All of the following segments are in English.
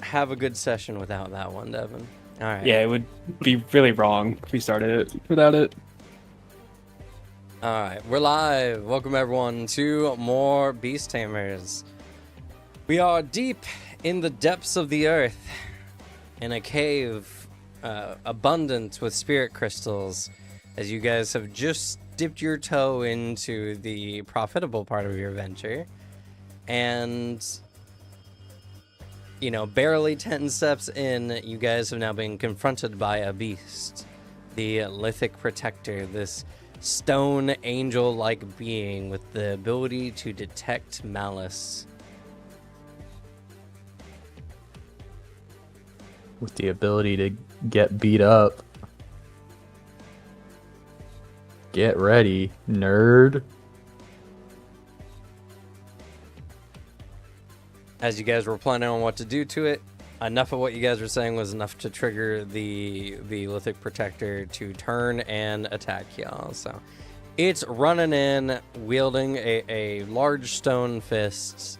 have a good session without that one, Devin. All right. Yeah, it would be really wrong if we started it without it. All right, we're live. Welcome everyone to more Beast Tamers. We are deep in the depths of the earth, in a cave abundant with spirit crystals, as you guys have just dipped your toe into the profitable part of your venture, and barely 10 steps in, you guys have now been confronted by a beast, the Lithic Protector, this stone angel-like being with the ability to detect malice. With the ability to get beat up. Get ready, nerd. As you guys were planning on what to do to it, enough of what you guys were saying was enough to trigger the Lithic Protector to turn and attack y'all. So it's running in, wielding a large stone fist.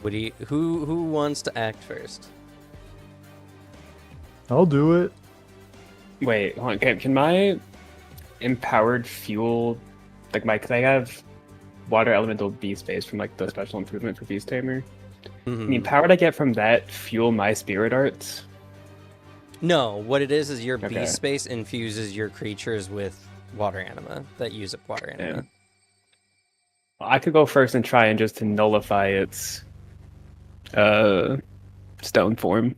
Who wants to act first? I'll do it. Wait, hold on. Can my empowered fuel, because I have water elemental beast base from the special improvement for Beast Tamer. Mm-hmm. The empowered I get from that fuel my spirit arts? No, what it is your Okay. beast space infuses your creatures with water anima that use up water anima. Yeah. Well, I could go first and try and just to nullify its stone form.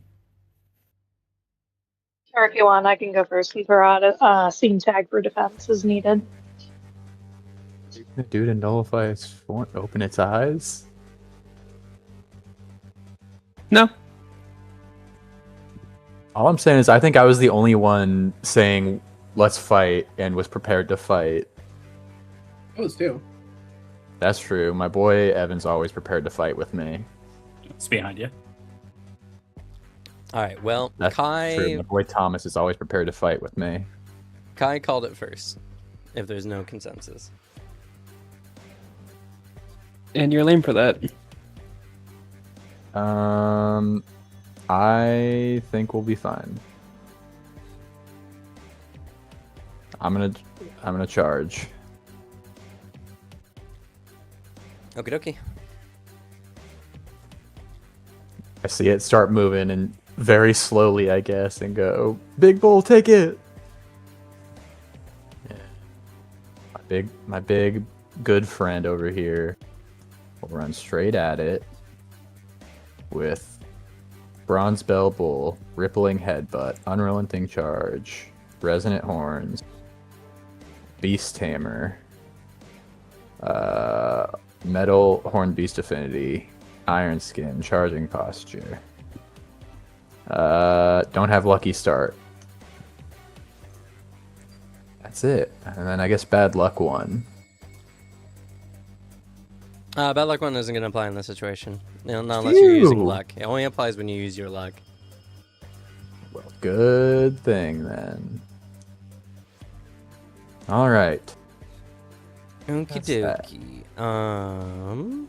Or if you want, I can go first and throw out a scene tag for defense as needed. Do to nullify its form, open its eyes. No. All I'm saying is I think I was the only one saying let's fight and was prepared to fight. I was too. That's true. My boy Evan's always prepared to fight with me. It's behind you. All right, well, That's true. Kai My boy Thomas is always prepared to fight with me. called it first, if there's no consensus. And you're lame for that. I think we'll be fine. I'm gonna charge. Okie dokie. I see it start moving and very slowly, I guess, and go, Big Bull, take it. Yeah. My big good friend over here will run straight at it with Bronze Bell Bull, Rippling Headbutt, Unrelenting Charge, Resonant Horns, Beast Tamer, Metal Horn Beast Affinity, Iron Skin, Charging Posture. Don't have Lucky Start. That's it. And then I guess Bad Luck 1. Bad luck one isn't going to apply in this situation. Not unless you're using luck. It only applies when you use your luck. Well, good thing then. All right. Okie That's that. dokie.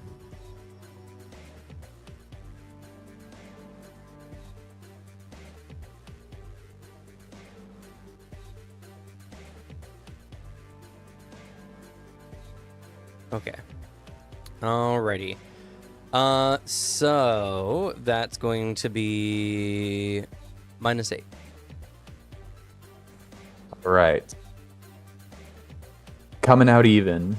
Okay. Alrighty. So that's going to be -8. All right. Coming out even.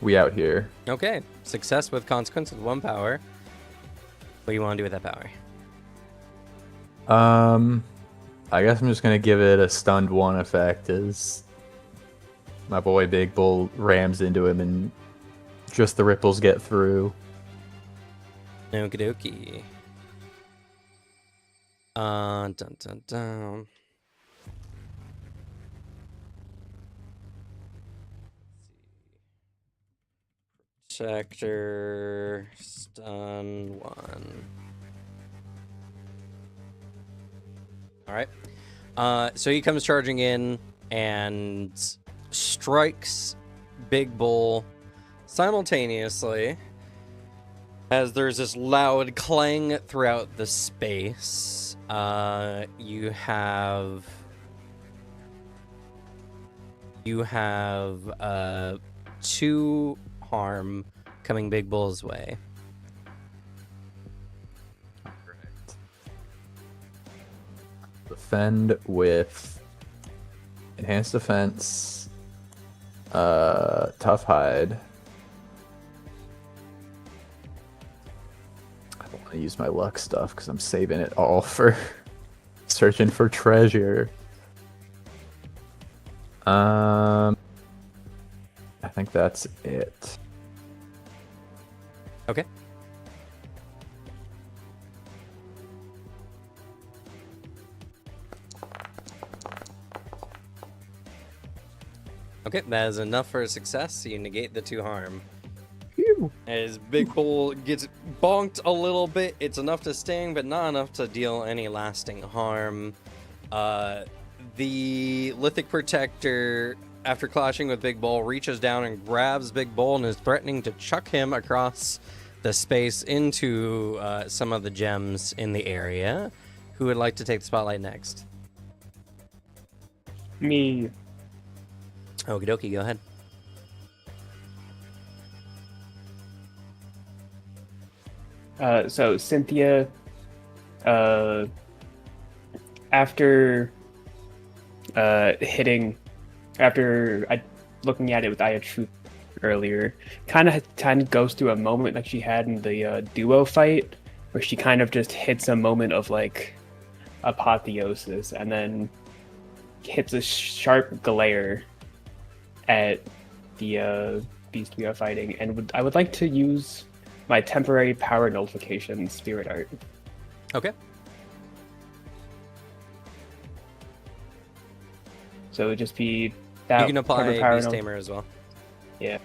We out here. Okay. Success with consequence with 1 power. What do you want to do with that power? I guess I'm just gonna give it a stunned 1 effect as my boy Big Bull rams into him and just the ripples get through. Okie dokie. Dun dun dun. Protector, stun 1. All right. So he comes charging in. and strikes Big Bull simultaneously as there's this loud clang throughout the space. You have 2 harm coming Big Bull's way. Defend with enhanced defense, tough hide. I don't want to use my luck stuff because I'm saving it all for searching for treasure. I think that's it. Okay. Okay, that is enough for a success, so you negate the 2 harm. Phew. As Big Bull gets bonked a little bit, it's enough to sting, but not enough to deal any lasting harm. The Lithic Protector, after clashing with Big Bull, reaches down and grabs Big Bull and is threatening to chuck him across the space into some of the gems in the area. Who would like to take the spotlight next? Me. Okie dokie, go ahead. So Cynthia, after looking at it with Eye of Truth earlier, kind of goes through a moment like she had in the duo fight, where she kind of just hits a moment of like apotheosis, and then hits a sharp glare at the beast we are fighting, and I would like to use my temporary power nullification spirit art. Okay. So it would just be that. You can apply temporary power Beast Tamer as well. Yeah.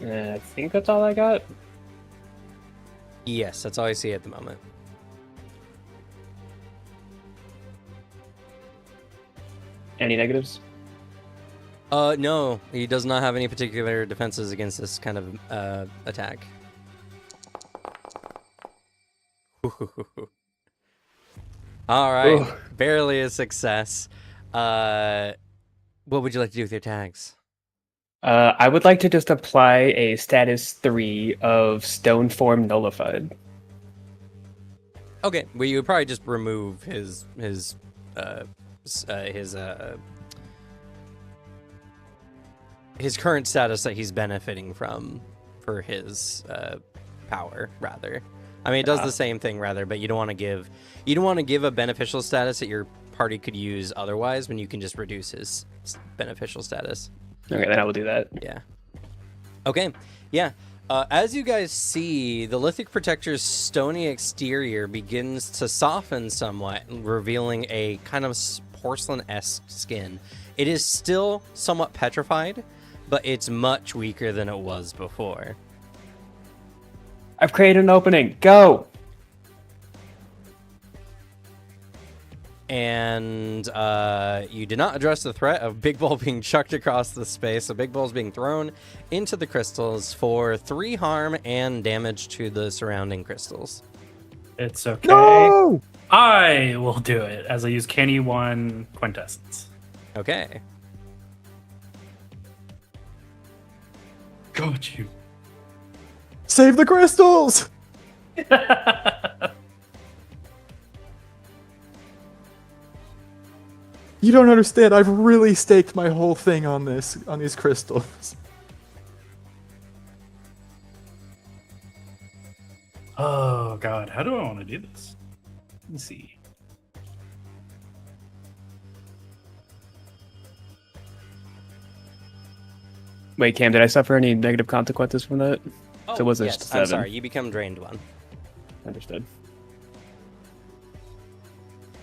I think that's all I got. Yes, that's all I see at the moment. Any negatives? No, he does not have any particular defenses against this kind of attack. All right, Ugh. barely a success. What would you like to do with your tags? I would like to just apply a status 3 of Stone Form Nullified. Okay, well, you would probably just remove his current status that he's benefiting from for his power, rather. I mean, it does the same thing, rather, but you don't want to give a beneficial status that your party could use otherwise, when you can just reduce his beneficial status. Okay, then I will do that. Yeah. Okay. Yeah. As you guys see, the Lithic Protector's stony exterior begins to soften somewhat, revealing a kind of porcelain-esque skin. It is still somewhat petrified, but it's much weaker than it was before. I've created an opening. Go! And you did not address the threat of Big Bull being chucked across the space. So Big Bull's being thrown into the crystals for 3 harm and damage to the surrounding crystals. It's okay. No! I will do it as I use Canny 1 Quintessence. Okay. Got you. Save the crystals! You don't understand. I've really staked my whole thing on these crystals. Oh god, how do I want to do this? Let's see. Wait, Cam, did I suffer any negative consequences from that? Oh, So was it yes. just I'm 7? sorry. You become drained 1. Understood.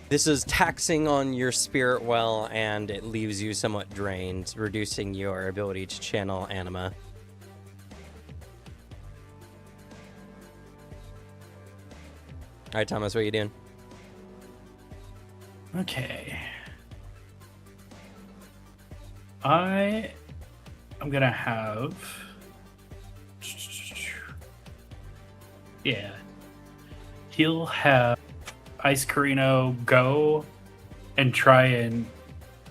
This is taxing on your spirit well, and it leaves you somewhat drained, reducing your ability to channel anima. All right, Thomas, what are you doing? Okay. I'm gonna have. Yeah. He'll have Ice Carino go and try and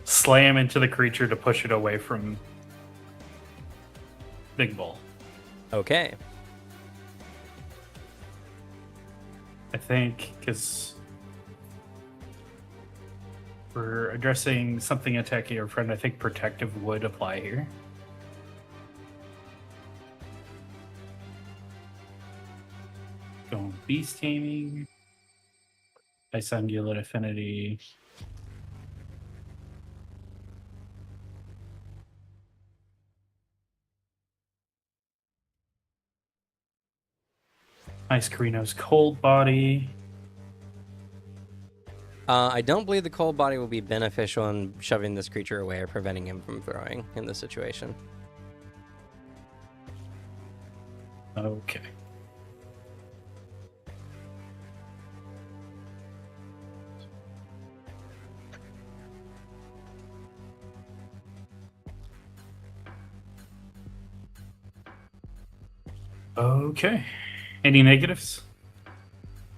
slam into the creature to push it away from Big Bull. Okay. I think because we're addressing something attacking our friend, I think protective would apply here. Going beast taming. Ice ungulate affinity. Ice Carino's cold body. I don't believe the cold body will be beneficial in shoving this creature away or preventing him from throwing in this situation. Okay. Okay. Any negatives?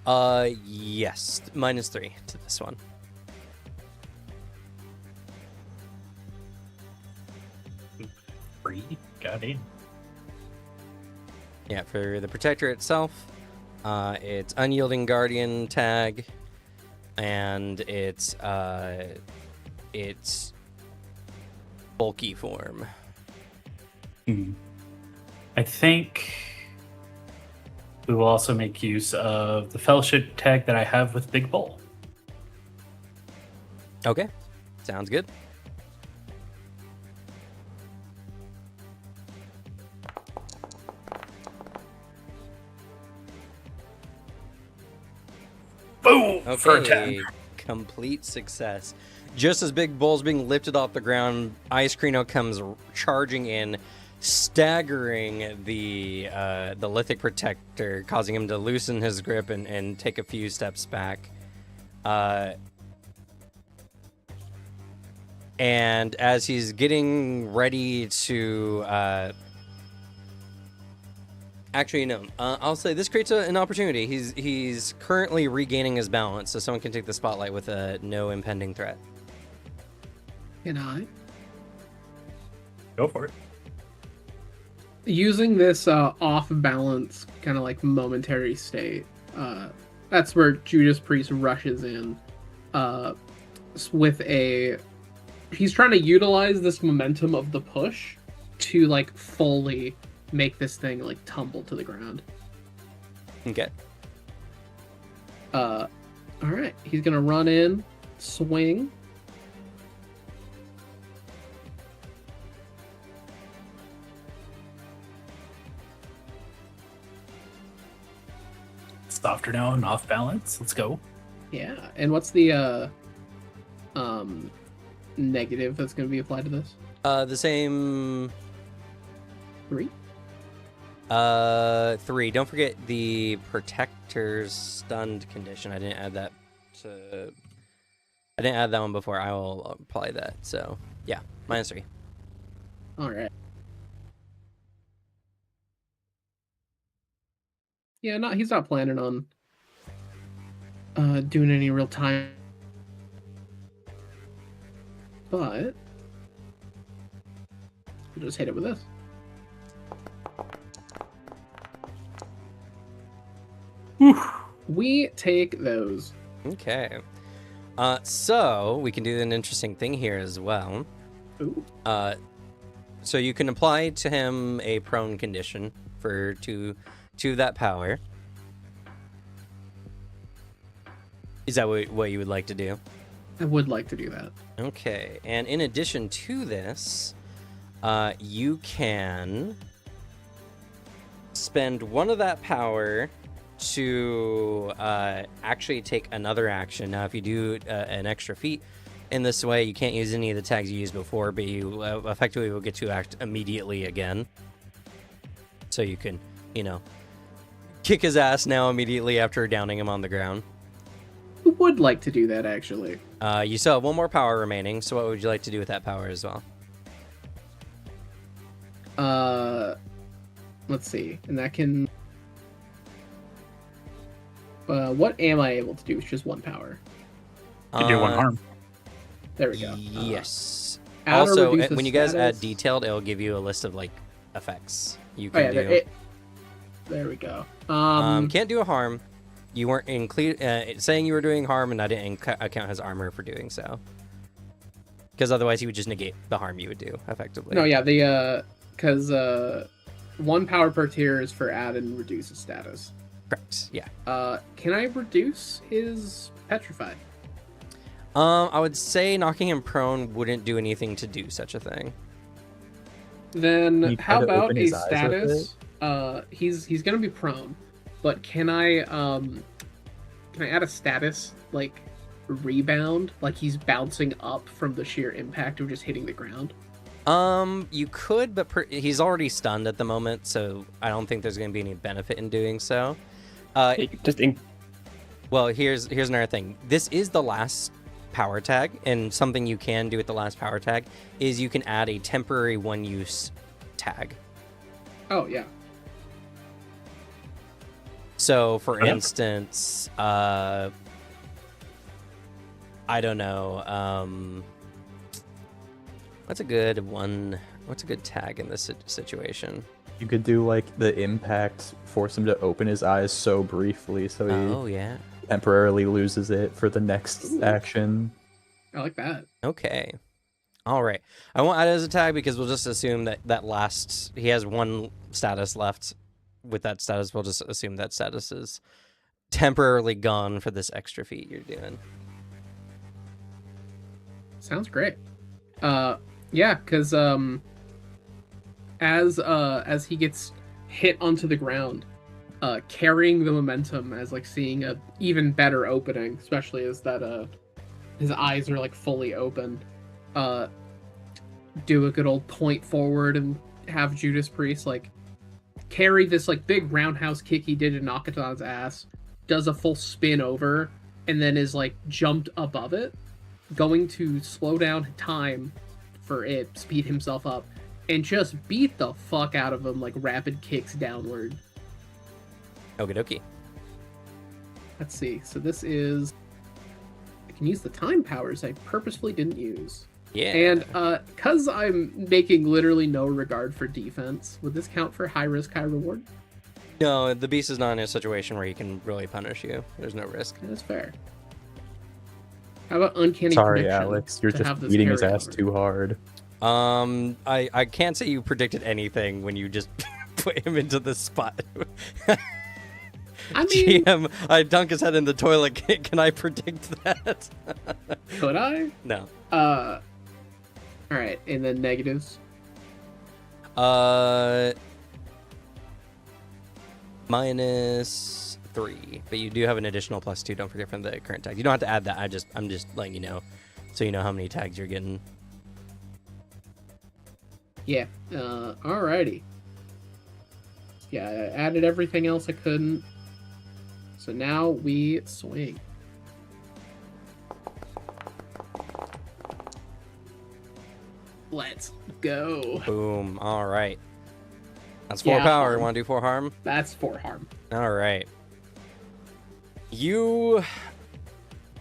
Yes. -3 to this one. Free. Got it. Yeah, for the protector itself, it's unyielding guardian tag, and it's bulky form. I think we will also make use of the fellowship tag that I have with Big Bull. Okay, sounds good. Boom! For a 10. Okay, complete success. Just as Big Bull's being lifted off the ground, Ice Carino comes charging in, staggering the lithic protector, causing him to loosen his grip and take a few steps back. And as he's getting ready to actually, no. I'll say this creates an opportunity. He's currently regaining his balance, so someone can take the spotlight with no impending threat. Can I? Go for it. Using this off balance, kind of like momentary state, that's where Judas Priest rushes in with a. He's trying to utilize this momentum of the push to like fully make this thing like tumble to the ground. Okay. All right, he's gonna run in, swing. Softer now and off balance. Let's go. Yeah, and what's the negative that's gonna be applied to this? The same 3. 3. Don't forget the protector's stunned condition. I didn't add that one before. I will apply that. So yeah, -3. All right. Yeah, he's not planning on doing any real time, but we'll just hit it with this. We take those. Okay. So we can do an interesting thing here as well. Ooh. So you can apply to him a prone condition for two of that power. Is that what you would like to do? I would like to do that. Okay. And in addition to this, you can spend one of that power to actually take another action. Now, if you do an extra feat in this way, you can't use any of the tags you used before, but you effectively will get to act immediately again. So you can, kick his ass now immediately after downing him on the ground. I would like to do that, actually. You still have one more power remaining, so what would you like to do with that power as well? Let's see, and that can. What am I able to do with just one power? You do one harm. There we go. Yes. Add or Also, reduce the when you guys add status. detailed, it'll give you a list of like effects you Oh can yeah, do. there we go. Can't do a harm. You weren't saying you were doing harm, and I didn't account his armor for doing so. Because otherwise, he would just negate the harm you would do effectively. No, yeah, because one power per tier is for add and reduce his status. Correct. Yeah. Can I reduce his petrify? I would say knocking him prone wouldn't do anything to do such a thing. Then You how try to about open a his eyes with status? He's gonna be prone, but can I add a status like rebound, like he's bouncing up from the sheer impact of just hitting the ground? You could, but he's already stunned at the moment, so I don't think there's going to be any benefit in doing so. Well, here's another thing. This is the last power tag, and something you can do with the last power tag is you can add a temporary one-use tag. Oh yeah. So, for Yep. instance, I don't know. What's a good tag in this situation? You could do like the impact, force him to open his eyes so briefly, so he Oh yeah. temporarily loses it for the next Ooh. action. I like that. Okay. All right. I won't add it as a tag because we'll just assume that he has one status left. With that status, we'll just assume that status is temporarily gone for this extra feat you're doing. Sounds great. Yeah, because as he gets hit onto the ground, carrying the momentum as like seeing a even better opening, especially as that his eyes are like fully open. Do a good old point forward and have Judas Priest like carry this like big roundhouse kick he did to Nakatan's ass, does a full spin over, and then is like jumped above it, going to slow down time for it, speed himself up, and just beat the fuck out of him like rapid kicks downward. Okie dokie. Let's see. So this is... I can use the time powers I purposefully didn't use. Yeah. And because I'm making literally no regard for defense, would this count for high risk, high reward? No, the beast is not in a situation where he can really punish you. There's no risk. That's fair. How about uncanny Sorry, prediction Alex, you're to just have this beating his carry ass over? too hard. I can't say you predicted anything when you just put him into this spot. I mean, GM, I dunk his head in the toilet. Can I predict that? could I? No. All right, and then negatives. -3, but you do have an additional +2. Don't forget from the current tag. You don't have to add that. I'm just letting you know, so you know how many tags you're getting. Yeah. Alrighty. Yeah, I added everything else I couldn't. So now we swing. Let's go. Boom. All right. That's 4 Yeah, power. harm. Want to do 4 harm? That's 4 harm. All right. You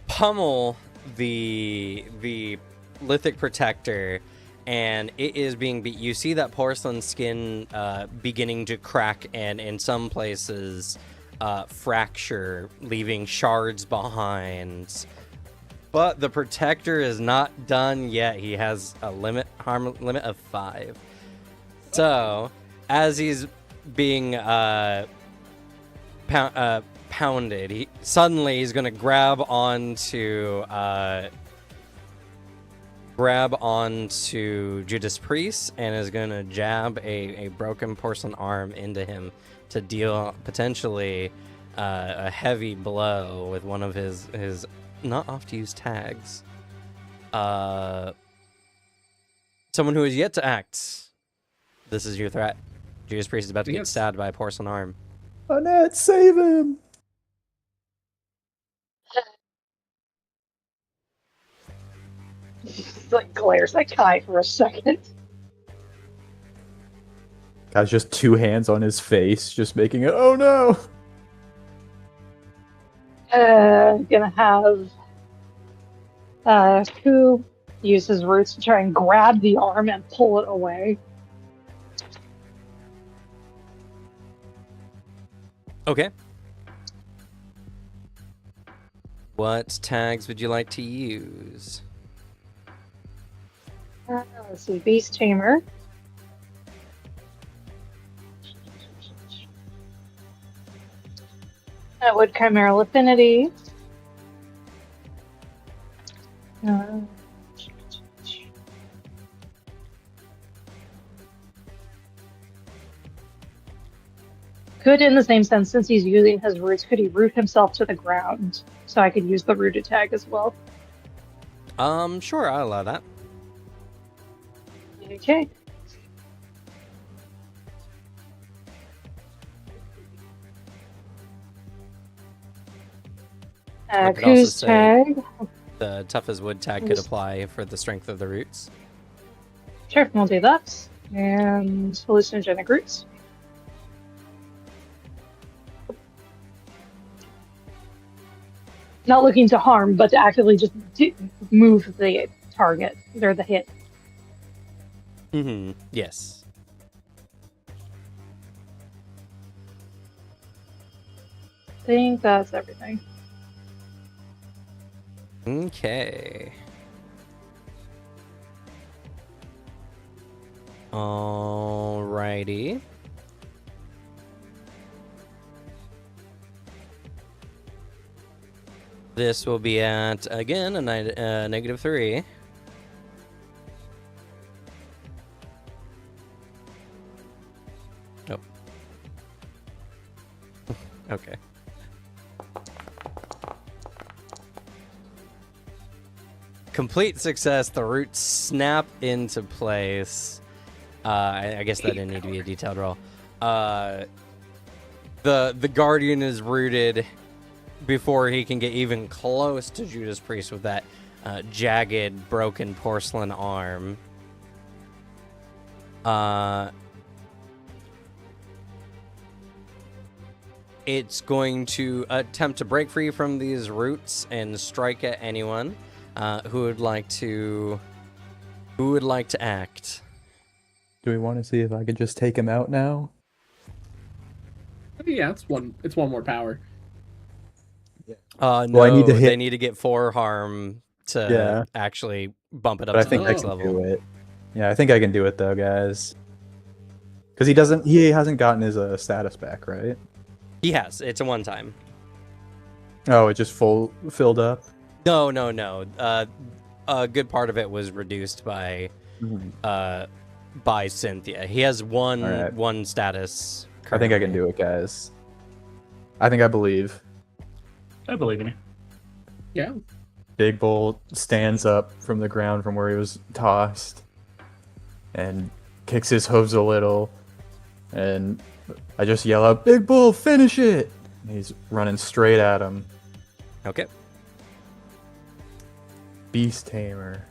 pummel the lithic protector, and it is being beat. You see that porcelain skin beginning to crack, and in some places fracture, leaving shards behind. But the protector is not done yet. He has a harm limit of 5. So, as he's being pounded, he's gonna grab onto Judas Priest and is gonna jab a broken porcelain arm into him to deal potentially a heavy blow with one of his not oft used tags. Someone who is yet to act. This is your threat. Judas Priest is about to get Yes. stabbed by a porcelain arm. Annette, save him! Just like glares at Kai for a second. Guy's just two hands on his face, just making it. Oh no! Gonna have Ku use his roots to try and grab the arm and pull it away. Okay. What tags would you like to use? Let's see, Beast Tamer. That would Chimeral Affinity. Uh, Could, in the same sense, since he's using his roots, could he root himself to the ground? So I could use the rooted tag as well. Sure, I'll allow that. Okay. I could also Ku's say- tag. The tough as wood tag could apply for the strength of the roots. Sure, we'll do that. And hallucinogenic roots. Not looking to harm, but to actively just move the target or the hit. Mm-hmm. Yes. I think that's everything. Okay. Alrighty. This will be at, again, a -3. Oh. Okay. Complete success. The roots snap into place. I guess that didn't need to be a detailed roll. The Guardian is rooted before he can get even close to Judas Priest with that jagged, broken porcelain arm. It's going to attempt to break free from these roots and strike at anyone who would like to act. Do we want to see if I could just take him out now? Yeah, it's one more power. No, Well, I need to they hit- need to get 4 harm to Yeah. actually bump it up But I to think the I next can level. do it. Yeah, I think I can do it though, guys. Because he hasn't gotten his status back, right? He has. It's a one-time. Oh, it just filled up. No. A good part of it was reduced by Cynthia. He has one Alright. status. I think I can do it, guys. I think I believe. I believe in you. Yeah. Big Bull stands up from the ground from where he was tossed and kicks his hooves a little. And I just yell out, "Big Bull, finish it!" And he's running straight at him. Okay. Beast Tamer.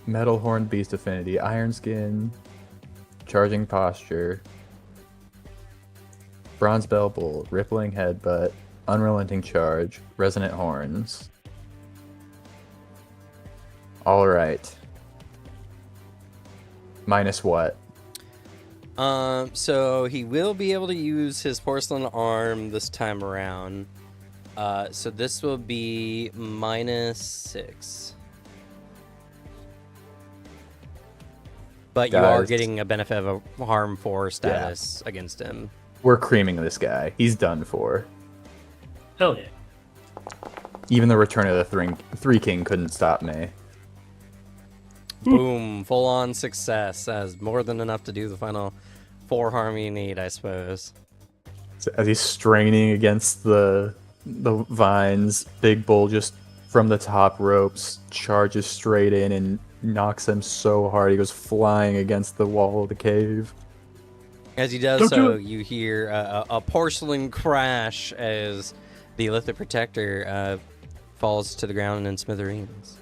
Metal Horn Beast Affinity. Iron Skin. Charging Posture. Bronze Bell Bolt. Rippling Headbutt. Unrelenting Charge. Resonant Horns. Alright. Minus what? So he will be able to use his porcelain arm this time around. So this will be -6. But you are Guys. getting a benefit of a harm 4 status against him. We're creaming this guy. He's done for. Hell yeah. Even the Return of the Three King couldn't stop me. Boom, full on success. That is more than enough to do the final 4 harm you need, I suppose. So as he's straining against the vines, Big Bull just from the top ropes charges straight in and knocks him so hard he goes flying against the wall of the cave. As he does Don't do so, it. you hear a porcelain crash as the Lithic Protector falls to the ground in smithereens.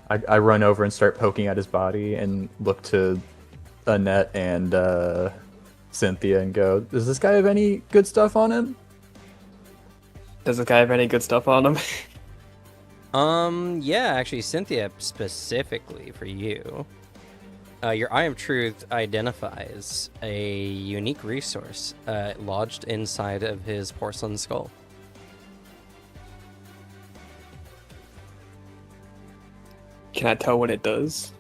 I run over and start poking at his body and look to Annette and Cynthia and go, does this guy have any good stuff on him? Does this guy have any good stuff on him? Yeah, actually, Cynthia, specifically for you, your Eye of Truth identifies a unique resource lodged inside of his porcelain skull. Can I tell what it does?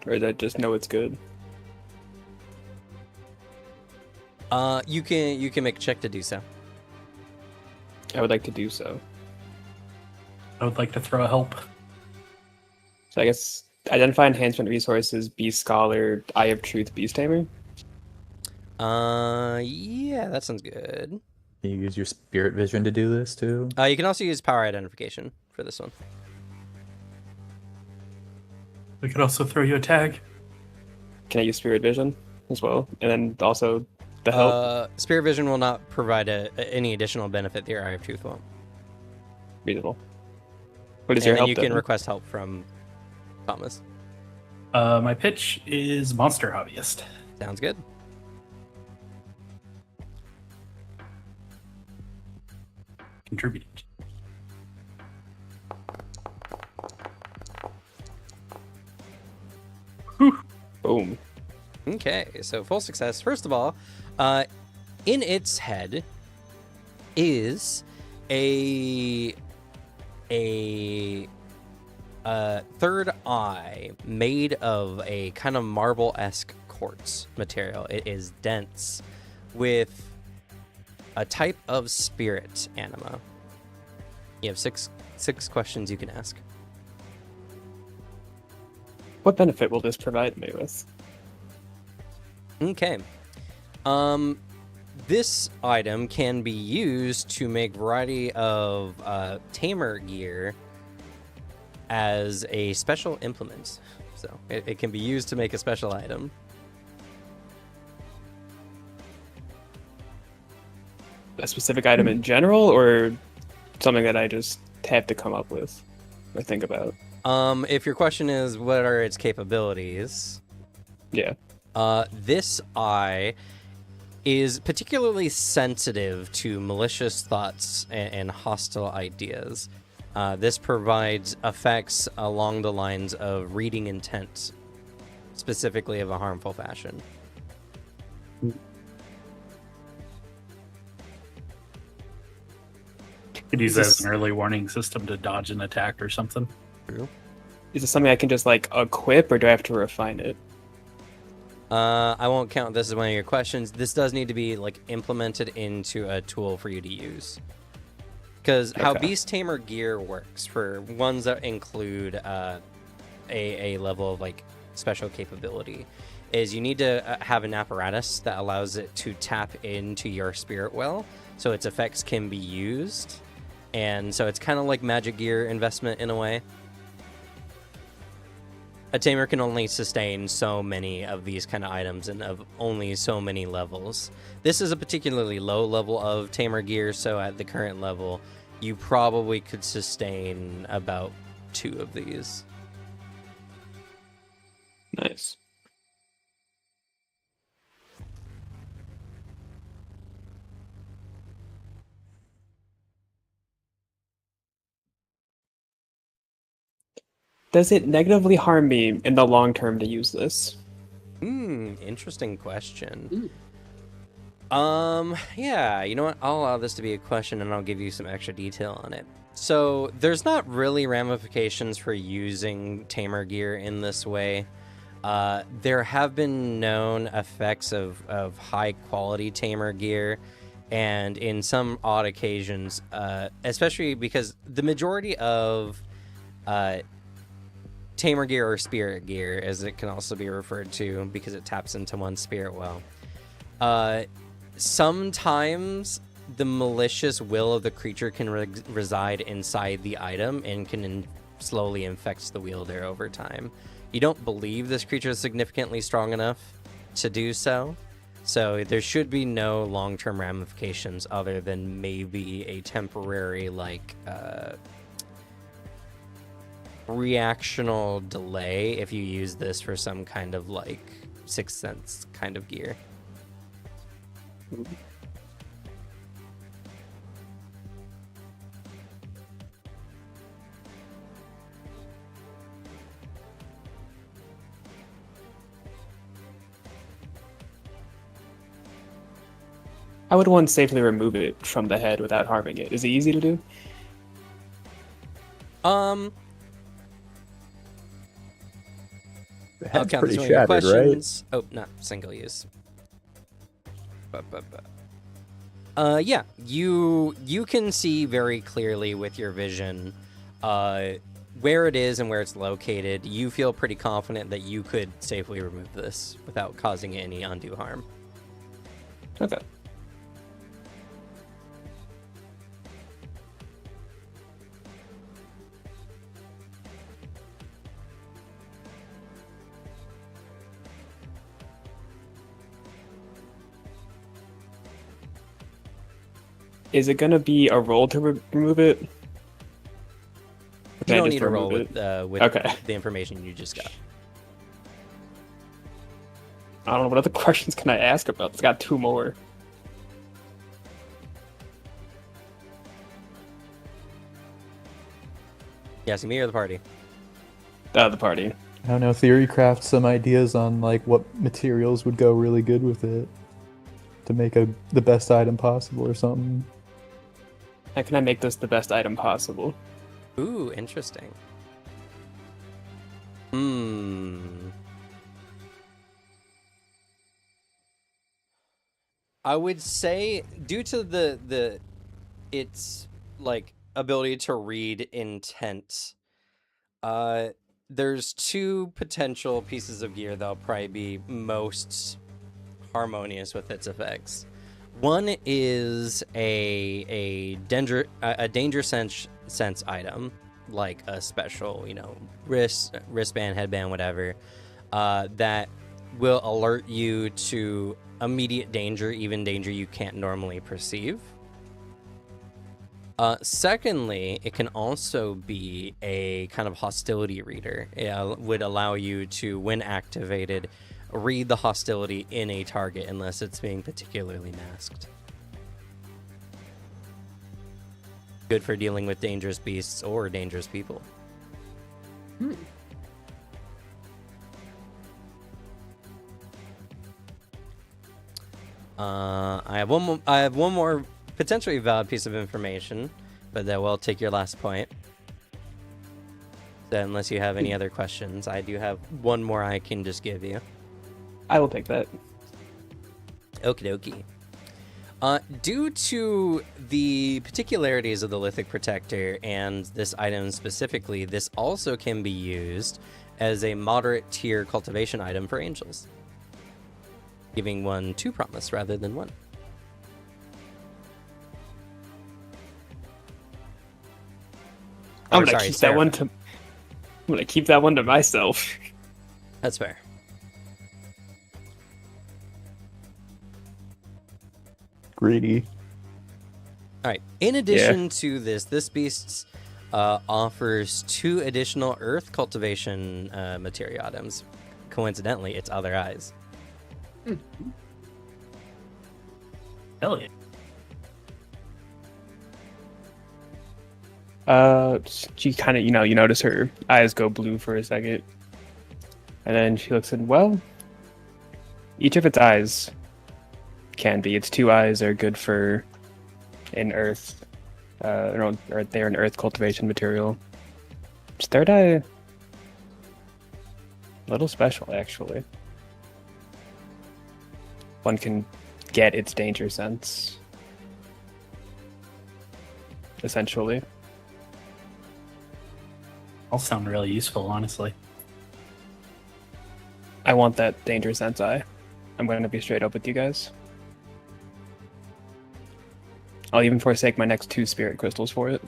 Or does I just know it's good? You can make a check to do so. I would like to do so. I would like to throw a help. So I guess identify enhancement resources, Beast Scholar, Eye of Truth, Beast Tamer. Yeah, that sounds good. Can you use your spirit vision to do this too? You can also use power identification for this one. We could also throw you a tag. Can I use Spirit Vision as well? And then also the help? Spirit Vision will not provide any additional benefit. The Eye of Truth won't. Reasonable. What is And your then help you then? can request help from Thomas. My pitch is Monster Hobbyist. Sounds good. Contributed. Boom. Okay, so full success. First of all, in its head is a third eye made of a kind of marble-esque quartz material. It is dense with a type of spirit anima. You have six questions you can ask. What benefit will this provide me with? Okay. This item can be used to make variety of tamer gear as a special implement. So it can be used to make a special item. A specific item in general, or something that I just have to come up with or think about? If your question is what are its capabilities, Yeah. this eye is particularly sensitive to malicious thoughts and hostile ideas. This provides effects along the lines of reading intent, specifically of a harmful fashion. Could use that as an early warning system to dodge an attack or something. True. Is it something I can just like equip, or do I have to refine it? I won't count this as one of your questions. This does need to be like implemented into a tool for you to use. Because how Okay. Beast Tamer gear works for ones that include a level of like special capability is you need to have an apparatus that allows it to tap into your spirit well so its effects can be used. And so it's kind of like magic gear investment in a way. A tamer can only sustain so many of these kind of items and of only so many levels. This is a particularly low level of tamer gear, so at the current level, you probably could sustain about 2 of these. Nice. Does it negatively harm me in the long term to use this? Interesting question. Ooh. Yeah, you know what? I'll allow this to be a question and I'll give you some extra detail on it. So, there's not really ramifications for using tamer gear in this way. There have been known effects of high quality tamer gear, and in some odd occasions, especially because the majority of tamer gear or spirit gear, as it can also be referred to because it taps into one's spirit well. Sometimes the malicious will of the creature can reside inside the item and can slowly infect the wielder over time. You don't believe this creature is significantly strong enough to do so, so there should be no long-term ramifications other than maybe a temporary, like, reactional delay if you use this for some kind of like Sixth Sense kind of gear. I would want to safely remove it from the head without harming it. Is it easy to do? I'll The head's count this pretty one of your shattered, right? questions. Oh, not single use. Yeah, you can see very clearly with your vision where it is and where it's located. You feel pretty confident that you could safely remove this without causing any undue harm. Okay. Is it gonna be a roll to remove it? You Can I don't just need to roll remove with Okay. the information you just got. I don't know what other questions can I ask about. It's got 2 more. You asking me or the party? The party. I don't know. Theory craft some ideas on like what materials would go really good with it to make the best item possible or something. How can I make this the best item possible? Ooh, interesting. I would say due to its like ability to read intent, there's 2 potential pieces of gear that'll probably be most harmonious with its effects. One is a danger sense item, like a special, wristband, headband, whatever, that will alert you to immediate danger, even danger you can't normally perceive. Secondly, it can also be a kind of hostility reader. It would allow you to, when activated, read the hostility in a target unless it's being particularly masked. Good for dealing with dangerous beasts or dangerous people. I have one more potentially valid piece of information, but that will take your last point. So unless you have any other questions, I do have one more I can just give you. I will take that. Okie dokie. Due to the particularities of the Lithic Protector and this item specifically, this also can be used as a moderate tier cultivation item for angels, giving one 2 promise rather than 1. I'm gonna keep that one to myself. That's fair. Greedy. All right. In addition to this beast offers 2 additional earth cultivation materia items. Coincidentally, it's other eyes. Hell yeah. She kind of, you notice her eyes go blue for a second. And then she looks in, well, each of its eyes can be. Its 2 eyes are good for an earth, or they're an earth cultivation material. Its 3rd eye, a little special, actually. One can get its danger sense, essentially. All sound really useful, honestly. I want that danger sense eye. I'm going to be straight up with you guys. I'll even forsake my next 2 spirit crystals for it.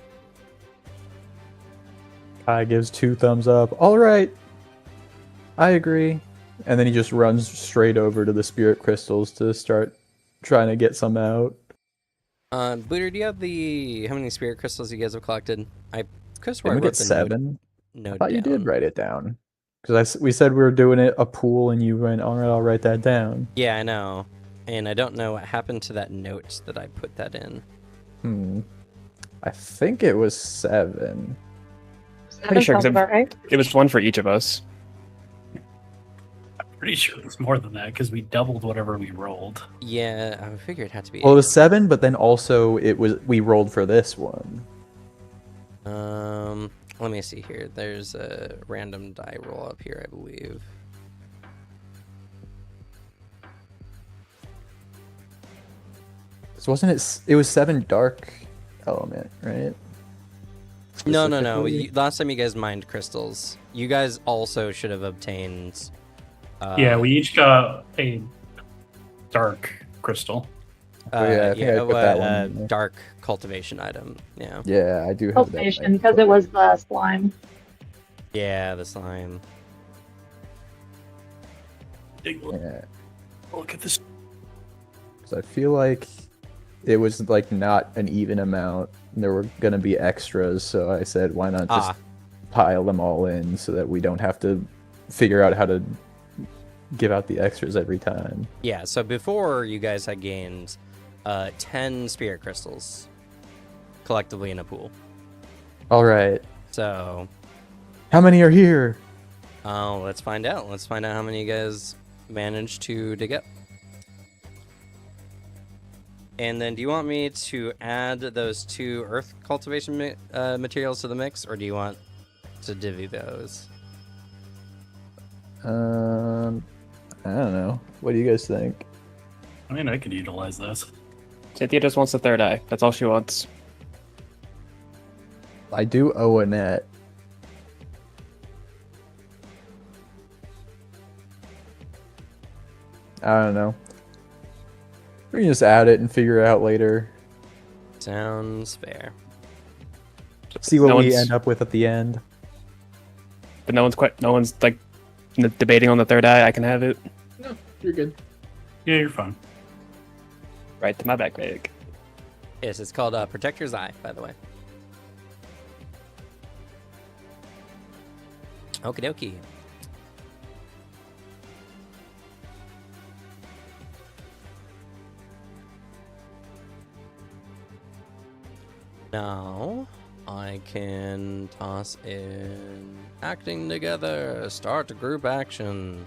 Kai gives 2 thumbs up. All right, I agree. And then he just runs straight over to the spirit crystals to start trying to get some out. Booter, do you have how many spirit crystals you guys have collected? I Didn't we get 7? note I thought you down. did write it down. Because we said we were doing it a pool, and you went, all right, I'll write that down. Yeah, I know. And I don't know what happened to that note that I put that in. I think it was 7. Seven sure, 'cause sounds about right. It was one for each of us. I'm pretty sure it's more than that because we doubled whatever we rolled. Yeah, I figured it had to be Well, it 8. was 7, but then also we rolled for this one. Let me see here. There's a random die roll up here, I believe. So wasn't it? It was 7 dark element, right? No. Specifically? Last time you guys mined crystals, you guys also should have obtained. Yeah, we each got a dark crystal. yeah, I think I put that one in there. Dark cultivation item. Yeah. Yeah, I do have that. Cultivation, because it was the slime. Yeah, the slime. Take a look, Yeah, look at this. because I feel like it was like not an even amount. There were gonna be extras, so I said, why not just pile them all in so that we don't have to figure out how to give out the extras every time. Yeah, so before you guys had gained 10 spirit crystals collectively in a pool. All right, So, how many are here? let's find out. Let's find out how many you guys managed to dig up. And then do you want me to add those 2 earth cultivation materials to the mix, or do you want to divvy those? I don't know. What do you guys think? I mean, I could utilize this. Cynthia just wants the third eye. That's all she wants. I do owe a net. I don't know. We can just add it and figure it out later. Sounds fair. See what No we one's- end up with at the end. But no one's like debating on the third eye. I can have it. No, you're good. Yeah, you're fine. Right to my backpack. Yes, it's called Protector's Eye, by the way. Okie dokie. Now, I can toss in acting together, start a group action.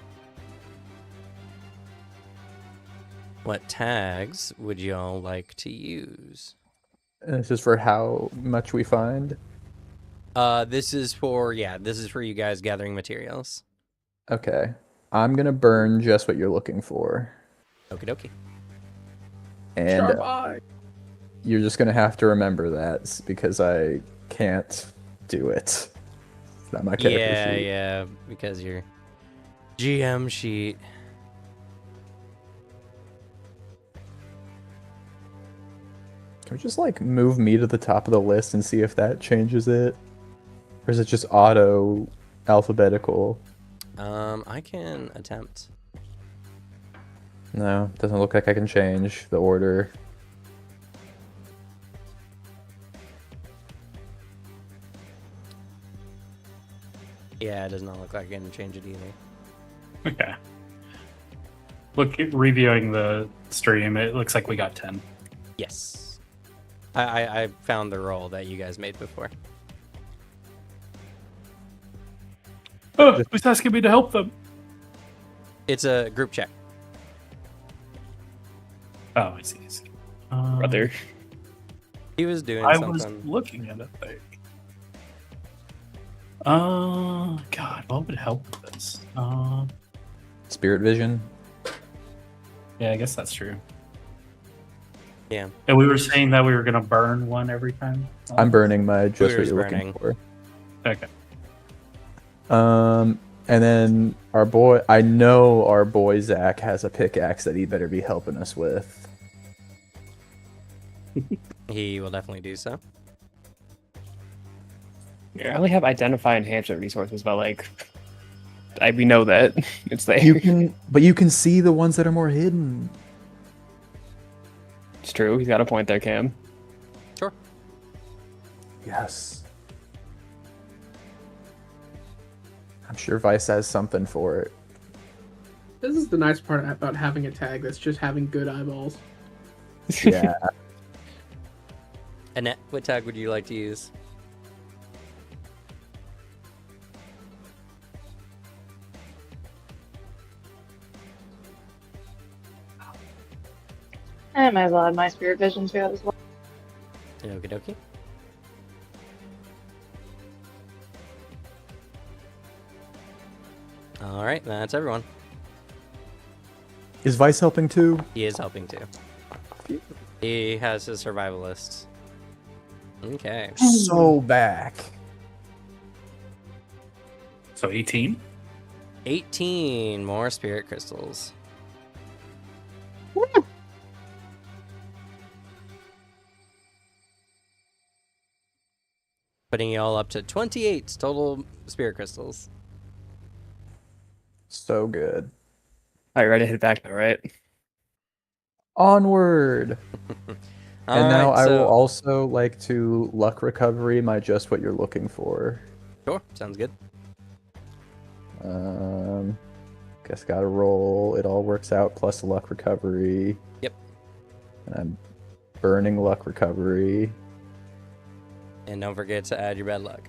What tags would y'all like to use? And this is for how much we find. This is for you guys gathering materials. Okay. I'm gonna burn just what you're looking for. Okie dokie. And Sharp eye. you're just gonna have to remember that because I can't do it. It's not my character sheet. Yeah, because your GM sheet. Can we just like move me to the top of the list and see if that changes it? Or is it just auto alphabetical? I can attempt. No, doesn't look like I can change the order. Yeah, it does not look like I can change it either. Okay. Look, reviewing the stream, it looks like we got 10. Yes. I found the roll that you guys made before. Oh, who's asking me to help them? It's a group check. Oh, I see. Brother. He was doing I something. was looking at a thing. God, what would help with this? Spirit vision. Yeah, I guess that's true. Yeah. And we were saying that we were gonna burn one every time. I'm burning my just what Hooter's you're looking burning. for. Okay. And then I know our boy Zach has a pickaxe that he better be helping us with. He will definitely do so. Yeah, I only have identify enhancement resources, but like, we know that it's there. But you can see the ones that are more hidden. It's true. He's got a point there, Cam. Sure. Yes. I'm sure Vice has something for it. This is the nice part about having a tag that's just having good eyeballs. Yeah. Annette, what tag would you like to use? I might as well add my spirit vision to it as well. Okie dokie. All right, that's everyone. Is Vice helping too? He is helping too. He has his survivalist. Okay. So back. So 18. 18 more spirit crystals. Putting you all up to 28 total spirit crystals. So good. All right, ready to hit back though, right? Onward. All And now right, I so- will also like to luck recovery my just what you're looking for. Sure, sounds good. Guess gotta roll. It all works out plus luck recovery. Yep. And I'm burning luck recovery. And don't forget to add your bad luck.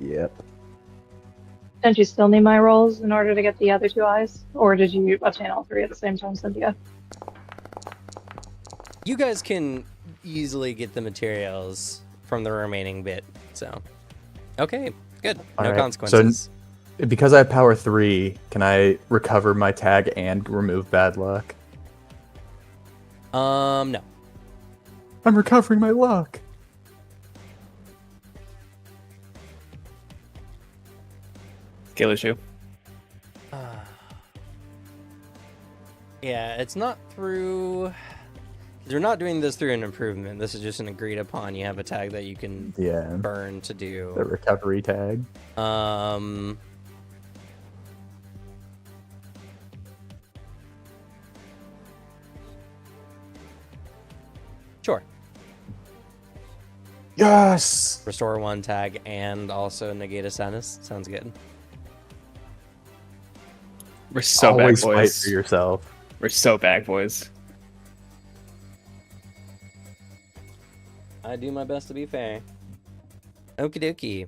Yep. Don't you still need my rolls in order to get the other 2 eyes? Or did you obtain all 3 at the same time, Cynthia? You guys can easily get the materials from the remaining bit, so. Okay, good. All No right, consequences. Because I have power 3, can I recover my tag and remove bad luck? No. I'm recovering my luck. Skill issue. Yeah, it's not through... You're not doing this through an improvement. This is just an agreed upon. You have a tag that you can Yeah. burn to do. The recovery tag. Sure. Yes. Restore 1 tag and also negate a status. Sounds good. We're so Always back, fight boys. for yourself. We're so back, boys. I do my best to be fair. Okie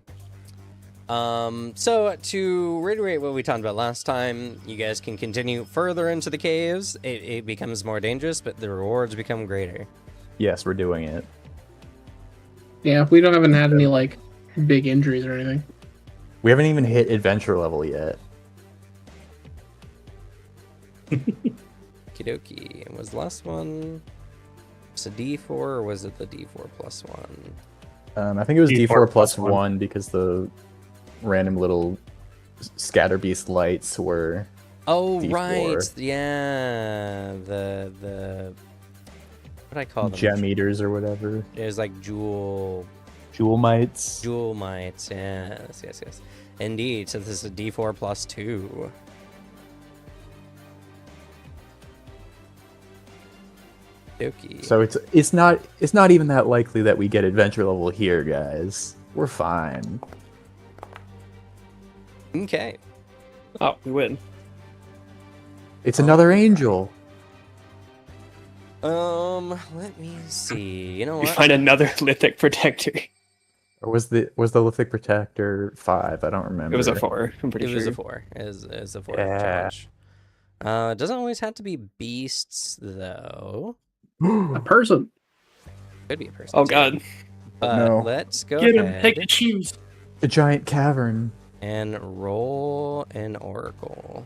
dokie. So to reiterate what we talked about last time, you guys can continue further into the caves. It becomes more dangerous, but the rewards become greater. Yes, we're doing it. Yeah, we haven't had any like big injuries or anything. We haven't even hit adventure level yet. Okie dokie. Was the last one was a D4 or was it the D4 plus 1? I think it was D4 D4 plus plus one. 1 because the random little scatter beast lights were. Oh D4. right, yeah. The what I call them? Gem eaters or whatever. There's like jewel Jewel-mites. mites. Yes. Indeed. So this is a D4 plus 2. Okie. So it's not even that likely that we get adventure level here, guys. We're fine. Okay. Oh, we win. It's another angel. Let me see. You know We what? find another lithic protector. Or was the lithic protector 5? I don't remember. It was a 4. I'm pretty It sure. was a 4. It was a 4 Yeah. challenge. It doesn't always have to be beasts though. A person. Could be a person. Oh too. god. But No. let's go Get him. ahead Take the shoes. A giant cavern. and roll an oracle.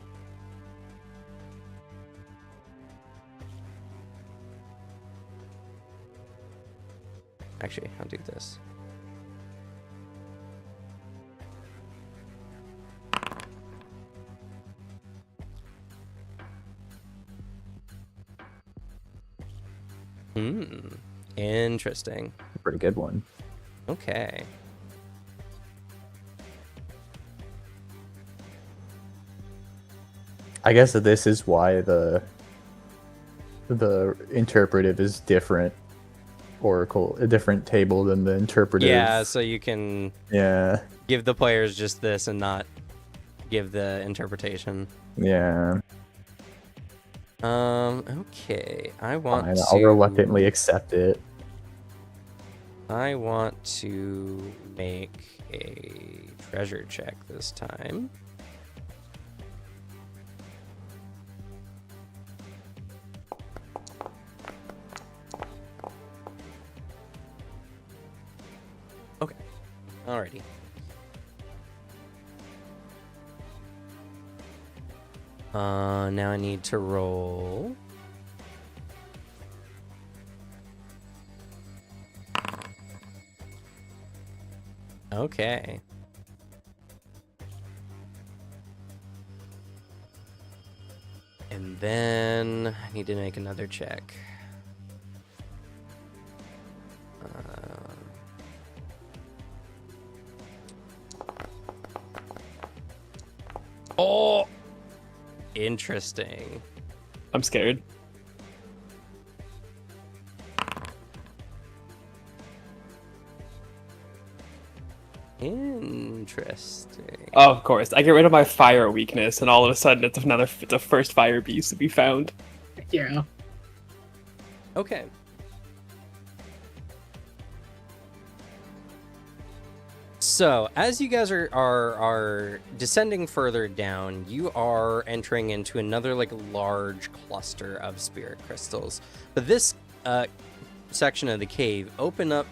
Actually, I'll do this. Interesting. Pretty good one. Okay. I guess that this is why the interpretive is different oracle, a different table than the interpretive. Yeah, so you can Yeah. give the players just this and not give the interpretation. Yeah. Okay. I want Fine, to. I'll reluctantly accept it. I want to make a treasure check this time. Okay. Alrighty. Now I need to roll. Okay. And then I need to make another check. Oh! Interesting. I'm scared. Interesting. Oh, of course. I get rid of my fire weakness, and all of a sudden it's a first fire beast to be found. Yeah. Okay. So, as you guys are descending further down, you are entering into another like large cluster of spirit crystals. But this section of the cave opens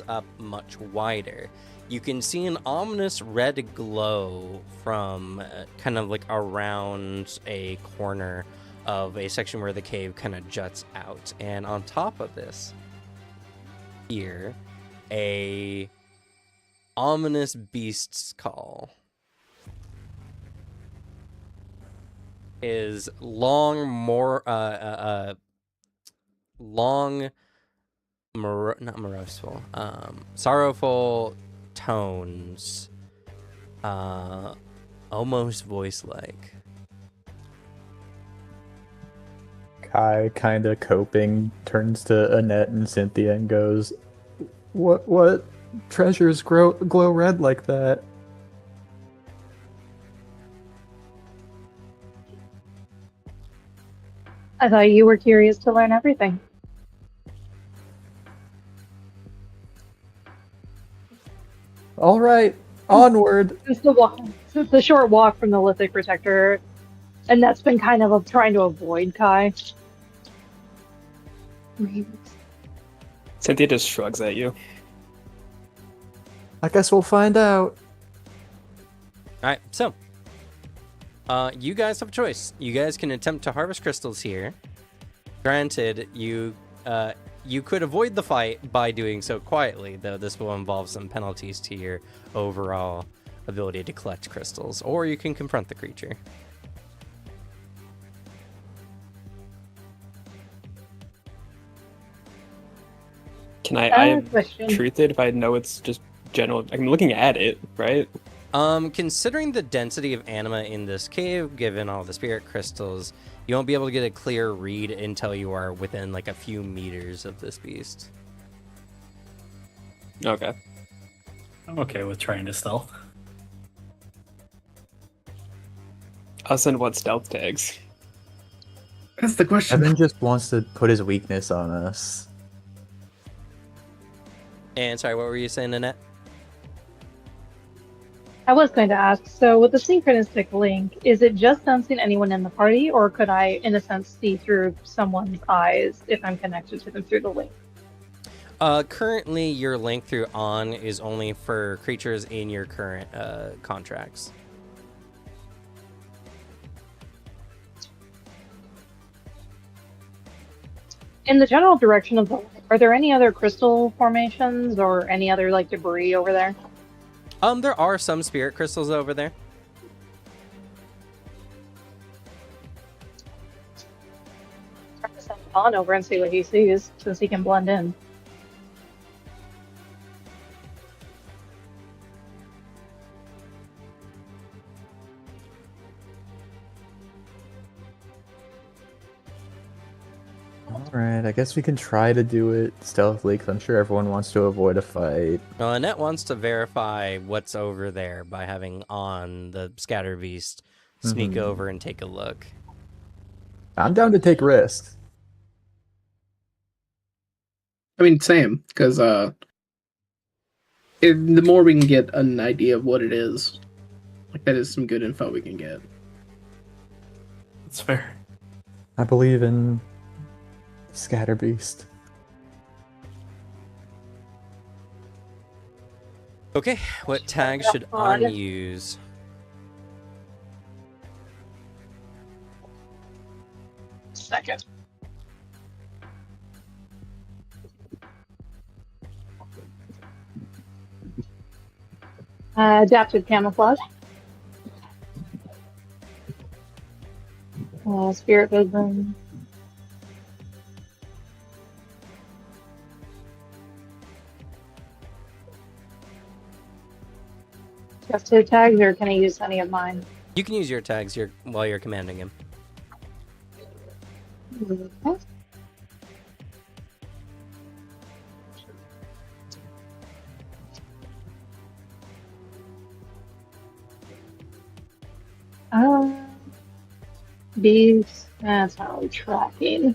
up much wider. You can see an ominous red glow from kind of like around a corner of a section where the cave kind of juts out. And on top of this, here, a ominous beast's call is long, not moroseful, sorrowful tones, almost voice-like. Kai, kind of coping, turns to Annette and Cynthia and goes, What treasures glow red like that?" I thought you were curious to learn everything. All right, onward. Since the short walk from the lithic protector, and that's been kind of trying to avoid Kai. Cynthia just shrugs at you. I guess we'll find out. All right, so you guys have a choice. You guys can attempt to harvest crystals here. Granted, you could avoid the fight by doing so quietly, though this will involve some penalties to your overall ability to collect crystals, or you can confront the creature. Can I Question. truth it if I know it's just general? I'm looking at it, right? Considering the density of anima in this cave, given all the spirit crystals, you won't be able to get a clear read until you are within like a few meters of this beast. Okay. I'm okay with trying to stealth. I'll send what stealth tags. That's the question. Evan just wants to put his weakness on us. And sorry, what were you saying, Annette? I was going to ask, so with the synchronistic link, is it just sensing anyone in the party, or could I, in a sense, see through someone's eyes if I'm connected to them through the link? Currently, your link through On is only for creatures in your current contracts. In the general direction of the lake, are there any other crystal formations or any other like debris over there? There are some spirit crystals over there. Try to send On over and see what he sees, since he can blend in. Alright, I guess we can try to do it stealthily, because I'm sure everyone wants to avoid a fight. Well, Annette wants to verify what's over there by having on the scatter beast sneak Mhm. over and take a look. I'm down to take risks. I mean, same, because the more we can get an idea of what it is, like that is some good info we can get. That's fair. I believe in Scatterbeast. Okay, what tag should I use? Second. Adapted camouflage. Spirit vision. Just 2 tags, or can I use any of mine? You can use your tags while you're commanding him. Okay. These, that's not really tracking.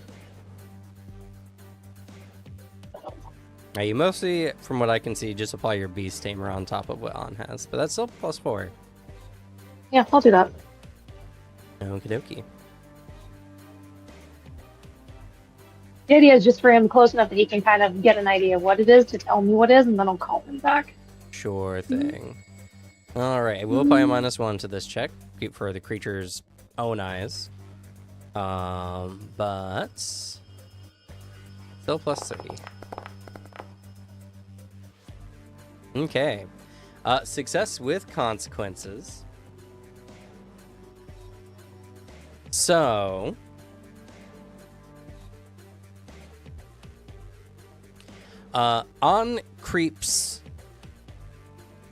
Now, you mostly, from what I can see, just apply your beast tamer on top of what On has, but that's still +4. Yeah, I'll do that. Okie dokie. The idea is just for him close enough that he can kind of get an idea of what it is to tell me what it is, and then I'll call him back. Sure thing. Alright, we'll apply a -1 to this check for the creature's own eyes. But still +3. Okay. Success with consequences. So On creeps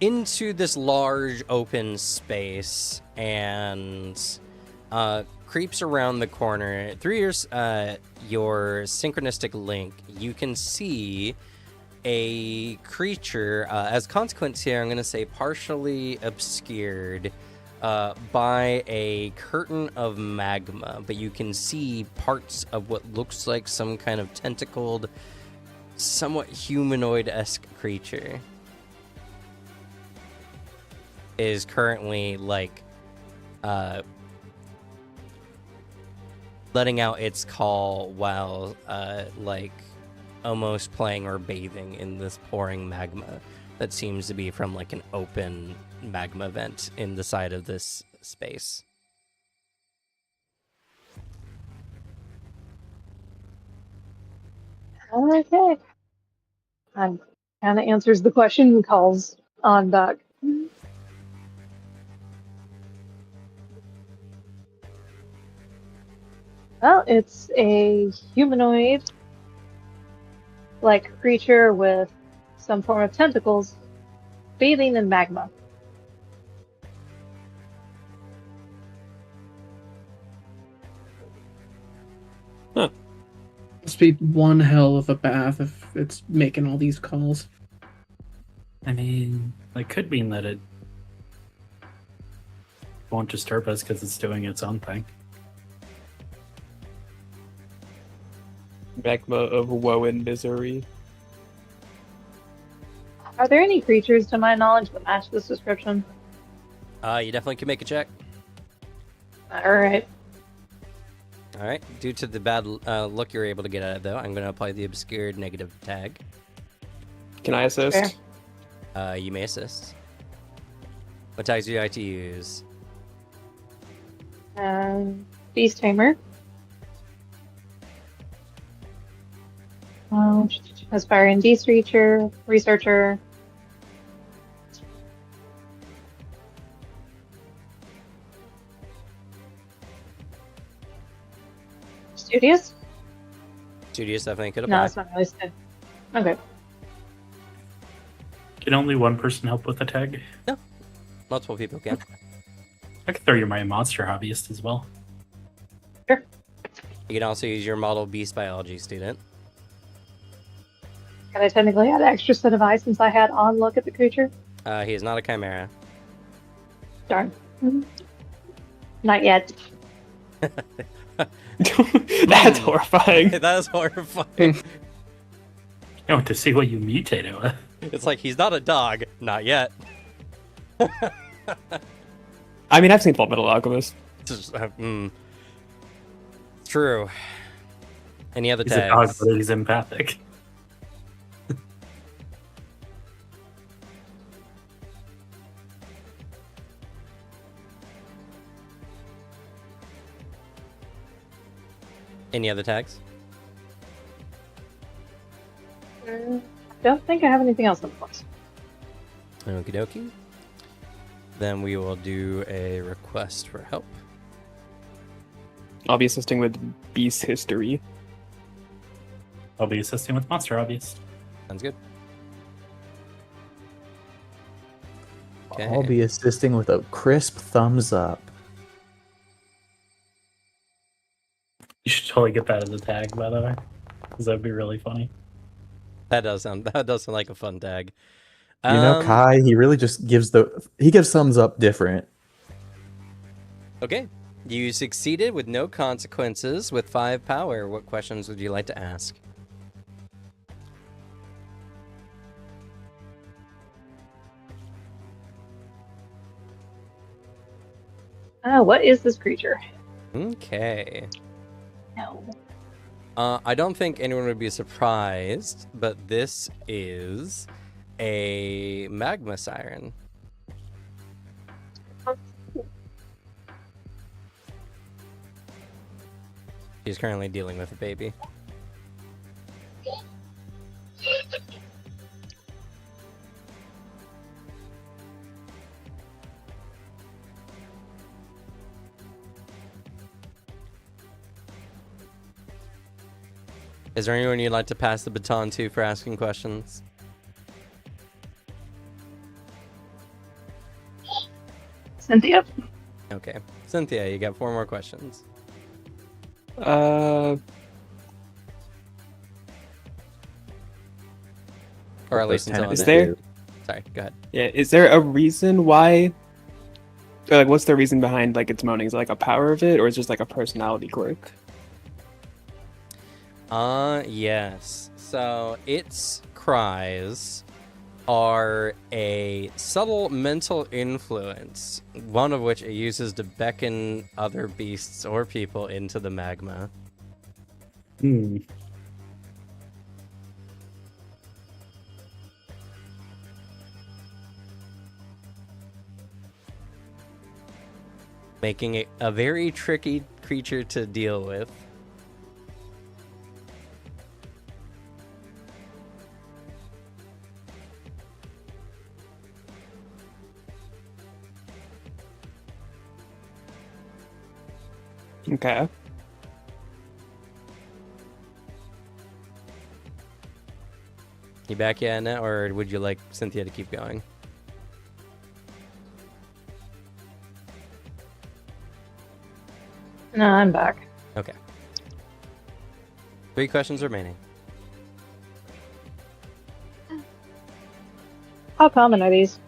into this large open space and creeps around the corner. Through your synchronistic link, you can see a creature, as consequence here, I'm going to say partially obscured by a curtain of magma, but you can see parts of what looks like some kind of tentacled, somewhat humanoid-esque creature is currently letting out its call while almost playing or bathing in this pouring magma that seems to be from an open magma vent in the side of this space. Okay. Kind of answers the question and calls on back. Well, it's a humanoid creature with some form of tentacles bathing in magma. Must be one hell of a bath if it's making all these calls. I mean, it could mean that it won't disturb us because it's doing its own thing. Magma of woe and misery. Are there any creatures, to my knowledge, that match this description? You definitely can make a check. Alright. Alright, due to the bad look you're able to get at it, though, I'm going to apply the obscured negative tag. Can I assist? Fair. You may assist. What tags do you like to use? Beast Tamer. Aspiring Beast Researcher. Studious? Studious definitely could No, apply. that's not really good. Okay. Can only one person help with the tag? Multiple people can. I could throw you my monster hobbyist as well. Sure. You can also use your model beast biology student. Can I technically add an extra set of eyes since I had on look at the creature? He is not a chimera. Darn. Not yet. That's horrifying. That is horrifying. I want to see what you mutate it with. It's like, he's not a dog. Not yet. I mean, I've seen Full Metal Alchemist. True. Any other He's a dog, tags? but he's empathic. Any other tags? Don't think I have anything else on the books. Okie dokie. Then we will do a request for help. I'll be assisting with Beast History. I'll be assisting with Monster Obvious. Sounds good. Okay. I'll be assisting with a crisp thumbs up. You should totally get that as a tag, by the way, because that'd be really funny. That does sound like a fun tag. You know, Kai, he really just gives thumbs up different. Okay. You succeeded with no consequences with 5 power. What questions would you like to ask? What is this creature? Okay. No. I don't think anyone would be surprised, but this is a magma siren. She's currently dealing with a baby. Is there anyone you'd like to pass the baton to for asking questions? Cynthia? Okay. Cynthia, you got 4 more questions. Uh, Or at least until is then. there? Sorry, go ahead. Yeah, is there a reason why? Or like, what's the reason behind like its moaning? Is it like a power of it, or is it just like a personality quirk? Yes. So its cries are a subtle mental influence, one of which it uses to beckon other beasts or people into the magma. Making it a very tricky creature to deal with. Okay. You back yet, Annette, or would you like Cynthia to keep going? No, I'm back. Okay. 3 questions remaining. How common are these?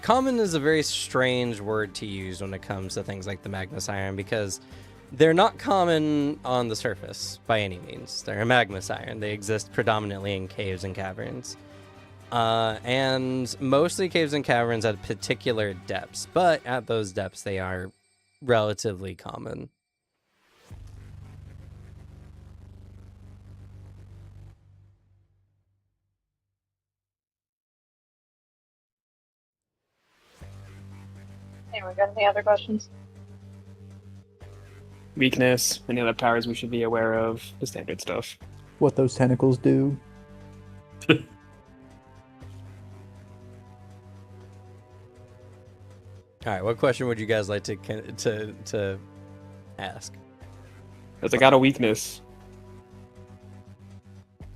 Common is a very strange word to use when it comes to things like the magma siren, because they're not common on the surface by any means. They're a magma siren. They exist predominantly in caves and caverns. And mostly caves and caverns at particular depths, but at those depths they are relatively common. Anyone got any other questions? Weakness, any other powers we should be aware of, the standard stuff. What those tentacles do. All right, what question would you guys like to ask? Because I got a weakness.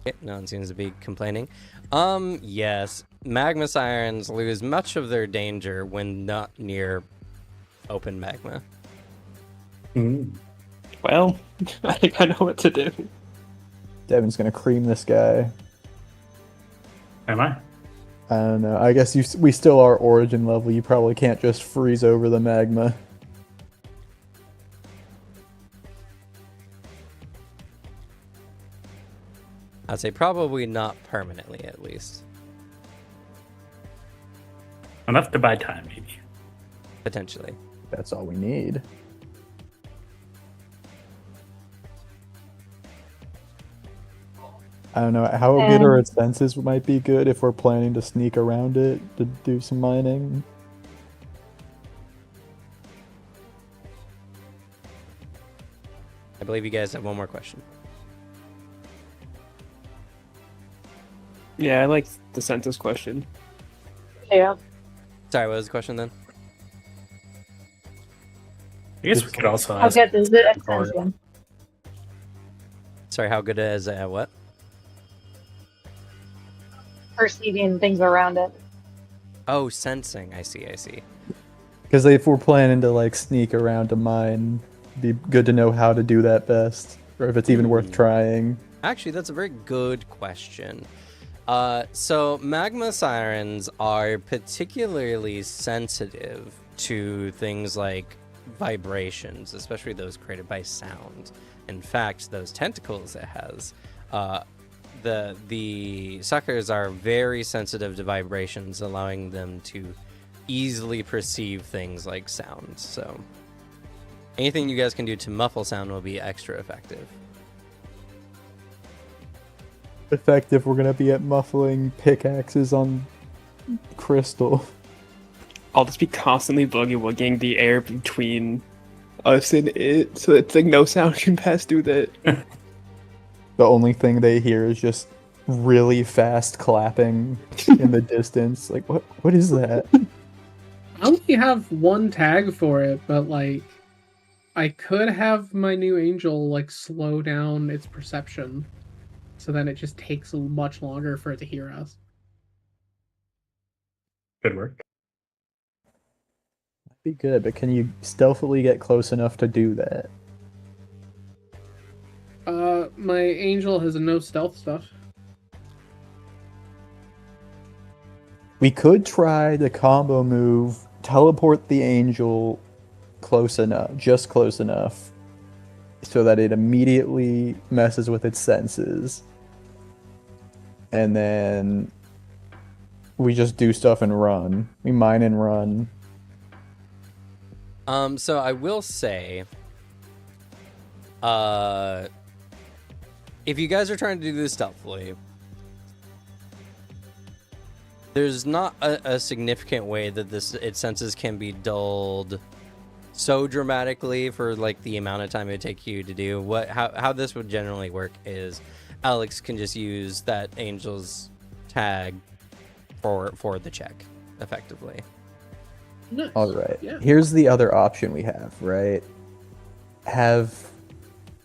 Okay, no one seems to be complaining. Yes, magma sirens lose much of their danger when not near open magma. Well, I think I know what to do. Devin's gonna cream this guy. Am I? I don't know. I guess we still are origin level. You probably can't just freeze over the magma. I'd say probably not permanently, at least. Enough to buy time, maybe. Potentially. That's all we need. I don't know how good our senses might be good if we're planning to sneak around it to do some mining. I believe you guys have one more question. Yeah, I like the census question. Yeah. Sorry, what was the question then? I guess we could also How ask. good is it at sensing? Sorry, how good it is at what? Perceiving things around it. Oh, sensing. I see. Because if we're planning to like sneak around to mine, it'd be good to know how to do that best, or if it's even worth trying. Actually, that's a very good question. So magma sirens are particularly sensitive to things like vibrations, especially those created by sound. In fact, those tentacles it has, the suckers are very sensitive to vibrations, allowing them to easily perceive things like sound. So anything you guys can do to muffle sound will be extra effective. Effective, we're gonna be at muffling pickaxes on crystal. I'll just be constantly boogie-wooging the air between us and it, so it's like no sound can pass through that. The only thing they hear is just really fast clapping in the distance. Like, what is that? I only have one tag for it, but like, I could have my new angel like slow down its perception, so then it just takes much longer for it to hear us. Good work. Be good, but can you stealthily get close enough to do that? My angel has no stealth stuff. We could try the combo move, teleport the angel close enough, just close enough, so that it immediately messes with its senses. And then we just do stuff and run. We mine and run. So I will say, if you guys are trying to do this stealthily, there's not a significant way that its senses can be dulled so dramatically for like the amount of time it would take you to do. How this would generally work is Alex can just use that angel's tag for the check effectively. Nice. All right. Yeah. Here's the other option we have, right? Have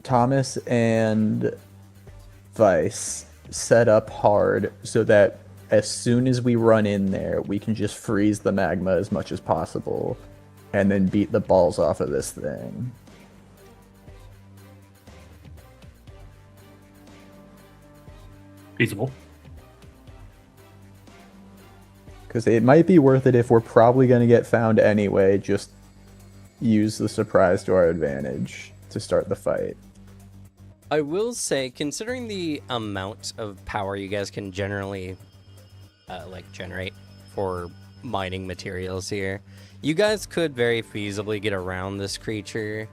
Thomas and Vice set up hard so that as soon as we run in there, we can just freeze the magma as much as possible and then beat the balls off of this thing. Feasible. Because it might be worth it if we're probably going to get found anyway, just use the surprise to our advantage to start the fight. I will say, considering the amount of power you guys can generally generate for mining materials here, you guys could very feasibly get around this creature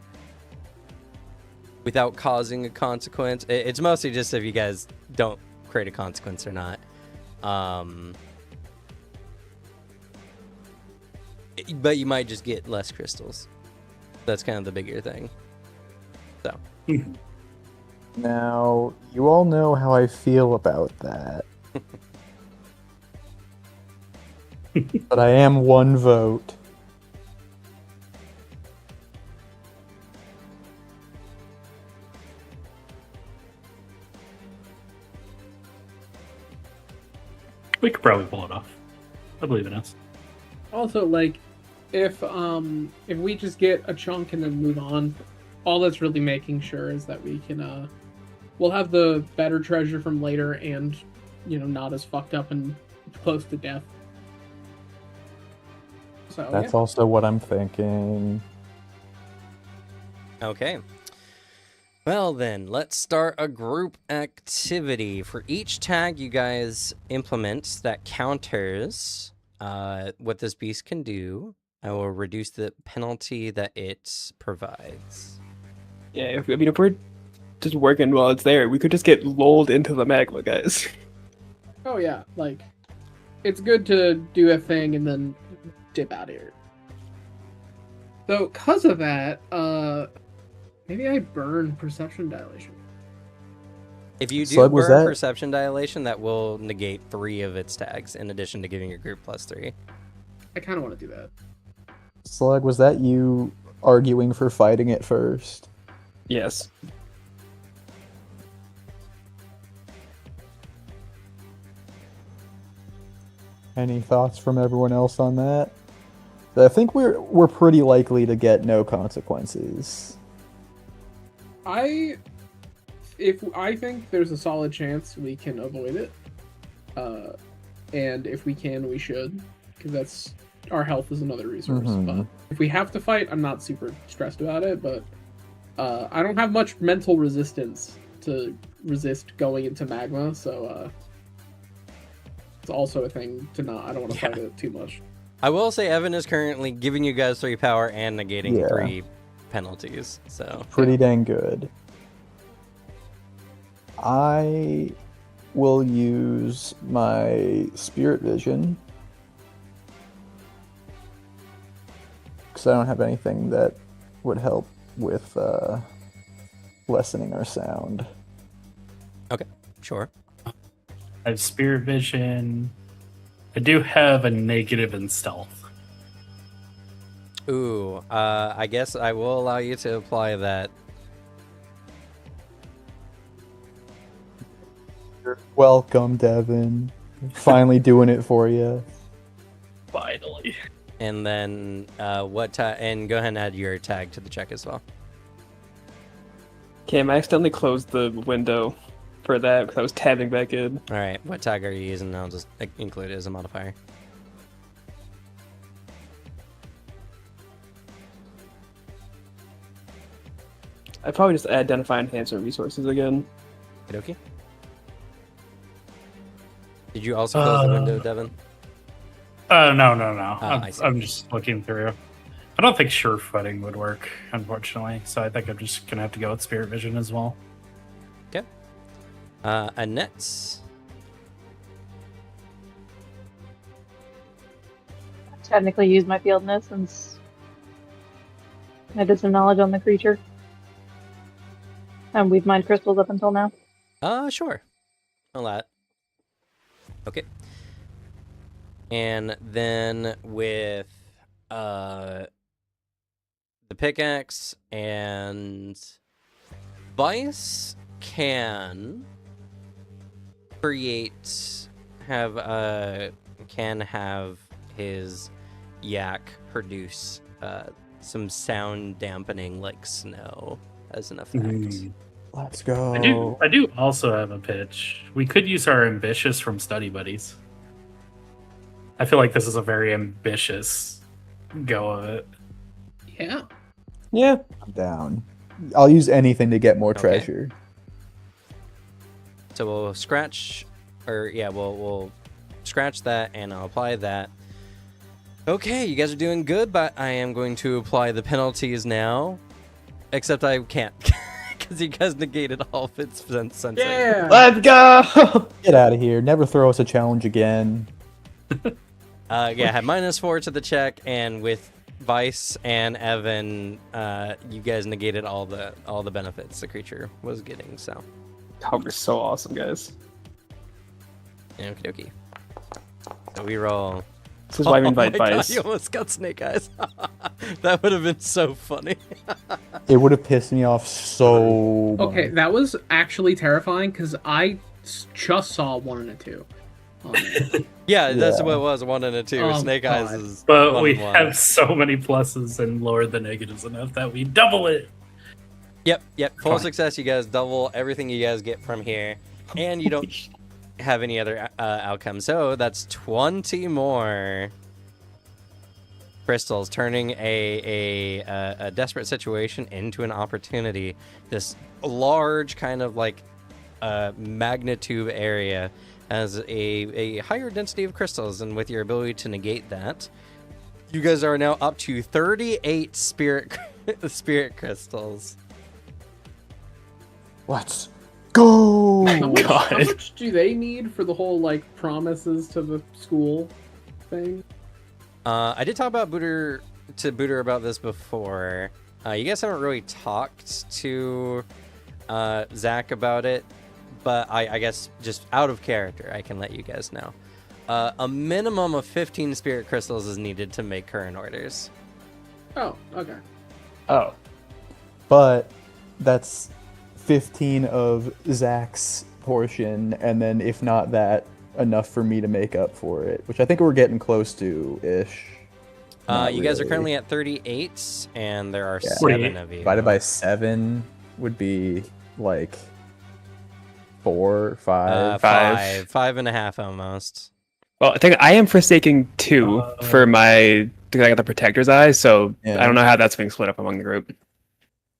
without causing a consequence. It's mostly just if you guys don't create a consequence or not. But you might just get less crystals. That's kind of the bigger thing. So. Now, you all know how I feel about that. But I am one vote. We could probably pull it off. I believe in us. Also, like, if we just get a chunk and then move on, all that's really making sure is that we can we'll have the better treasure from later and not as fucked up and close to death. So That's yeah. also what I'm thinking. Okay. Well then, let's start a group activity. For each tag you guys implement that counters what this beast can do, I will reduce the penalty that it provides. Yeah, if we're just working while it's there, we could just get lulled into the magma, guys. Oh yeah, like it's good to do a thing and then dip out of here. So, because of that, maybe I burn perception dilation. If you do Slug, was burn that- perception dilation, that will negate 3 of its tags, in addition to giving your group +3. I kind of want to do that. Slug, was that you arguing for fighting it first? Yes. Any thoughts from everyone else on that? I think we're pretty likely to get no consequences. I think there's a solid chance we can avoid it, and if we can, we should, because our health is another resource. Mhm. But if we have to fight, I'm not super stressed about it. But I don't have much mental resistance to resist going into magma, so it's also a thing to not. I don't want to fight it too much. I will say Evan is currently giving you guys 3 power and negating Yeah. 3 penalties, so... Pretty dang good. I will use my spirit vision, because I don't have anything that would help with lessening our sound. Okay, sure. I have spirit vision. I do have a negative in stealth. Ooh, I guess I will allow you to apply that. Welcome, Devin. Finally doing it for you. Finally. And then, and go ahead and add your tag to the check as well. Cam, I accidentally closed the window for that because I was tabbing back in. Alright, what tag are you using? I'll just include it as a modifier. I probably just identify enhancer resources again. Okay. Did you also close the window, Devin? No. I see. I'm just looking through. I don't think sure footing would work, unfortunately. So I think I'm just gonna have to go with spirit vision as well. Okay. Annette. Technically use my fieldness since I did some knowledge on the creature. And we've mined crystals up until now. Sure. All that. Okay. And then with the pickaxe and Vice can have his yak produce some sound dampening like snow as an effect. Let's go. I do also have a pitch. We could use our ambitious from Study Buddies. I feel like this is a very ambitious go of it. Yeah. Yeah. I'm down. I'll use anything to get more Okay. treasure. So we'll scratch, we'll scratch that and I'll apply that. Okay, you guys are doing good, but I am going to apply the penalties now. Except I can't, because you guys negated all of its sensing. Yeah. Let's go! Get out of here. Never throw us a challenge again. Had -4 to the check, and with Vice and Evan, you guys negated all the benefits the creature was getting. So, We're so awesome, guys. okie dokie. So we roll. This is why we Oh invite my God, Vice. you almost got snake eyes. That would have been so funny. It would have pissed me off so much. Okay, that was actually terrifying because I just saw 1 and a 2. on it. Yeah, that's Yeah. what it was. 1 and a 2. Oh, Snake Eyes God. is. But 1 we and 1. have so many pluses and lower the negatives enough that we double it. Yep. Full Fine. success. You guys double everything you guys get from here, and you don't have any other outcome. So that's 20 more crystals, turning a desperate situation into an opportunity. This large kind of like magnitude area has a higher density of crystals, and with your ability to negate that, you guys are now up to 38 spirit crystals. Let's go. How much, God. how much do they need for the whole like promises to the school thing? I did talk about Booter about this before. You guys haven't really talked to Zach about it, but I guess just out of character, I can let you guys know. A minimum of 15 spirit crystals is needed to make current orders. Oh, okay. Oh, But that's 15 of Zach's portion, and then if not that, enough for me to make up for it, which I think we're getting close to ish. Not You guys are really. currently at 38, and there are Yeah. 7 of you. Divided by 7 would be like 4, 5. Five. 5.5 almost. well, I think I am forsaking 2 for my because I got the Protector's Eye, so Yeah. I don't know how that's being split up among the group.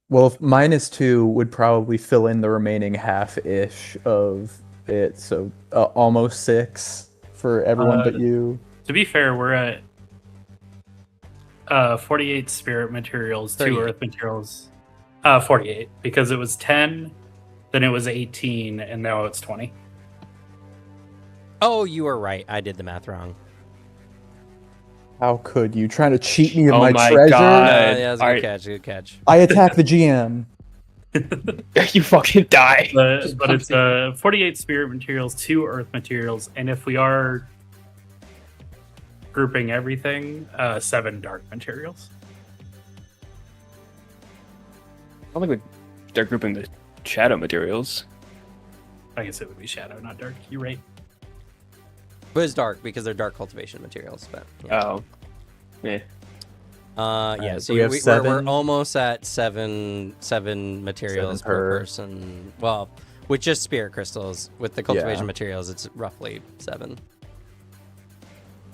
Well, -2 would probably fill in the remaining half-ish of it, so almost 6 for everyone but you. To be fair, we're at 48 spirit materials, 2 38. earth materials. 48, because it was 10, then it was 18, and now it's 20. Oh, you are right. I did the math wrong. How could you? Trying to cheat me of Oh my my treasure? God. Yeah, that's a Are- good catch. Good catch. I attack the GM. You fucking die. But it's 48 spirit materials, 2 earth materials, and if we are grouping everything, 7 dark materials. I don't think they're grouping the shadow materials. I guess it would be shadow, not dark. You're right. But it's dark because they're dark cultivation materials. But yeah. Oh, yeah. Yeah, so so we have we're 7. almost at seven materials 7 per per. person. Well, with just spirit crystals, with the cultivation Yeah. materials, it's roughly 7.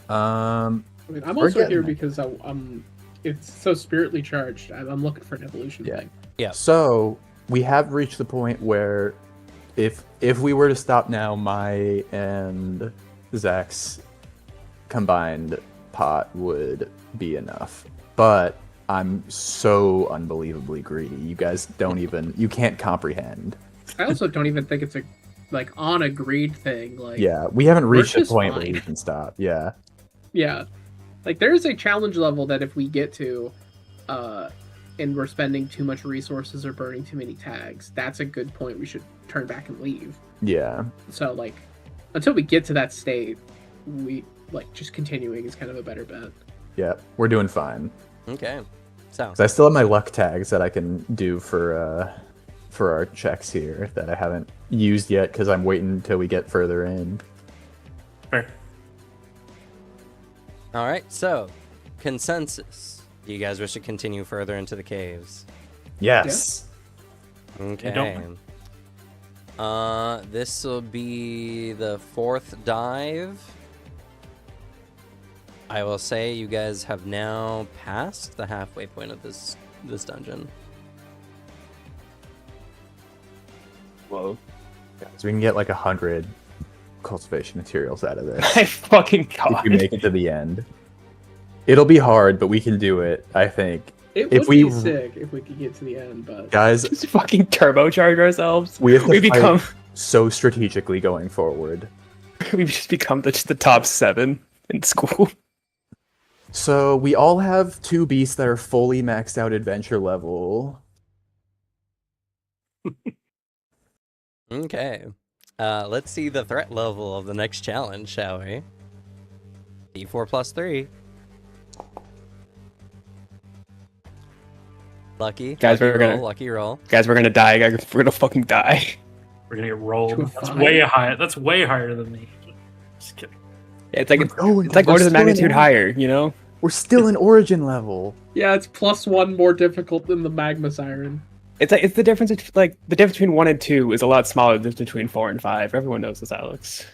I mean, I'm We're also here getting there. because I'm. It's so spiritly charged. I'm looking for an evolution Yeah. thing. Yeah. So we have reached the point where, if we were to stop now, my and Zach's combined pot would be enough. But I'm so unbelievably greedy. You guys don't even. You can't comprehend. I also don't even think it's a like on a greed thing. Like Yeah, we haven't reached the just point where fine. we can stop. Yeah. yeah, like there's a challenge level that if we get to, and we're spending too much resources or burning too many tags, that's a good point. We should turn back and leave. Yeah. So like, until we get to that state, we like just continuing is kind of a better bet. Yeah. We're doing fine. Okay. So 'Cause I still have my luck tags that I can do for our checks here that I haven't used yet because I'm waiting until we get further in. Fair. all right. So consensus. Do you guys wish to continue further into the caves? Yes. Okay. This will be the 4th dive. I will say you guys have now passed the halfway point of this dungeon. Whoa. So we can get like 100 cultivation materials out of this My fucking if god. we make it to the end. It'll be hard, but we can do it, I think. It If would we- be sick if we could get to the end, but Guys, Just fucking turbocharge ourselves. we have to We fight become so strategically going forward. we just become just the top 7 in school. So we all have 2 beasts that are fully maxed out adventure level. Okay. Let's see the threat level of the next challenge, shall we? D4 plus 3. Lucky. Guys, lucky we're roll, gonna- lucky roll. Guys, we're gonna die. Guys, we're gonna fucking die. We're gonna get rolled. To a That's 5? way high. That's way higher than me. Just kidding. Yeah, it's like We're it's like we're orders of still in magnitude Origin. higher, you know? We're still in Origin level. Yeah, it's +1 more difficult than the magma siren. It's the difference. Like the difference between 1 and 2 is a lot smaller than between 4 and 5. Everyone knows this, Alex.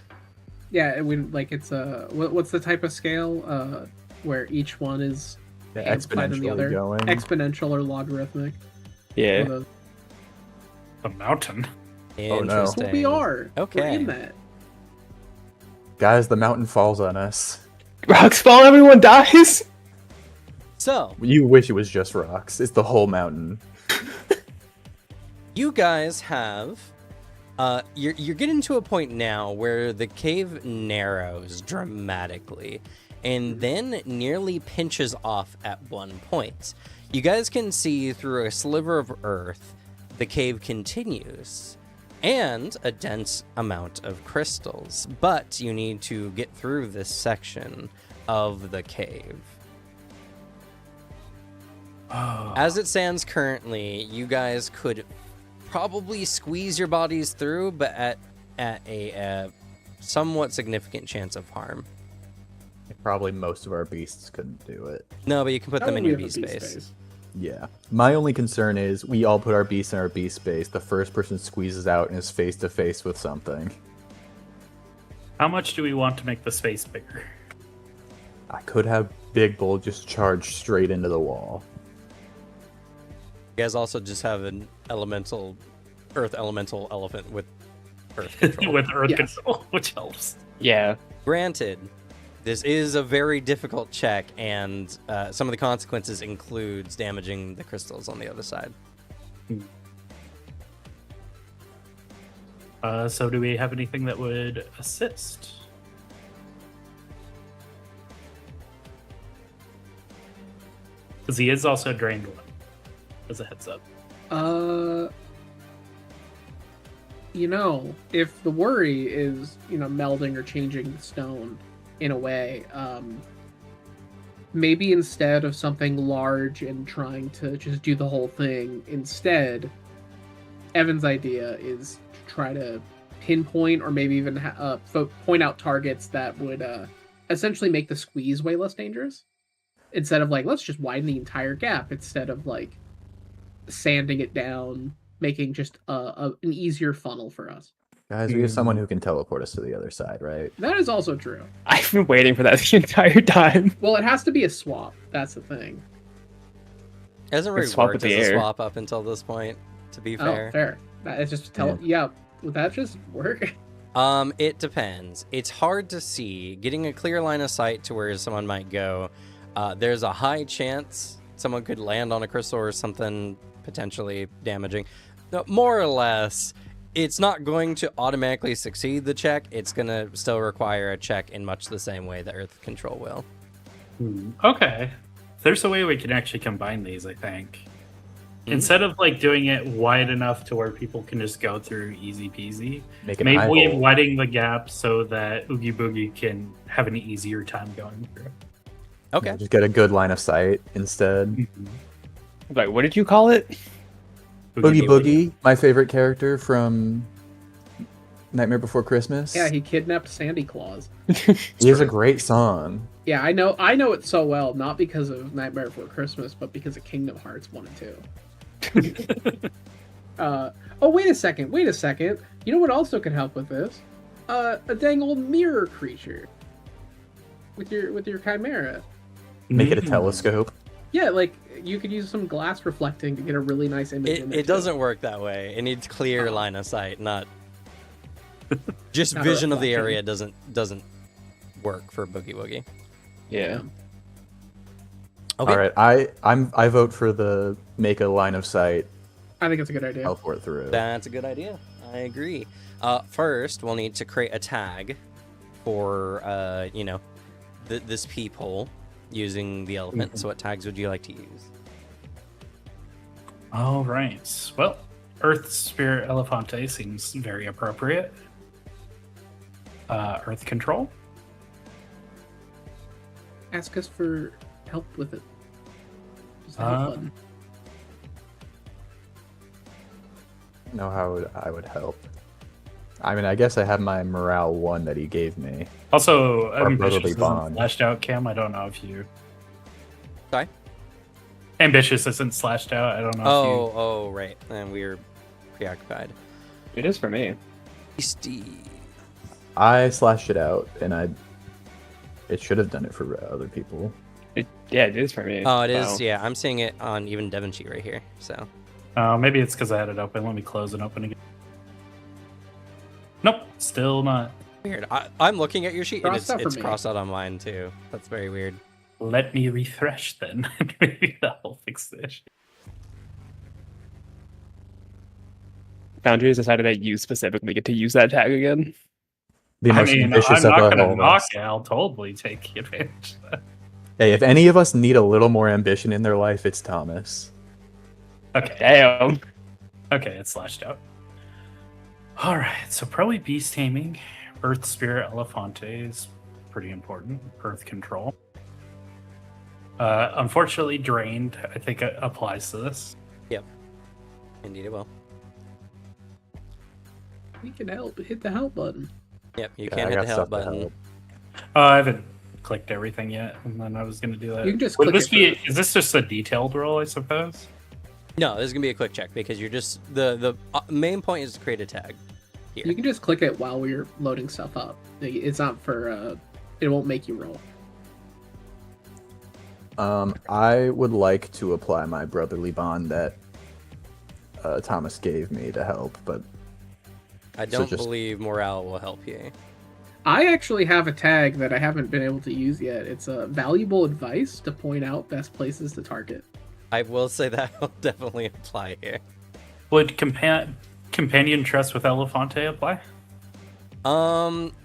Yeah, it's what's the type of scale where each one is Yeah, amplified than the exponentially other? going. Exponential or logarithmic? Yeah. Or The mountain. Oh, no. Interesting. What we are. Okay. We're in that. Guys, the mountain falls on us. Rocks fall, everyone dies. So, You wish it was just rocks. It's the whole mountain. you guys have you're getting to a point now where the cave narrows dramatically and then nearly pinches off at one point. You guys can see through a sliver of earth the cave continues and a dense amount of crystals, but you need to get through this section of the cave. As it stands currently, you guys could probably squeeze your bodies through, but at a somewhat significant chance of harm. Probably most of our beasts couldn't do it. No, but you can put them in We your have a B space. Yeah. My only concern is we all put our beasts in our beast space. The first person squeezes out and is face to face with something. How much do we want to make the space bigger? I could have Big Bull just charge straight into the wall. You guys also just have an earth elemental elephant with earth control. With Earth Yes. control, which helps. Yeah. Granted, this is a very difficult check, and some of the consequences includes damaging the crystals on the other side. So do we have anything that would assist? Because he is also drained one, as a heads up. If the worry is, melding or changing the stone in a way, maybe instead of something large and trying to just do the whole thing, instead, Evan's idea is to try to pinpoint or maybe even point out targets that would essentially make the squeeze way less dangerous. Instead of let's just widen the entire gap, instead of sanding it down, making just an easier funnel for us. Guys, we have someone who can teleport us to the other side, right? That is also true. I've been waiting for that the entire time. Well, it has to be a swap. That's the thing. It hasn't really swap worked with as the a air. swap up until this point, to be fair. Oh, fair. That is just would that just work? It depends. It's hard to see. Getting a clear line of sight to where someone might go, there's a high chance someone could land on a crystal or something potentially damaging. No, more or less, it's not going to automatically succeed the check. It's going to still require a check in much the same way that Earth Control will. Okay. There's a way we can actually combine these, I think. Instead of doing it wide enough to where people can just go through easy peasy, Make it maybe high we hole. widen the gap so that Oogie Boogie can have an easier time going through. Okay. Just get a good line of sight instead. Like, what did you call it? Boogie Boogie, my favorite character from Nightmare Before Christmas. Yeah, he kidnapped Sandy Claus. He has a great song. Yeah, I know it so well, not because of Nightmare Before Christmas, but because of Kingdom Hearts 1 and 2. Wait a second. You know what also can help with this? A dang old mirror creature. With your chimera. Make it a telescope. Yeah, you could use some glass reflecting to get a really nice image. It doesn't work that way. It needs clear line of sight, not just Not a vision of the reflection. area doesn't work for Boogie Woogie. Yeah. Okay. All right, I vote for the make a line of sight, I think it's a good idea. teleport through. That's a good idea. I agree. First, we'll need to create a tag for this peephole using the elephant. So what tags would you like to use? All right. Well, Earth Spirit Elefante seems very appropriate. Earth Control. Ask us for help with it. Just the help button. I know how I would help. I mean, I guess I have my morale 1 that he gave me. Also, Or ambitious brotherly isn't bond. slashed out, Cam. I don't know if you. Sorry? Ambitious isn't slashed out. I don't know if you. Oh, right. And we're preoccupied. It is for me. Beastie. I slashed it out, and it should have done it for other people. Yeah, it is for me. Oh, it is. Wow. Yeah, I'm seeing it on even Devon sheet right here. So Maybe it's because I had it open. Let me close it open again. Nope, still not. weird. I'm looking at your sheet and Crossed out for it's me. crossed out on mine too. That's very weird. Let me refresh then. Maybe that'll fix this. Foundry has decided that you specifically get to use that tag again. The I most mean, ambitious I'm of not going all to of knock us. it. I'll totally take advantage of that. Hey, if any of us need a little more ambition in their life, it's Thomas. Okay. Damn. Okay, it's slashed out. Alright, so probably beast taming. Earth Spirit Elefante is pretty important. Earth control. Unfortunately, drained, I think it applies to this. Yep. Indeed it will. We can help. Hit the help button. Yep, you Yeah, can't I hit got the help stuff to button. help. I haven't clicked everything yet, and then I was going to do that. You can just Would click this it be? first. Is this just a detailed roll? I suppose. No, this is gonna be a quick check because you're just the main point is to create a tag. Here. You can just click it while we're loading stuff up. It's not for. It won't make you roll. I would like to apply my brotherly bond that Thomas gave me to help, but I So don't just- believe morale will help you. I actually have a tag that I haven't been able to use yet. It's a valuable advice to point out best places to target. I will say that will definitely apply here. Would companion trust with Elefante apply?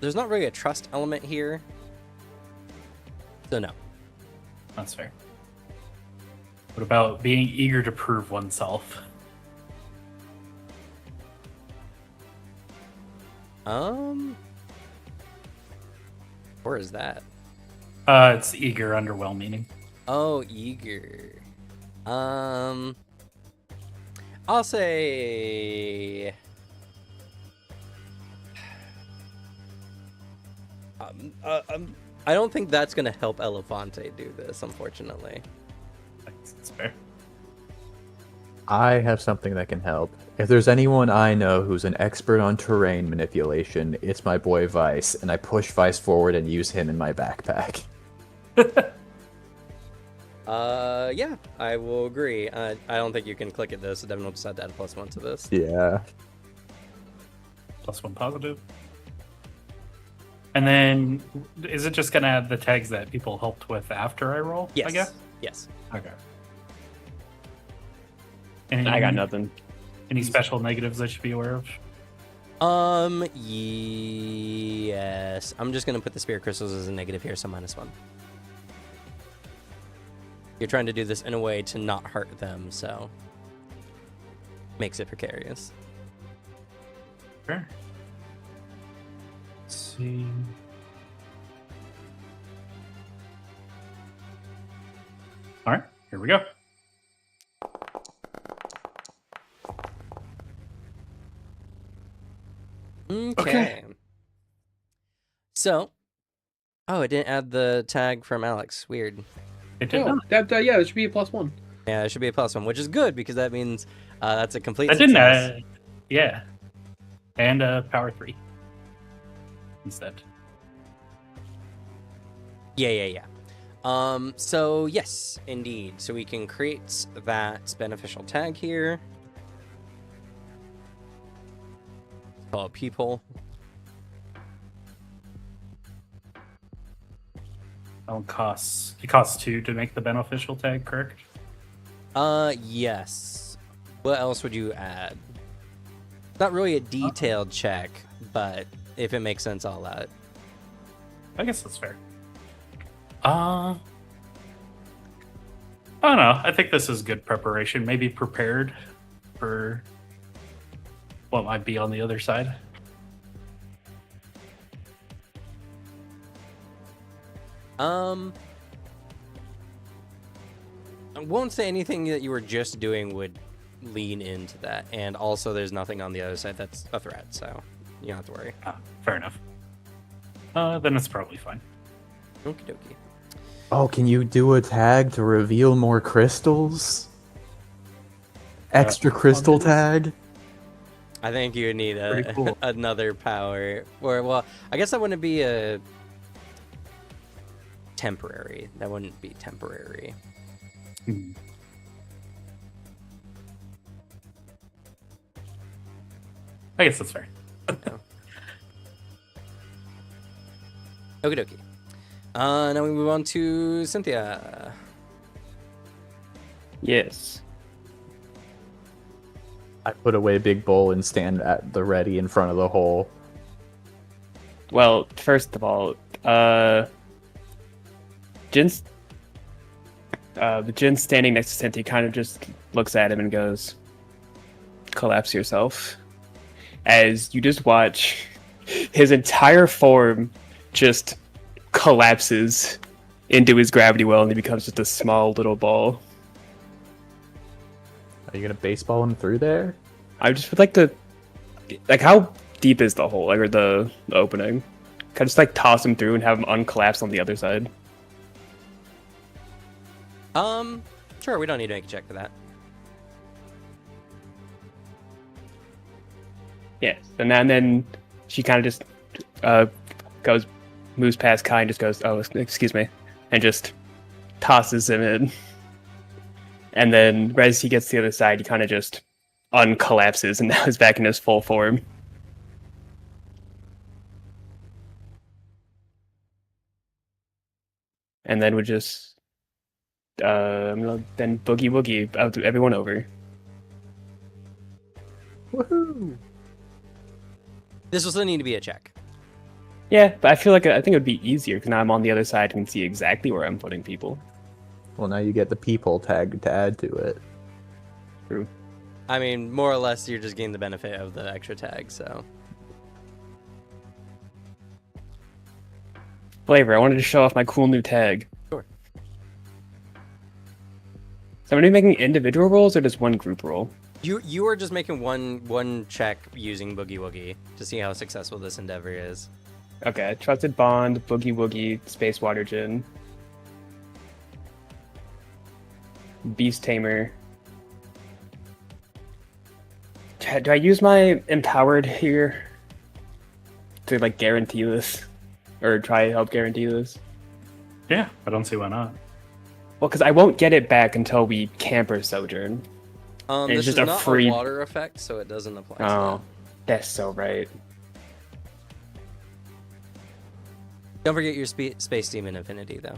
There's not really a trust element here, so no. That's fair. What about being eager to prove oneself? Where is that? It's eager under well meaning. Oh, eager. I'll say. I don't think that's gonna help Elefante do this, unfortunately. That's fair. I have something that can help. If there's anyone I know who's an expert on terrain manipulation, it's my boy Vice, and I push Vice forward and use him in my backpack. Yeah, I will agree. I don't think you can click at this, so Devin will decide to add a +1 to this. Yeah. +1 positive. And then, is it just gonna add the tags that people helped with after I roll? Yes. I guess. Yes. Okay. Any, I got nothing. Any special negatives I should be aware of? Yes. I'm just gonna put the spirit crystals as a negative here, so -1. You're trying to do this in a way to not hurt them, so makes it precarious. Sure. Let's see. All right, here we go. Okay. So, oh, it didn't add the tag from Alex. Weird. It did Oh, not. that yeah, it should be a +1. Yeah, it should be a +1, which is good because that means that's a complete That didn't success. add. Yeah. And power 3 instead. Yeah. So yes, indeed. So we can create that beneficial tag here. Call it people. It costs 2 to make the beneficial tag, correct? Yes. What else would you add? It's not really a detailed check, but if it makes sense, I'll allow it. I guess that's fair. I don't know. I think this is good preparation. Maybe prepared for what might be on the other side. I won't say anything that you were just doing would lean into that, and also there's nothing on the other side that's a threat, so You don't have to worry. Fair enough. Then it's probably fine. Okie dokie. Oh, can you do a tag to reveal more crystals? Extra crystal tag? I think you would need Pretty cool. another power. Or, well, I guess that wouldn't be a temporary. That wouldn't be temporary. I guess that's fair. Okie dokie. Now we move on to Cynthia. Yes. I put away Big Bull and stand at the ready in front of the hole. Well, first of all, Jin's standing next to Cynthia kind of just looks at him and goes, "Collapse yourself." As you just watch his entire form just collapses into his gravity well, and he becomes just a small little ball. Are you gonna baseball him through there? I just would like to, like, how deep is the hole, like, or the opening? Can I just like toss him through and have him uncollapse on the other side? Sure, we don't need to make a check for that. Yes, and then she kind of just moves past Kai and just goes, "Oh, excuse me," and just tosses him in. And then right as he gets to the other side, he kind of just uncollapses and now is back in his full form. And then would just then boogie woogie out to everyone over. Woohoo! This will still need to be a check. Yeah, but I think it would be easier because now I'm on the other side and can see exactly where I'm putting people. Well, now you get the people tag to add to it. True. I mean, more or less, you're just getting the benefit of the extra tag, so. Flavor, I wanted to show off my cool new tag. Sure. Somebody making individual rolls or just one group roll? You are just making one check using Boogie Woogie to see how successful this endeavor is. Okay, Trusted Bond, Boogie Woogie, Space Water Gin, Beast Tamer. Do I use my Empowered here to like guarantee this? Or try to help guarantee this? Yeah, I don't see why not. Well, because I won't get it back until we camper sojourn. This it's just is a not free- a water effect, so it doesn't apply to Oh, that. that's so right. Don't forget your Space Demon Affinity, though.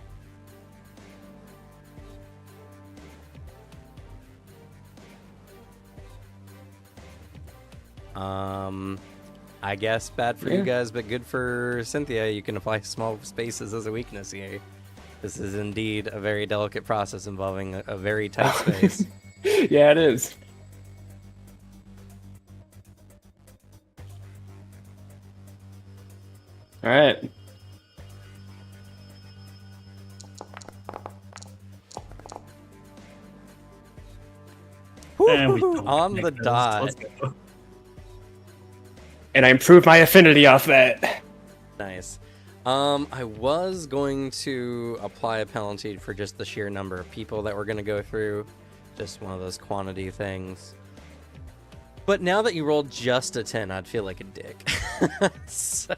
I guess bad for you guys, but good for Cynthia. You can apply small spaces as a weakness here. This is indeed a very delicate process involving a very tight space. Yeah, it is. All right. And we don't On make the those. dot. Let's go. And I improved my affinity off that. Nice. I was going to apply a penalty for just the sheer number of people that we're going to go through. Just one of those quantity things. But now that you rolled just a 10, I'd feel like a dick. So,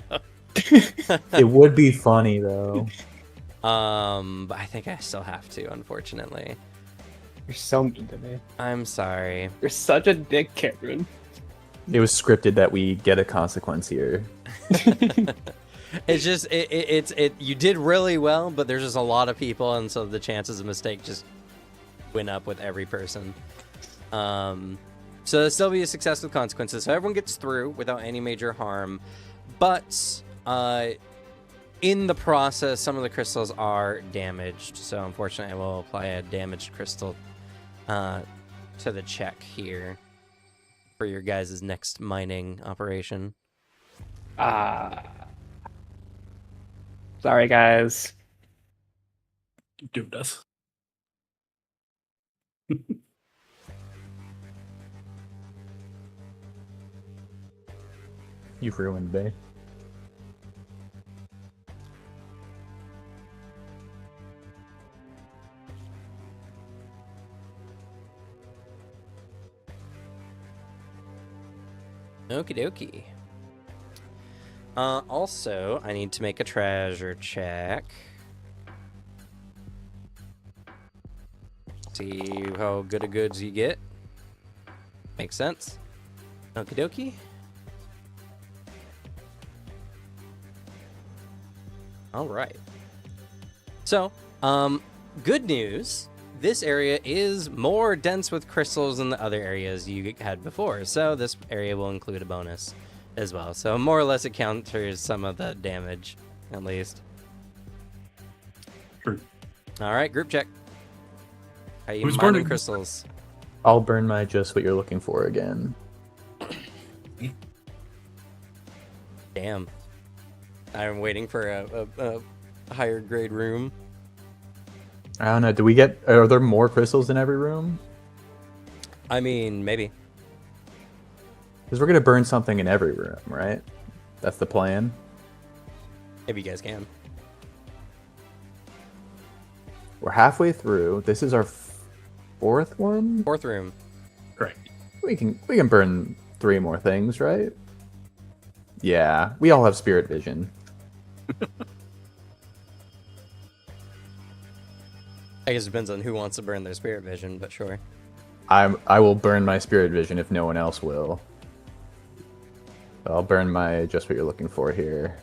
It would be funny though. but I think I still have to, unfortunately. You're so mean to me. I'm sorry. You're such a dick, Cameron. It was scripted that we get a consequence here. It's just it you did really well, but there's just a lot of people, and so the chances of mistake just went up with every person. So it'll still be a success with consequences. So everyone gets through without any major harm, but in the process, some of the crystals are damaged. So unfortunately, I will apply a damaged crystal to the check here for your guys' next mining operation. Sorry, guys. Doomed us. You've ruined me. Okie dokie. Also, I need to make a treasure check. See how good a goods you get. Makes sense. Okie dokie. All right. So, good news. This area is more dense with crystals than the other areas you had before. So this area will include a bonus as well. So more or less it counters some of the damage, at least. True. All right, group check. How you Who's mining burning? crystals? I'll burn my just what you're looking for again. Damn. I'm waiting for a higher grade room. I don't know. Are there more crystals in every room? I mean, maybe. Because we're gonna burn something in every room, right? That's the plan. If you guys can. We're halfway through. This is our fourth one. Fourth room. Correct. We can burn 3 more things, right? Yeah, we all have spirit vision. I guess it depends on who wants to burn their spirit vision, but sure. I will burn my spirit vision if no one else will. I'll burn my just what you're looking for here.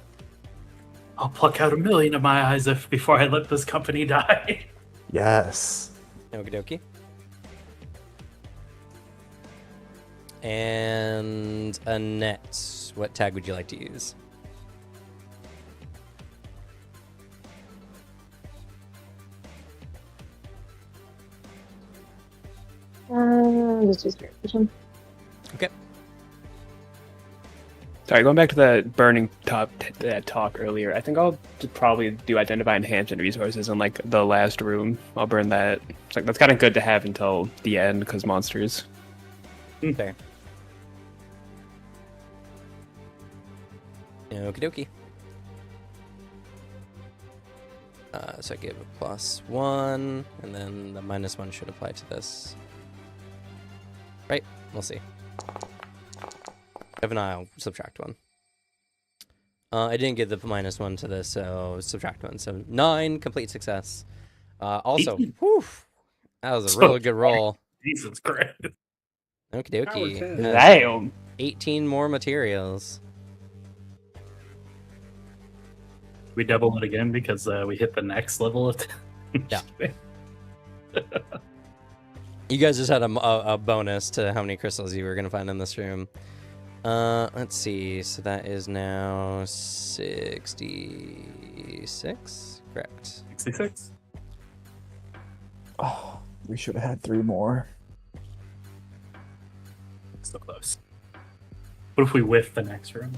I'll pluck out 1,000,000 of my eyes before I let this company die. Yes. Okie dokie. And Annette, what tag would you like to use? Just use spirit vision. Okay. Sorry, going back to the burning that talk earlier. I think I'll just probably do identify enhancement resources in like the last room. I'll burn that. It's like that's kind of good to have until the end because monsters. Fair. Okie dokie. So I give a +1, and then the -1 should apply to this. Right? We'll see. If not, I'll subtract 1. I didn't give the -1 to this, so subtract 1. So 9, complete success. Also, whew, that was a really good roll. Jesus Christ. Okie Power dokie. 10. Damn. 18 more materials. We double it again because we hit the next level of. Yeah. You guys just had a bonus to how many crystals you were going to find in this room. Let's see. So that is now 66. Correct. 66. Oh, we should have had 3 more. So close. What if we whiff the next room?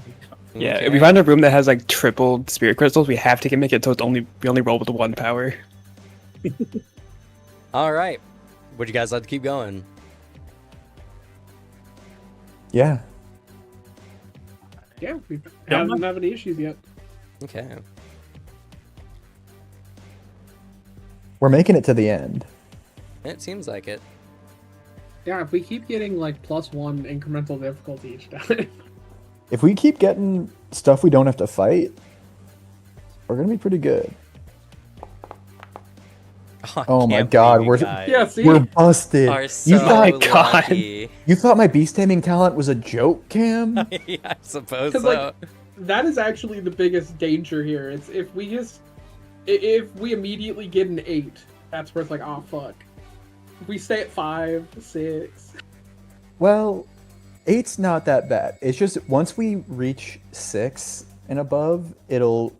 Yeah, Okay. if we find a room that has like triple spirit crystals, we have to make it so we only roll with 1 power. All right. Would you guys like to keep going? Yeah. Yeah, we Yeah. haven't have any issues yet. Okay. We're making it to the end. It seems like it. Yeah, if we keep getting like +1 incremental difficulty each time. If we keep getting stuff we don't have to fight, we're gonna be pretty good. I Oh my can't God, believe we're- you guys Yeah, see? We're busted. are You so thought lucky. you thought my beast taming talent was a joke, Cam? Yeah, I suppose 'Cause, so. like, that is actually the biggest danger here. It's if we immediately get an 8, that's where it's like, oh fuck. If we stay at 5, 6. Well, 8's not that bad. It's just once we reach 6 and above, it'll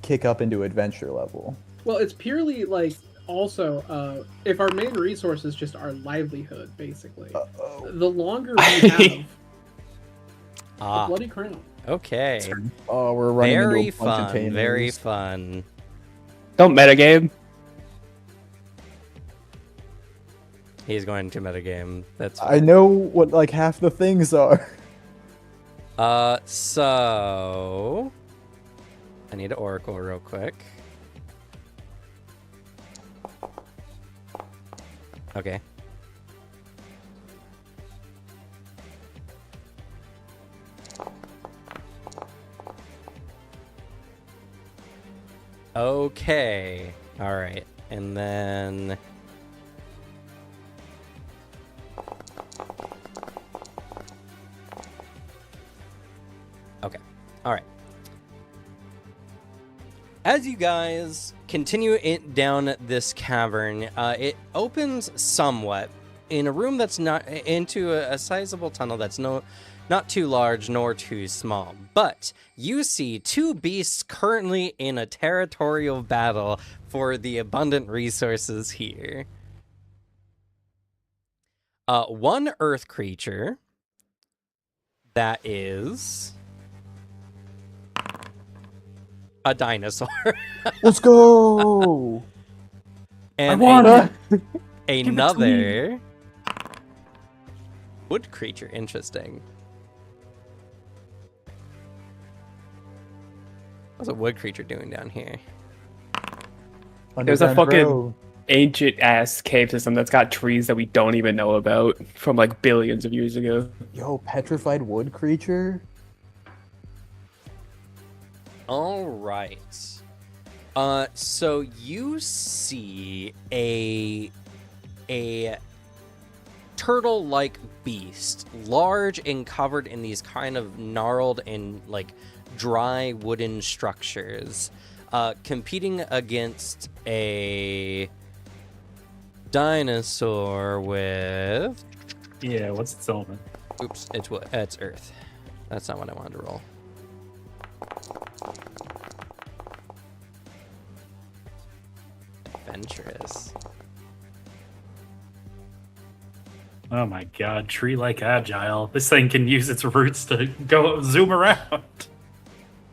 kick up into adventure level. Well, it's purely like also if our main resource is just our livelihood, basically. The longer we have the bloody crown. Okay. Oh, we're running Very into a bunch of fun. Tamers. Very fun. Don't metagame. He's going to metagame. That's I know what like half the things are. So I need an oracle real quick. Okay. Okay. All right. And then okay. All right. As you guys continue down this cavern, it opens somewhat in a room that's not into a sizable tunnel that's not too large nor too small. But you see two beasts currently in a territorial battle for the abundant resources here. One earth creature that is a dinosaur. Let's go. And wanna. another wood creature. Interesting. What's a wood creature doing down here? There's a Underground fucking Grove. ancient ass cave system that's got trees that we don't even know about from like billions of years ago. Yo, petrified wood creature. All right. So you see a turtle-like beast, large and covered in these kind of gnarled and like dry wooden structures, competing against a dinosaur with. Yeah, what's its element? Oops, it's Earth. That's not what I wanted to roll. Adventurous. Oh my god, tree-like agile. This thing can use its roots to go zoom around.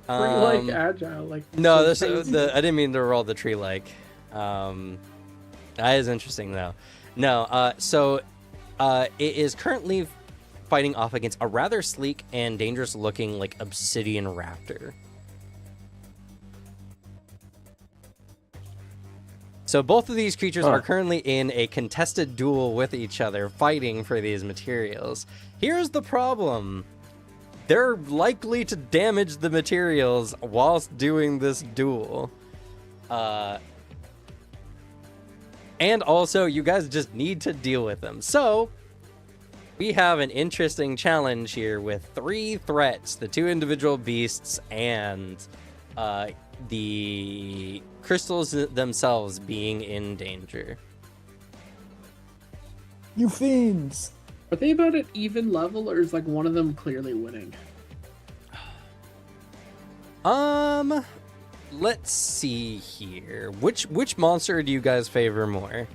Like agile, like No, so crazy. I didn't mean to roll the tree like. That is interesting though. No, so it is currently fighting off against a rather sleek and dangerous looking like obsidian raptor. So both of these creatures are currently in a contested duel with each other, fighting for these materials. Here's the problem. They're likely to damage the materials whilst doing this duel. And also, you guys just need to deal with them. So, we have an interesting challenge here with 3 threats. The 2 individual beasts and the crystals themselves being in danger. You fiends. Are they about at even level, or is like one of them clearly winning? Let's see here. Which monster do you guys favor more?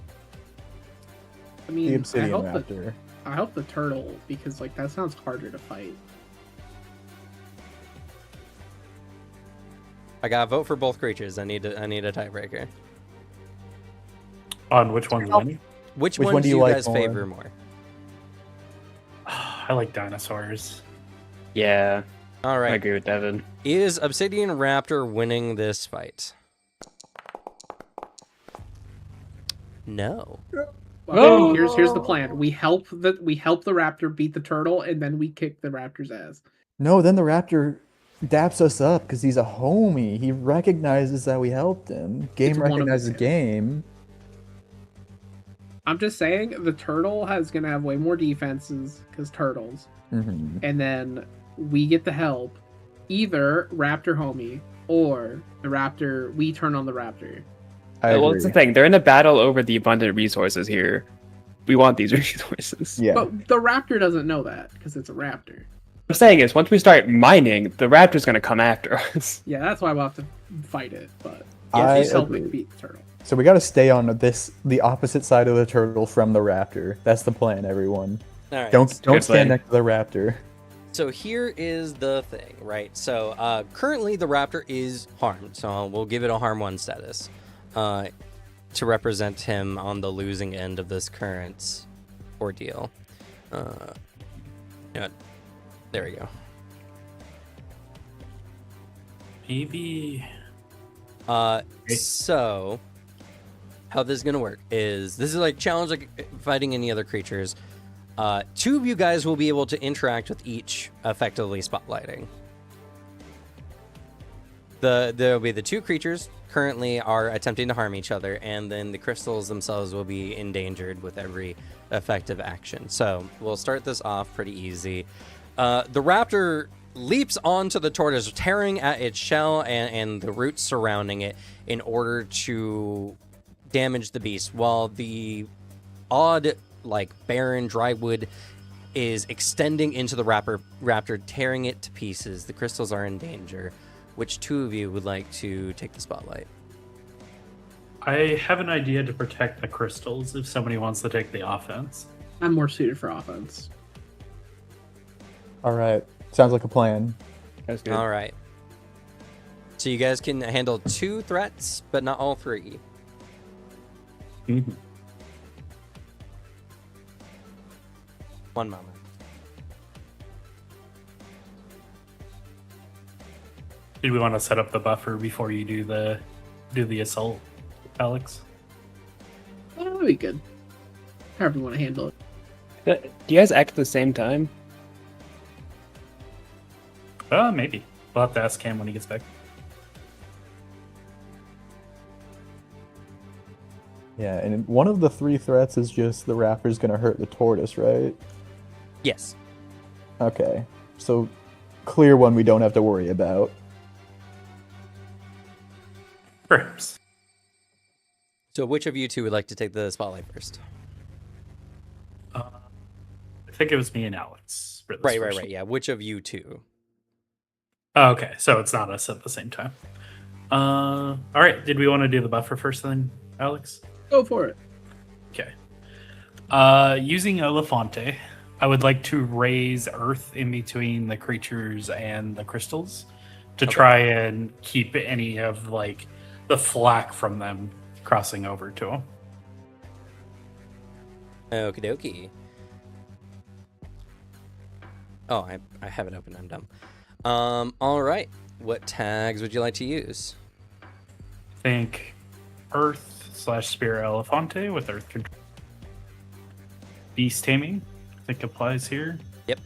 I The mean, obsidian raptor. I hope the turtle, because like that sounds harder to fight. I gotta vote for both creatures. I need a tiebreaker. On which one's winning? Which Which one one do do you you like guys more? favor more? I like dinosaurs. Yeah, All I right. agree with Devin. Is Obsidian Raptor winning this fight? No. Okay, here's the plan. We help the raptor beat the turtle, and then we kick the raptor's ass. No, then the raptor daps us up because he's a homie. He recognizes that we helped him. Game It's one of recognizes his game. I'm just saying the turtle is gonna have way more defenses because turtles, Mm-hmm. and then we get the help. Either raptor homie or the raptor. We turn on the raptor. Well, it's the thing. They're in a battle over the abundant resources here. We want these resources. Yeah. But the raptor doesn't know that because it's a raptor. What I'm saying is, once we start mining, the raptor's going to come after us. Yeah, that's why we'll have to fight it. But I yeah, just help agree. it beat the turtle. So we got to stay on the opposite side of the turtle from the raptor. That's the plan, everyone. All right. Don't Good stand plan. next to the raptor. So here is the thing, right? So currently the raptor is harmed, so we'll give it a harm 1 status to represent him on the losing end of this current ordeal. Yeah, there we go. Maybe. So how this is gonna work is this is like challenge like fighting any other creatures. 2 of you guys will be able to interact with each, effectively spotlighting. There'll be the 2 creatures currently are attempting to harm each other, and then the crystals themselves will be endangered with every effective action. So we'll start this off pretty easy. The raptor leaps onto the tortoise, tearing at its shell and the roots surrounding it in order to damage the beast, while the odd, like, barren dry wood is extending into the raptor, tearing it to pieces. The crystals are in danger. Which 2 of you would like to take the spotlight? I have an idea to protect the crystals if somebody wants to take the offense. I'm more suited for offense. All right. Sounds like a plan. That's good. All right. So you guys can handle 2 threats, but not all 3. Mm-hmm. One moment. Did we want to set up the buffer before you do the assault, Alex? That'll be good. However you want to handle it. Do you guys act at the same time? Maybe. We'll have to ask Cam when he gets back. Yeah, and one of the 3 threats is just the raptor's gonna hurt the tortoise, right? Yes. Okay. So, clear one we don't have to worry about. Perhaps. So which of you 2 would like to take the spotlight first? I think it was me and Alex. For this Right. first one. Yeah. Which of you 2? Oh, okay, so it's not us at the same time. All right. Did we want to do the buffer first, then, Alex? Go for it. Okay. Using Elefante, I would like to raise Earth in between the creatures and the crystals to try and keep any of like the flak from them crossing over to them. Okie dokie. Oh, I have it open. I'm dumb. All right. What tags would you like to use? I think Earth/Spirit Elefante with Earth control. Beast taming, I think applies here. Yep.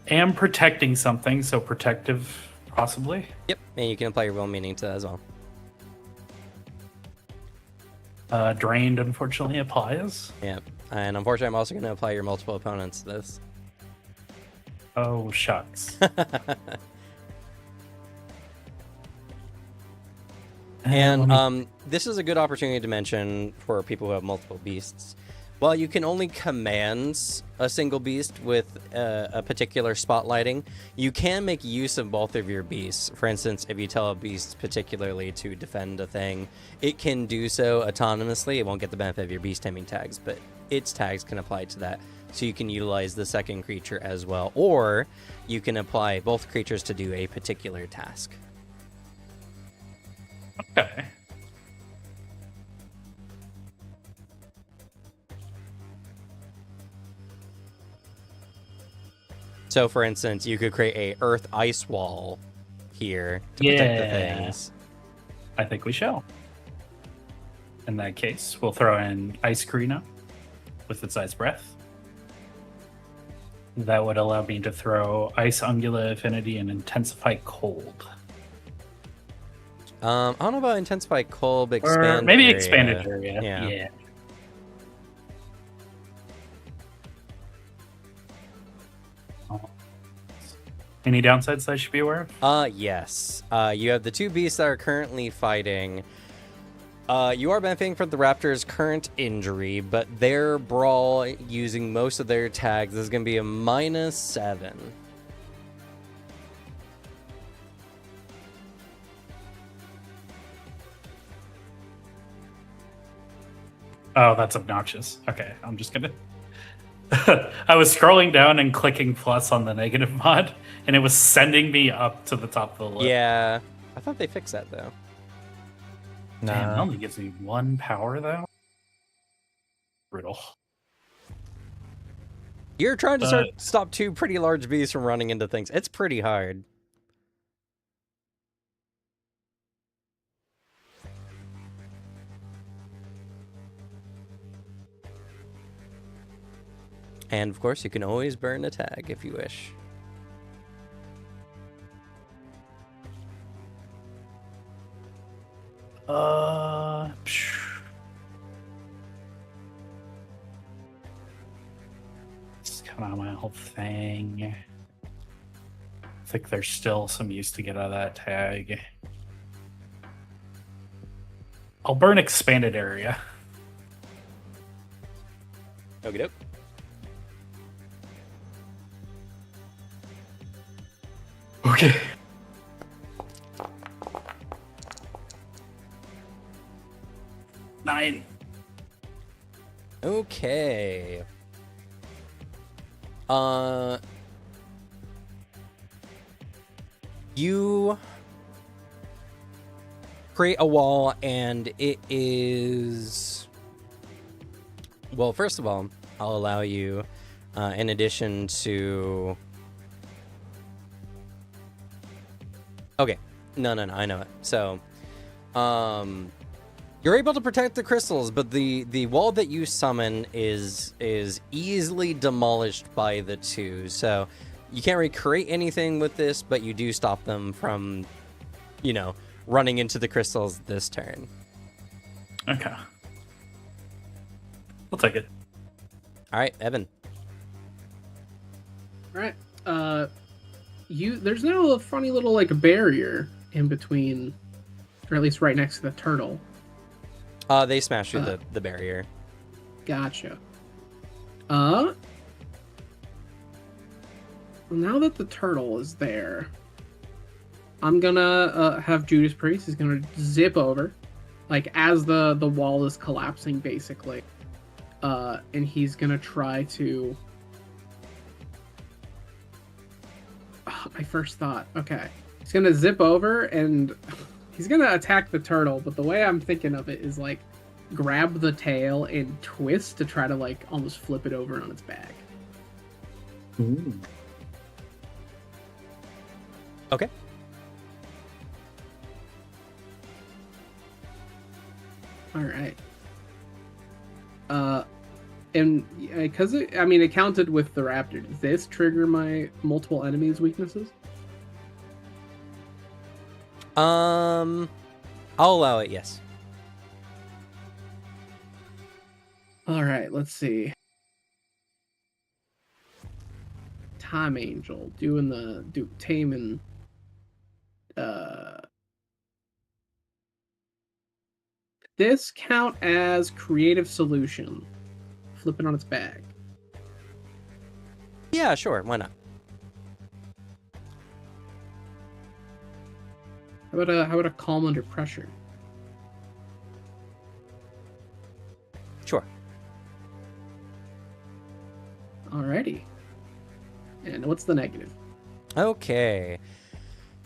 And protecting something, so protective possibly. Yep. And you can apply your will meaning to that as well. Drained, unfortunately, applies. Yep. And unfortunately, I'm also going to apply your multiple opponents to this. Oh, shucks. And this is a good opportunity to mention for people who have multiple beasts. While you can only command a single beast with a particular spotlighting, you can make use of both of your beasts. For instance, if you tell a beast particularly to defend a thing, it can do so autonomously. It won't get the benefit of your beast taming tags, but its tags can apply to that. So you can utilize the second creature as well, or you can apply both creatures to do a particular task. Okay. So, for instance, you could create a Earth ice wall here to protect the things. I think we shall. In that case, we'll throw in Ice Karina with its Ice Breath. That would allow me to throw Ice Ungula Affinity and Intensify Cold. I don't know about Intensify Cold, but Or expand maybe area. Expanded Area. Yeah. Any downsides I should be aware of? Yes. You have the 2 beasts that are currently fighting. You are benefiting from the Raptor's current injury, but their brawl using most of their tags is going to be a -7. Oh, that's obnoxious. Okay, I'm just gonna... I was scrolling down and clicking plus on the negative mod, and it was sending me up to the top of the list. Yeah. I thought they fixed that, though. Damn, it Nah. only gives me 1 power, though? Brutal. You're trying to stop 2 pretty large beasts from running into things. It's pretty hard. And of course, you can always burn a tag if you wish. It's kind of my whole thing. I think there's still some use to get out of that tag. I'll burn expanded area. Okie doke. Okay. Nine. Okay. You create a wall, and it is... Well, first of all, I'll allow you, in addition to... Okay. No, I know it. So, you're able to protect the crystals, but the wall that you summon is easily demolished by the two. So, you can't recreate anything with this, but you do stop them from, running into the crystals this turn. Okay. I'll take it. All right, Evan. All right. There's now a funny little like barrier in between, or at least right next to the turtle. They smashed through the barrier. Gotcha. Now that the turtle is there, I'm gonna have Judas Priest is gonna zip over, like as the wall is collapsing, basically, and he's gonna try to. Oh, my first thought. Okay, he's gonna zip over and he's gonna attack the turtle, but the way I'm thinking of it is like grab the tail and twist to try to like almost flip it over on its back. Ooh. Okay. All right. And because it counted with the raptor. Does this trigger my multiple enemies weaknesses? I'll allow it. Yes. All right. Let's see. Time Angel doing taming. This count as creative solution? Flip it on its back. Yeah, sure. Why not? How about a calm under pressure? Sure. Alrighty. And what's the negative? Okay.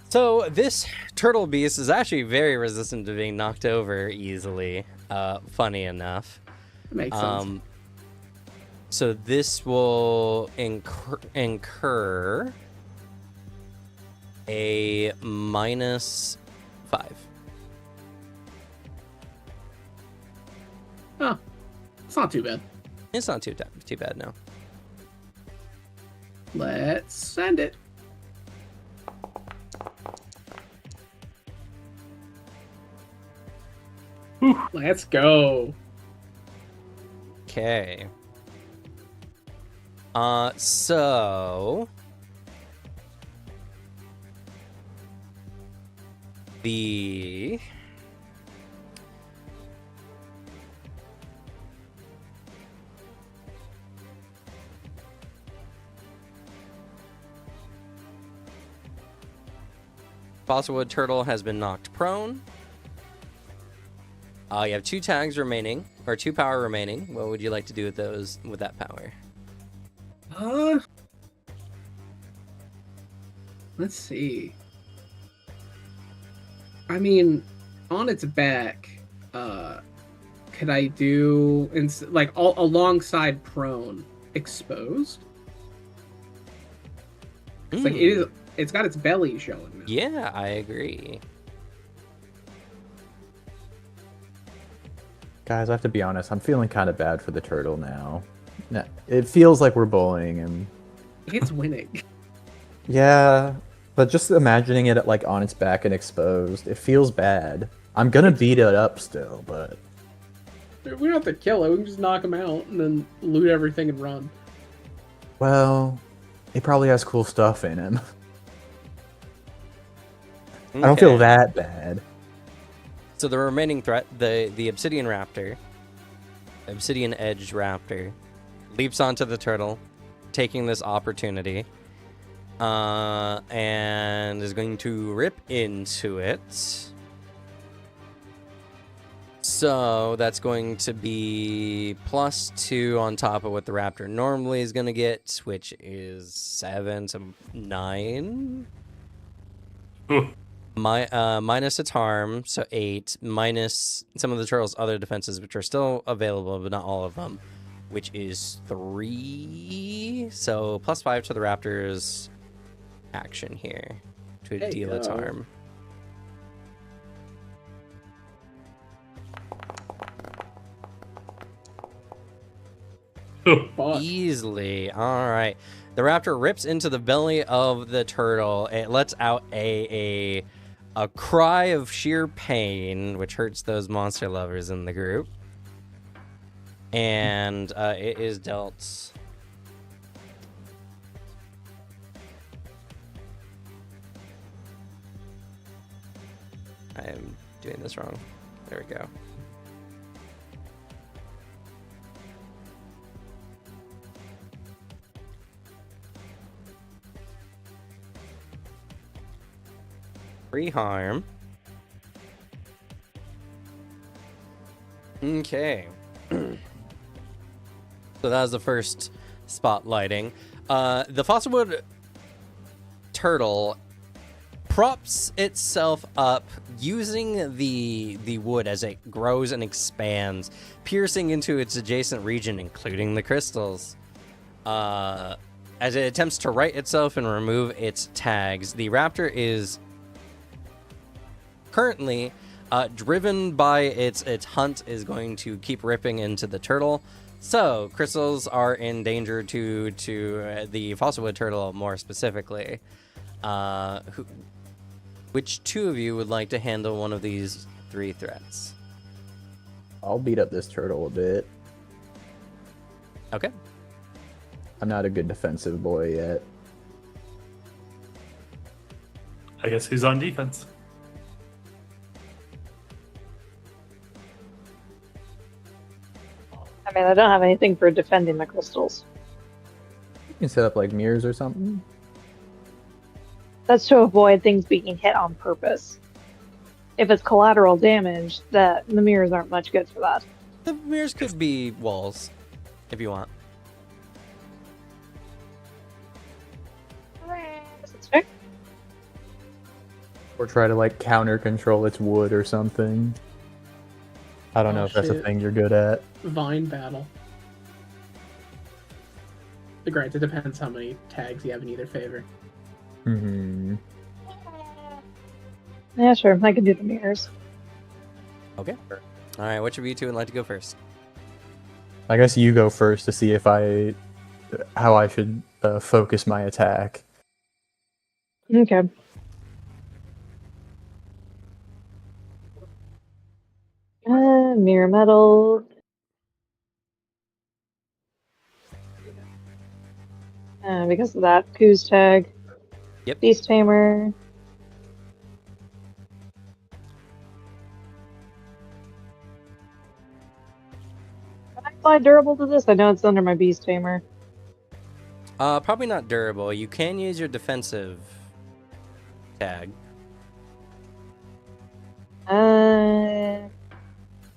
So this turtle beast is actually very resistant to being knocked over easily. Funny enough. That makes sense. So this will incur a -5. Oh, it's not too bad. It's not too bad, no. Let's send it. Let's go. Okay. So the Bosswood turtle has been knocked prone. You have 2 tags remaining, or 2 power remaining. What would you like to do with that power? Let's see. I mean, on its back, could I do alongside prone exposed? It's like it's got its belly showing now. Yeah, I agree. Guys, I have to be honest. I'm feeling kind of bad for the turtle now. No, it feels like we're bullying him. It's winning. Yeah, but just imagining it like on its back and exposed, it feels bad. I'm gonna beat it up still, but We don't have to kill it. We can just knock him out and then loot everything and run. well, it probably has cool stuff in him. I don't feel Okay. that bad. So the remaining threat, the obsidian raptor, obsidian edge raptor, leaps onto the turtle, taking this opportunity, and is going to rip into it. So that's going to be +2 on top of what the raptor normally is going to get, which is 7 to 9. Minus its harm, so 8, minus some of the turtle's other defenses, which are still available, but not all of them, which is 3. So +5 to the raptor's action here to There you deal its go. harm. Fuck. Easily. All right. The raptor rips into the belly of the turtle. It lets out a cry of sheer pain, which hurts those monster lovers in the group. And it is dealt. I am doing this wrong. There we go. Free harm. Okay. So that was the first spotlighting. The fossilwood turtle props itself up using the wood as it grows and expands, piercing into its adjacent region, including the crystals. As it attempts to right itself and remove its tags, the raptor is currently driven by its hunt, is going to keep ripping into the turtle. So crystals are in danger to the fossilwood turtle more specifically. Which two of you would like to handle one of these 3 threats? I'll beat up this turtle a bit. Okay. I'm not a good defensive boy yet. I guess who's on defense? I mean, I don't have anything for defending the crystals. You can set up like mirrors or something. That's to avoid things being hit on purpose. If it's collateral damage, the mirrors aren't much good for that. The mirrors could be walls, if you want. That's fair. Or try to like counter control its wood or something. I don't know if that's a shit. thing you're good at. Vine battle. Granted, it depends how many tags you have in either favor. Hmm. Yeah, sure. I can do the mirrors. Okay. All right. Which of you two would like to go first? I guess you go first to see if how I should focus my attack. Okay. Mirror metal. Because of that, Coos tag. Yep. Beast Tamer. Can I apply durable to this? I know it's under my Beast Tamer. Probably not durable. You can use your defensive tag.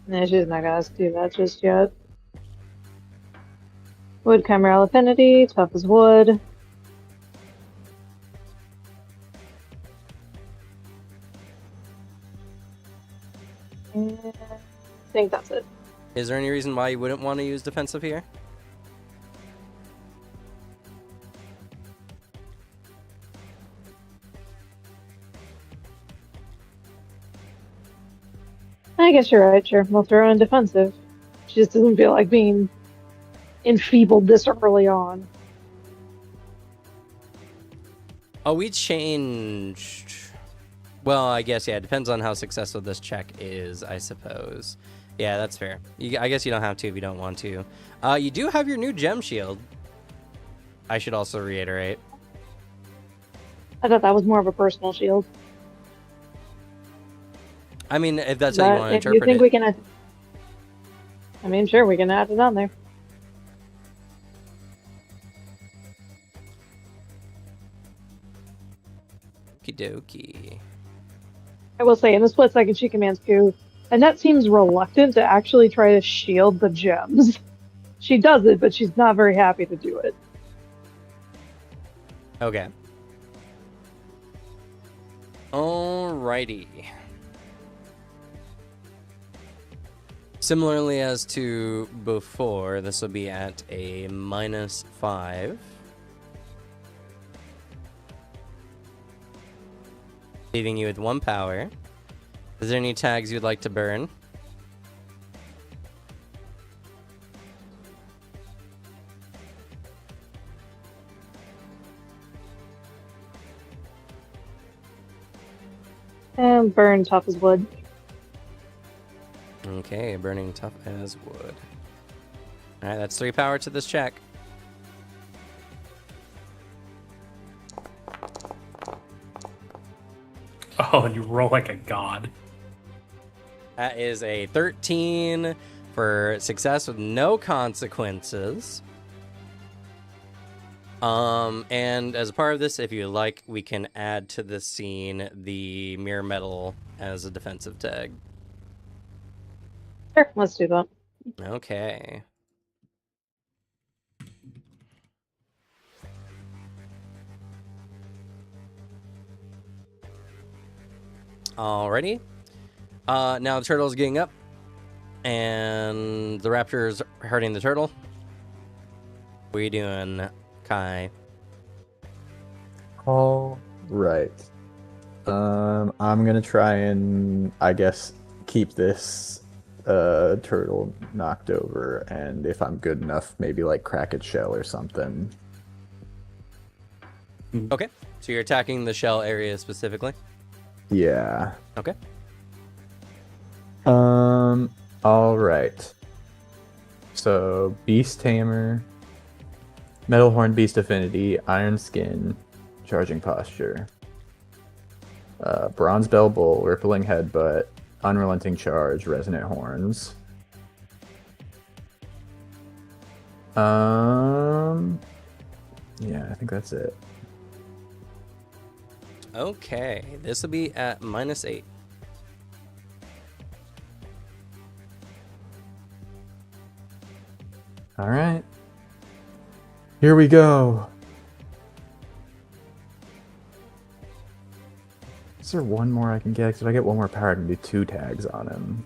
No, she's not gonna do that just yet. Wood Chimeral Affinity, tough as wood. I think that's it. Is there any reason why you wouldn't want to use defensive here? I guess you're right, sure. We'll throw in defensive. She just doesn't feel like being enfeebled this early on. Oh, we changed. Well, I guess, yeah, it depends on how successful this check is, I suppose. Yeah, that's fair. I guess you don't have to if you don't want to. You do have your new gem shield. I should also reiterate. I thought that was more of a personal shield. I mean, if that's how you But want to if you interpret think it. we can, I mean, sure, we can add it on there. Okie dokie. I will say, in the split second she commands Pooh, Annette seems reluctant to actually try to shield the gems. She does it, but she's not very happy to do it. Okay. Alrighty. Similarly as to before, this will be at a -5. Leaving you with 1 power. Is there any tags you'd like to burn? And burn tough as wood. Okay, burning tough as wood. Alright, that's 3 power to this check. Oh, and you roll like a god. That is a 13 for success with no consequences. And as a part of this, if you like, we can add to the scene the mirror metal as a defensive tag. Sure, let's do that. Okay. Alrighty. Now the turtle's getting up, and the raptor's hurting the turtle. What are you doing, Kai? All right. I'm gonna try and, I guess, keep this turtle knocked over, and if I'm good enough, maybe like crack its shell or something. Okay, so you're attacking the shell area specifically. Yeah. Okay. All right. So Beast Tamer, Metal Horn Beast Affinity, Iron Skin, Charging Posture, Bronze Bell Bull, Rippling Headbutt, Unrelenting Charge, Resonant Horns. Yeah, I think that's it. Okay, this will be at -8. All right. Here we go. Is there one more I can get? 'Cause if I get one more power, I can do 2 tags on him.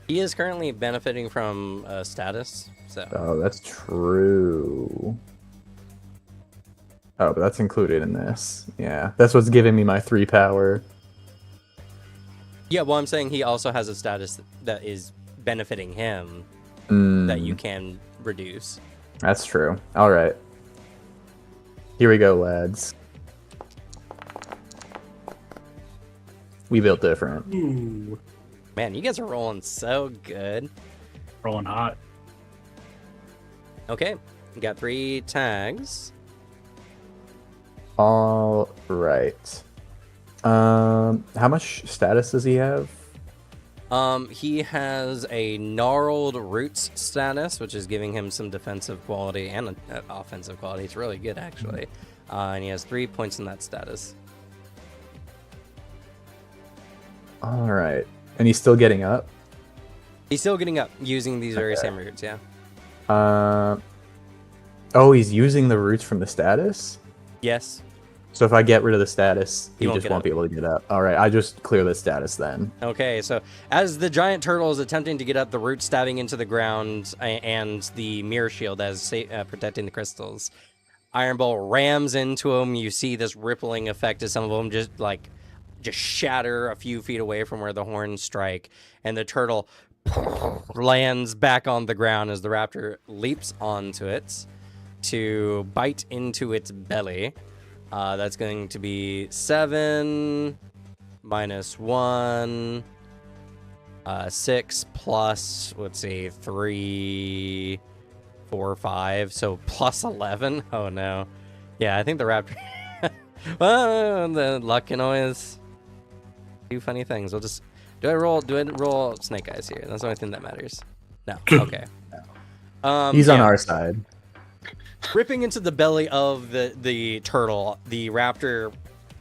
He is currently benefiting from status, so. Oh, that's true. Oh, but that's included in this. Yeah, that's what's giving me my 3 power. Yeah, well, I'm saying he also has a status that is benefiting him that you can reduce. That's true. All right. Here we go, lads. We built different. Ooh, Man, you guys are rolling so good. rolling hot. Okay, you got 3 tags. All right. How much status does he have? He has a gnarled roots status, which is giving him some defensive quality and offensive quality. It's really good, actually. And he has 3 points in that status. All right. And he's still getting up? He's still getting up using these very same roots, yeah. Oh, he's using the roots from the status? Yes. So if I get rid of the status, he won't just get won't up. be able to get up. All right, I just clear the status then. Okay, so as the giant turtle is attempting to get up, the roots stabbing into the ground and the mirror shield as protecting the crystals, Iron Bolt rams into him. You see this rippling effect as some of them just like just shatter a few feet away from where the horns strike, and the turtle lands back on the ground as the raptor leaps onto it to bite into its belly. That's going to be 7 minus 1, 6 plus, let's see, 3, 4, 5, so plus 11. Oh no. Yeah, I think the raptor. Well, the luck can always do funny things. We'll just. Do I roll snake eyes here? That's the only thing that matters. No. Okay. He's on yeah. our side. Ripping into the belly of the turtle, the raptor,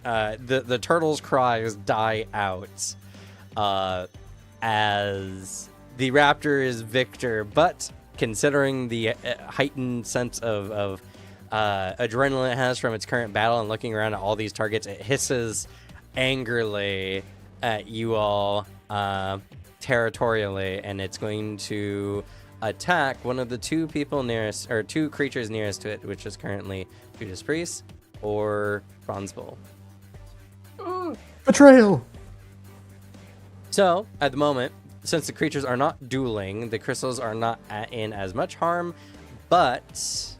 the turtle's cries die out as the raptor is victor. But considering the heightened sense of adrenaline it has from its current battle and looking around at all these targets, it hisses angrily at you all territorially, and it's going to attack one of the two creatures nearest to it, which is currently Judas Priest or Bronze Bull. Betrayal! So, at the moment, since the creatures are not dueling, the crystals are not in as much harm, but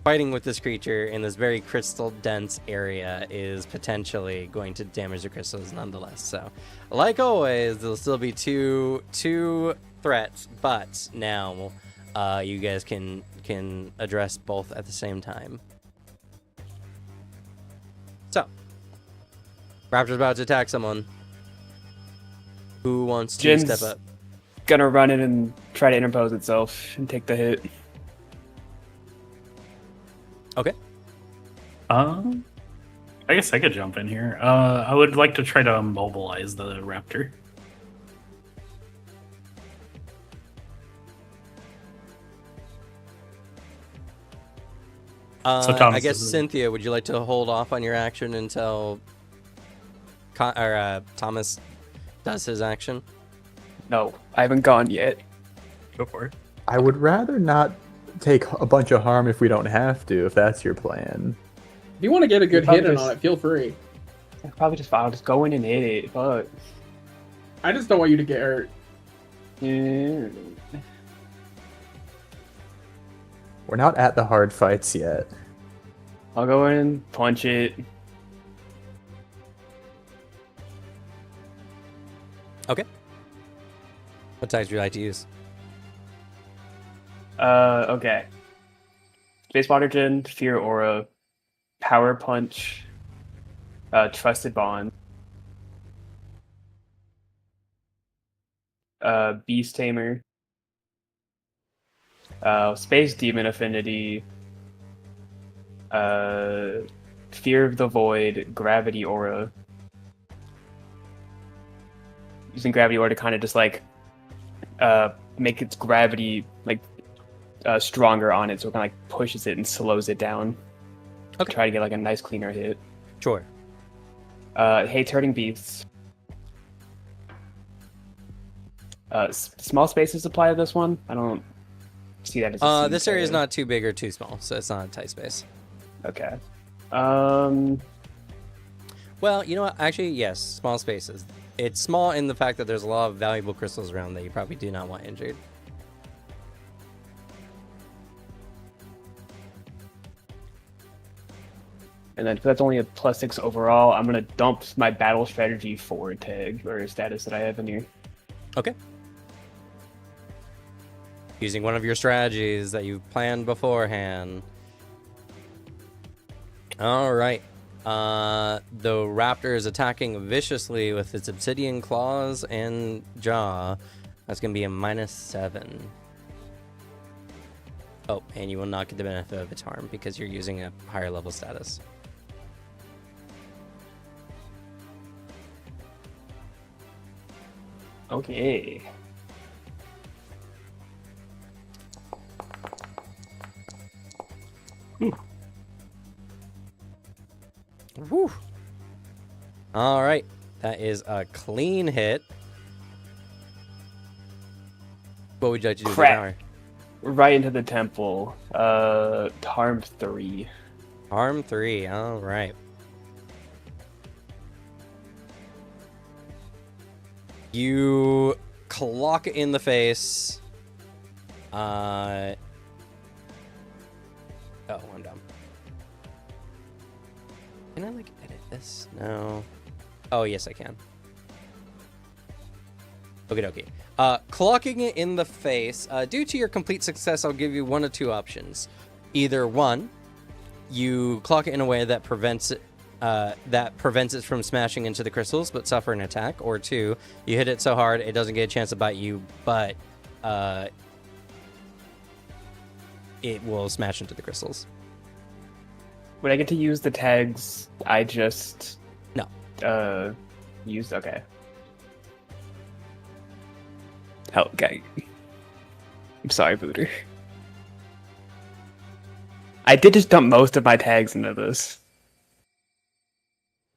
fighting with this creature in this very crystal-dense area is potentially going to damage the crystals nonetheless. So, like always, there'll still be two threats, but now you guys can address both at the same time. So, Raptor's about to attack someone. Who wants to Jin's step up? gonna run in and try to interpose itself and take the hit. Okay. I guess I could jump in here. I would like to try to immobilize the raptor. So Thomas I guess is- Cynthia, would you like to hold off on your action until Thomas does his action? No, I haven't gone yet. Go for it. I would rather not take a bunch of harm if we don't have to, if that's your plan. If you want to get a good probably hit in just- on it, feel free. I'll just go in and hit it, but I just don't want you to get hurt. We're not at the hard fights yet. I'll go in, punch it. Okay. What types would you like to use? Okay. Space Water Gin, Fear Aura, Power Punch, Trusted Bond, Beast Tamer, Space Demon Affinity, Fear of the Void, Gravity Aura. Using Gravity Aura to kind of just like make its gravity like stronger on it, so it kind of like pushes it and slows it down. Okay. Try to get like a nice cleaner hit. Sure. Hates Hurting Beasts. Small spaces apply to this one. I don't see that as a This scene area is failure. not too big or too small, so it's not a tight space. Okay. Well, you know what? Actually, yes, small spaces. It's small in the fact that there's a lot of valuable crystals around that you probably do not want injured. And then if that's only a +6 overall, I'm gonna dump my battle strategy forward tag or status that I have in here. Okay. Using one of your strategies that you've planned beforehand. All right. The raptor is attacking viciously with its obsidian claws and jaw. That's going to be a -7. Oh, and you will not get the benefit of its harm because you're using a higher level status. Okay. Whew. All right. That is a clean hit. What would you like to do with the Crap. tower? Right into the temple. Harm 3. Harm 3. All right. You clock it in the face. Oh, I'm dumb. Can I, like, edit this? No. Oh, yes, I can. Okay. Clocking it in the face. Due to your complete success, I'll give you one of two options. Either one, you clock it in a way that prevents it from smashing into the crystals but suffer an attack, or two, you hit it so hard it doesn't get a chance to bite you, but it will smash into the crystals. Would I get to use the tags I just used? Okay. Oh, okay. I'm sorry, Booter. I did just dump most of my tags into this.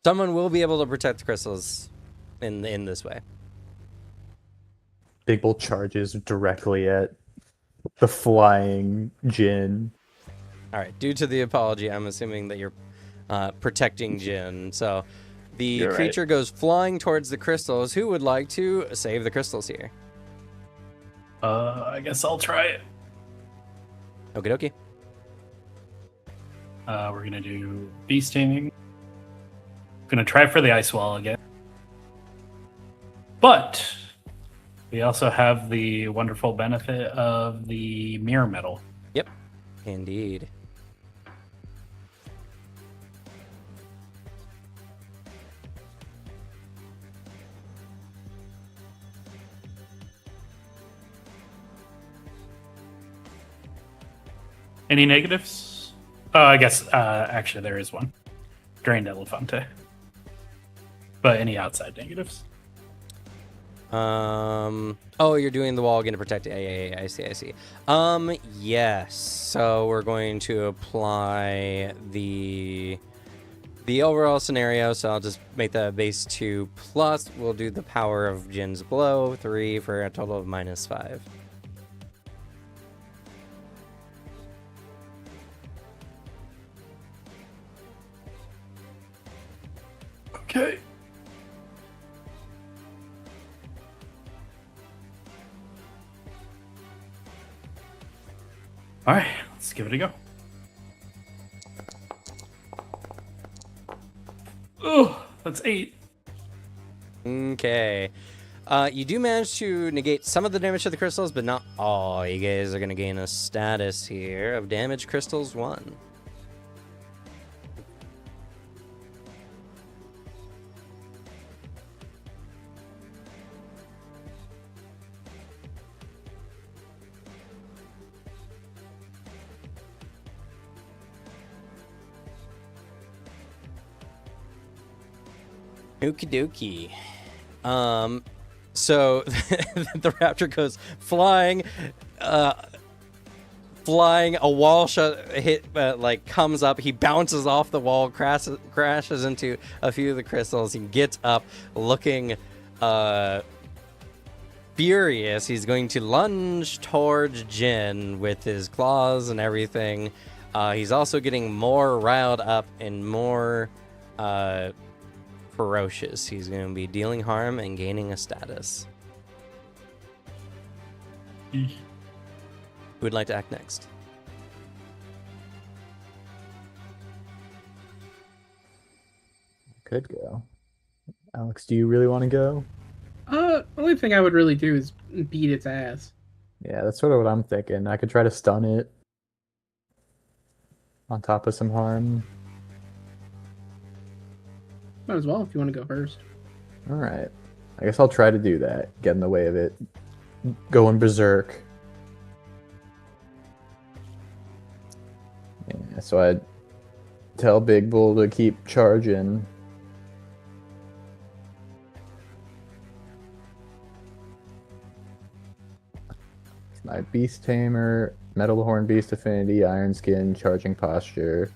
Someone will be able to protect the crystals in this way. Big Bull charges directly at the flying Jin. All right. Due to the apology, I'm assuming that you're protecting Jin. So the You're creature right. goes flying towards the crystals. Who would like to save the crystals here? I guess I'll try it. Okie dokie. We're gonna do beast taming. Gonna try for the ice wall again. But we also have the wonderful benefit of the mirror metal. Yep. Indeed. Any negatives? I guess actually there is one. Drained Elefante. But any outside negatives? Oh, you're doing the wall again to protect it. Yeah, I see. Yes. So we're going to apply the overall scenario. So I'll just make that base 2 plus. We'll do the power of Jin's blow 3 for a total of -5. Okay. All right, let's give it a go. Oh, that's 8. Okay. You do manage to negate some of the damage to the crystals, but not all. You guys are going to gain a status here of damage crystals 1. Okie dokie. So the raptor goes flying, a wall comes up. He bounces off the wall, crashes into a few of the crystals. He gets up, looking furious. He's going to lunge towards Jin with his claws and everything. He's also getting more riled up and more ferocious. He's going to be dealing harm and gaining a status. Who would like to act next? Could go. Alex, do you really want to go? Only thing I would really do is beat its ass. Yeah, that's sort of what I'm thinking. I could try to stun it on top of some harm. Might as well if you want to go first. All right. I guess I'll try to do that. Get in the way of it. Going berserk. Yeah, so I'd tell Big Bull to keep charging. My Beast Tamer, Metal Horn Beast Affinity, Iron Skin, Charging Posture,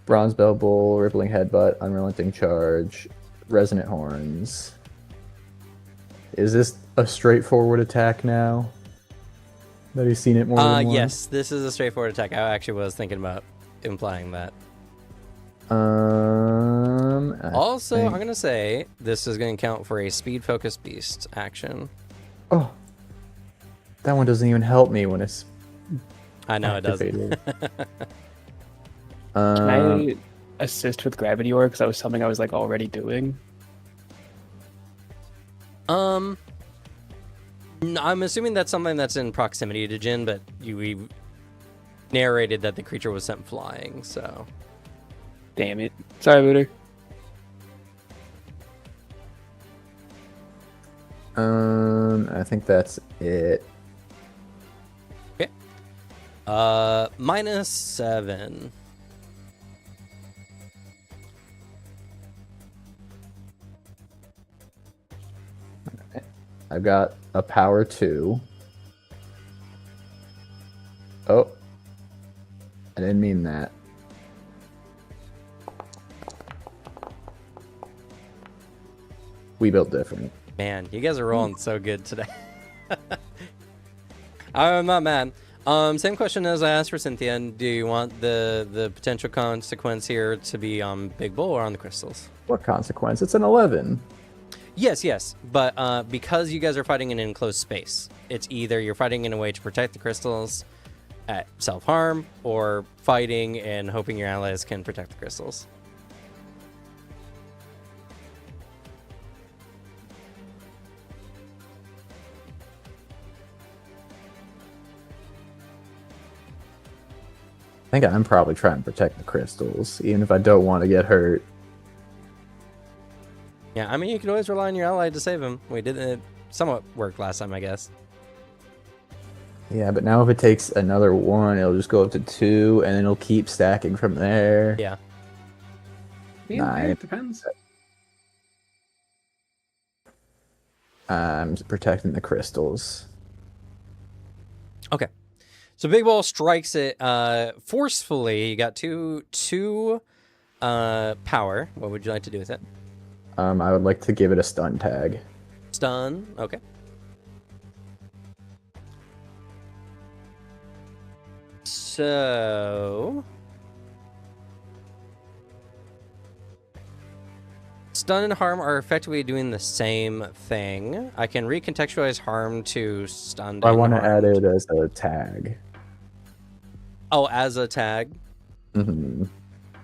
Bronze Bell Bull, Rippling Headbutt, Unrelenting Charge, Resonant Horns. Is this a straightforward attack now? That he's seen it more than once? Yes, this is a straightforward attack. I actually was thinking about implying that. Also, I'm think- gonna say this is gonna count for a speed focused beast action. Oh, that one doesn't even help me when it's I know it doesn't. activated. Can I assist with gravity orb? Because that was something I was like already doing. I'm assuming that's something that's in proximity to Jin, but we narrated that the creature was sent flying, so. Damn it. Sorry, Booter. I think that's it. Okay. -7. I've got a power 2. Oh. I didn't mean that. We built different. Man, you guys are rolling so good today. I'm not mad. Same question as I asked for Cynthia. Do you want the potential consequence here to be on Big Bull or on the crystals? What consequence? It's an 11. Yes. But because you guys are fighting in an enclosed space, it's either you're fighting in a way to protect the crystals at self-harm, or fighting and hoping your allies can protect the crystals. I think I'm probably trying to protect the crystals, even if I don't want to get hurt. Yeah, I mean, you can always rely on your ally to save him. We did it somewhat worked last time, I guess. Yeah, but now if it takes another 1, it'll just go up to 2, and then it'll keep stacking from there. Yeah. Yeah, Nine. it depends. I'm protecting the crystals. Okay. So Big Ball strikes it forcefully. You got two power. What would you like to do with it? I would like to give it a stun tag. Stun. Okay. So stun and harm are effectively doing the same thing. I can recontextualize harm to stun. I want to add it as a tag. Oh, as a tag. Hmm.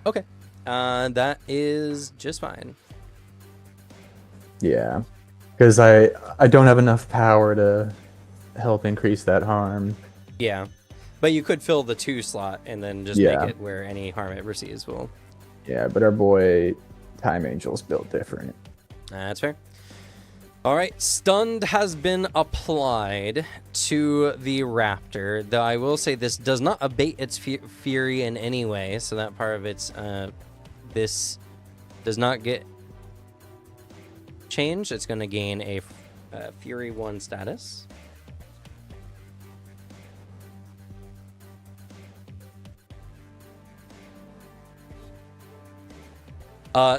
Okay. That is just fine. Yeah, because I don't have enough power to help increase that harm. Yeah. But you could fill the 2 slot and then just Yeah. make it where any harm it receives will. Yeah, but our boy Time Angel's built different. That's fair. All right, stunned has been applied to the raptor, though I will say this does not abate its fury in any way, so that part of its this does not get changed. It's going to gain a Fury 1 status.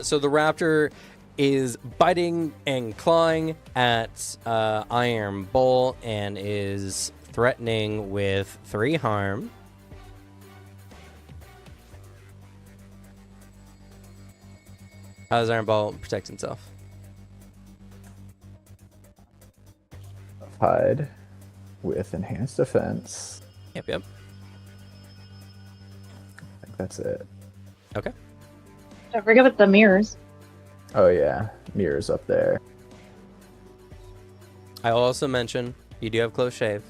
So the raptor is biting and clawing at Iron Bull and is threatening with 3 harm. How does Iron Bull protect himself? Hide with enhanced defense. Yep. I think that's it. Okay. Don't forget about the mirrors. Oh yeah, mirrors up there. I will also mention you do have close shave.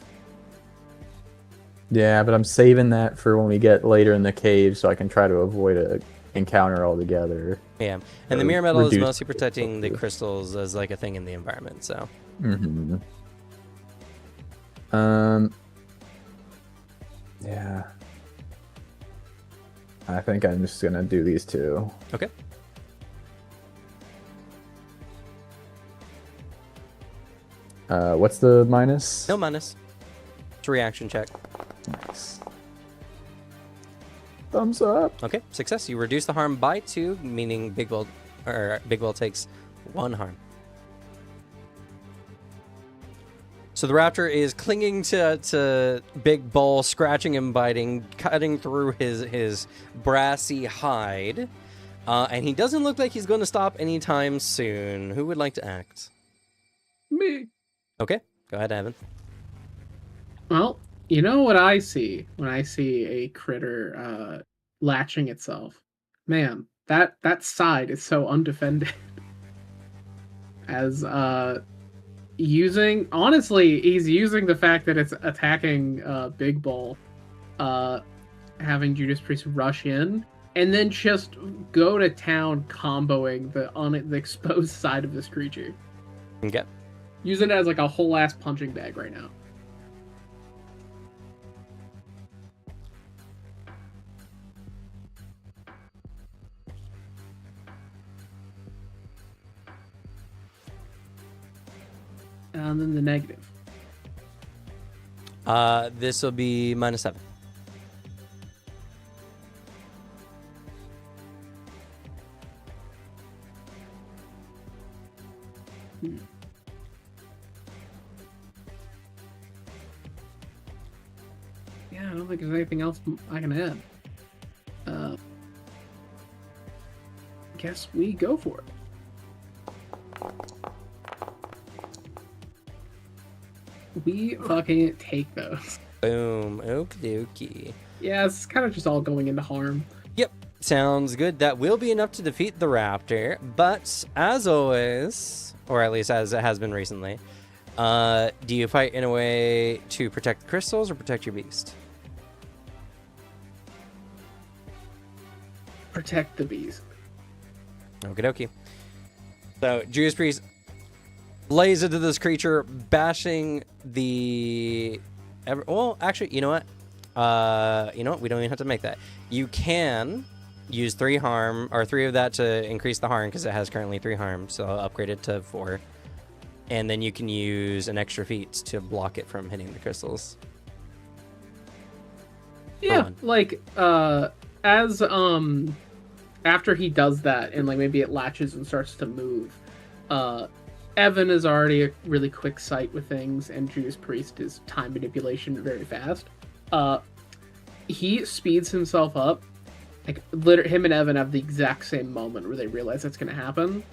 Yeah, but I'm saving that for when we get later in the cave, so I can try to avoid a encounter altogether. Yeah, and the Or mirror metal is reduce mostly the protecting the crystals. crystals as like a thing in the environment. So Mm-hmm. Yeah. I think I'm just gonna do these 2. okay. What's the minus? No minus. It's a reaction check. Nice. Thumbs up. Okay, success. You reduce the harm by 2, meaning Big Bull takes 1 harm. So the raptor is clinging to Big Bull, scratching and biting, cutting through his brassy hide. And he doesn't look like he's going to stop anytime soon. Who would like to act? Me. Okay, go ahead, Evan. Well, you know what I see when I see a critter latching itself? Man, that side is so undefended. As honestly, he's using the fact that it's attacking Big Bull, having Judas Priest rush in, and then just go to town comboing the exposed side of this creature. Okay. Using it as like a whole ass punching bag right now. And then the negative. This will be -7. Yeah, I don't think there's anything else I can add. Guess we go for it. We fucking take those. Boom. Okie dokie. Yeah, it's kind of just all going into harm. Yep. Sounds good. That will be enough to defeat the raptor. But as always, or at least as it has been recently, do you fight in a way to protect the crystals or protect your beast? Protect the beast. Okie dokie. So Judas Priest lays into this creature, bashing the. Well, actually, you know what? We don't even have to make that. You can use 3 harm or 3 of that to increase the harm because it has currently 3 harm. So I'll upgrade it to 4, and then you can use an extra feat to block it from hitting the crystals. Yeah, like as after he does that and like maybe it latches and starts to move, Evan is already a really quick sight with things, and Judas Priest is time manipulation very fast. He speeds himself up. Like literally, him and Evan have the exact same moment where they realize that's going to happen.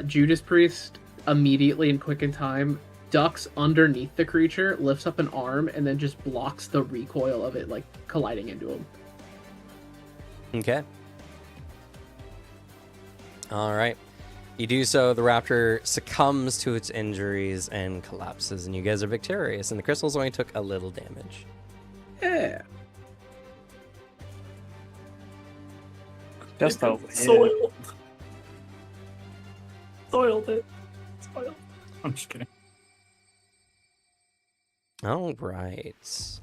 Judas Priest immediately in quick in time ducks underneath the creature, lifts up an arm, and then just blocks the recoil of it, like colliding into him. Okay. All right. You do so, the raptor succumbs to its injuries and collapses, and you guys are victorious, and the crystals only took a little damage. Yeah. Just a soiled. Soiled it. Soiled. I'm just kidding. All right. These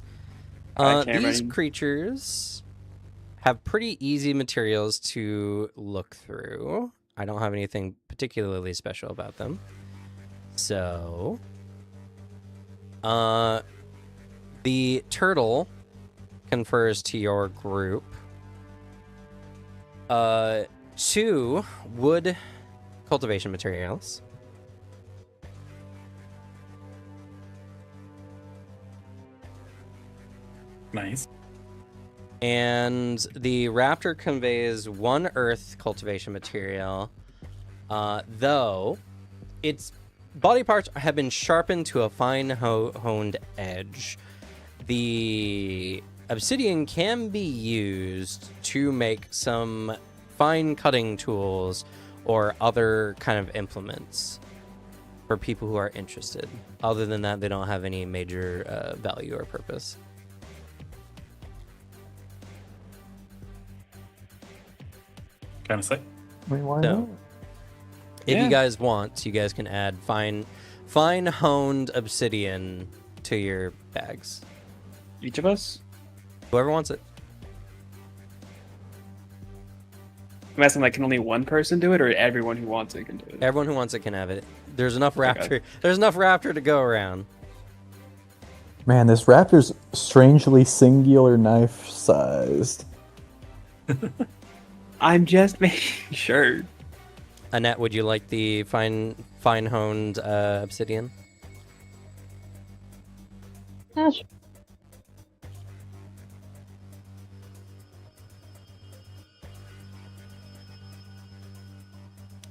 Cameron. creatures have pretty easy materials to look through. I don't have anything particularly special about them. So, the turtle confers to your group 2 wood cultivation materials. Nice. And the raptor conveys 1 earth cultivation material, though its body parts have been sharpened to a fine honed edge. The obsidian can be used to make some fine cutting tools or other kind of implements for people who are interested. Other than that, they don't have any major value or purpose. Kind of sick. Wait, why So, not? if Yeah. you guys want, you guys can add fine honed obsidian to your bags. Each of us? Whoever wants it. I'm asking, like, can only one person do it, or everyone who wants it can do it? Everyone who wants it can have it. There's enough raptor. Okay. There's enough raptor to go around. Man, this raptor's strangely singular knife sized. I'm just making sure. Annette, would you like the fine honed obsidian? Sure.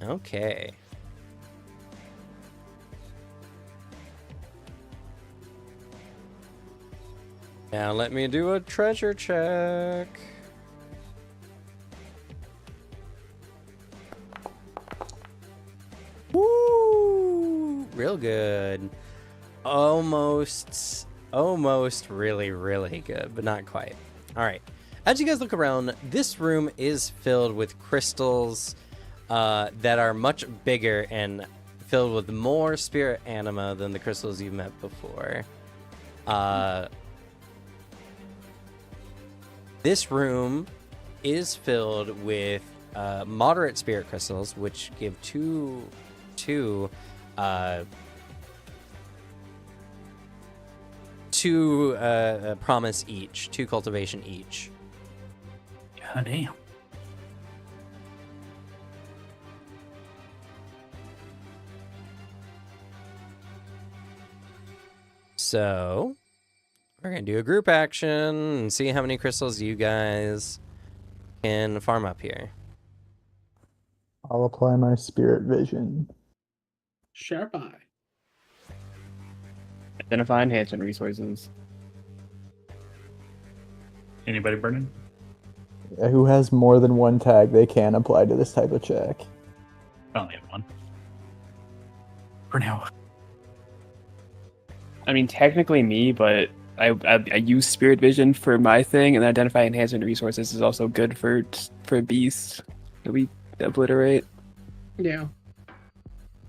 Okay. Now let me do a treasure check. Woo! Real good. Almost really, really good, but not quite. All right. As you guys look around, this room is filled with crystals that are much bigger and filled with more spirit anima than the crystals you've met before. This room is filled with moderate spirit crystals, which give two promise each, 2 cultivation each. God damn. So we're gonna do a group action and see how many crystals you guys can farm up here. I'll apply my spirit vision. Sharp eye. Identify enhancement resources. Anybody burning? Who has more than one tag they can apply to this type of check? I only have one. For now. I mean, technically me, but I use spirit vision for my thing, and identify enhancement resources is also good for beasts that we obliterate. Yeah.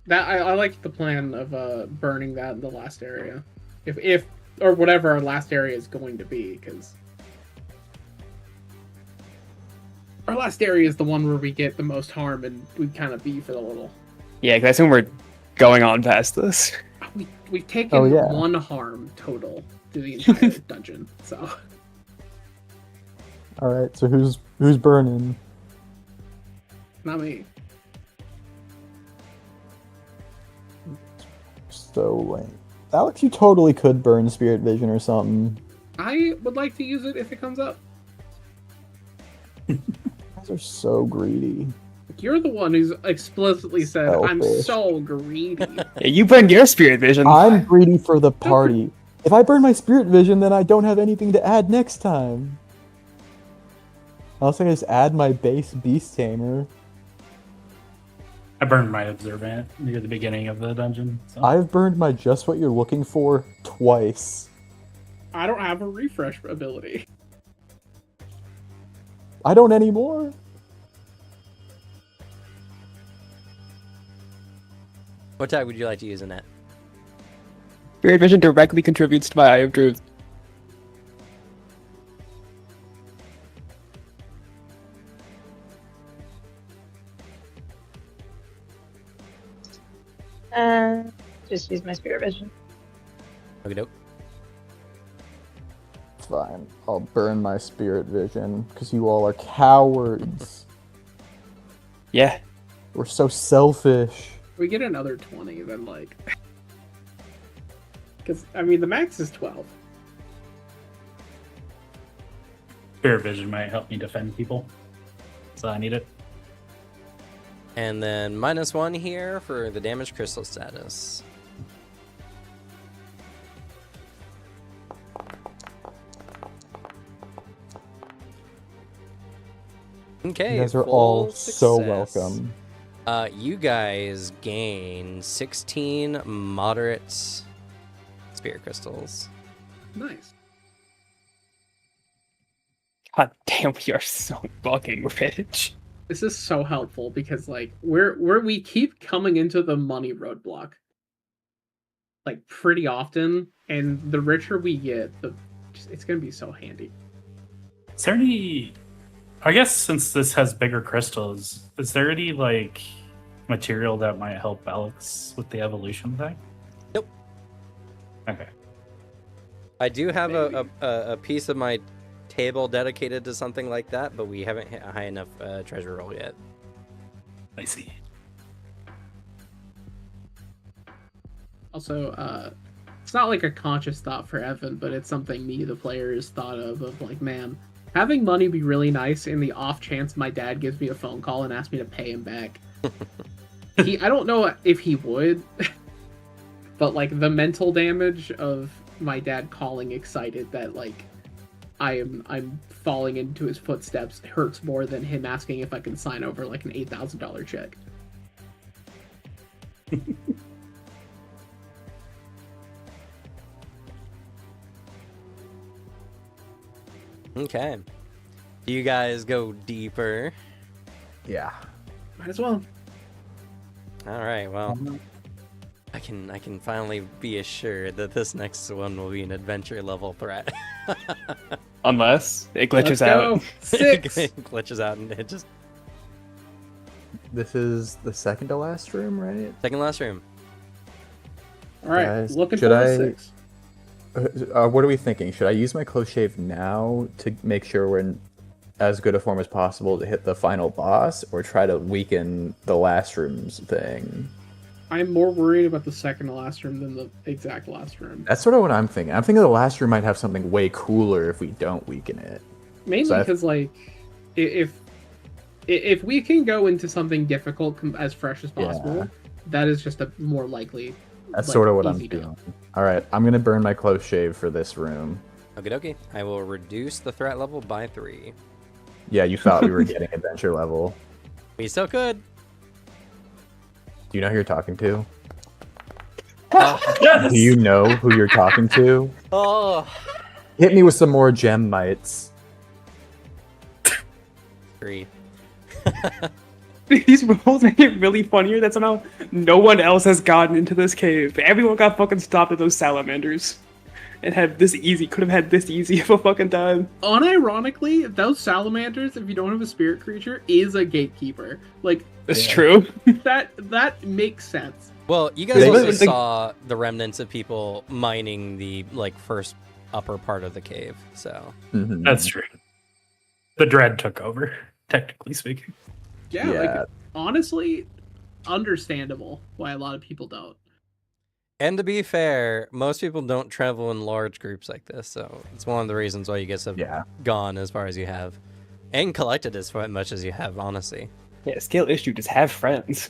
That I like the plan of burning that in the last area, if or whatever our last area is going to be, because our last area is the one where we get the most harm and we kind of beef it a little. Yeah, because I assume we're going on past this. We've taken 1 harm total to the entire dungeon. So. All right. So who's burning? Not me. So lame. Alex, you totally could burn spirit vision or something. I would like to use it if it comes up. You guys are so greedy. You're the one who's explicitly said, I'm Selfish. so greedy. Yeah, you burned your spirit vision. I'm greedy for the party. If I burn my spirit vision, then I don't have anything to add next time. Unless I just add my base beast tamer. I burned my observant near the beginning of the dungeon. So. I've burned my just what you're looking for twice. I don't have a refresh ability. I don't anymore. What tag would you like to use in that? Spirit vision directly contributes to my Eye of Truth. Just use my spirit vision. Okay, dope. Fine. I'll burn my spirit vision because you all are cowards. Yeah. We're so selfish. If we get another 20, then like... Because, I mean, the max is 12. Spirit vision might help me defend people. So I need it. And then -1 here for the damage crystal status. Okay, You guys are full all so success. welcome. You guys gain 16 moderate spirit crystals. Nice. God damn, we are so fucking rich. This is so helpful because, like, we keep coming into the money roadblock, like, pretty often, and the richer we get, it's gonna be so handy. Is there any... I guess since this has bigger crystals, is there any, like, material that might help Alex with the evolution thing? Nope. Okay. I do have a piece of my table dedicated to something like that, but we haven't hit a high enough treasure roll yet. I see. Also, it's not like a conscious thought for Evan, but it's something me, the player, has thought of like, man, having money be really nice in the off chance my dad gives me a phone call and asks me to pay him back. I don't know if he would, but like the mental damage of my dad calling excited that like I'm falling into his footsteps hurts more than him asking if I can sign over like an $8,000 check. Okay. Do you guys go deeper? Yeah. Might as well. All right. Well, I can finally be assured that this next one will be an adventure level threat. Unless it glitches Let's go. out. 6. It glitches out and it just This is the second to last room, right? second last room. All right, Guys, looking should for the I- 6. What are we thinking? Should I use my close shave now to make sure we're in as good a form as possible to hit the final boss, or try to weaken the last room's thing? I'm more worried about the second to last room than the exact last room. That's sort of what I'm thinking. I'm thinking the last room might have something way cooler if we don't weaken it. Mainly So because like if we can go into something difficult as fresh as possible, Yeah. that is just a more likely. That's like, sort of what I'm easy go. feeling. All right, I'm gonna burn my close shave for this room. Okie dokie. I will reduce the threat level by 3. Yeah, you thought we were getting adventure level. We still could. Do you know who you're talking to? Yes! Do you know who you're talking to? Oh, Hit me with some more gem mites. 3. These rolls make it really funnier that somehow no one else has gotten into this cave. Everyone got fucking stopped at those salamanders. And had this easy, could have had this easy of a fucking time. Unironically, those salamanders, if you don't have a spirit creature, is a gatekeeper. Like That's Yeah. true. that makes sense. Well, you guys They also live in the- saw the remnants of people mining the first upper part of the cave. So Mhm. That's true. The dread took over, technically speaking. Yeah, Yeah. like honestly, understandable why a lot of people don't. and to be fair, most people don't travel in large groups like this. So it's one of the reasons why you guys have Yeah. gone as far as you have, and collected as much as you have. Honestly. Yeah, scale issue, just have friends.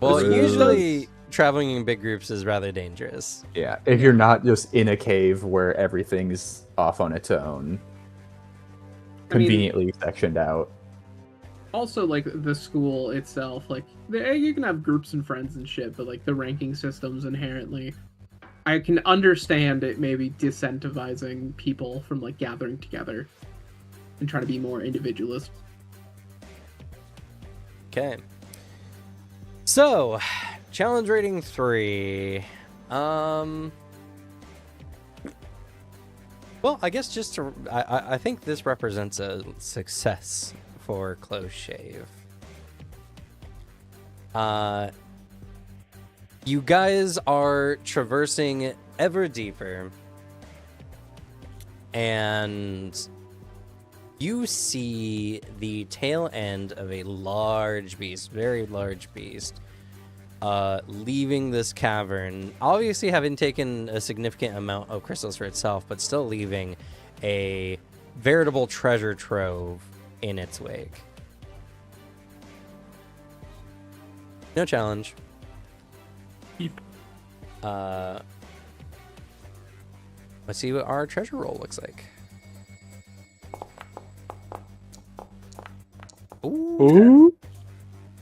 Well, True. usually traveling in big groups is rather dangerous. Yeah, if you're not just in a cave where everything's off on its own, I mean- conveniently sectioned out. Also, like the school itself, like you can have groups and friends and shit, but like the ranking systems inherently, I can understand it maybe disincentivizing people from like gathering together and trying to be more individualist. Okay. So, challenge rating 3. Well, I guess just to I think this represents a success for Close Shave. You guys are traversing ever deeper, and you see the tail end of a large beast, very large beast, leaving this cavern. Obviously, having taken a significant amount of crystals for itself, but still leaving a veritable treasure trove in its wake. No challenge. Yep. Let's see what our treasure roll looks like. Ooh. Ooh.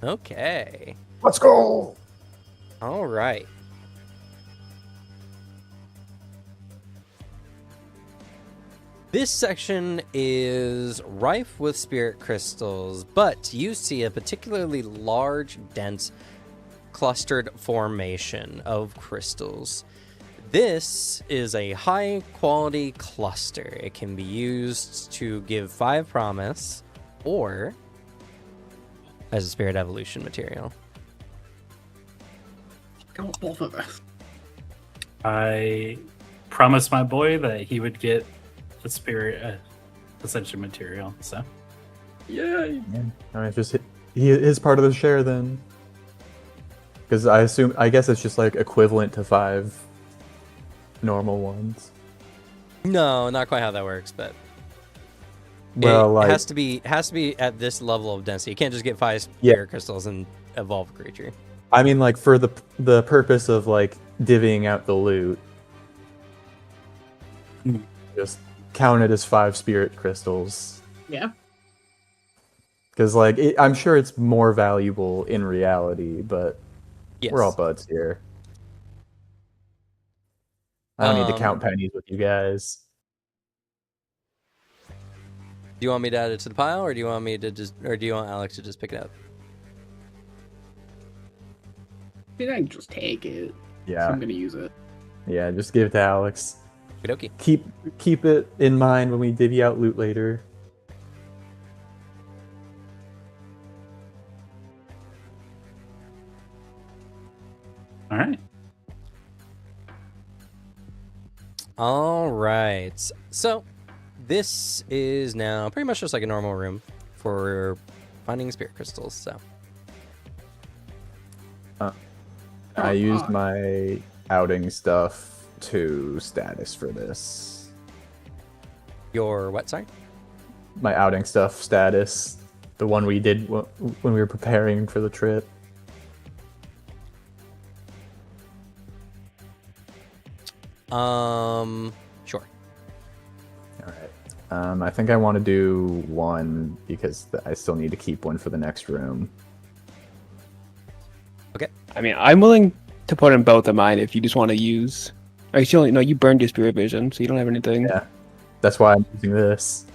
Okay. Let's go! All right. This section is rife with spirit crystals, but you see a particularly large, dense, clustered formation of crystals. This is a high-quality cluster. It can be used to give 5 promise, or as a spirit evolution material. I want both of us. I promised my boy that he would get the spirit ascension material. So Yay! Yeah. All right, just he is part of the share then. Because I guess it's just like equivalent to 5 normal ones. No, not quite how that works, but Well, it like has to be at this level of density. You can't just get 5 Yeah. spirit crystals and evolve a creature. I mean, like, for the purpose of, like, divvying out the loot. Just count it as 5 spirit crystals. Yeah. Because, like, I'm sure it's more valuable in reality, but Yes. we're all buds here. I don't need to count pennies with you guys. Do you want me to add it to the pile, or do you want Alex to just pick it up? I mean, I can just take it. Yeah. So I'm gonna use it. Yeah, just give it to Alex. Okie Keep it in mind when we divvy out loot later. All right. All right. So, this is now pretty much just like a normal room for finding spirit crystals. So, I used my outing stuff to status for this. your what? Sorry. My outing stuff status, the one we did when we were preparing for the trip. Sure. All right. I think I want to do one because I still need to keep one for the next room. Okay. I mean, I'm willing to put in both of mine if you just want to use. Actually, no, you burned your spirit vision, so you don't have anything. Yeah, that's why I'm using this.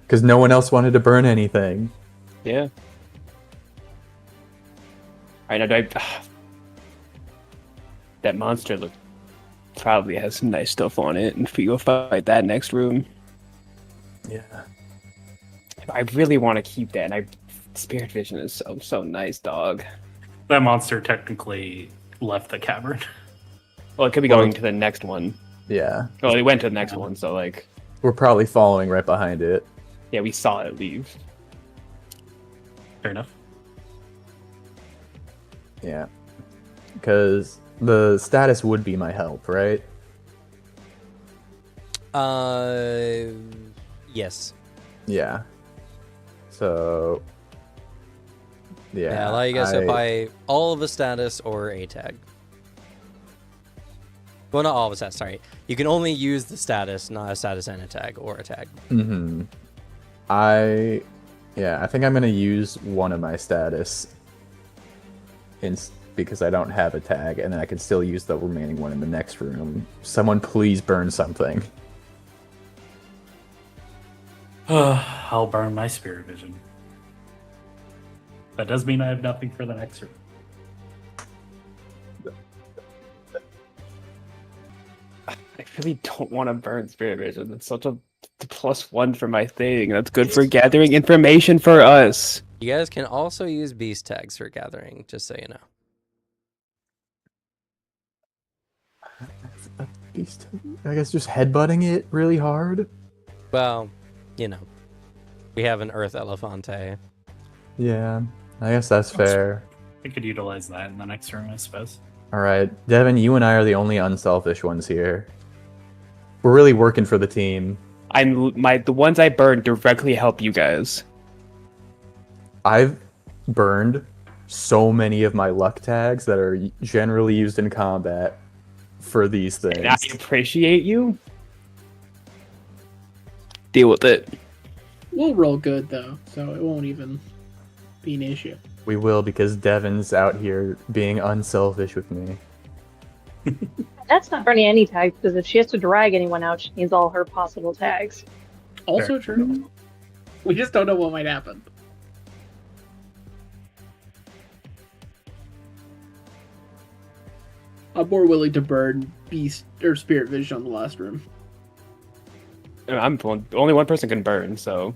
Because no one else wanted to burn anything. Yeah. I know. That monster probably has some nice stuff on it, and if you go fight that next room, Yeah. I really want to keep that. And spirit vision is so nice, dog. That monster technically left the cavern. Well, it could be going to the next one. Yeah. Well, it went to the next one, so like, We're probably following right behind it. yeah, we saw it leave. Fair enough. Yeah. Because the status would be my help, right? Yes. Yeah. So. Yeah, allow you guys to apply all of the status or a tag. Well, not all of the status, sorry. You can only use the status, not a status and a tag, or a tag. Mm-hmm. I think I'm gonna use one of my status because I don't have a tag, and then I can still use the remaining one in the next room. Someone please burn something. I'll burn my spirit vision. That does mean I have nothing for the next room. I really don't want to burn spirit vision. It's such a +1 for my thing. That's good for gathering information for us. You guys can also use beast tags for gathering, just so you know. I guess just headbutting it really hard. Well, you know, we have an Earth Elefante. Yeah, I guess that's fair. I could utilize that in the next room, I suppose. All right, Devin, you and I are the only unselfish ones here. We're really working for the team. The ones I burned directly help you guys. I've burned so many of my luck tags that are generally used in combat for these things. And I appreciate you. Deal with it. We'll roll good though, so it won't even be an issue. We will, because Devin's out here being unselfish with me. That's not burning any tags, because if she has to drag anyone out, she needs all her possible tags. Also true. We just don't know what might happen. I'm more willing to burn beast or spirit vision on the last room. Only one person can burn, so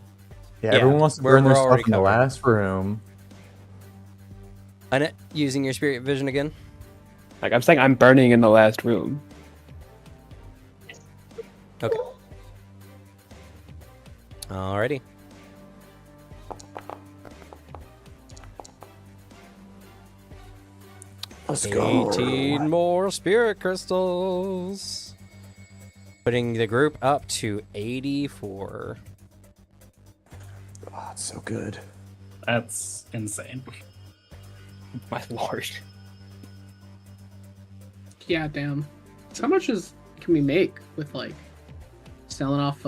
Yeah, Yeah, everyone wants to we're burn their already stuff in the covered. last room. Annette, using your spirit vision again? like I'm saying, I'm burning in the last room. Okay. Alrighty. Let's 18 more spirit crystals. Putting the group up to 84. Oh, it's so good. That's insane. My lord. Yeah, damn. So how much can we make with like selling off?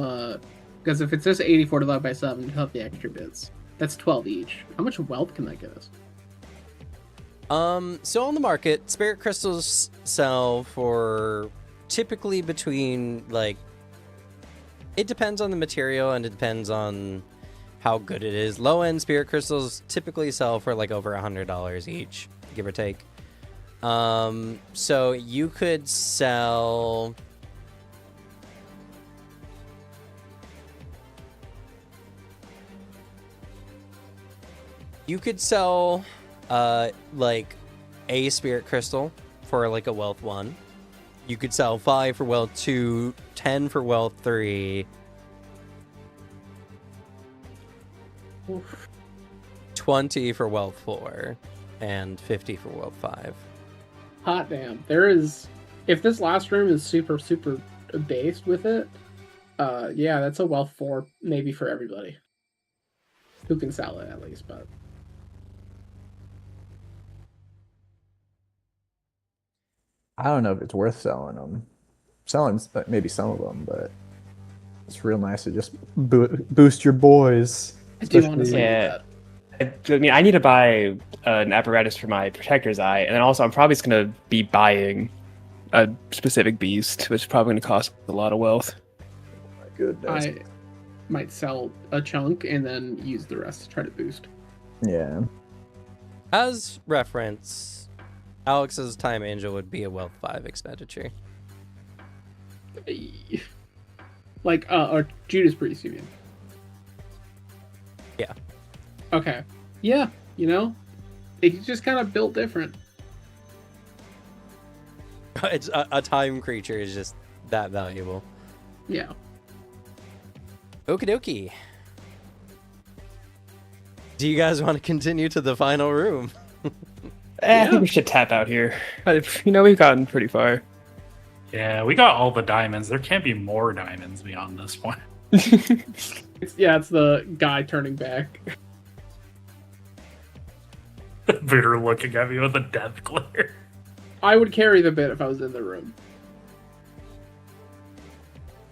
Because if it's just 84 divided by 7, you have the extra bits. That's 12 each. How much wealth can that get us? So on the market, spirit crystals sell for typically between like, it depends on the material and it depends on how good it is. Low end spirit crystals typically sell for like over $100 each, give or take. So you could sell. You could sell, like a spirit crystal for like a wealth 1. You could sell 5 for wealth 2, 10 for wealth 3, Oof. 20 for wealth 4, and 50 for wealth 5. Hot damn. There is. If this last room is super based with it, yeah, that's a wealth 4 maybe for everybody who can sell it at least. But I don't know if it's worth selling them. Selling maybe some of them, but it's real nice to just boost your boys. I do honestly Yeah. do that. I mean, I need to buy an apparatus for my protector's eye, and then also I'm probably just gonna be buying a specific beast, which is probably gonna cost a lot of wealth. My goodness. I might sell a chunk and then use the rest to try to boost. Yeah. As reference, Alex's time angel would be a wealth 5 expenditure. Like, or Judas Priest, you mean? Yeah. Okay. Yeah, you know, it's just kind of built different. It's a time creature is just that valuable. Yeah. Okie dokie. Do you guys want to continue to the final room? I think we should tap out here. We've gotten pretty far. Yeah, we got all the diamonds. There can't be more diamonds beyond this point. It's the guy turning back. Vader looking at me with a death glare. I would carry the bit if I was in the room.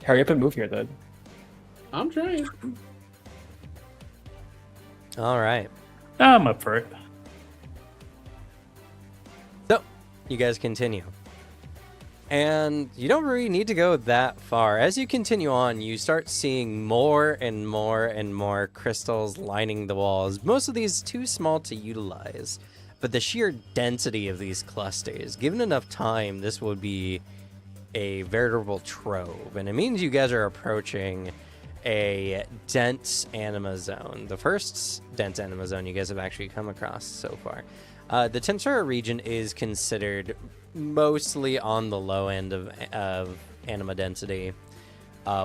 Hurry up and move here, then. I'm trying. All right. I'm up for it. So, you guys continue. And you don't really need to go that far. As you continue on, you start seeing more and more and more crystals lining the walls. Most of these too small to utilize. But the sheer density of these clusters, given enough time, this would be a veritable trove. And it means you guys are approaching a dense anima zone. The first dense anima zone you guys have actually come across so far. The Tensura region is considered mostly on the low end of anima density,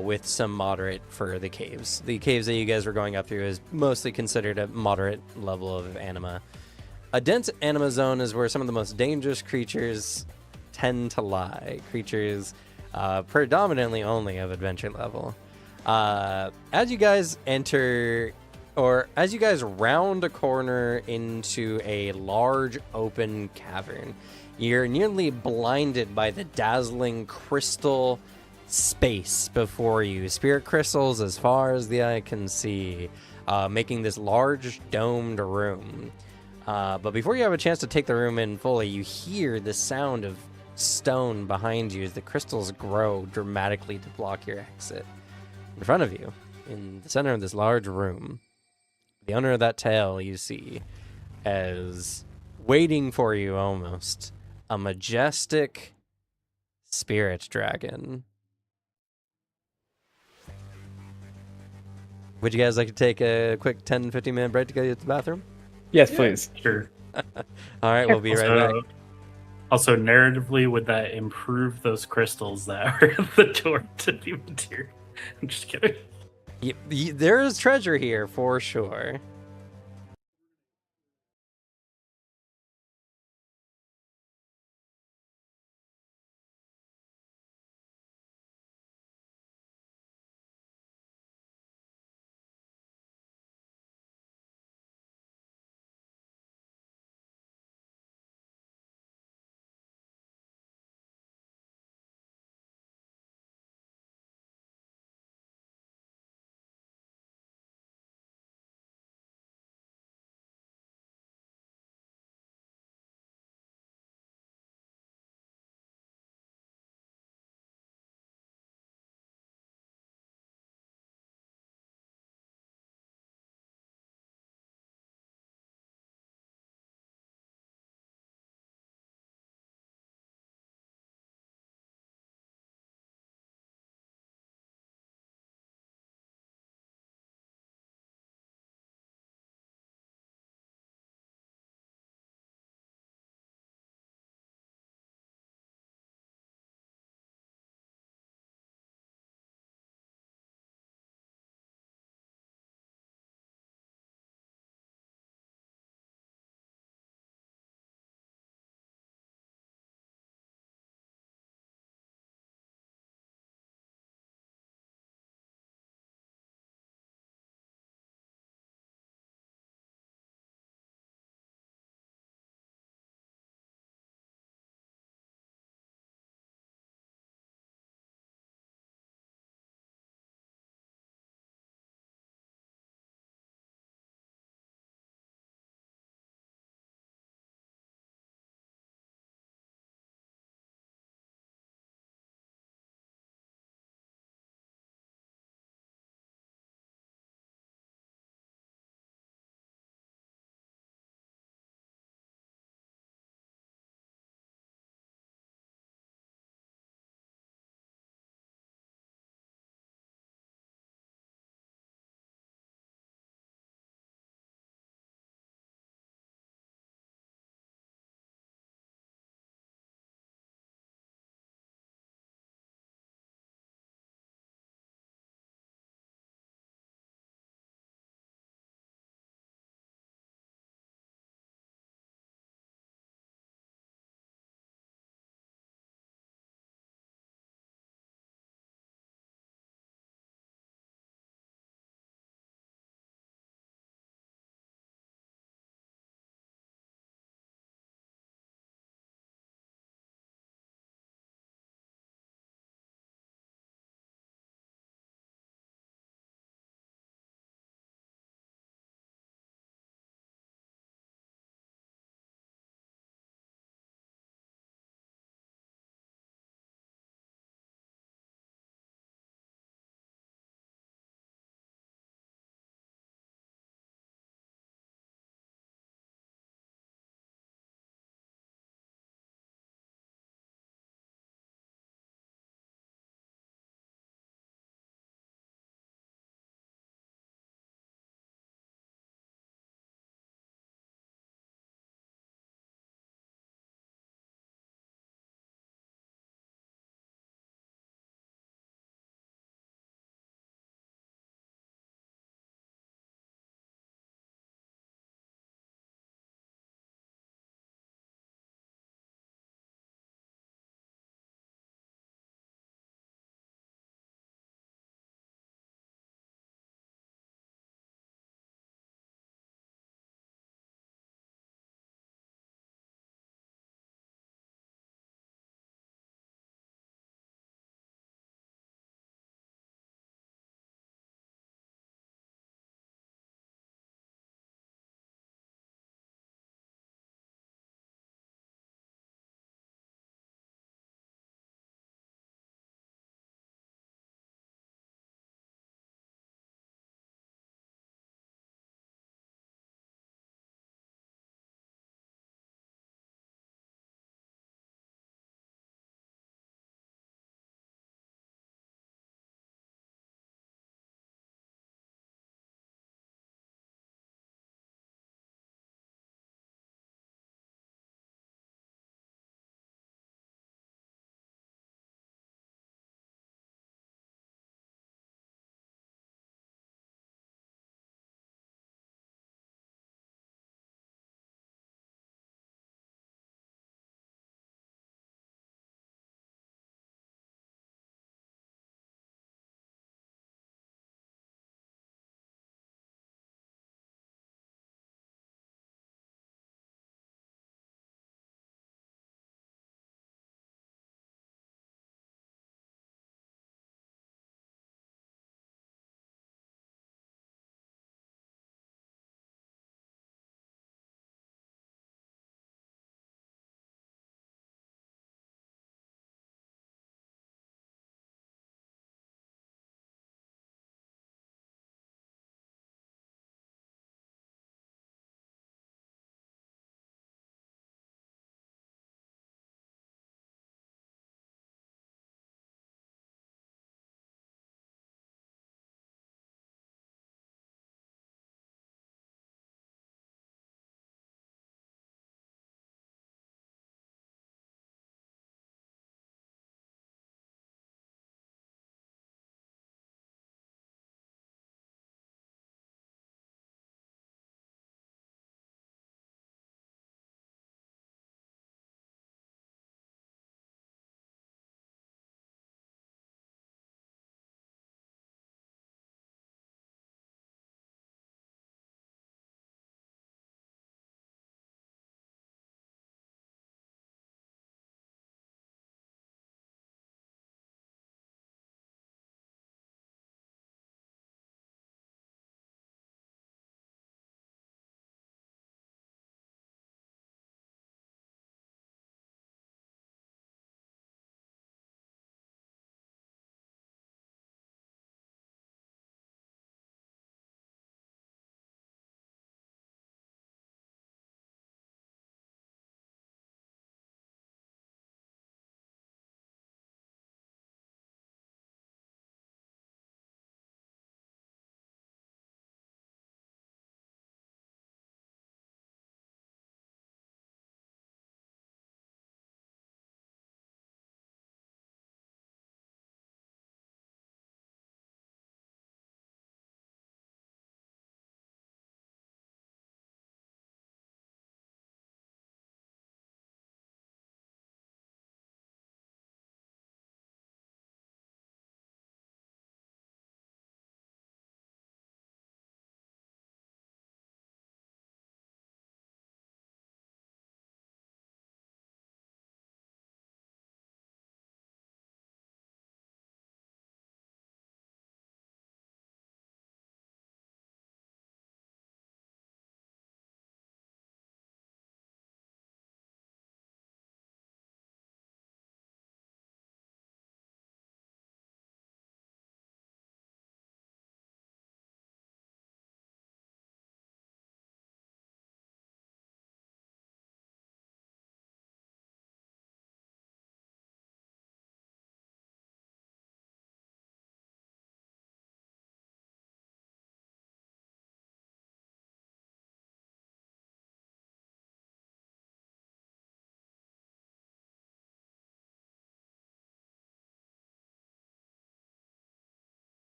with some moderate for the caves. The caves that you guys were going up through is mostly considered a moderate level of anima. A dense anima zone is where some of the most dangerous creatures tend to lie. Creatures predominantly only of adventure level. As you guys enter, or as you guys round a corner into a large open cavern, you're nearly blinded by the dazzling crystal space before you. Spirit crystals as far as the eye can see, making this large domed room. But before you have a chance to take the room in fully, you hear the sound of stone behind you as the crystals grow dramatically to block your exit. In front of you, in the center of this large room, the owner of that tail you see as waiting for you almost, a majestic spirit dragon. Would you guys like to take a quick 10-15 minute break to go to the bathroom? Yes, please. Sure. All right, we'll be right back. Also, narratively, would that improve those crystals that are at the door to be material? I'm just kidding. There is treasure here for sure.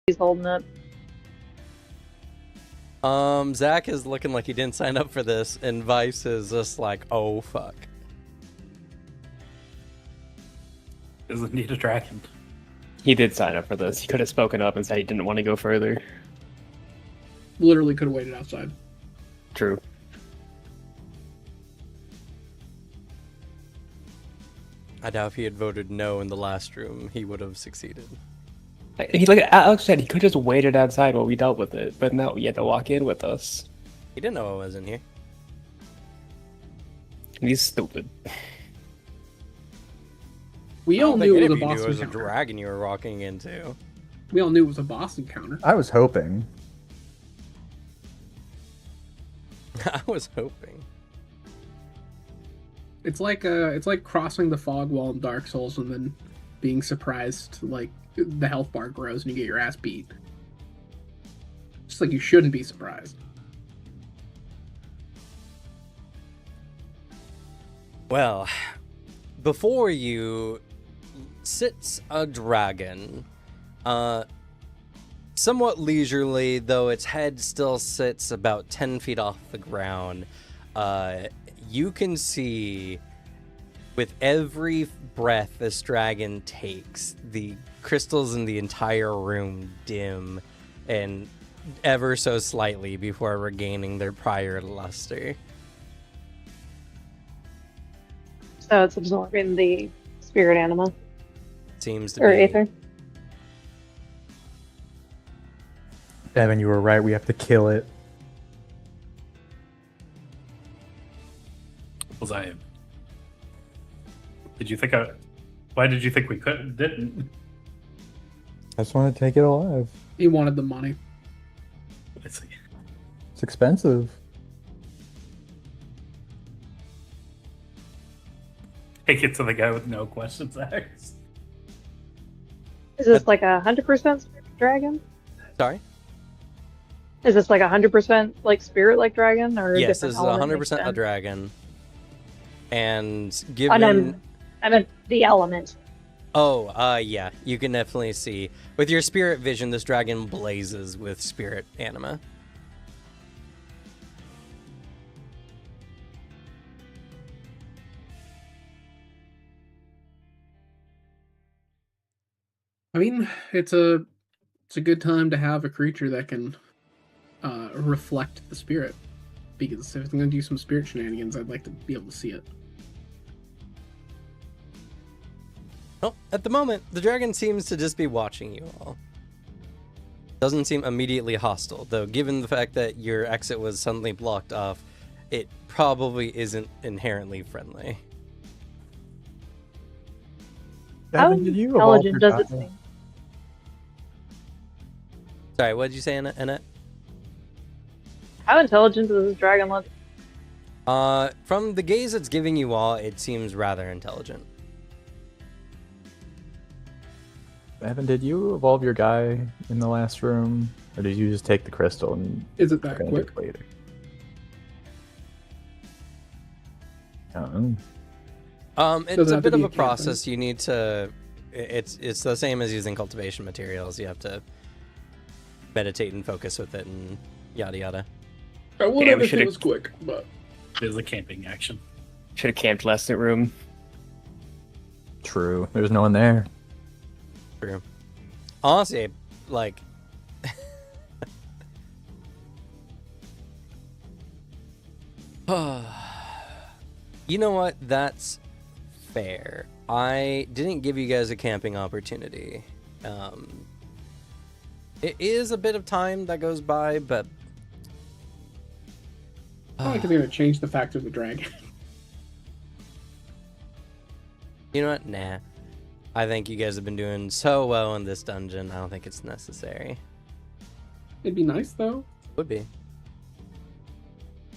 He's holding it. Zach is looking like he didn't sign up for this, and Vice is just like, oh fuck. Doesn't need a dragon. He did sign up for this. He could have spoken up and said he didn't want to go further. Literally could have waited outside. True. I doubt if he had voted no in the last room, he would have succeeded. Like Alex said, he could have just waited outside while we dealt with it, but no, he had to walk in with us. He didn't know I was in here. He's stupid. We I all don't knew think it any was of a you boss knew it was a encounter. dragon you were walking into. We all knew it was a boss encounter. I was hoping. I was hoping. It's like crossing the fog wall in Dark Souls and then being surprised like the health bar grows and you get your ass beat. Just like you shouldn't be surprised. Well, before you sits a dragon, somewhat leisurely, though its head still sits about 10 feet off the ground. You can see, with every breath this dragon takes, the crystals in the entire room dim and ever so slightly before regaining their prior luster. So it's absorbing the spirit anima Seems to or be. aether. Evan, you were right. We have to kill it. Was I? Did you think I? Why did you think we couldn't? Didn't? I just want to take it alive. He wanted the money. I see. It's expensive. Take it to the guy with no questions asked. Is this like 100% spirit dragon? Sorry? Is this like 100% like spirit like dragon or a Yes, different this is element 100% mixed a in? dragon. And And given... I meant the element. Yeah, you can definitely see. With your spirit vision, this dragon blazes with spirit anima. I mean, it's a good time to have a creature that can reflect the spirit. Because if I'm going to do some spirit shenanigans, I'd like to be able to see it. Well, at the moment, the dragon seems to just be watching you all. Doesn't seem immediately hostile, though given the fact that your exit was suddenly blocked off, it probably isn't inherently friendly. How Evan, did you evolve intelligent your does it guy? seem? Sorry, what did you say, Annette? How intelligent does this dragon look? From the gaze it's giving you all, it seems rather intelligent. Evan, did you evolve your guy in the last room? Or did you just take the crystal and Is it that gonna quick? do it later? I don't know. It's Doesn't a have to bit of be a a campaign. process. You need to... It's the same as using cultivation materials. You have to meditate and focus with it and yada yada. I would Yeah, have we if it should've- was quick, but It is a camping action. Should have camped last room. True. There's no one there. True. Honestly, like... You know what? That's fair. I didn't give you guys a camping opportunity. It is a bit of time that goes by, but... I don't think it's going to change the fact of the dragon. You know what? Nah. I think you guys have been doing so well in this dungeon, I don't think it's necessary. It'd be nice, though. Would be.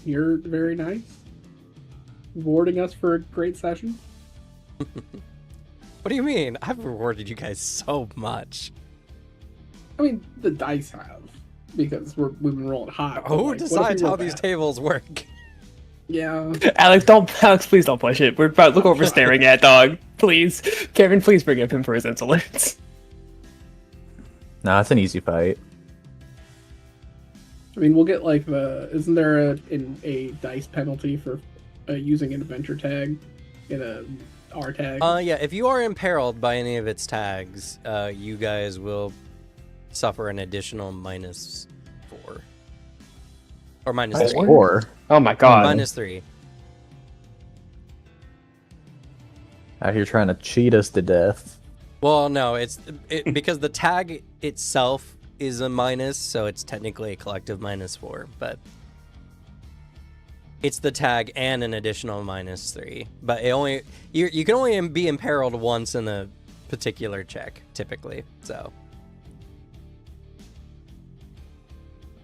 You're very nice. Rewarding us for a great session. What do you mean? I've rewarded you guys so much. I mean, the dice have. Because we've been rolling hot. but, Who like, what if we decides roll how these bad? tables work? Yeah. Alex, please don't push it. We're about look what we're staring at, dog. Please, Kevin, please forgive him for his insolence. Nah, it's an easy fight. I mean, we'll get like isn't there a dice penalty for using an adventure tag in a R tag? Yeah, if you are imperiled by any of its tags, you guys will suffer an additional -4. Or That's -3. 4. Oh my god. -3. Out here trying to cheat us to death. Well, no, it's because the tag itself is a minus, so it's technically a collective -4, but it's the tag and an additional -3. But you can only be imperiled once in a particular check, typically. So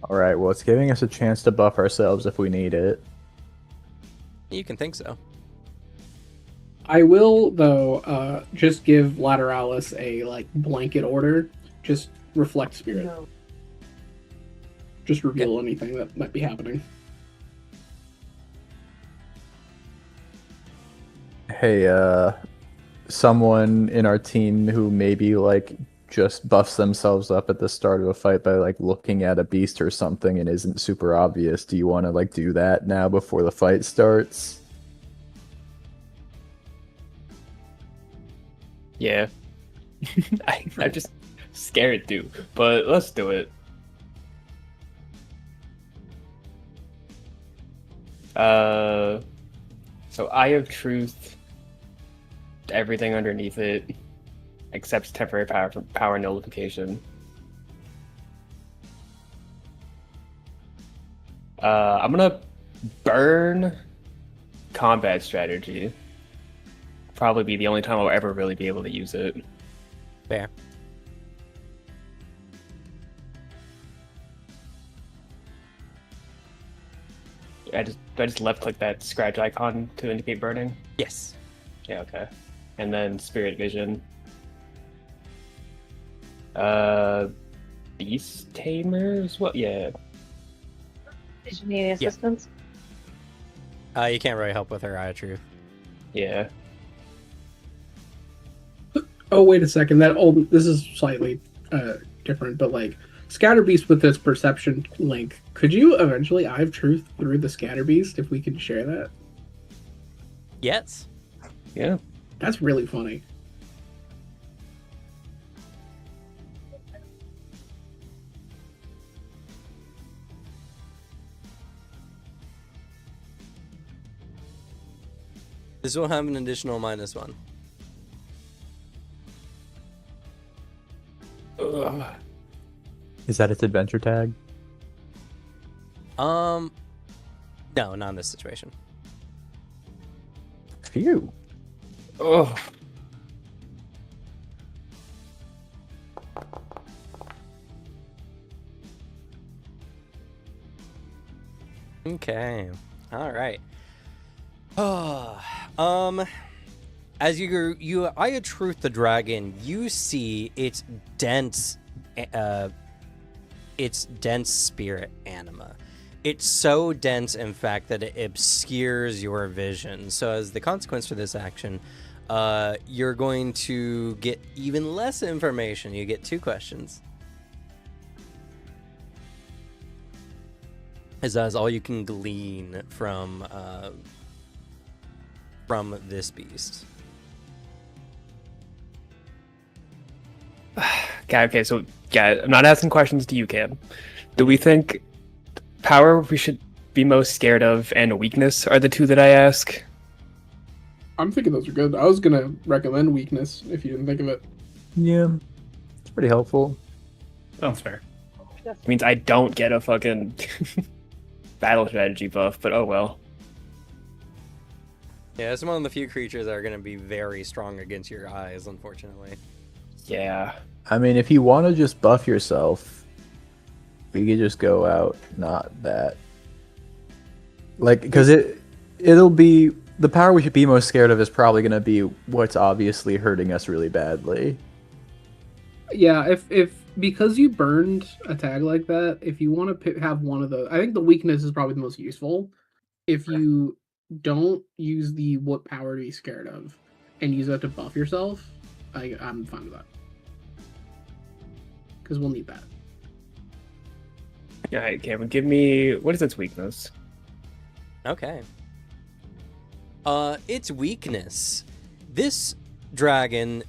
All right, well, it's giving us a chance to buff ourselves if we need it. you can think so. I will though just give Lateralis a like blanket order. Just reflect spirit. Just reveal anything that might be happening. Hey, someone in our team who maybe like just buffs themselves up at the start of a fight by like looking at a beast or something and isn't super obvious. Do you want to like do that now before the fight starts? Yeah. I'm just scared to, but let's do it. So Eye of Truth, everything underneath it, except temporary power nullification. I'm gonna burn combat strategy. Probably be the only time I'll ever really be able to use it. Fair. Do I just left click that scratch icon to indicate burning? Yes. Yeah, okay. And then Spirit Vision. Beast Tamers? What? Yeah. Did you need any assistance? You can't really help with her Eye of Truth. Yeah. Oh wait a second. This is slightly different, but like Scatterbeast with its perception link, could you eventually Eye of Truth through the Scatterbeast if we could share that? Yes. Yeah. That's really funny. This will have an additional -1. Ugh. Is that its adventure tag? No, not in this situation. Phew. Ugh. Okay. All right. As you Eye of Truth the dragon, you see its dense spirit anima. It's so dense, in fact, that it obscures your vision. So as the consequence for this action, you're going to get even less information. You get 2 questions. As that is all you can glean from this beast. Okay, so I'm not asking questions to you, Cam. Do we think power we should be most scared of and a weakness are the 2 that I ask? I'm thinking those are good. I was gonna recommend weakness if you didn't think of it. Yeah, it's pretty helpful. Sounds fair. It means I don't get a fucking battle strategy buff, but oh well. Yeah, it's one of the few creatures that are going to be very strong against your eyes, unfortunately. Yeah. I mean, if you want to just buff yourself, we could just go out not that. Like, because it'll be the power we should be most scared of is probably going to be what's obviously hurting us really badly. Yeah, if because you burned a tag like that, if you want to have one of those, I think the weakness is probably the most useful. If you don't use the what power to be scared of and use that to buff yourself, I'm fine with that. because we'll need that. All right, Cameron, give me what is its weakness? Okay. Its weakness. This dragon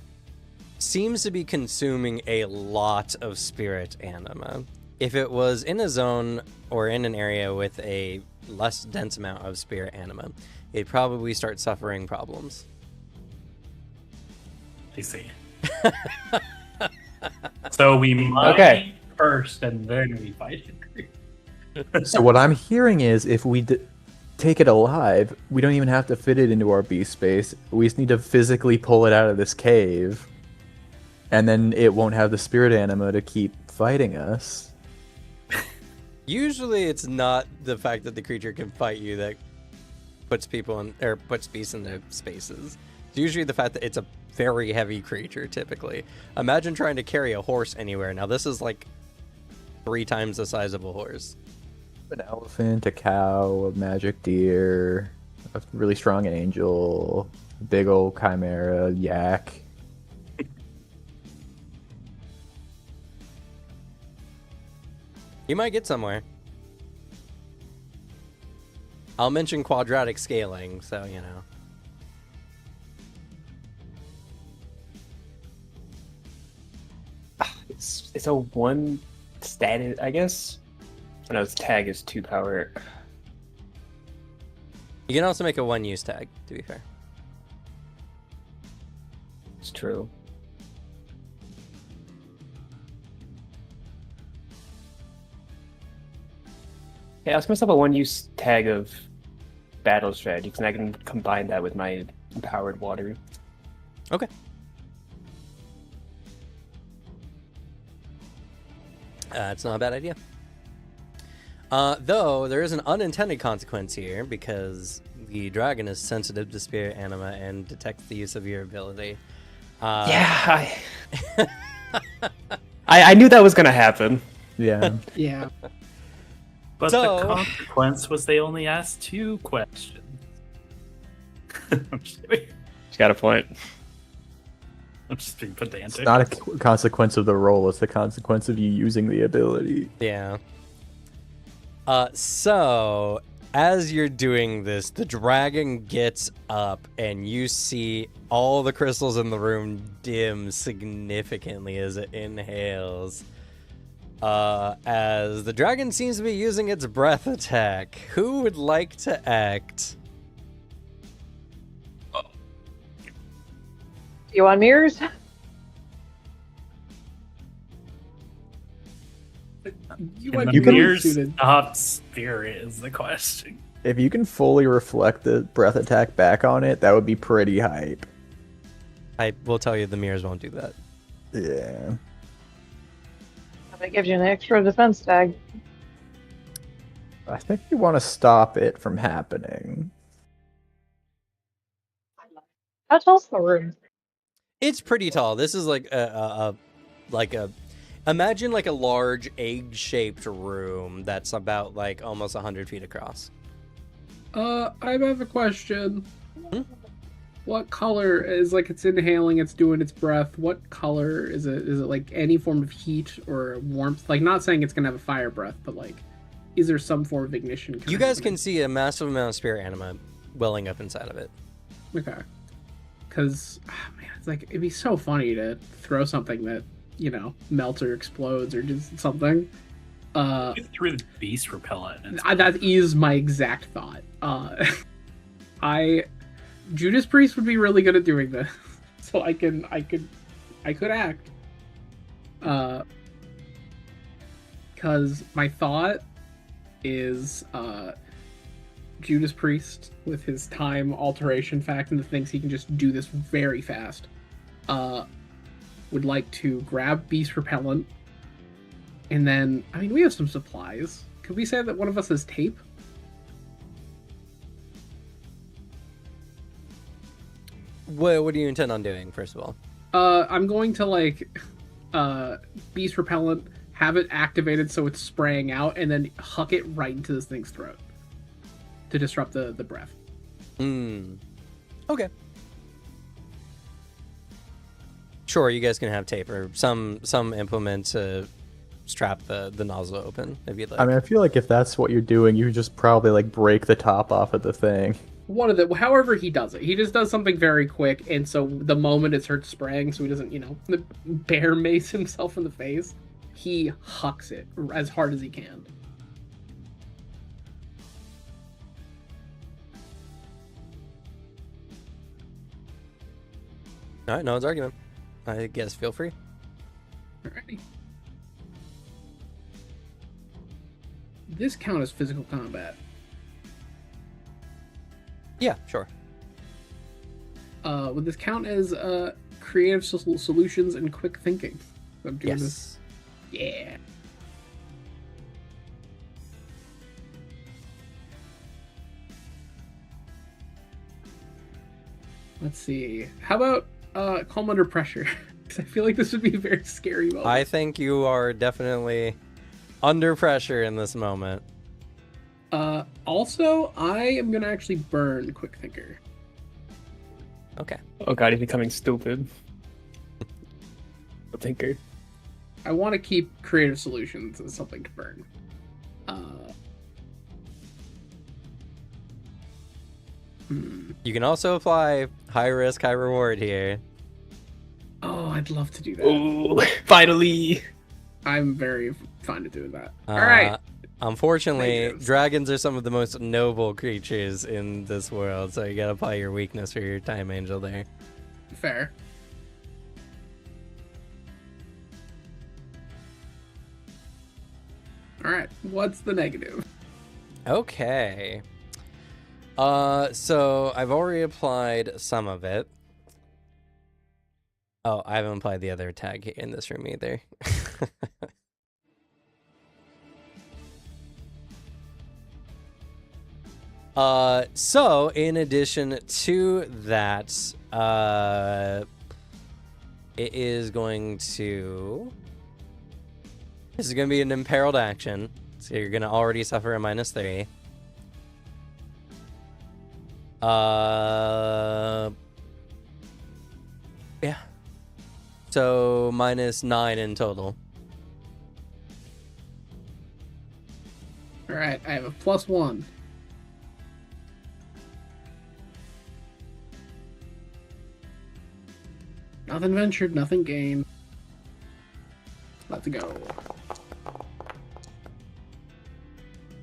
seems to be consuming a lot of spirit anima. If it was in a zone or in an area with a less dense amount of spirit anima, it'd probably start suffering problems. I see. So we might Okay. first, and then we fight it. So what I'm hearing is if we take it alive, we don't even have to fit it into our beast space. We just need to physically pull it out of this cave, and then it won't have the spirit anima to keep fighting us. Usually it's not the fact that the creature can fight you that puts people in, or puts beasts in their spaces. It's usually the fact that it's a very heavy creature, typically. Imagine trying to carry a horse anywhere. Now this is like 3 times the size of a horse. An elephant, a cow, a magic deer, a really strong angel, a big old chimera, yak. You might get somewhere. I'll mention quadratic scaling, so you know. It's a 1 status, I guess. I know its tag is 2 power. You can also make a 1-use tag, to be fair. It's true. Yeah, I'll give myself a 1-use tag of battle strategy, because I can combine that with my empowered water. Okay. It's not a bad idea. Though there is an unintended consequence here because the dragon is sensitive to spirit anima and detects the use of your ability. Yeah, I knew that was gonna happen. Yeah. Yeah. But So- the consequence was they only asked 2 questions. I'm just kidding. She's got a point. I'm just being pedantic. It's not a consequence of the roll, it's the consequence of you using the ability. Yeah. So as you're doing this, the dragon gets up and you see all the crystals in the room dim significantly as it inhales. As the dragon seems to be using its breath attack. Who would like to act? You want mirrors? You Can might the be really mirrors suited. stop spirit is the question. If you can fully reflect the breath attack back on it, that would be pretty hype. I will tell you the mirrors won't do that. Yeah. That gives you an extra defense tag. I think you want to stop it from happening. How tall's the room? It's pretty tall. This is like imagine like a large egg-shaped room that's about like almost 100 feet across. I have a question. Hmm? What color is like it's inhaling, it's doing its breath? What color is it? Is it like any form of heat or warmth? Like, not saying it's gonna have a fire breath, but like, is there some form of ignition? You guys can see a massive amount of spirit anima welling up inside of it. Okay. Because, man, it's like it'd be so funny to throw something that, you know, melts or explodes or just something. You threw the beast repellent. And That is my exact thought. Judas Priest would be really good at doing this, so I could act. Because my thought is Judas Priest with his time alteration fact and the things he can just do this very fast. Would like to grab beast repellent, and then I mean we have some supplies. Could we say that one of us has tape? What do you intend on doing, first of all? I'm going to like beast repellent, have it activated so it's spraying out, and then huck it right into this thing's throat to disrupt the breath. Okay. Sure, you guys can have tape or some implement to strap the nozzle open if you'd like. I mean, I feel like if that's what you're doing, you just probably like break the top off of the thing. One of the, however he does it, he just does something very quick, and so the moment it starts spraying, so he doesn't, bear mace himself in the face, he hucks it as hard as he can. All right, no one's argument. I guess feel free. Alrighty. This count as physical combat. Yeah, sure. Would this count as creative solutions and quick thinking? I'm doing Yes. this. Yeah. Let's see. How about calm under pressure? Because I feel like this would be a very scary moment. I think you are definitely under pressure in this moment. Also, I am gonna actually burn quick thinker. Okay. Oh god, he's becoming stupid. A thinker. I want to keep creative solutions as something to burn. You can also apply high risk, high reward here. Oh, I'd love to do that. Oh, finally! I'm very fine to doing that. All right. Unfortunately, Negatives. dragons are some of the most noble creatures in this world, so you gotta apply your weakness for your time angel there. Fair. All right. What's the negative? Okay. So I've already applied some of it. Oh, I haven't applied the other tag in this room either. So in addition to that, it is going to... This is going to be an imperiled action, so you're going to already suffer a -3. Yeah. So -9 in total. All right. I have a +1. Nothing ventured, nothing gained. Let's go.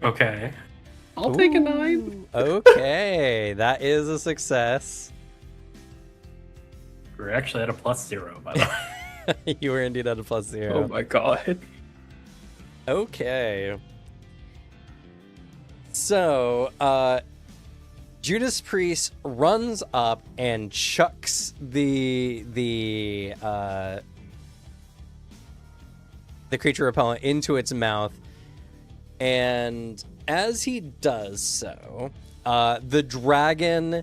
Okay. I'll take a 9. Okay, that is a success. We're actually at a +0, by the way. You were indeed at a +0. Oh my god. Okay. So, Judas Priest runs up and chucks the creature repellent into its mouth, and as he does so, the dragon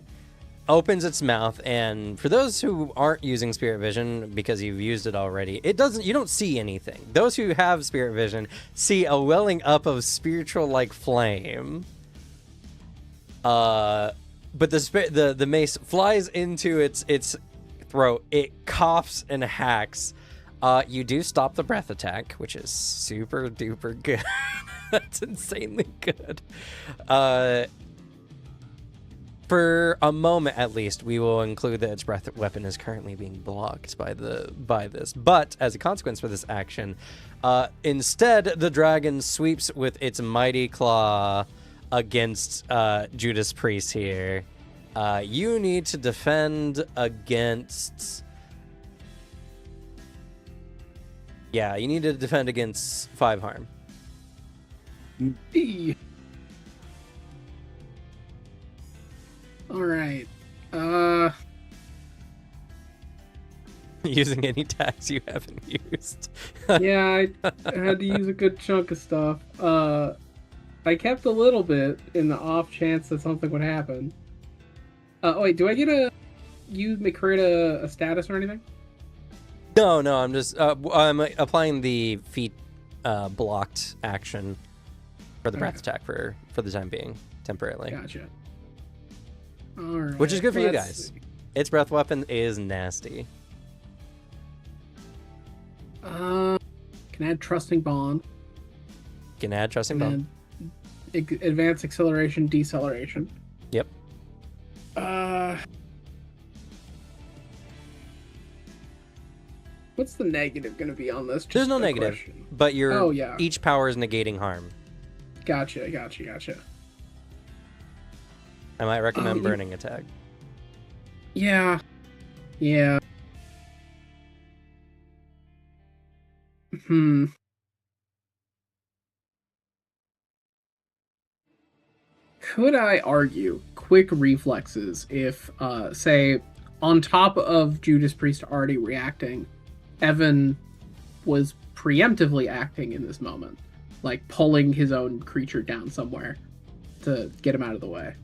opens its mouth, and for those who aren't using spirit vision because you've used it already, you don't see anything. Those who have spirit vision see a welling up of spiritual like flame. But the mace flies into its throat. It coughs and hacks. You do stop the breath attack, which is super duper good. That's insanely good. For a moment, at least, we will include that its breath weapon is currently being blocked by this. But as a consequence for this action, instead the dragon sweeps with its mighty claw against Judas Priest here. You need to defend against. Yeah, you need to defend against 5 harm. E. All right. Using any tags you haven't used. Yeah, I had to use a good chunk of stuff. I kept a little bit in the off chance that something would happen. Wait, do I get you may create a status or anything? No, I'm just I'm applying the feet blocked action for the breath attack for the time being, temporarily. Gotcha. All right. Which is good for you let's guys. see. Its breath weapon is nasty. Can add Trusting Bond. You can add Trusting And Bond. then Advanced Acceleration, Deceleration. Yep. What's the negative going to be on this? There's Just no a negative, question. but Oh, yeah. each power is negating harm. Gotcha. I might recommend you- burning a tag. Yeah. Hmm. Could I argue quick reflexes if, say, on top of Judas Priest already reacting, Evan was preemptively acting in this moment, like pulling his own creature down somewhere to get him out of the way?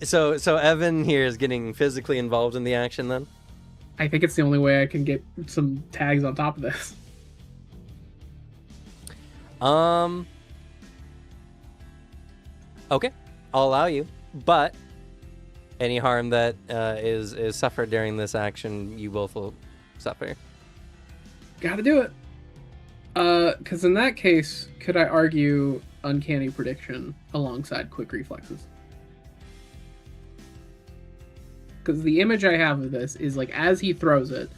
So Evan here is getting physically involved in the action then? I think it's the only way I can get some tags on top of this. Okay, I'll allow you, but any harm that is suffered during this action, you both will suffer. Gotta do it. Because in that case, could I argue Uncanny Prediction alongside Quick Reflexes? Because the image I have of this is like as he throws it,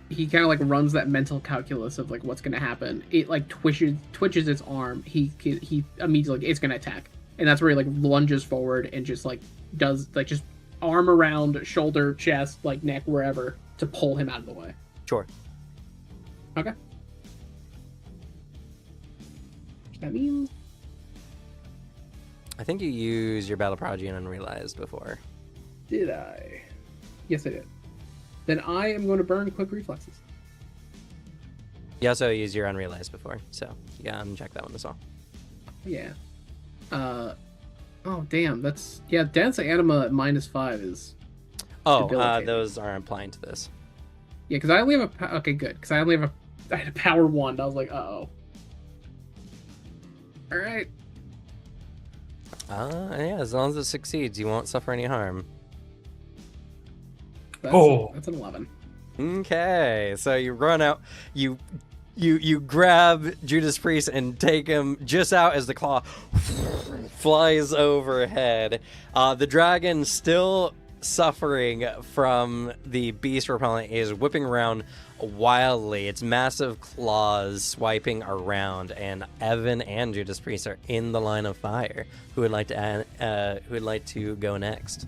he kind of like runs that mental calculus of like what's gonna happen. It like twitches its arm. He immediately like, it's gonna attack, and that's where he like lunges forward and just like does like just arm around shoulder, chest, like neck, wherever to pull him out of the way. Sure. Okay. That means I think you used your Battle Prodigy and Unrealized before. did I? Yes, I did. Then I am going to burn Quick Reflexes. You also used your Unrealized before, so you gotta uncheck that one as well. Yeah. Oh damn, that's Dance Anima at -5 is debilitating. Those aren't applying to this. Yeah, because I only have okay, good, because I only have I had a power 1. I was like, uh-oh. All right. Yeah, as long as it succeeds, you won't suffer any harm. That's an 11. Okay, so you run out, you grab Judas Priest and take him just out as the claw flies overhead. The dragon, still suffering from the beast repellent, is whipping around wildly, its massive claws swiping around, and Evan and Judas Priest are in the line of fire. Who would like to go next?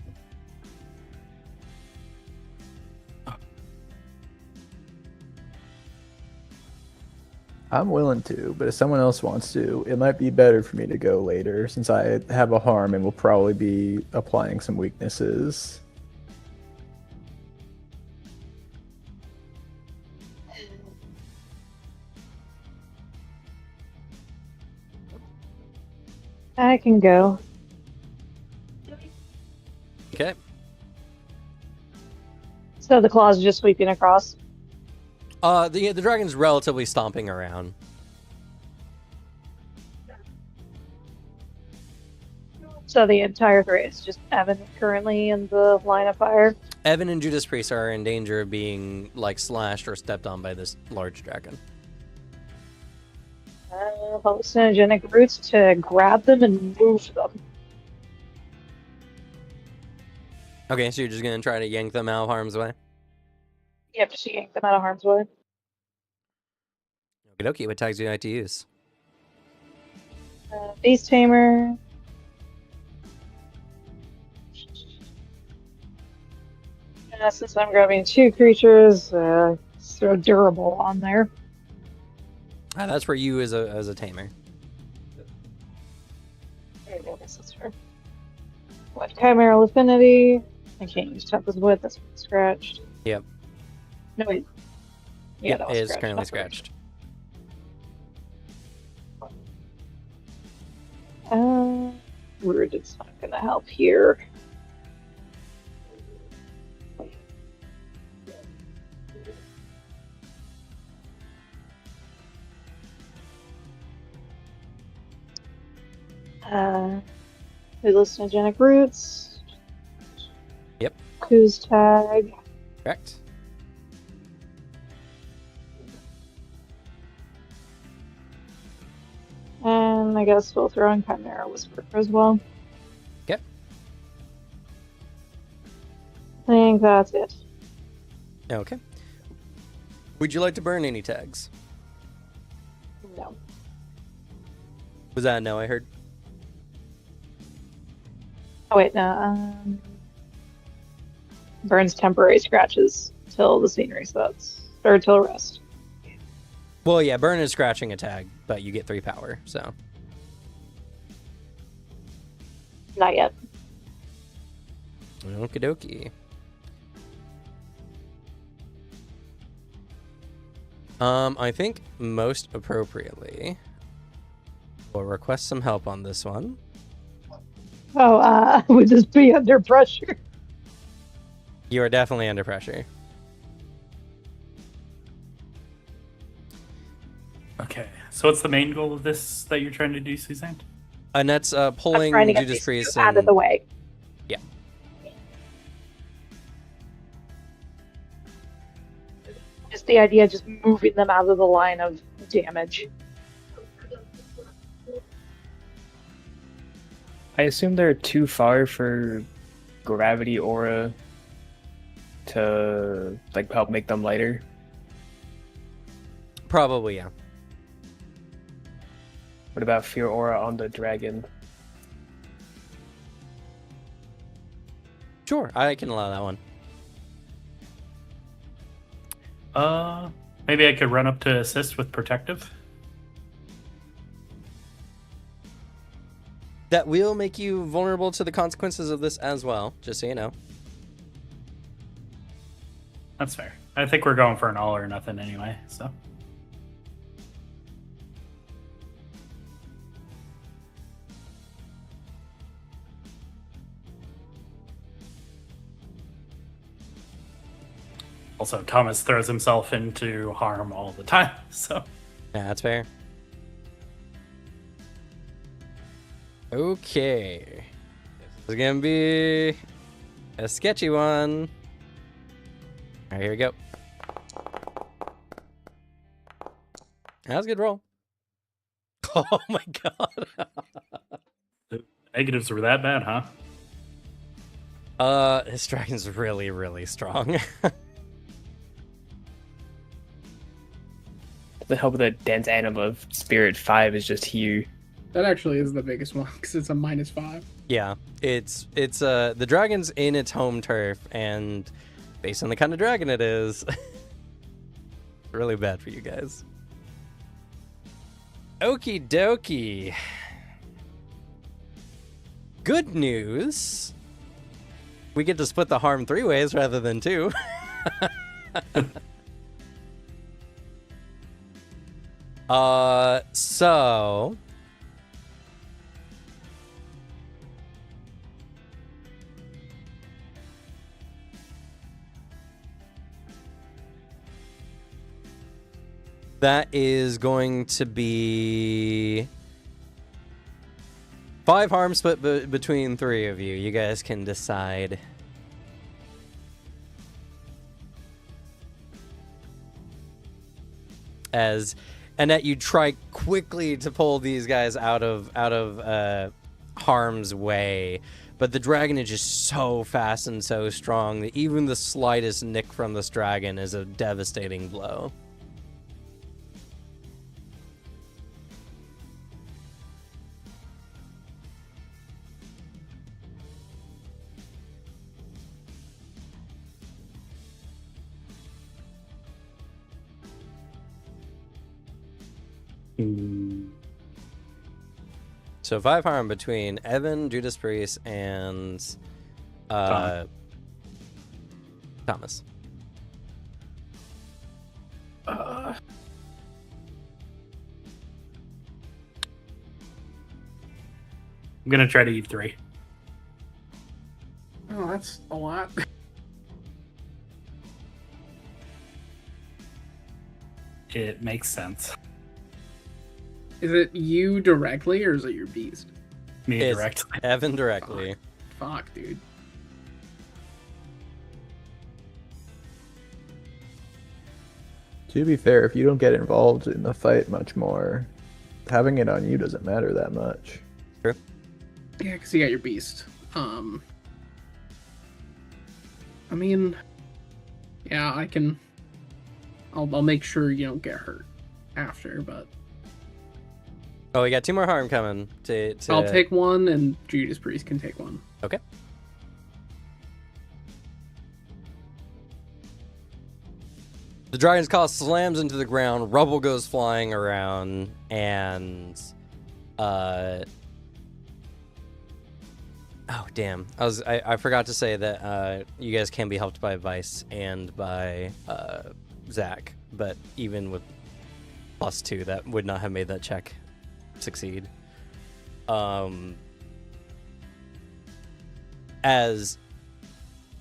I'm willing to, but if someone else wants to, it might be better for me to go later since I have a harm and will probably be applying some weaknesses. I can go. Okay. So the claws just sweeping across. The dragon's relatively stomping around. So the entire threat is just Evan currently in the line of fire. Evan and Judas Priest are in danger of being like slashed or stepped on by this large dragon. Hallucinogenic roots to grab them and move them. Okay, so you're just gonna try to yank them out of harm's way? Yep, just yank them out of harm's way. Okie dokie, what tags do you like to use? Beast Tamer. Since I'm grabbing 2 creatures, throw durable on there. That's for you as a tamer. I guess that's fair. What, Chimeral Affinity? I can't use Tempest Wood, that's scratched. Yep. No, wait. Yeah, that was it is scratched. currently That's scratched. Rude, it's not gonna help here. Hallucinogenic roots. Aku's tag. Correct. And I guess we'll throw in Chimera Whisperer as well. Okay. I think that's it. Okay. Would you like to burn any tags? No. Was that a no I heard? Oh wait, no. Burns temporary scratches till the scene resets. Or till rest. Well, yeah, burn is scratching a tag, but you get 3 power, so. Not yet. Okie dokie. I think most appropriately, we'll request some help on this one. Oh, would this be under pressure? You are definitely under pressure. Okay. So what's the main goal of this that you're trying to do, Suzanne? Annette's I'm pulling trying to get Judas these Priest two out of the way. Yeah. Just the idea of just moving them out of the line of damage. I assume they're too far for gravity aura to like help make them lighter. Probably, yeah. What about fear aura on the dragon? Sure, I can allow that one. Maybe I could run up to assist with protective. That will make you vulnerable to the consequences of this as well, just so you know. That's fair. I think we're going for an all or nothing anyway, so. Also, Thomas throws himself into harm all the time, so. Yeah, that's fair. Okay. This is gonna be a sketchy one. Alright, here we go. That was a good roll. Oh my god. Negatives were that bad, huh? This dragon's really, really strong. The help of the dense anima of Spirit 5 is just here. That actually is the biggest one because it's a -5. Yeah, it's the dragon's in its home turf, and based on the kind of dragon it is, really bad for you guys. Okie dokie. Good news. We get to split the harm 3 ways rather than 2. So that is going to be 5 harm split between 3 of you. You guys can decide. As Annette, you try quickly to pull these guys out of harm's way, but the dragon is just so fast and so strong that even the slightest nick from this dragon is a devastating blow. So 5 harm between Evan, Judas Priest, and Thomas. I'm gonna try to eat 3. Oh, that's a lot. It makes sense. Is it you directly or is it your beast? Me It's directly. Evan directly. Fuck, dude. To be fair, if you don't get involved in the fight much more, having it on you doesn't matter that much. True. Yeah, because you got your beast. I mean, yeah, I can. I'll make sure you don't get hurt after, but Oh, we got 2 more harm coming. I'll take one, and Judas Priest can take one. Okay. The dragon's claw slams into the ground, rubble goes flying around, and oh damn. I forgot to say that you guys can be helped by Vice and by Zach, but even with +2, that would not have made that check succeed. As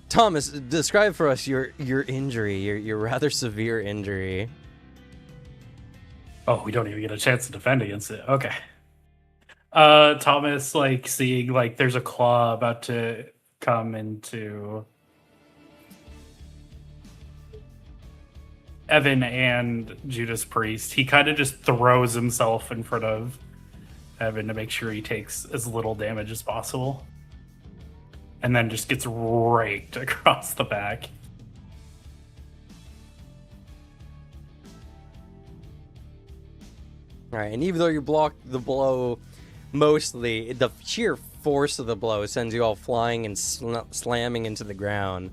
Thomas, describe for us your injury, your rather severe injury. Oh, we don't even get a chance to defend against it. Okay. Thomas, like, seeing, like, there's a claw about to come into Evan and Judas Priest. He kind of just throws himself in front of Evan to make sure he takes as little damage as possible. And then just gets raked across the back. All right, and even though you block the blow, mostly the sheer force of the blow sends you all flying and slamming into the ground.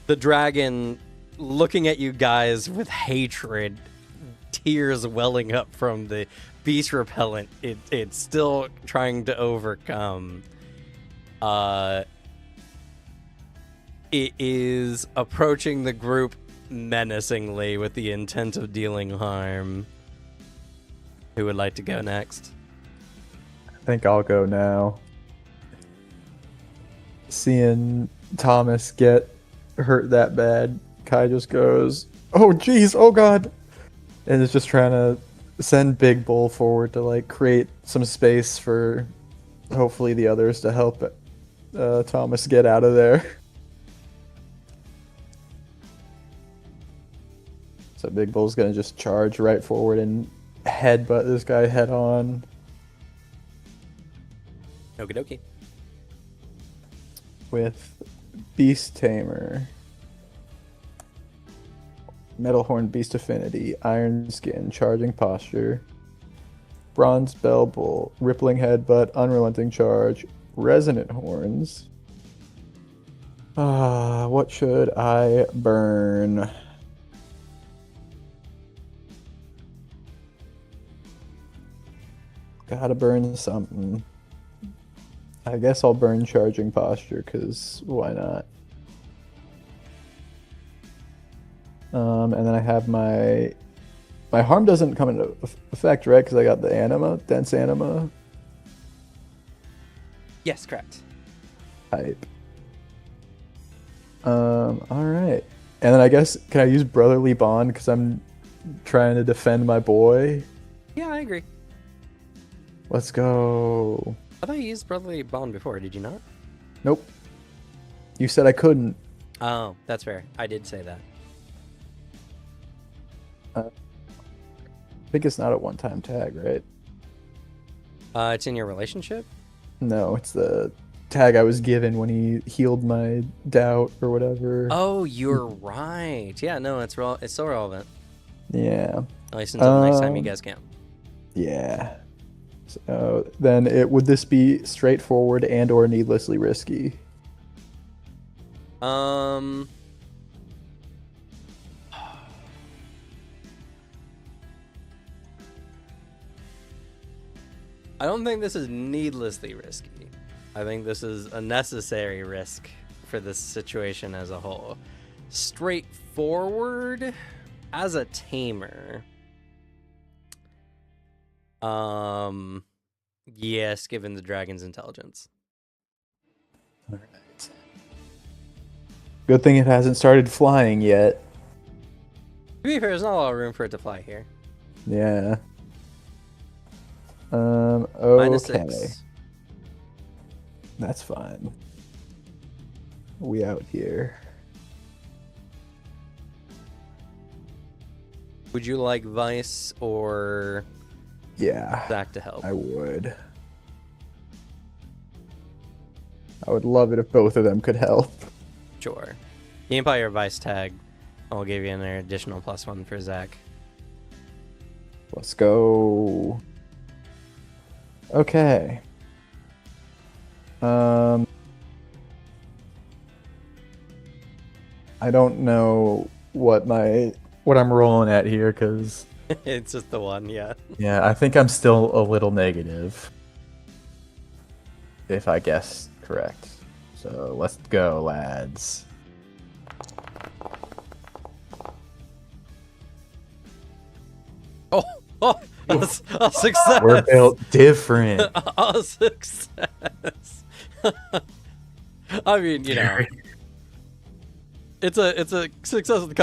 The dragon, looking at you guys with hatred, tears welling up from the beast repellent it's still trying to overcome. It is approaching the group menacingly with the intent of dealing harm. Who would like to go next? I think I'll go now. Seeing Thomas get hurt that bad, Kai just goes, "Oh geez, oh god," and is just trying to send Big Bull forward to like create some space for hopefully the others to help Thomas get out of there. So Big Bull's gonna just charge right forward and headbutt this guy head on. Okie dokie. With Beast Tamer, Metal Horn Beast Affinity, Iron Skin, Charging Posture, Bronze Bell Bull, Rippling Headbutt, Unrelenting Charge, Resonant Horns. What should I burn? Gotta burn something. I guess I'll burn Charging Posture, because why not? And then I have my harm doesn't come into effect, right? Because I got the anima, dense anima Yes, correct. type. All right. And then I guess, can I use Brotherly Bond because I'm trying to defend my boy? Yeah, I agree. Let's go. I thought you used Brotherly Bond before, did you not? Nope. You said I couldn't. Oh, that's fair. I did say that. I think it's not a one-time tag, right? It's in your relationship? No, it's the tag I was given when he healed my doubt or whatever. Oh, you're right. Yeah, no, it's still relevant. Yeah. At least until the next time you guys can. Yeah. So then would this be straightforward and or needlessly risky? I don't think this is needlessly risky. I think this is a necessary risk for this situation as a whole. Straightforward as a tamer. Yes, given the dragon's intelligence. All right. Good thing it hasn't started flying yet. To be fair, there's not a lot of room for it to fly here. Yeah. Okay. -6. That's fine. we out here. Would you like Vice or Yeah, Zach to help? I would. I would love it if both of them could help. Sure. You can buy your Vice tag. I'll give you an additional +1 for Zach. Let's go. Okay. I don't know what I'm rolling at here, because It's just the one, yeah. yeah, I think I'm still a little negative, if I guess correct. So let's go, lads. Oh, a success! We're built different. A success! I mean, you know, it's a success with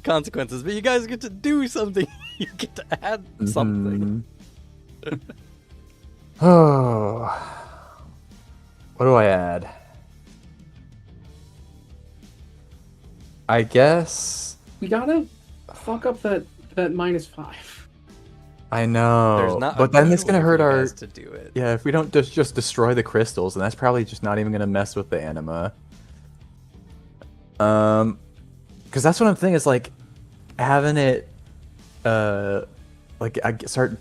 consequences, but you guys get to do something. You get to add something. Oh, what do I add? I guess We gotta fuck up that -5. I know, There's not, but then it's gonna for hurt you our. guys to do it. Yeah, if we don't just destroy the crystals, and that's probably just not even gonna mess with the anima. Because that's what I'm thinking. Is like having it, like I start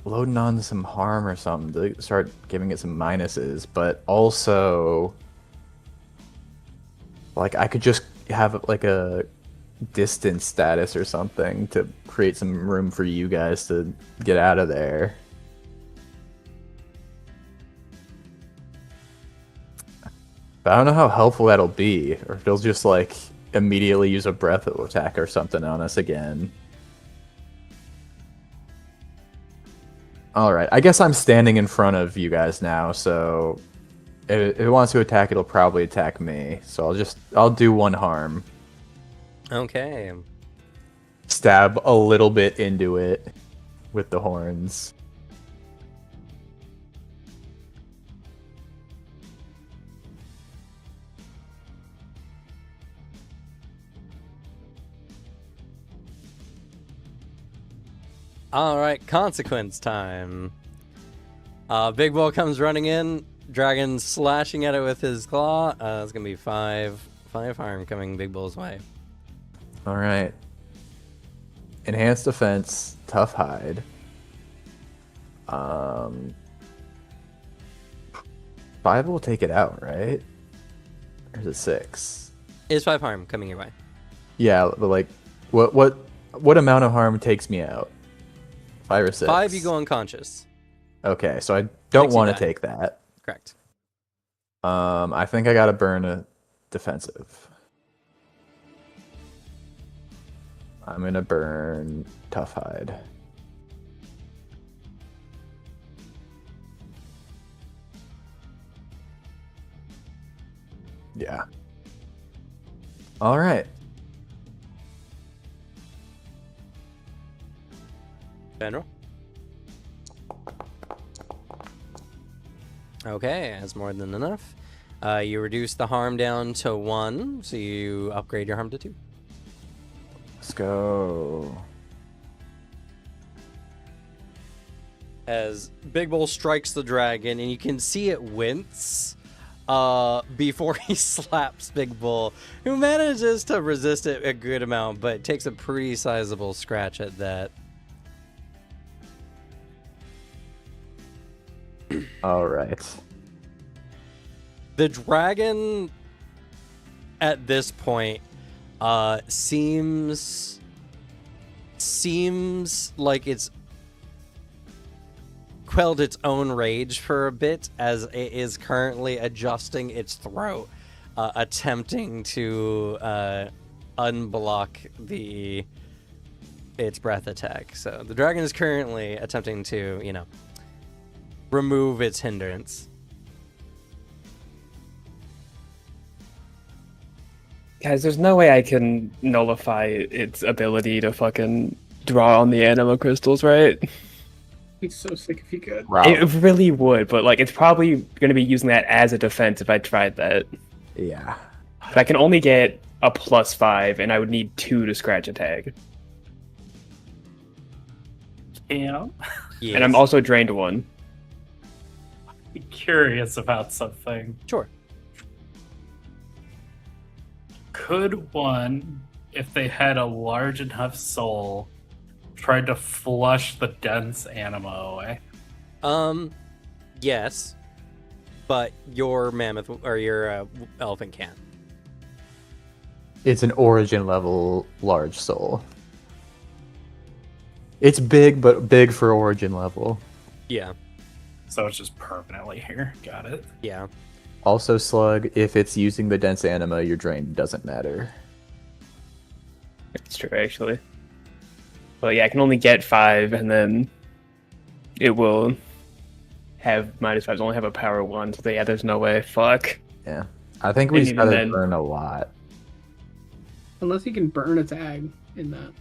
loading on some harm or something to start giving it some minuses, but also like I could just have like a distance status or something to create some room for you guys to get out of there. But I don't know how helpful that'll be, or if they'll just like immediately use a breath attack or something on us again. Alright, I guess I'm standing in front of you guys now, so if it wants to attack, it'll probably attack me. So I'll do 1 harm. Okay. Stab a little bit into it with the horns. All right, consequence time. Big Bull comes running in. Dragon slashing at it with his claw. It's gonna be 5 harm coming Big Bull's way. All right. Enhanced defense, tough hide. 5 will take it out, right? Or is it 6? Is 5 harm coming your way? Yeah, but like, what amount of harm takes me out? 5 or 6? 5, you go unconscious. Okay, so I don't Makes you want to die. take that. Correct. I think I gotta burn a defensive. I'm gonna burn tough hide. Yeah. All right. General. Okay, that's more than enough. You reduce the harm down to 1, so you upgrade your harm to 2. Let's go. As Big Bull strikes the dragon, and you can see it wince before he slaps Big Bull, who manages to resist it a good amount, but takes a pretty sizable scratch at that. All right. The dragon at this point seems like it's quelled its own rage for a bit, as it is currently adjusting its throat, attempting to unblock its breath attack. So the dragon is currently attempting to, remove its hindrance. Guys, there's no way I can nullify its ability to fucking draw on the anima crystals, right? Be so sick if you could. Wow. It really would, but like it's probably going to be using that as a defense if I tried that. Yeah. But I can only get a +5, and I would need 2 to scratch a tag. Yeah. Yes. And I'm also drained 1. Curious about something. Sure. Could one, if they had a large enough soul, try to flush the dense anima away? Yes, but your mammoth or your elephant can't. It's an origin level large soul. It's big, but big for origin level. Yeah, So it's just permanently here. Got it. yeah. Also, Slug, if it's using the dense anima, your drain doesn't matter. It's true, actually. But yeah, I can only get 5, and then it will have -5. Only have a power 1, so yeah, there's no way. Fuck. Yeah. I think we And just even gotta then- burn a lot. Unless you can burn a tag in that.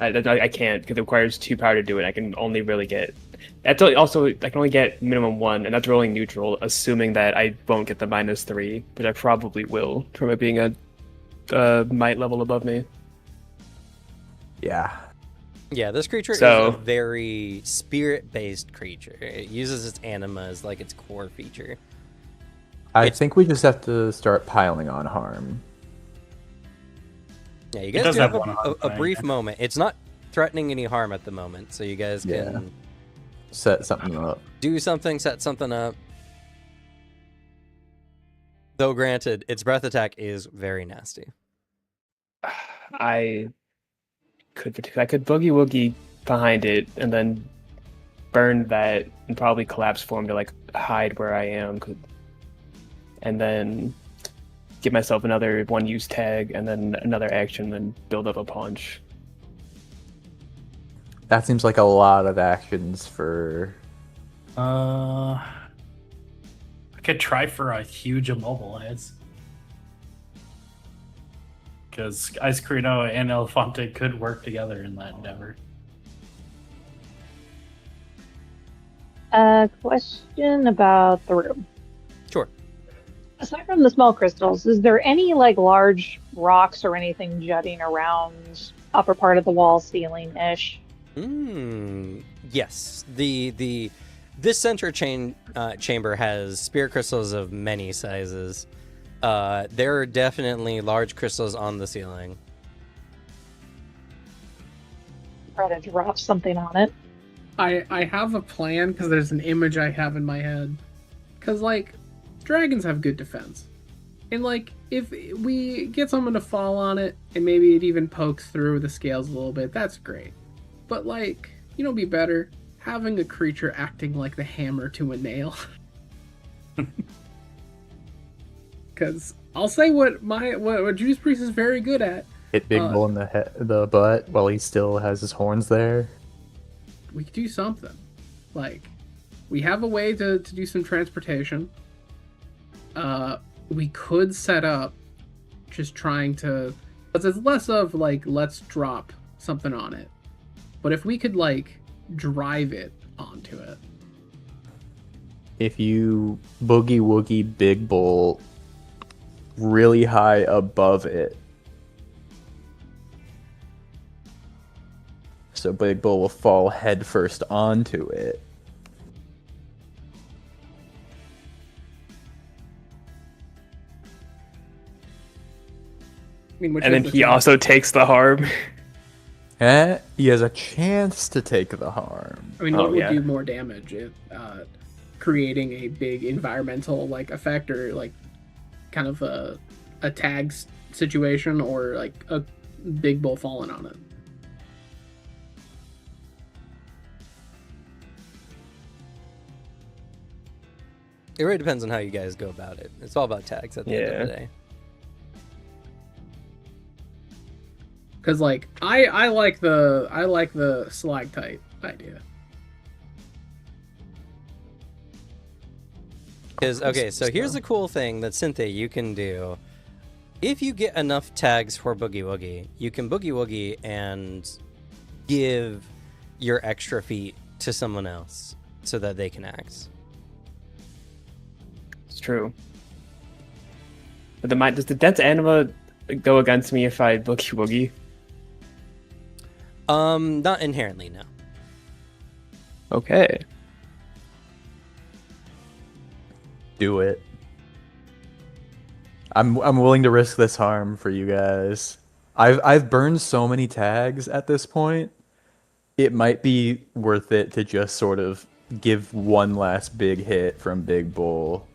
I can't, because it requires 2 power to do it. I can only really get... That's also, I can only get minimum 1, and that's rolling neutral, assuming that I won't get the -3, but I probably will, from it being a might level above me. Yeah. Yeah, this creature So- is a very spirit-based creature. It uses its anima as like its core feature. I think we just have to start piling on harm. Yeah, you It guys does do have have one harm a thing. brief moment. It's not threatening any harm at the moment, so you guys can Yeah. Set something up. do something, set something up. Though granted, its breath attack is very nasty. I could boogie woogie behind it, and then burn that, and probably collapse form to like hide where I am, and then give myself another 1-use tag, and then another action, then build up a punch. That seems like a lot of actions for... I could try for a huge immobilize. Because Ice Carino and Elefante could work together in that endeavor. Question about the room. Sure. Aside from the small crystals, is there any like large rocks or anything jutting around upper part of the wall, ceiling ish? Yes. This center chamber has spirit crystals of many sizes. There are definitely large crystals on the ceiling. Try to drop something on it. I have a plan because there's an image I have in my head. Because, like, dragons have good defense. And, like, if we get someone to fall on it and maybe it even pokes through the scales a little bit, that's great. But, like, you know, be better having a creature acting like the hammer to a nail. Because I'll say what Judas Priest is very good at. Hit Big Bull in the butt while he still has his horns there. We could do something. Like, we have a way to do some transportation. We could set up just trying to... Because it's less of, like, let's drop something on it. But if we could, like, drive it onto it. If you boogie woogie Big Bull really high above it, so Big Bull will fall headfirst onto it. I mean, which And is then the he thing. also takes the harm. He has a chance to take the harm. I mean, what Oh, would yeah. do more damage? Creating a big environmental, like, effect or, like, kind of a tag situation or, like, a big bull falling on it? It really depends on how you guys go about it. It's all about tags at the end of the Yeah. day. Because, like, I like the stalactite idea. Because okay, so here's the cool thing that Cynthia you can do. If you get enough tags for Boogie Woogie, you can Boogie Woogie and give your extra feet to someone else so that they can act. It's true. Does the dense anima go against me if I boogie woogie? Not inherently, no. Okay. Do it. I'm willing to risk this harm for you guys. I've burned so many tags at this point. It might be worth it to just sort of give one last big hit from Big Bull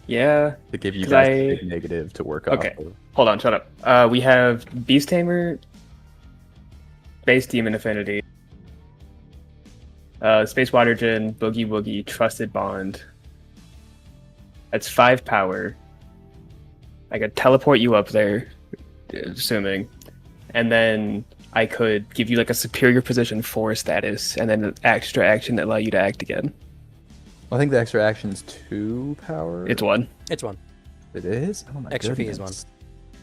Yeah. to give you 'Cause guys a big negative to work Okay. off of. Hold on, shut up. We have Beast Tamer, Base Demon Affinity, Space Water Djinn, Boogie Woogie, Trusted Bond. That's 5 power. I could teleport you up there, assuming. And then I could give you like a superior position 4 status, and then an extra action that allow you to act again. I think the extra action's 2 power. It's 1. It's 1. It is? Oh my Extra fee is goodness. 1.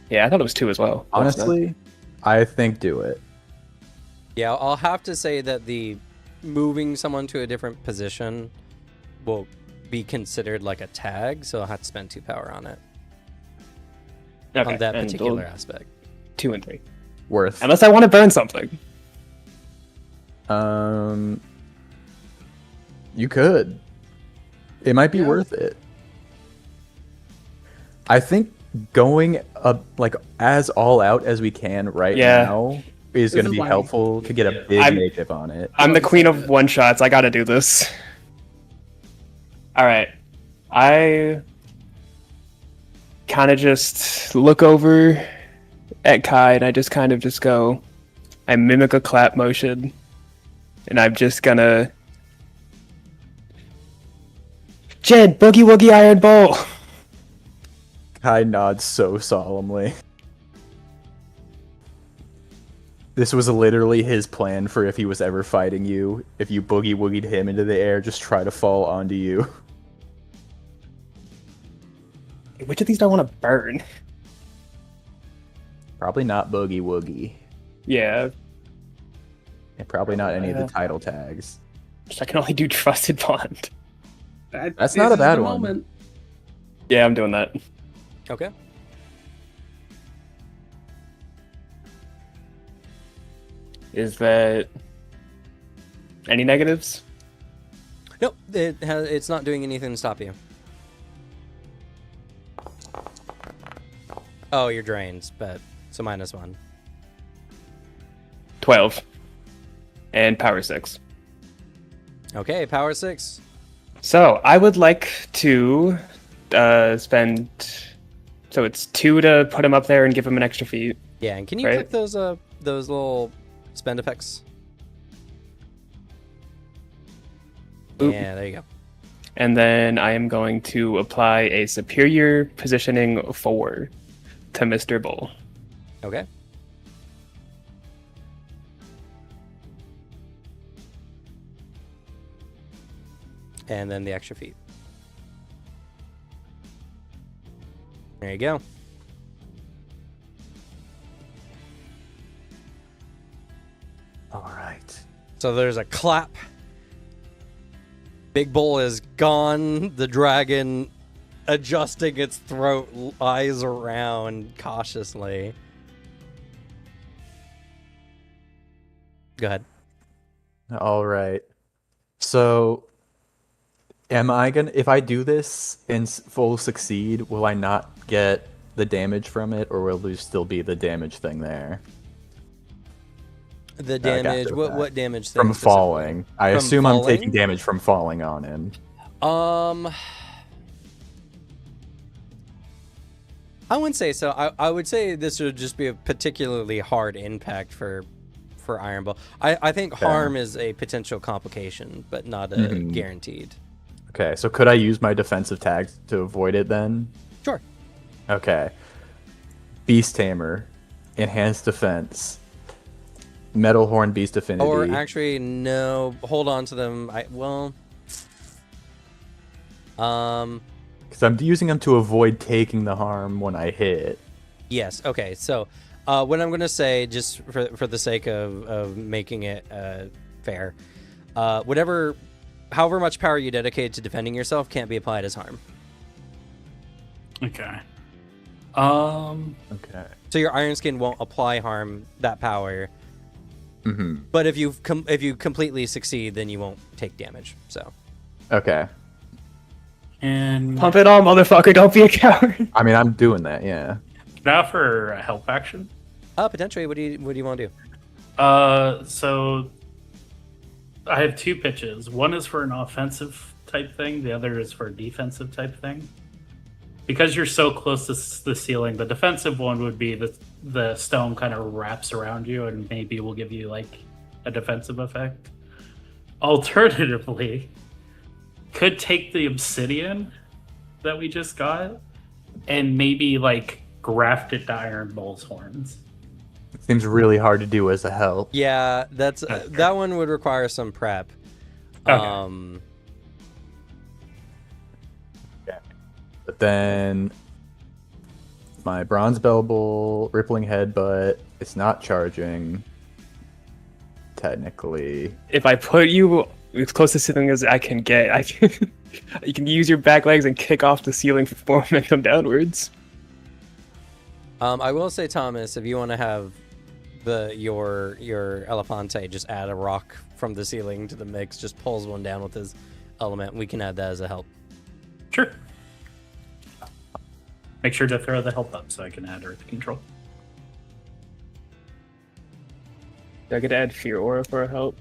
Yeah, I thought it was 2 as well. Honestly, I think do it. Yeah, I'll have to say that the moving someone to a different position will be considered like a tag, so I'll have to spend 2 power on it. Okay, On that and particular we'll- aspect. 2 and 3. Worth. Unless I want to burn something. You could. It might be Yeah. worth it. I think going up like as all out as we can right Yeah. now is This going to is be why- helpful to get a big I'm- negative on it. I'm the queen of one shots. I gotta do this. All right. I kind of just look over at Kai and I just kind of just go. I mimic a clap motion, and I'm just gonna. Jed, Boogie Woogie Iron Bowl. Kai nods so solemnly. This was literally his plan for if he was ever fighting you. If you boogie woogied him into the air, just try to fall onto you. Which of these do I want to burn? Probably not boogie woogie. Yeah, And probably not any of the title tags. I can only do Trusted Bond. That's not a This is bad the one. moment. Yeah, I'm doing that. Okay. Is that any negatives? Nope, it's not doing anything to stop you. Oh, you're drained, but so -1. 12. And power 6. Okay, power 6. So I would like to spend. So it's 2 to put him up there and give him an extra feat. Yeah, and can you Right. click those little spend effects? Oop. Yeah, there you go. And then I am going to apply a superior positioning 4 to Mr. Bull. Okay. And then the extra feet. There you go. All right. So there's a clap. Big Bull is gone. The dragon adjusting its throat, eyes around cautiously. Go ahead. All right. So, am I gonna, if I do this and full succeed, will I not get the damage from it, or will there still be the damage thing there? The got damage. you with that. What damage? thing From specifically? falling. I From assume I'm taking falling? damage from falling on him. I wouldn't say so. I would say this would just be a particularly hard impact for Iron Bull. I think Fair. harm is a potential complication, but not a Mhm. guaranteed. Okay, so could I use my defensive tags to avoid it then? Sure. Okay. Beast Tamer, Enhanced Defense, Metal Horn Beast Affinity. Or actually, no. Hold on to them. Because I'm using them to avoid taking the harm when I hit. Yes. Okay. So, what I'm going to say, just for the sake of making it fair, however much power you dedicate to defending yourself can't be applied as harm. Okay. Okay. So your Iron Skin won't apply harm that power. Mm-hmm. But if you completely succeed, then you won't take damage. So Okay. And Pump it on, motherfucker! Don't be a coward. I mean, I'm doing that, yeah. now for a help action. potentially, what do you want to do? So I have two pitches. One is for an offensive type thing. The other is for a defensive type thing. Because you're so close to the ceiling, the defensive one would be the stone kind of wraps around you and maybe will give you like a defensive effect. Alternatively, could take the obsidian that we just got and maybe like graft it to Iron Bull's horns. It seems really hard to do as a help. Yeah, that's that one would require some prep. Okay. But then my bronze bellbowl, rippling headbutt, it's not charging. Technically. If I put you as close to ceiling as I can get, you can use your back legs and kick off the ceiling for 4 momentum downwards. I will say, Thomas, if you want to have your Elefante just add a rock from the ceiling to the mix, just pulls one down with his element, we can add that as a help. Sure. Make sure to throw the help up so I can add Earth Control. Do I get to add Fear Aura for a help?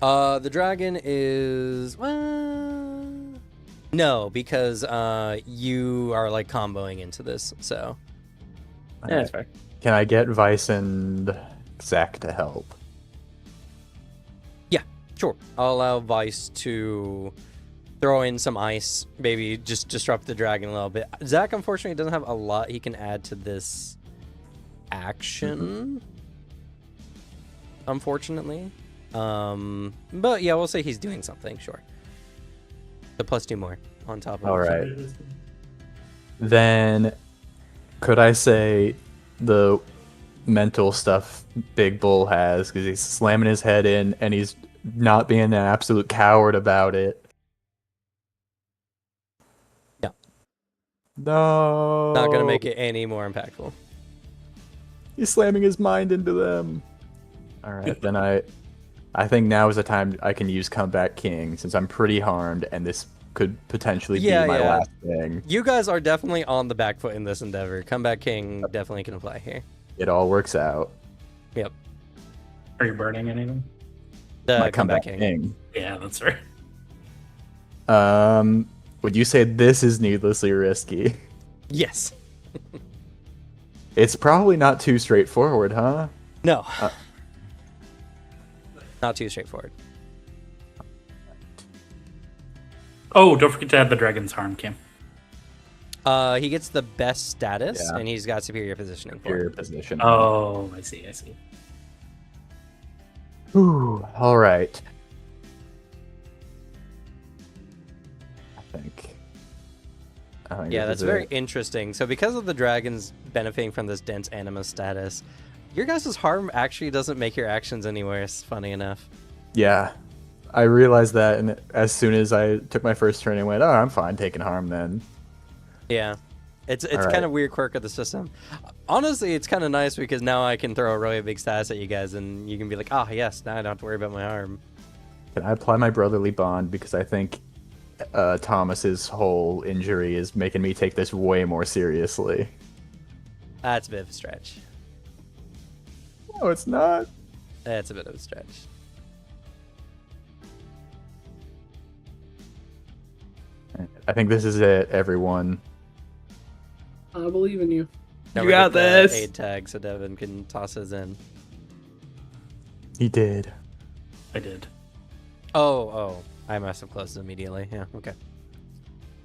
The dragon is no, because you are like comboing into this, so Yeah, that's fair. Can I get Vice and Zach to help? yeah, sure. I'll allow Vice to throw in some ice, maybe just disrupt the dragon a little bit. Zach, unfortunately, doesn't have a lot he can add to this action. Unfortunately. But yeah, we'll say he's doing something, sure. The +2 more on top of All right. Then could I say the mental stuff Big Bull has, because he's slamming his head in and he's not being an absolute coward about it? Yeah. No. Not gonna make it any more impactful. He's slamming his mind into them. All right, then I think now is the time I can use Comeback King, since I'm pretty harmed and this could potentially be my last thing. You guys are definitely on the back foot in this endeavor. Comeback King definitely can apply here. It all works out. Yep. Are you burning anything? My Comeback Comeback King. King. Yeah, that's right. Would you say this is needlessly risky? Yes. It's probably not too straightforward, huh? No. Not too straightforward. Oh, don't forget to add the dragon's harm, Kim. He gets the best status, and he's got superior positioning for Your it. position. Oh, I see. Ooh, all right. I think Yeah, this that's is very it. interesting. So because of the dragons benefiting from this dense anima status, your guys' harm actually doesn't make your actions any worse, funny enough. Yeah, I realized that, and as soon as I took my first turn, I went, "Oh, I'm fine taking harm then." Yeah. It's Alright. kind of weird quirk of the system. Honestly, it's kind of nice because now I can throw a really big status at you guys and you can be like, oh, yes, now I don't have to worry about my harm. Can I apply my brotherly bond, because I think Thomas's whole injury is making me take this way more seriously. That's a bit of a stretch. No, it's not. That's a bit of a stretch. I think this is it, everyone. I believe in you. Don't You got forget the this. aid tag so Devin can toss his in. He did. I did. Oh, I must have closed immediately. Yeah, okay.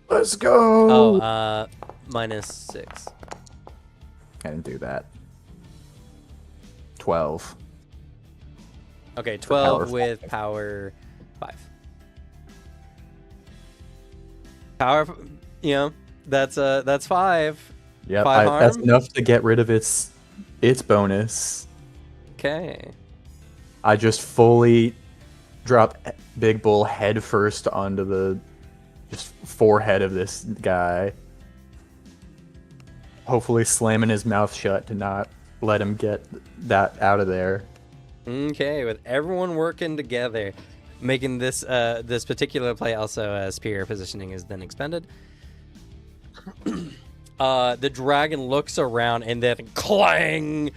Let's go. Oh, -6. I didn't do that. 12. Okay, power 12 with power 5. Power, that's 5. Yep, 5 that's harm? enough to get rid of its bonus. Okay. I just fully drop Big Bull head first onto the just forehead of this guy. hopefully slamming his mouth shut to not let him get that out of there. Okay, with everyone working together, making this this particular play also as superior positioning is then expended. The dragon looks around and then clang!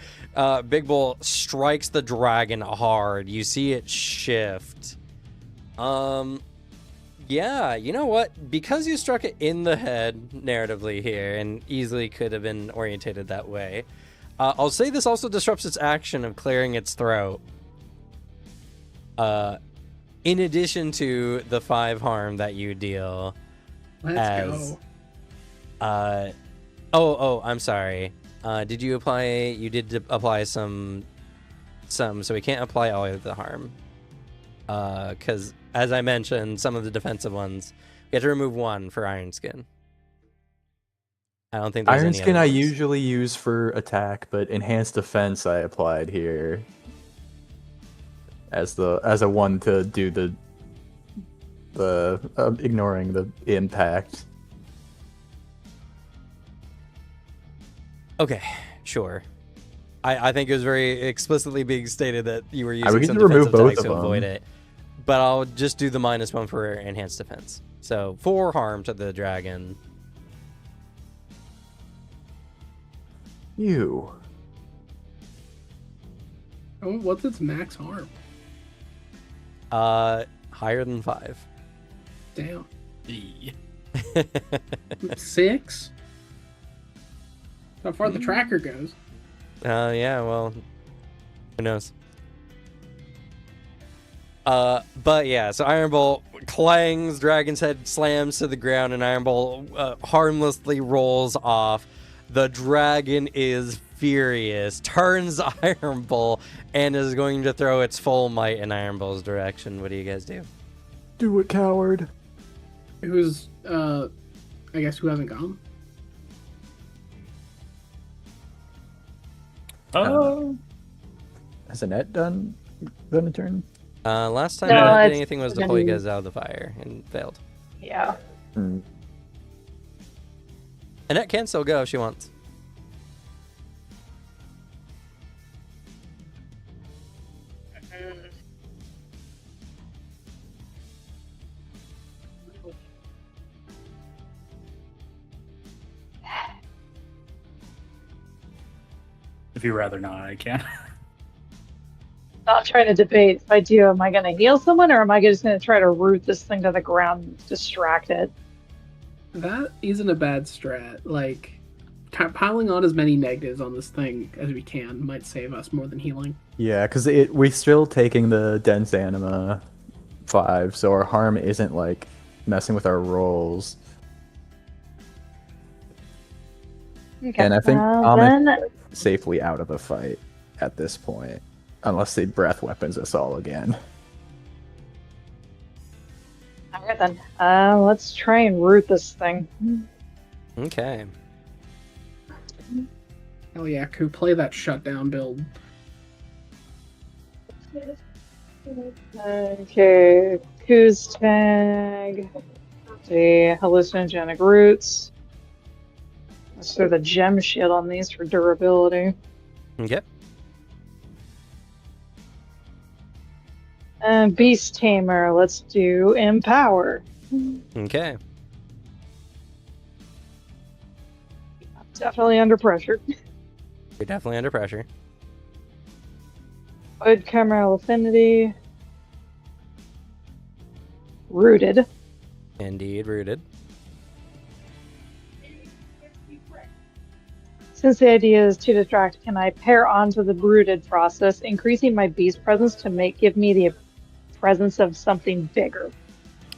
Big Bull strikes the dragon hard. You see it shift. Yeah, you know what? Because you struck it in the head narratively here and easily could have been orientated that way, I'll say this also disrupts its action of clearing its throat. In addition to the 5 harm that you deal. Let's go. I'm sorry. Did you apply? You did apply some, so we can't apply all of the harm. Because as I mentioned, some of the defensive ones, we have to remove 1 for Iron Skin. I don't think there's Iron any Skin other I ones. usually use for attack, but Enhanced Defense I applied here as a one to do the ignoring the impact. Okay, sure. I think it was very explicitly being stated that you were we using can some remove defensive both attacks of to avoid them. it. But I'll just do the -1 for enhanced defense. So 4 harm to the dragon. You. Oh, what's its max harm? Higher than 5. Damn. Yeah. 6? How far the tracker goes. Yeah, well, who knows? But yeah, so Iron Bolt clangs, Dragon's head slams to the ground, and Iron Bolt harmlessly rolls off. The dragon is furious, turns Iron Bolt, and is going to throw its full might in Iron Bolt's direction. What do you guys do? Do it, coward. Who's, I guess who hasn't gone? Oh, Has Annette done a turn? Last time No, I did it's anything was to been- pull you guys out of the fire and failed. Yeah. Hmm. Annette can still go if she wants. if you'd rather not, I can. Not trying to debate. If I do, am I going to heal someone or am I just going to try to root this thing to the ground and distract it? That isn't a bad strat. Like, piling on as many negatives on this thing as we can might save us more than healing. Yeah, because we're still taking the dense anima 5, so our harm isn't like messing with our rolls. Okay. And I think then Amit is safely out of the fight at this point, unless they breath weapons us all again. all right then. Let's try and root this thing. Okay. Hell yeah, Ku, play that shutdown build. Okay, Ku's tag. The hallucinogenic roots. Let's throw the gem shit on these for durability. Okay. And Beast Tamer, let's do Empower. Okay. Definitely under pressure. You're definitely under pressure. Wood Caramel Affinity. Rooted. Indeed, rooted. Since the idea is to distract, can I pair onto the rooted process, increasing my beast presence to give me the presence of something bigger?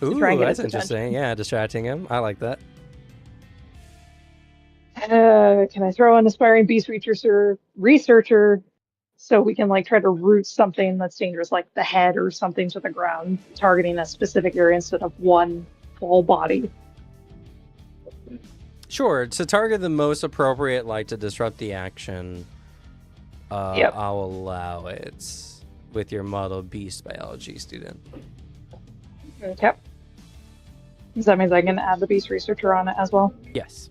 Ooh, try and get that's its attention. interesting. Yeah, distracting him. I like that. Can I throw an aspiring beast researcher so we can like try to root something that's dangerous, like the head or something to the ground, targeting a specific area instead of one full body? Sure. To target the most appropriate, like to disrupt the action, Yep. I'll allow it with your model beast biology student. Okay. Does that mean I can add the beast researcher on it as well? Yes.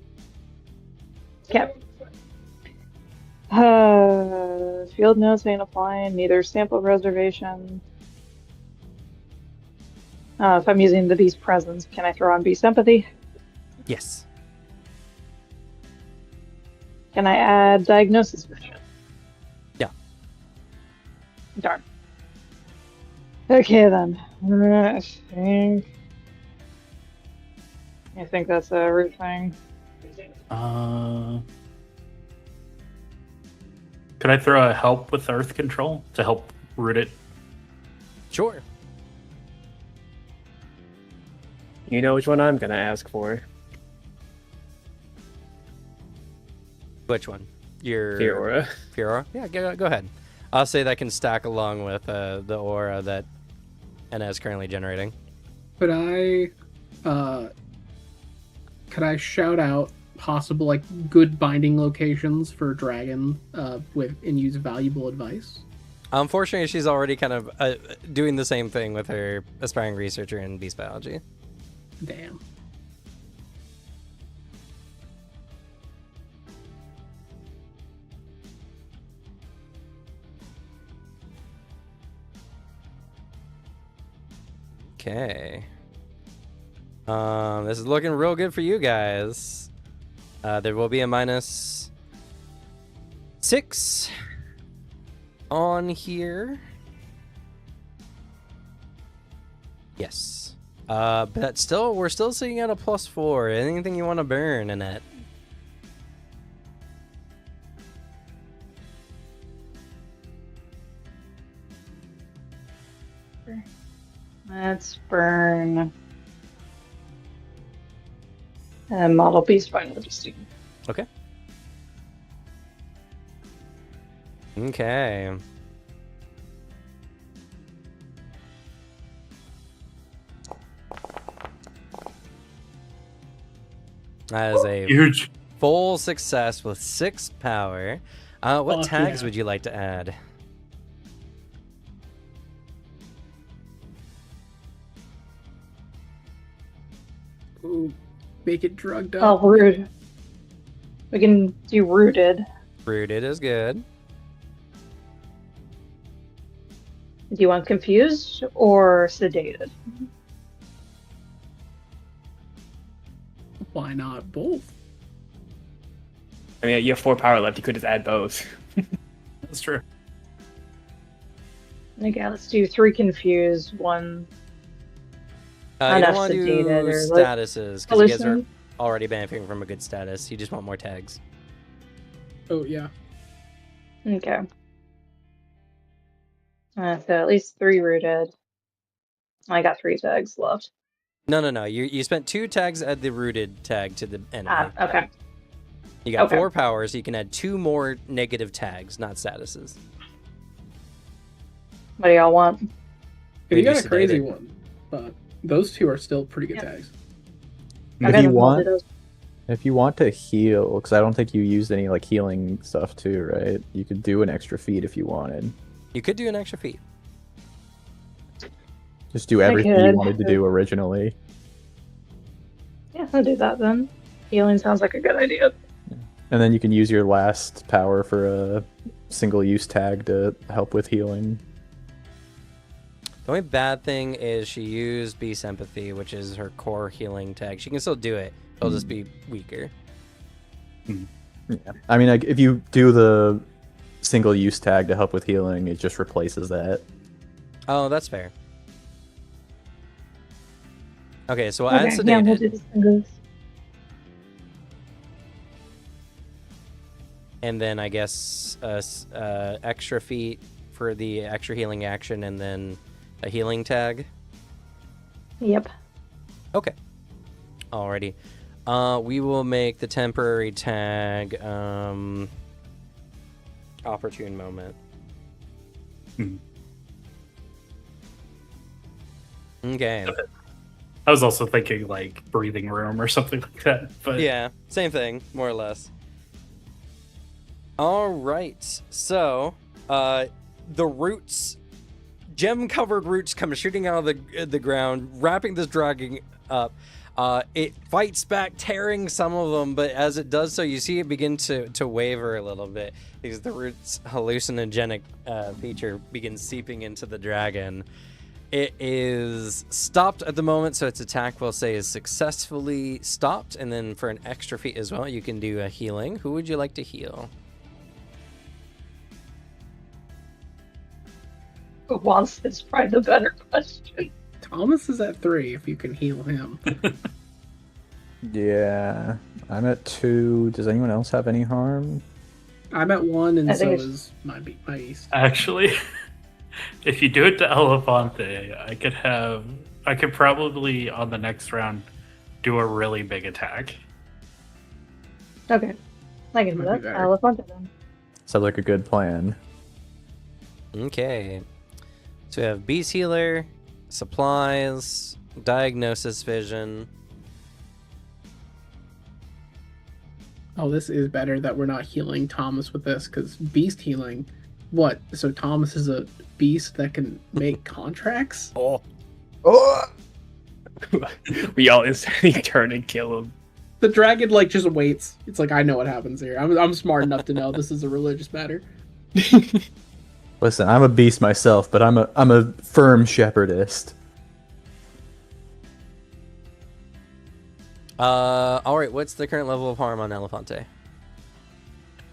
Okay. Field notes ain't applying. Neither sample reservation. If I'm using the beast presence, can I throw on beast empathy? Yes. Can I add diagnosis vision? Yeah. Darn. Okay then. I think that's a root thing. Could I throw a help with earth control to help root it? Sure. You know which one I'm gonna ask for. Which one? Your Fiora. Fiora? Yeah, go ahead. I'll say that can stack along with the aura that Anna is currently generating. Could I shout out possible like good binding locations for dragon and use valuable advice? Unfortunately, she's already kind of doing the same thing with her aspiring researcher in beast biology. Damn. Okay. This is looking real good for you guys. There will be a -6 on here. Yes. But still, we're still sitting at a +4. Anything you want to burn, Annette? Let's burn model beast biology. Okay. Okay. That is a Huge. full success with 6 power. What Fuck tags yeah. would you like to add? Ooh, make it drugged Oh, up. rude. We can do rooted. Rooted is good. Do you want confused or sedated? Why not both? I mean, you have 4 power left. You could just add both. That's true. Okay, let's do 3 confused, 1 You don't Enough want to do sedated or statuses because you guys are hallucin. already benefiting from a good status. You just want more tags. Oh yeah. Okay. So at least 3 rooted. I got 3 tags left. No. You spent 2 tags at the rooted tag to the enemy. Okay. You got okay. 4 power, so you can add 2 more negative tags, not statuses. What do y'all want? If We you got just a crazy sedated. one, but those 2 are still pretty good Yeah. tags. If Okay, you then want, we'll do if you want to heal, because I don't think you used any like healing stuff too, right? You could do an extra feat if you wanted. You could do an extra feat. Just do everything you could. wanted to do originally. Yeah, I'll do that then. Healing sounds like a good idea. And then you can use your last power for a single-use tag to help with healing. The only bad thing is she used Beast Empathy, which is her core healing tag. She can still do it. It'll just be weaker. Yeah. I mean, like, if you do the single-use tag to help with healing, it just replaces that. Oh, that's fair. Okay, so we'll add Okay, yeah, we'll sedated, do the singles. and then I guess extra feat for the extra healing action, and then a healing tag. Yep. Okay. Alrighty. We will make the temporary tag opportune moment. Mhm. Okay. I was also thinking like breathing room or something like that. But Yeah, same thing, more or less. All right, so the roots, gem-covered roots, come shooting out of the ground, wrapping this dragon up. It fights back, tearing some of them, but as it does so, you see it begin to waver a little bit because the root's hallucinogenic feature begins seeping into the dragon. It is stopped at the moment, so its attack, we'll say, is successfully stopped. And then for an extra feat as well, you can do a healing. Who would you like to heal? Who wants this? Probably the better question. Thomas is at 3 if you can heal him. Yeah, I'm at 2. Does anyone else have any harm? I'm at 1 and I so think is my beast. Actually, if you do it to Elefante, I could probably on the next round do a really big attack. Okay. I can do Might be that. better. I'll look on to them. Sounds like a good plan. Okay. So we have Beast Healer, Supplies, Diagnosis Vision. Oh, this is better that we're not healing Thomas with this, because beast healing. What? So Thomas is a beast that can make contracts? Oh. We all instantly turn and kill him. The dragon like just waits. It's like I know what happens here. I'm smart enough to know this is a religious matter. Listen, I'm a beast myself, but I'm a firm shepherdist. All right. What's the current level of harm on Elefante?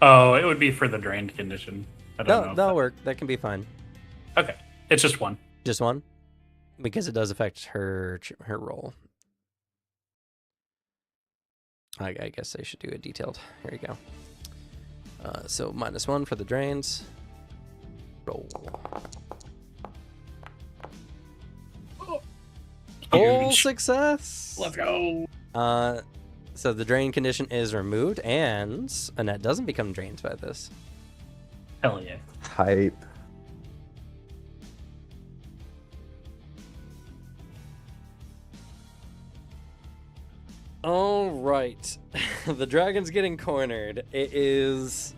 Oh, it would be for the drained condition. I don't know. That'll work. That can be fine. Okay, it's just 1. Just one, because it does affect her roll. I guess I should do a detailed. Here you go. So -1 for the drains. Roll. Full Huge. success. Let's go. So the drain condition is removed, and Annette doesn't become drained by this. Hell yeah. Hype. All right. The dragon's getting cornered. It is...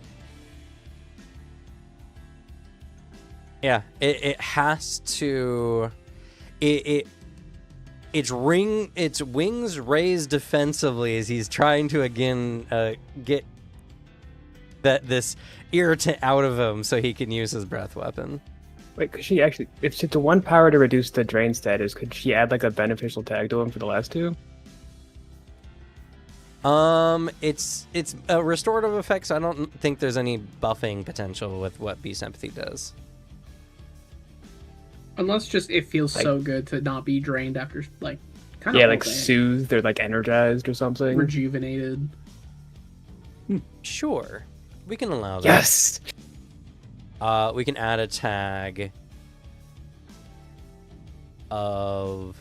Yeah, it has to... Its wings raised defensively as he's trying to again get this irritant out of him so he can use his breath weapon. Wait, could she actually, if it's a 1 power to reduce the drain status, could she add like a beneficial tag to him for the last 2? It's a restorative effect, so I don't think there's any buffing potential with what Beast Empathy does. Unless just it feels Like- so good to not be drained after like kind of Yeah, like soothed or like energized or something. rejuvenated. Sure, we can allow that. Yes! We can add a tag of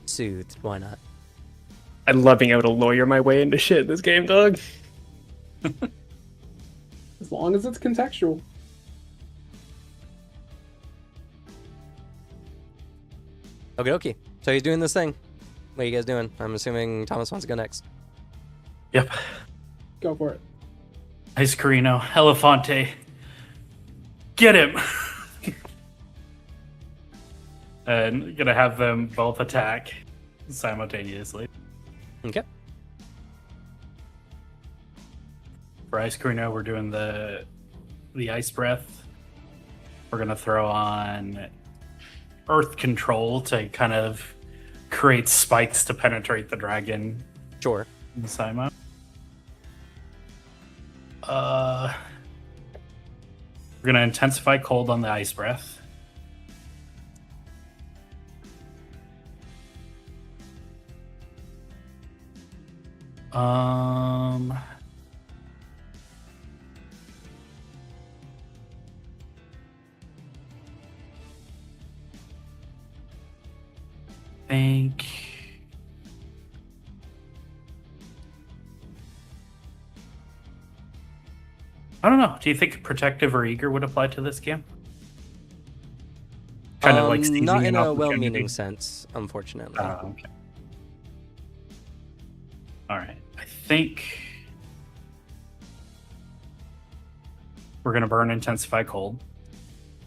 soothed. Why not? I love being able to lawyer my way into shit in this game, dog. As long as it's contextual. Okay, okay. So he's doing this thing. What are you guys doing? I'm assuming Thomas wants to go next. Yep. Go for it. Ice Carino, Elefante. Get him! And gonna have them both attack simultaneously. Okay. For Ice Carino, we're doing the Ice Breath. We're gonna throw on Earth Control to kind of create spikes to penetrate the dragon Sure. in the Simo. We're gonna intensify cold on the Ice Breath. Think. I don't know. Do you think protective or eager would apply to this game? Kind of like seizing not an in a opportunity. well-meaning sense, unfortunately. Okay. All right. I think we're gonna burn intensify cold.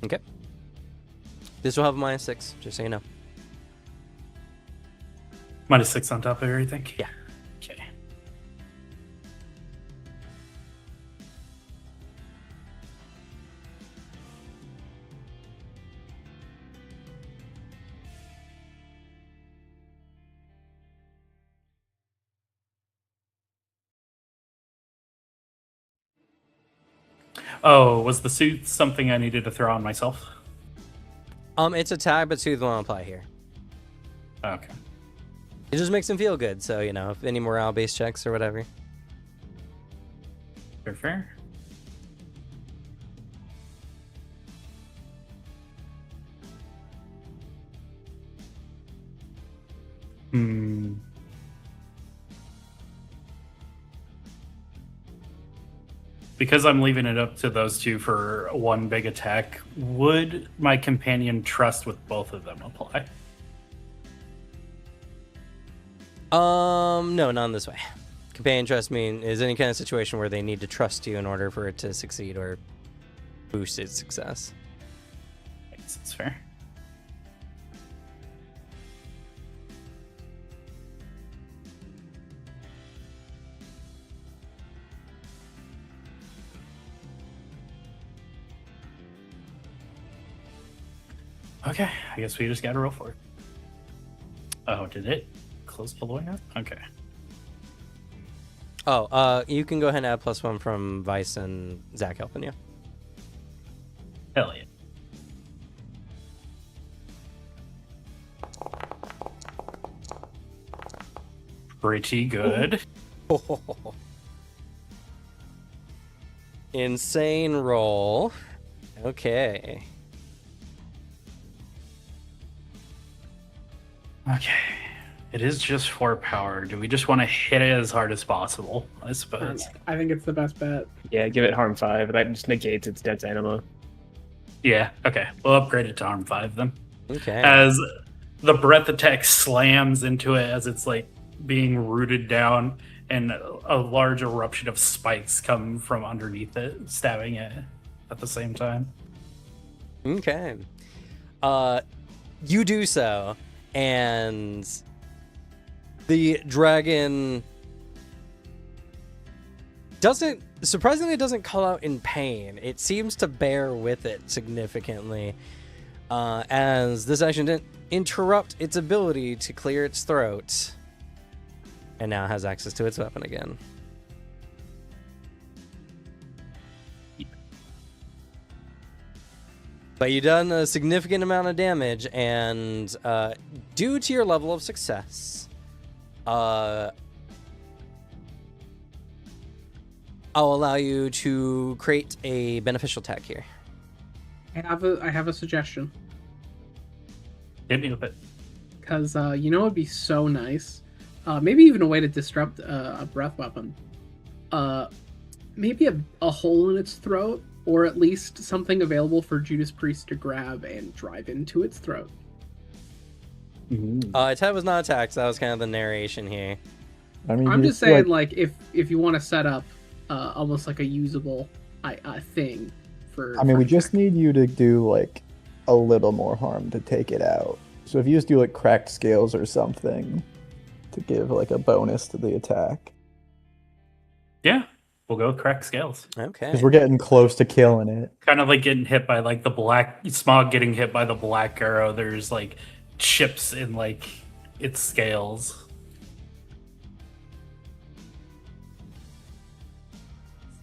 Okay. This will have a -6, just so you know. -6 on top of everything? Yeah. Okay. Oh, was the suit something I needed to throw on myself? It's a tag, but Soothe won't apply here. Okay. It just makes him feel good, so, you know, if any morale-based checks or whatever. Fair. Hmm. Because I'm leaving it up to those two for one big attack, would my companion trust with both of them apply? No, not in this way. Companion trust is any kind of situation where they need to trust you in order for it to succeed or boost its success. I guess that's fair. Okay, I guess we just gotta roll for it. Oh, did it close all the way up? Okay. Oh, you can go ahead and add +1 from Vice and Zach helping you. Hell yeah. Pretty good. Insane roll. Okay. Okay. It is just 4 power. Do we just want to hit it as hard as possible? I suppose. I think it's the best bet. Yeah, give it harm 5. That just negates its death anima. Yeah, okay. We'll upgrade it to arm 5 then. Okay. As the breath attack slams into it as it's like being rooted down, and a large eruption of spikes come from underneath it, stabbing it at the same time. Okay. You do so, and the dragon surprisingly doesn't call out in pain. It seems to bear with it significantly, as this action didn't interrupt its ability to clear its throat, and now has access to its weapon again. But you've done a significant amount of damage, and due to your level of success, I'll allow you to create a beneficial attack here. I have a suggestion. Hit me with it. Because you know it'd be so nice. Maybe even a way to disrupt a breath weapon. Maybe a hole in its throat, or at least something available for Judas Priest to grab and drive into its throat. Its head was not attacked, so that was kind of the narration here. I mean, I'm just saying, like if you want to set up almost like a usable thing for. I mean, we for just attack. need you to do like a little more harm to take it out. So if you just do like cracked scales or something to give like a bonus to the attack, Yeah, we'll go with crack scales. Okay. because we're getting close to killing it. Kind of like getting hit by like the black Smog getting hit by the black arrow. There's like chips in like its scales.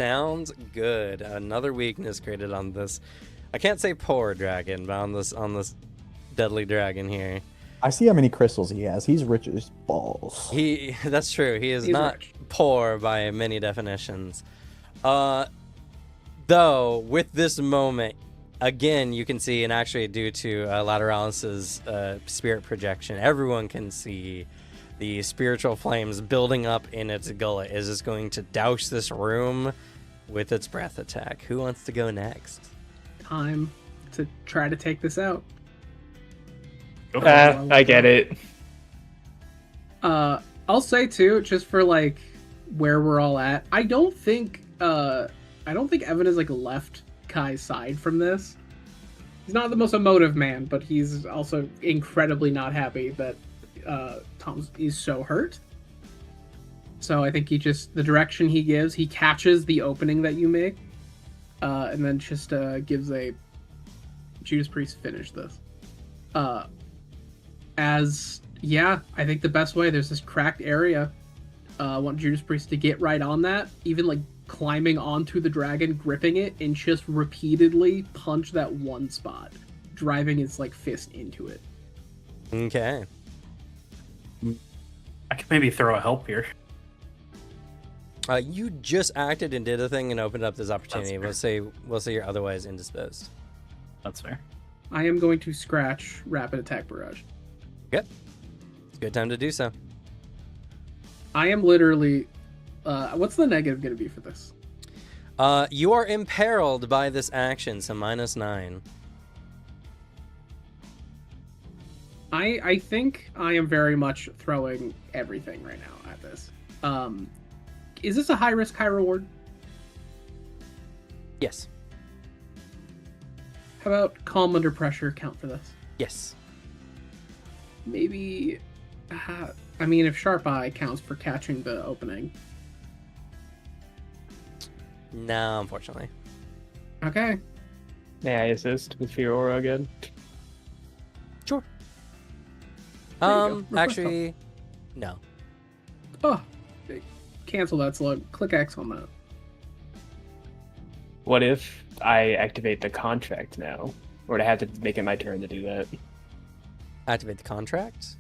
Sounds good. Another weakness created on this. I can't say poor dragon, but on this deadly dragon here. I see how many crystals he has. He's rich as balls. That's true. He is He's not rich. poor by many definitions. Though with this moment, again, you can see, and actually due to Lateralis's spirit projection, everyone can see the spiritual flames building up in its gullet. Is it's going to douse this room with its breath attack. Who wants to go next? Time to try to take this out. Go for it. I get it. I'll say too, just for like where we're all at, I don't think Evan is like left Kai's side from this. He's not the most emotive man, but he's also incredibly not happy that Tom is so hurt. So I think the direction he gives, he catches the opening that you make, and then just gives a Judas Priest finish this. I think the best way, there's this cracked area. I want Judas Priest to get right on that, even like climbing onto the dragon, gripping it, and just repeatedly punch that one spot, driving his like fist into it. Okay. I could maybe throw a help here. You just acted and did a thing and opened up this opportunity. That's We'll say you're otherwise indisposed. That's fair. I am going to scratch Rapid Attack Barrage. Good. It's a good time to do so. I am literally... what's the negative going to be for this? You are imperiled by this action, so -9. I think I am very much throwing everything right now at this. Is this a high risk, high reward? Yes. How about Calm Under Pressure count for this? Yes. Maybe... I mean, if Sharp Eye counts for catching the opening. No, unfortunately. Okay. May I assist with Fear Aura again? Sure. There you go. Request Actually, no. Oh, cancel that slug. Click X on that. What if I activate the contract now? Or do I have to make it my turn to do that? Activate the contract?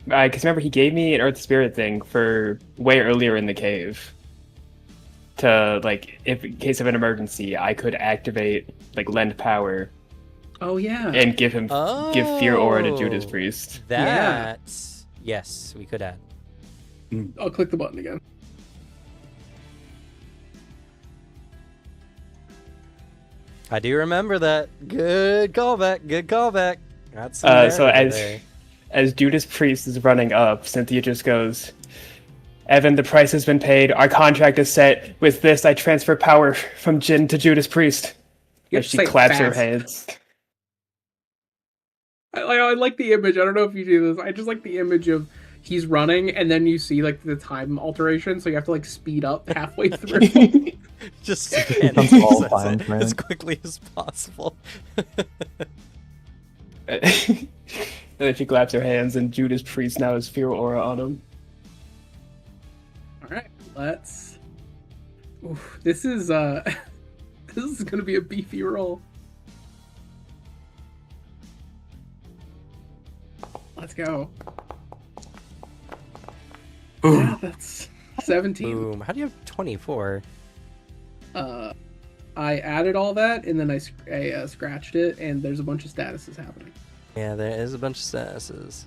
Because remember, he gave me an Earth Spirit thing for way earlier in the cave. To, like, if in case of an emergency, I could activate, like, lend power Oh, yeah. and give Fear Aura to Judas Oh. Priest. That... Yes, we could add. I'll click the button again. I do remember that. Good callback. Good callback. That's So as Judas Priest is running up, Cynthia just goes, "Evan, the price has been paid. Our contract is set. With this, I transfer power from Jin to Judas Priest." You As have to she say claps her fast. hands. I like the image. I don't know if you do this. I just like the image of he's running, and then you see like the time alteration, so you have to like speed up halfway through. Just Becomes all fine print. as quickly as possible. And then she claps her hands, and Judas Priest now has Fear Aura on him. All right, let's. Oof, this is this is gonna be a beefy roll. Let's go. Yeah, that's 17. Boom. How do you have 24? I added all that, and then I scratched it, and there's a bunch of statuses happening. Yeah, there is a bunch of statuses.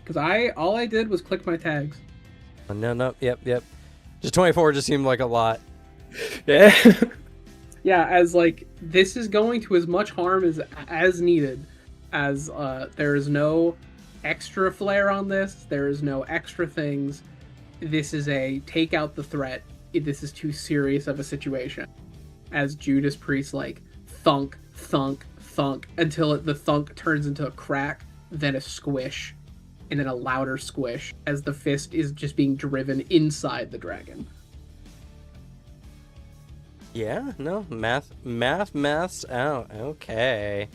Because all I did was click my tags. Oh, no, yep. Just 24 just seemed like a lot. Yeah. Yeah, as like this is going to as much harm as needed, as there is no extra flare on this. There is no extra things. This is a take out the threat. This is too serious of a situation. As Judas Priest like thunk, thunk, thunk until the thunk turns into a crack, then a squish, and then a louder squish as the fist is just being driven inside the dragon. Yeah, no, math's out. Okay.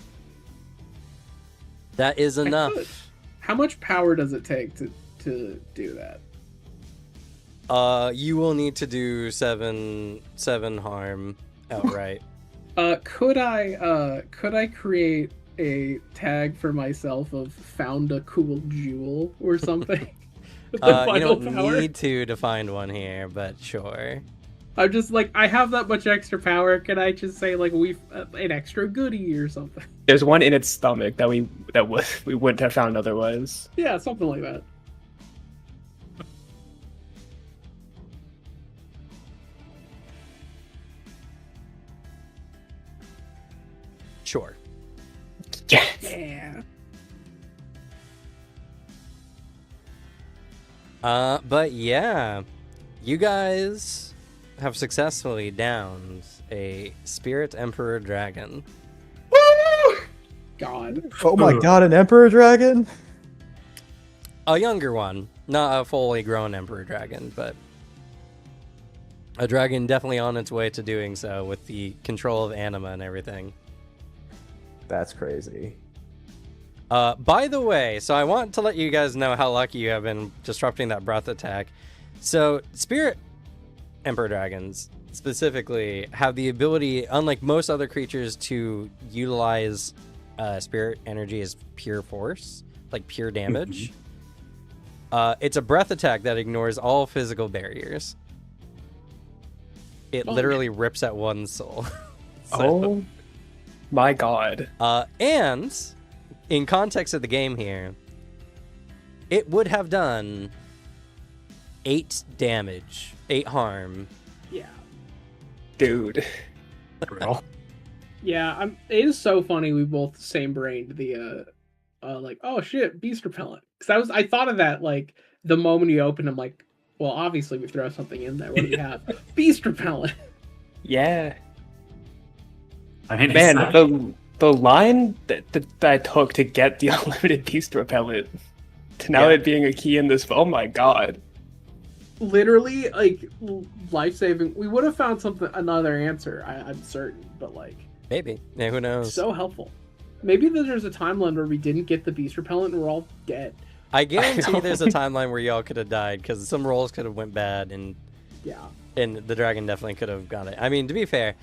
That is enough. How much power does it take to do that? You will need to do seven harm outright. Could I create a tag for myself of found a cool jewel or something? With the You final don't power? need to find one here, but sure. I'm just like, I have that much extra power. Can I just say like an extra goodie or something? There's one in its stomach that we wouldn't have found otherwise. Yeah, something like that. Sure. Yeah. But yeah, you guys have successfully downed a Spirit Emperor Dragon. God. Oh my god, an Emperor Dragon? A younger one, not a fully grown emperor dragon, but a dragon definitely on its way to doing so with the control of anima and everything. That's crazy. By the way, so I want to let you guys know how lucky you have been disrupting that breath attack. So spirit emperor dragons specifically have the ability, unlike most other creatures, to utilize spirit energy as pure force, like pure damage. It's a breath attack that ignores all physical barriers. It literally rips at one's soul. Oh my god. And in context of the game here, it would have done 8 damage, 8 harm. Yeah. Dude. Brutal. Yeah, it is so funny we both same brained the like, oh shit, beast repellent. Because I thought of that like the moment you opened. I'm like, well, obviously we throw something in there. What do we have? Beast repellent. Yeah. I mean, Man, the line that I took to get the unlimited beast repellent to now it being a key in this. Oh my god. Literally, like life saving. We would have found another answer. I'm certain, but like Maybe. Yeah, who knows? so helpful. Maybe there's a timeline where we didn't get the beast repellent and we're all dead. I guarantee there's a timeline where y'all could have died because some rolls could have went bad and the dragon definitely could have got it. I mean, to be fair,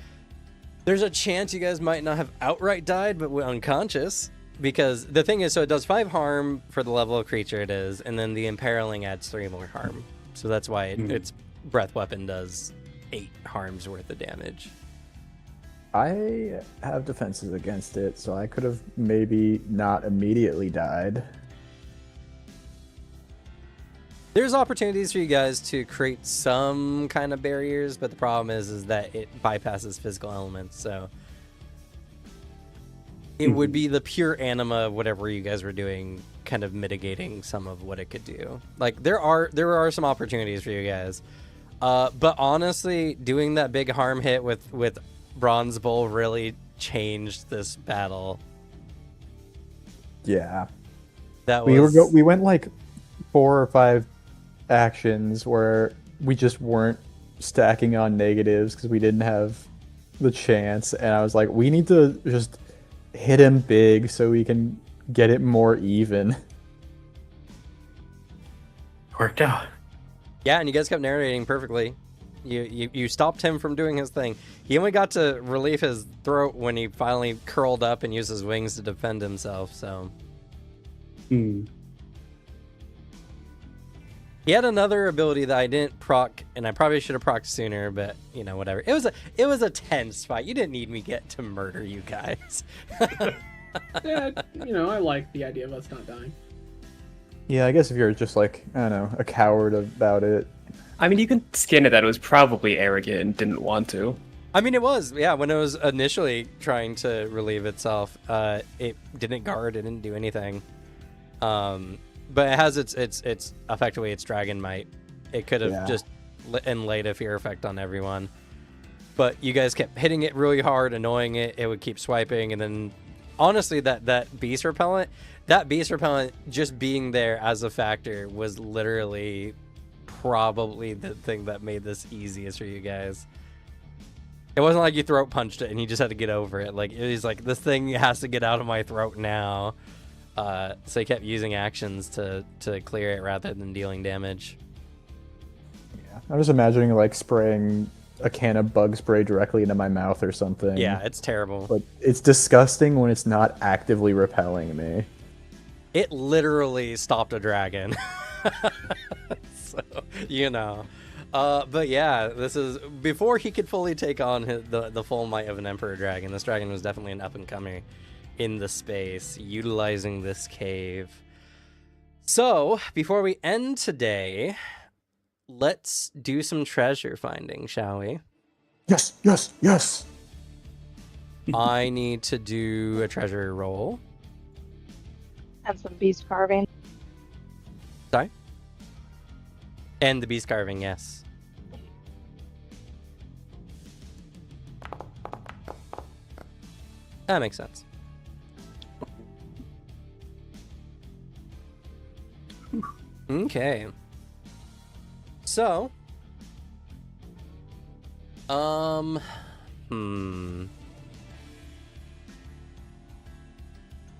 there's a chance you guys might not have outright died but were unconscious, because the thing is, so it does 5 harm for the level of creature it is, and then the imperiling adds 3 more harm. So that's why its breath weapon does 8 harms worth of damage. I have defenses against it, so I could have maybe not immediately died. There's opportunities for you guys to create some kind of barriers, but the problem is that it bypasses physical elements, so it would be the pure anima, whatever you guys were doing, kind of mitigating some of what it could do. Like, there are some opportunities for you guys. But honestly, doing that big harm hit with Bronze Bull really changed this battle. Yeah. That We was... we went like 4 or 5 actions where we just weren't stacking on negatives because we didn't have the chance, and I was like, we need to just hit him big so we can get it more even. Worked out. Yeah, and you guys kept narrating perfectly. You stopped him from doing his thing. He only got to relieve his throat when he finally curled up and used his wings to defend himself, so... He had another ability that I didn't proc, and I probably should have procced sooner, but, you know, whatever. It was a tense fight. You didn't need me to murder you guys. Yeah, I like the idea of us not dying. Yeah, I guess if you're just like, I don't know, a coward about it. I mean, you can skin it that it was probably arrogant and didn't want to. I mean, it was, yeah, when it was initially trying to relieve itself, it didn't guard, it didn't do anything. But it has its effectively its dragon might. It could have just laid a fear effect on everyone. But you guys kept hitting it really hard, annoying it. It would keep swiping, and then honestly, that beast repellent just being there as a factor was literally probably the thing that made this easiest for you guys. It wasn't like you throat punched it and you just had to get over it. Like, it was like, this thing has to get out of my throat now. So he kept using actions to clear it rather than dealing damage. Yeah, I'm just imagining like spraying a can of bug spray directly into my mouth or something. Yeah, it's terrible. But it's disgusting when it's not actively repelling me. It literally stopped a dragon. So, but yeah, this is before he could fully take on the full might of an emperor dragon. This dragon was definitely an up-and-comer in the space, utilizing this cave. So, before we end today, let's do some treasure finding, shall we? Yes. I need to do a treasure roll. And some beast carving. Sorry? And the beast carving, yes. That makes sense. Okay. So,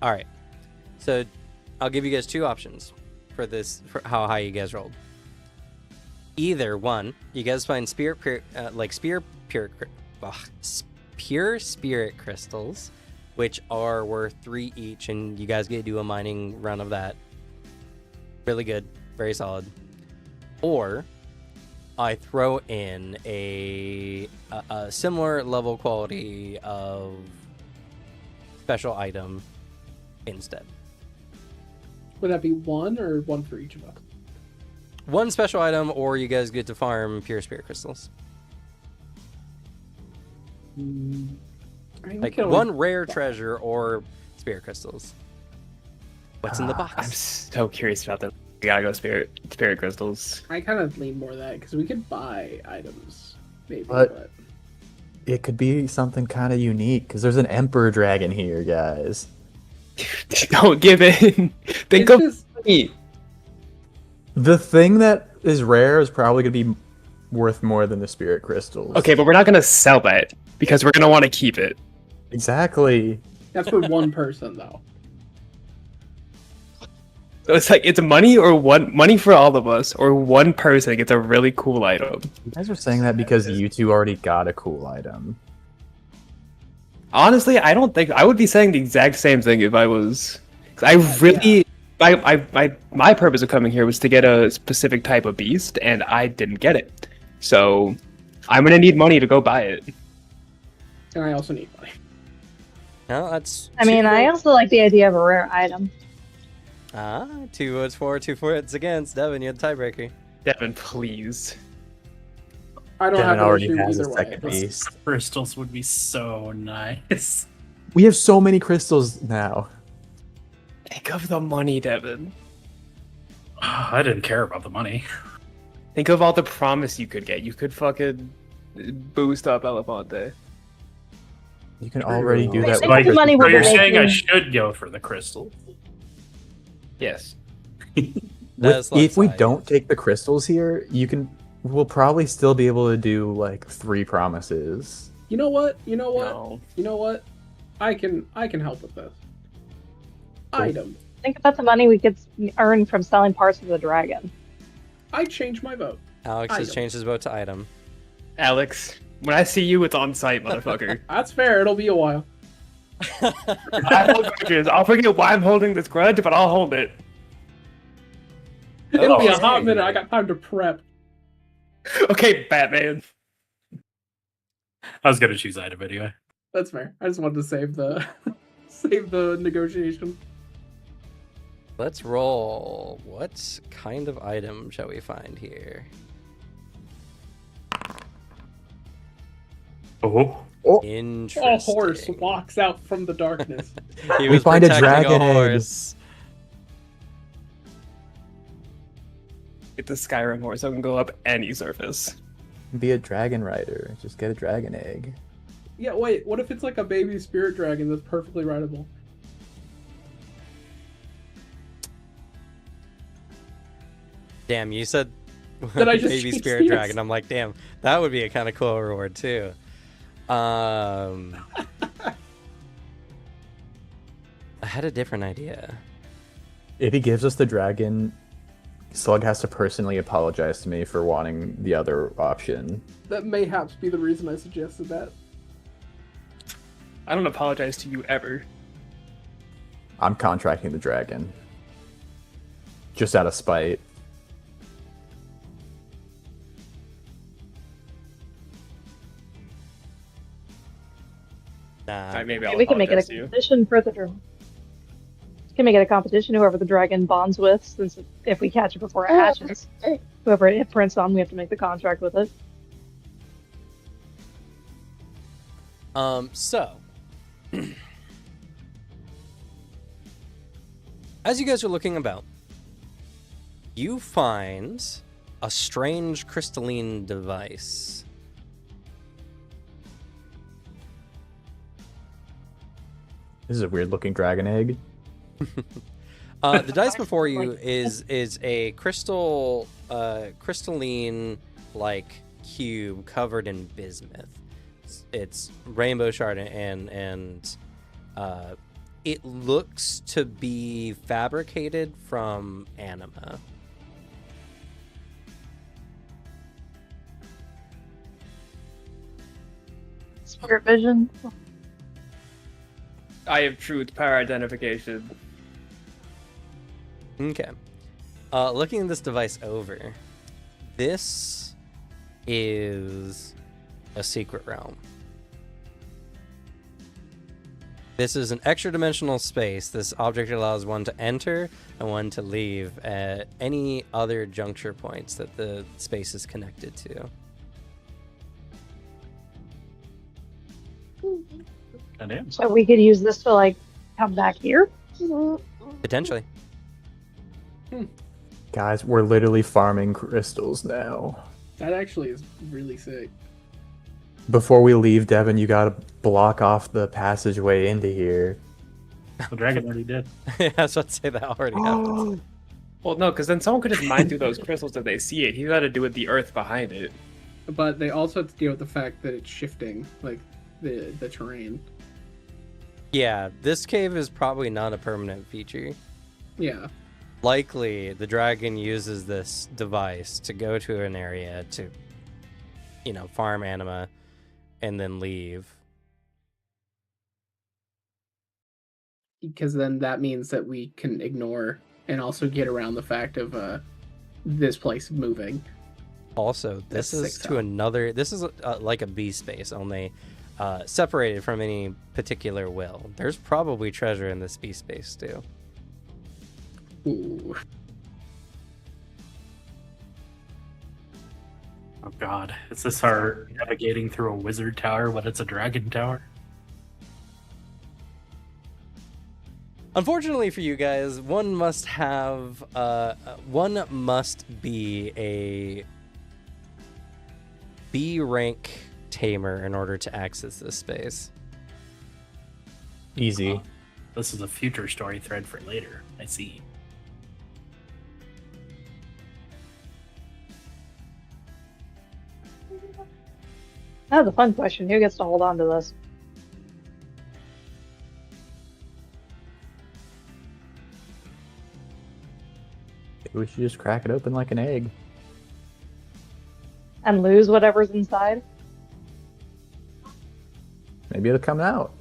All right. So, I'll give you guys two options for this, for how high you guys rolled. Either one, you guys find pure spirit crystals, which are worth 3 each, and you guys get to do a mining run of that. Really good, very solid. Or I throw in a similar level quality of special item instead. Would that be one or one for each of us? One special item, or you guys get to farm pure spirit crystals. I mean, we Like can one always- rare treasure or spirit crystals. What's in the box? I'm so curious about that. We gotta go spirit crystals. I kind of lean more that because we could buy items, maybe. But- It could be something kind of unique because there's an emperor dragon here, guys. Don't give in. Think It's of just- me. The thing that is rare is probably going to be worth more than the spirit crystals. Okay, but we're not gonna sell that because we're gonna want to keep it. Exactly. That's for one person, though. So it's like it's money or money for all of us, or one person gets a really cool item. You guys are saying that because you two already got a cool item. Honestly, I don't think I would be saying the exact same thing if I was. 'Cause I really, my purpose of coming here was to get a specific type of beast, and I didn't get it. So I'm gonna need money to go buy it. And I also need money. No, that's. I mean, two I votes- also like the idea of a rare item. 2 votes for, 2 votes against. Devin, you're the tiebreaker. Devin, please. I don't Devin have an already issue has a either way. second beast. Crystals would be so nice. We have so many crystals now. Think of the money, Devin. I didn't care about the money. Think of all the promise you could get. You could fucking boost up Elefante. You can already do I that. think Like, the money so would you're be saying I making- should go for the crystal? Yes. That's If we left side. don't take the crystals here, we'll probably still be able to do like 3 promises. You know what? You know what? No. You know what? I can help with this. Item. Think about the money we could earn from selling parts of the dragon. I change my vote. Alex has Item. changed his vote to item. Alex, when I see you, it's on site, motherfucker. That's fair. It'll be a while. I hold grudges. I'll forget why I'm holding this grudge, but I'll hold it. It'll be a Okay. hot minute. I got time to prep. Okay, Batman. I was gonna choose item anyway. That's fair. I just wanted to save the save the negotiation. Let's roll. What kind of item shall we find here? Oh, Interesting. A horse walks out from the darkness. He We was find a protecting dragon egg. horse. Get the Skyrim horse, so I can go up any surface. Be a dragon rider. Just get a dragon egg. Yeah, wait. What if it's like a baby spirit dragon that's perfectly rideable? Damn, you said Did I just baby change spirit these? dragon. I'm like, damn, that would be a kind of cool reward too. I had a different idea. If he gives us the dragon, Slug has to personally apologize to me for wanting the other option. That mayhaps be the reason I suggested that. I don't apologize to you ever. I'm contracting the dragon. Just out of spite. Nah, Maybe I'll we can make it apologize a to you. competition for the dragon. We can make it a competition. Whoever the dragon bonds with, since if we catch it before it hatches, whoever it prints on, we have to make the contract with it. So as you guys are looking about, you find a strange crystalline device. This is a weird looking dragon egg. The dice before you is a crystalline like cube covered in bismuth. It's rainbow shard and it looks to be fabricated from anima. Spirit vision. I have truth, power identification. Okay. Looking at this device over, this is a secret realm. This is an extra dimensional space. This object allows one to enter and one to leave at any other juncture points that the space is connected to. Goddamn. So we could use this to like come back here. Potentially. Guys, we're literally farming crystals now. That actually is really sick. Before we leave, Devin, you gotta block off the passageway into here. The dragon already did. Yeah, I was about to say that already happened. Well, no, because then someone could just mine through those crystals if they see it. He's got to do with the earth behind it. But they also have to deal with the fact that it's shifting, like the terrain. Yeah, this cave is probably not a permanent feature. Yeah. Likely, the dragon uses this device to go to an area to, farm anima and then leave. Because then that means that we can ignore and also get around the fact of this place moving. Also, this That's is sick to stuff. another. This is like a B space, only separated from any particular will. There's probably treasure in this B space too. Ooh. Oh god. Is this our navigating through a wizard tower, but it's a dragon tower? Unfortunately for you guys, one must be a B rank tamer in order to access this space. Easy. This is a future story thread for later. I see. That's a fun question. Who gets to hold on to this? We should just crack it open like an egg. And lose whatever's inside? Maybe it'll come out.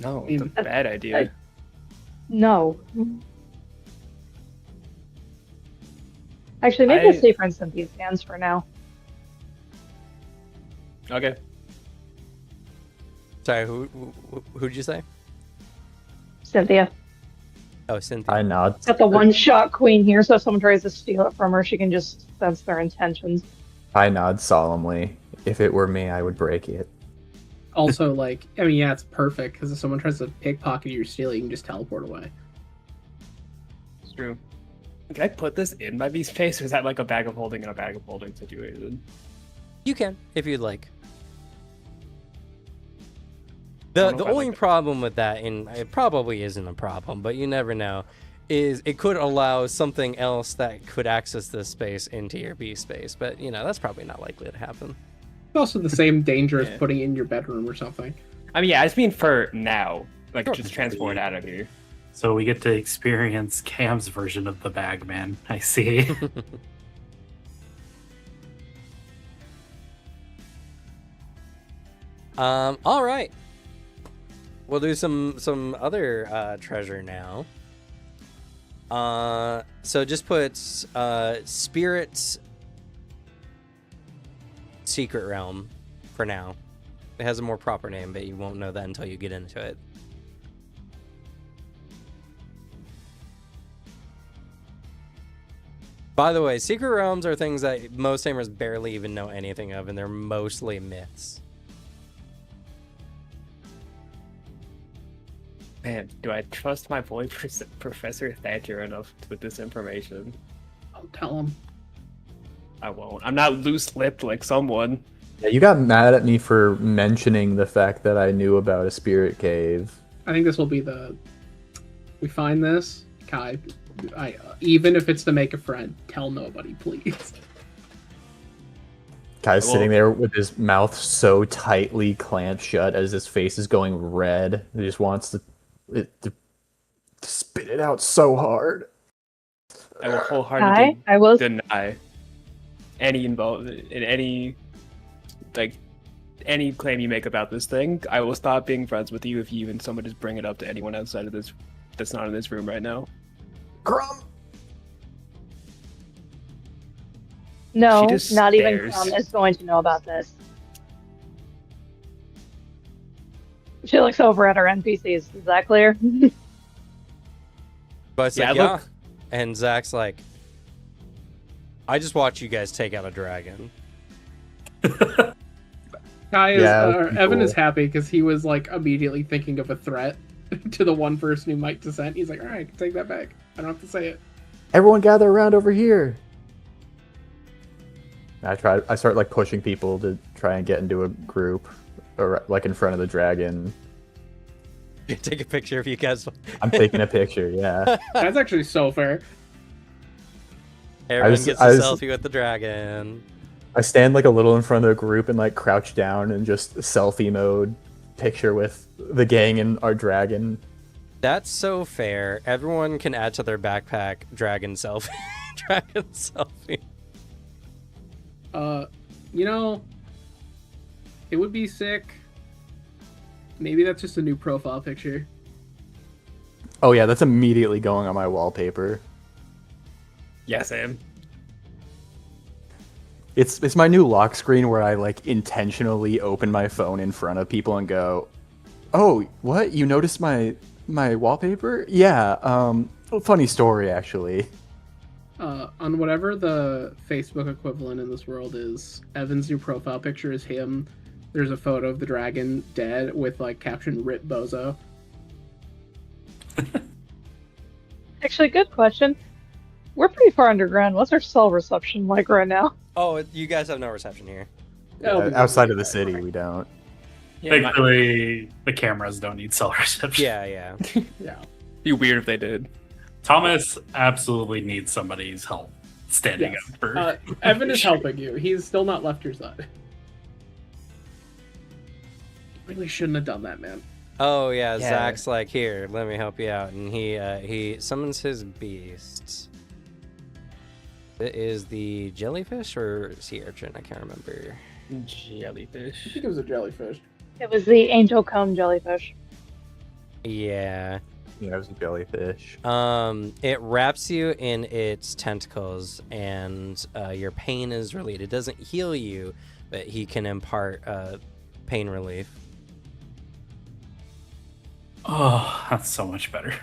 No, it's a bad idea. No. Actually, maybe I'll stay for Cynthia's hands for now. Okay. Sorry, who'd you say? Cynthia. Oh, Cynthia. I nod. Got the one-shot queen here, so if someone tries to steal it from her, she can just sense their intentions. I nod solemnly. If it were me, I would break it. Also, yeah, it's perfect because if someone tries to pickpocket your steal, you can just teleport away. It's true. Can I put this in my B space, or is that like a bag of holding in a bag of holding situation? You can, if you'd like. I The don't know if I'd only like that. problem with that, and it probably isn't a problem, but you never know, is it could allow something else that could access this space into your B space. But, that's probably not likely to happen. It's also the same danger as Yeah. putting it in your bedroom or something. I mean, yeah, I just mean for now. Like, Sure. just transport out of here. So we get to experience Cam's version of the Bagman. I see. All right. We'll do some other treasure now. So just put Spirit Secret Realm for now. It has a more proper name, but you won't know that until you get into it. By the way, secret realms are things that most tamers barely even know anything of, and they're mostly myths. Man, do I trust my boy Professor Thatcher enough with this information? I'll tell them. I won't. I'm not loose-lipped like someone. Yeah, you got mad at me for mentioning the fact that I knew about a spirit cave. I think this will be the We find this, Kai. Even if it's to make a friend, tell nobody, please. Kai's Well- sitting there with his mouth so tightly clamped shut as his face is going red. He just wants to spit it out so hard. I will wholeheartedly I will. deny any involvement in any claim you make about this thing. I will stop being friends with you if you even someone just bring it up to anyone outside of this that's not in this room right now. Grum. No, She just not even stares. Crumb is going to know about this. She looks over at her NPCs. Is that clear? But it's Yeah, like, look- And Zach's like, I just watch you guys take out a dragon. Kai is, Yeah, that'd be Evan is cool. happy because he was like immediately thinking of a threat to the one person who might dissent. He's like, all right, take that back. I don't have to say it. Everyone gather around over here. I start like pushing people to try and get into a group, or like in front of the dragon. Take a picture of you guys. I'm taking a picture. Yeah. That's actually so fair. Everyone was- gets I a was- selfie with the dragon. I stand like a little in front of the group and like crouch down and just selfie mode picture with the gang and our dragon. That's so fair. Everyone can add to their backpack dragon selfie. Dragon selfie. You know, it would be sick. Maybe that's just a new profile picture. Oh yeah, that's immediately going on my wallpaper. Yeah, Sam. It's my new lock screen where I like intentionally open my phone in front of people and go, "Oh, what? You noticed my wallpaper? Yeah, funny story actually." On whatever the Facebook equivalent in this world is, Evan's new profile picture is him. There's a photo of the dragon dead with like caption "Rip Bozo." Actually, good question. We're pretty far underground. What's our cell reception like right now? Oh, you guys have no reception here. Outside of the city, we don't. Thankfully, the cameras don't need cell reception. Yeah, yeah. Yeah. Be weird if they did. Thomas absolutely needs somebody's help standing Yes. up for. Evan is helping you. He's still not left your side. Really shouldn't have done that, man. Oh yeah, Yeah. Zach's like, here, let me help you out, and he summons his beast. It is the jellyfish or sea urchin? I can't remember. I Jellyfish. think it was a jellyfish. It was the angel cone jellyfish. Yeah. Yeah, it was a jellyfish. It wraps you in its tentacles, and your pain is relieved. It doesn't heal you, but he can impart pain relief. Oh, that's so much better.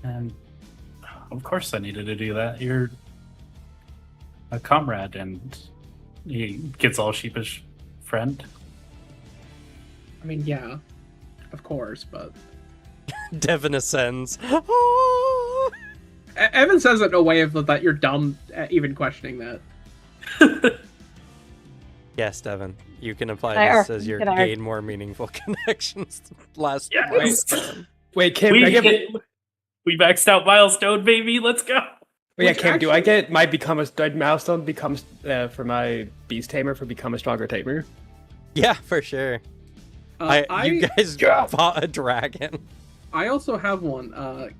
And of course, I needed to do that. You're a comrade, and he gets all sheepish. Friend. I mean, yeah, of course, but Devin ascends. Evan says it in a way of that you're dumb at even questioning that. Yes, Devin. You can apply I this are- as your can I- gain more meaningful connections. Last Yes. Wait, Kim, we, do I get? we maxed out milestone, baby. Let's go. Wait, yeah, Which Kim, do I actually- get my milestone becomes for my beast tamer for become a stronger tamer? Yeah, for sure. You guys fought a dragon. I also have one,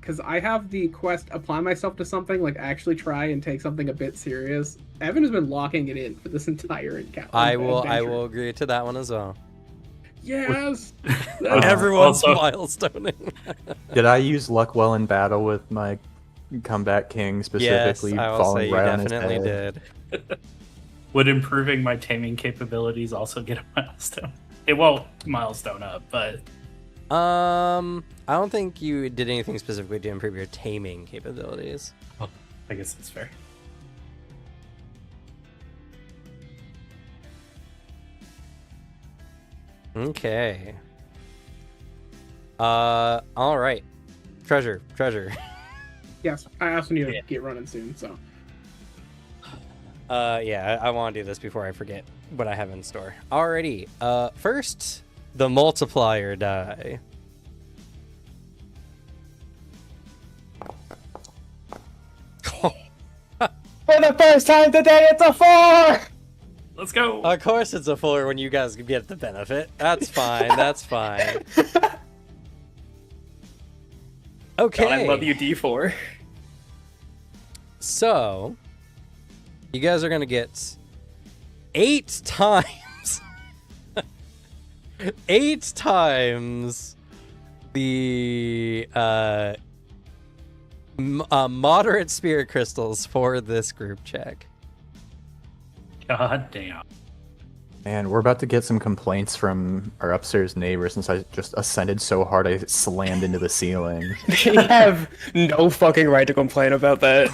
because I have the quest apply myself to something, like actually try and take something a bit serious. Evan has been locking it in for this entire encounter. I will agree to that one as well. Yes! Everyone's also- milestoning. Did I use luck well in battle with my comeback king Yes, specifically I will say falling you right on his definitely head? did. Would improving my taming capabilities also get a milestone? It won't milestone up, but I don't think you did anything specifically to improve your taming capabilities. I guess that's fair. Okay. All right. Treasure. Yes, I also need to get running soon, so. Yeah, I want to do this before I forget what I have in store. Alrighty. First, the multiplier die. first time today, it's a 4! Let's go. Of course it's a 4 when you guys get the benefit. That's fine. That's fine. Okay. God, I love you, D4. So, you guys are going to get 8 times. 8 times the moderate spirit crystals for this group check. God damn. Man, we're about to get some complaints from our upstairs neighbor since I just ascended so hard I slammed into the ceiling. They have no fucking right to complain about that.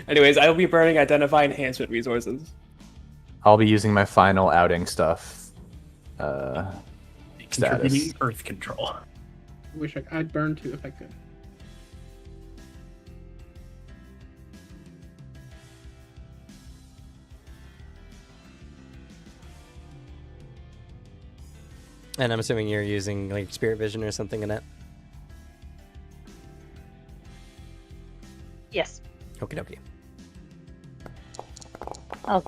Anyways, I will be burning identify enhancement resources. I'll be using my final outing stuff. Contributing earth control. Wish I'd burn too if I could. And I'm assuming you're using like spirit vision or something in it. Yes. Okie dokie. Oh,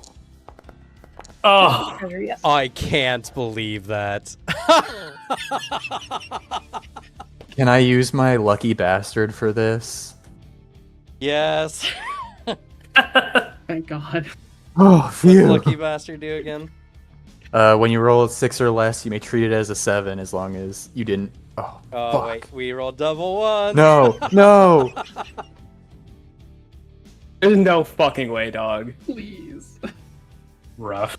Oh, yes. I can't believe that. Can I use my lucky bastard for this? Yes. Thank God. Oh, What's phew. Lucky Bastard do again? When you roll a 6 or less, you may treat it as a 7 as long as you didn't. Oh, Oh, fuck. wait. We rolled double ones. No, no. There's no fucking way, dog. Please. rough.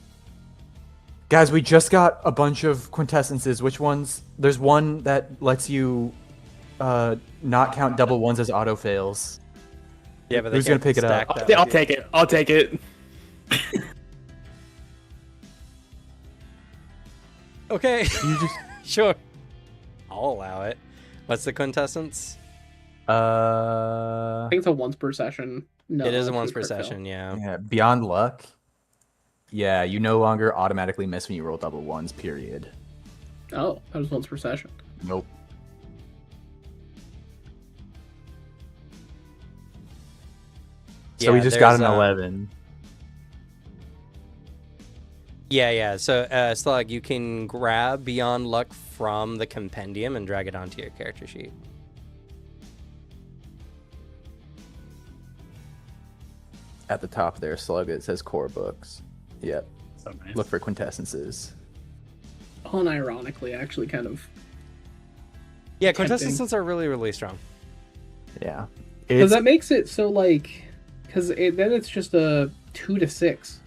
Guys, we just got a bunch of quintessences. Which ones? There's one that lets you not count double ones as auto fails. Yeah, but they Who's gonna can't pick it up? stack that I'll with you. take it. I'll take it. Okay. You just Sure. I'll allow it. What's the quintessence? I think it's a once per session. No, It is a it's once per crit fail. session, yeah. yeah, beyond luck. Yeah, you no longer automatically miss when you roll double ones. Period. Oh, that was once per session. Nope. So we Yeah, just got an there's, 11. Yeah. So, Slug, you can grab Beyond Luck from the compendium and drag it onto your character sheet. At the top there, Slug, it says core books. Yep. So nice. Look for quintessences. Unironically, actually, kind of. Yeah, Tempting. quintessences are really, really strong. Yeah. Because It's, that makes it so, like. Because then it's just a 2 to 6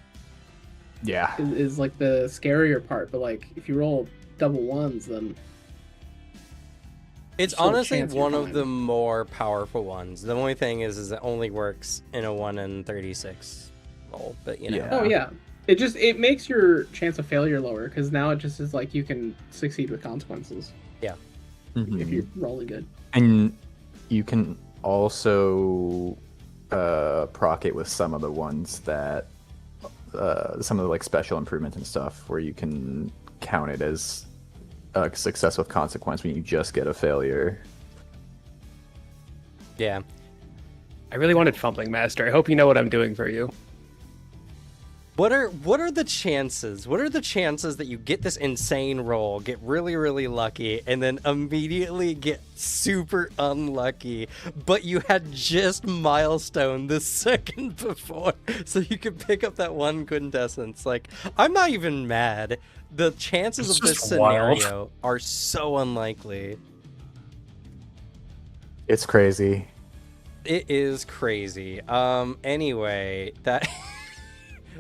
yeah. is like the scarier part. But, like, if you roll double ones, then. It's Still a honestly chance you're one of fine. the more powerful ones. The only thing is it only works in a 1 in 36 roll, but you know. Yeah. Oh, yeah. It makes your chance of failure lower. Because now it just is like you can succeed with consequences Mhm. if you're rolling good. And you can also proc it with some of the ones that some of the like special improvements and stuff where you can count it as a success with consequence when you just get a failure. Yeah. I really wanted Fumbling Master. I hope you know what I'm doing for you. What are the chances? What are the chances that you get this insane roll, get really, really lucky, and then immediately get super unlucky, but you had just milestone the second before, so you could pick up that one quintessence? Like, I'm not even mad. The chances It's of this just wild. scenario are so unlikely. It's crazy. It is crazy. Anyway, that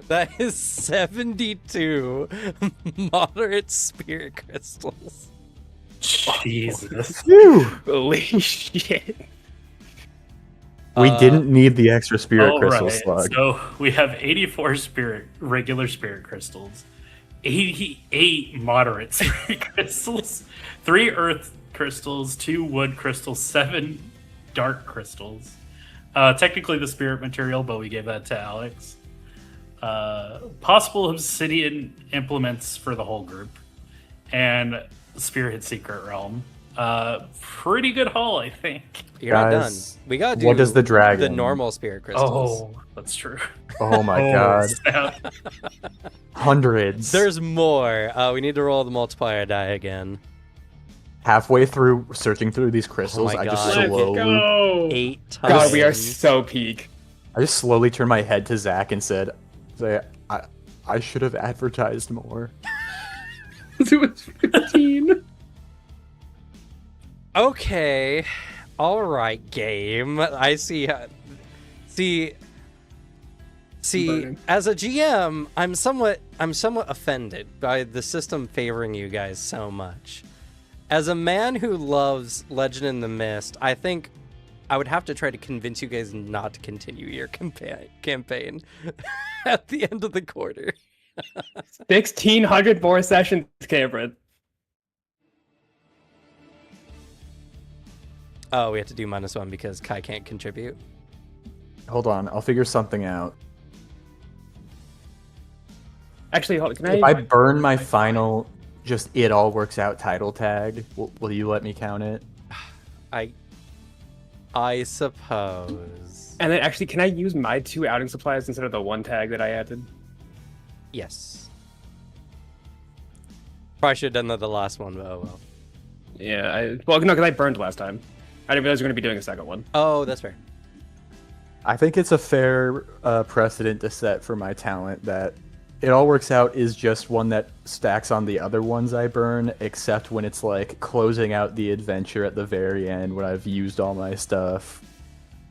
that is 72 moderate spirit crystals. Jesus. Holy shit. We Uh, didn't need the extra spirit All crystal right, slug. so we have 84 regular spirit crystals, 88 moderate spirit crystals, 3 earth crystals, 2 wood crystals, 7 dark crystals. Technically the spirit material, but we gave that to Alex. Possible obsidian implements for the whole group, and Spirit Secret Realm. Pretty good haul, I think. You're not done. Guys, We gotta do what does the dragon? the normal spirit crystals. Oh, that's true. Oh my god. Snap. Hundreds. There's more. We need to roll the multiplier die again. Halfway through searching through these crystals, my I just God. Let's slowly go. 8 times. God, we are so peak. I just slowly turned my head to Zach and said, I should have advertised more. It was 15. Okay. All right, game. I see. See. Burning. As a GM, I'm somewhat offended by the system favoring you guys so much. As a man who loves Legend in the Mist, I think I would have to try to convince you guys not to continue your campaign at the end of the quarter. 1,600 more sessions, Cameron. Oh, we have to do -1 because Kai can't contribute. Hold on, I'll figure something out. Actually, hold on, can If I burn my final, just it all works out title tag, will you let me count it? I suppose. And then actually, can I use my 2 outing supplies instead of the 1 tag that I added? Yes. Probably should have done that the last one, but oh well. Yeah, well, no, because I burned last time. I didn't realize we were going to be doing a second one. Oh, that's fair. I think it's a fair precedent to set for my talent that it all works out is just one that stacks on the other ones I burn, except when it's like closing out the adventure at the very end when I've used all my stuff.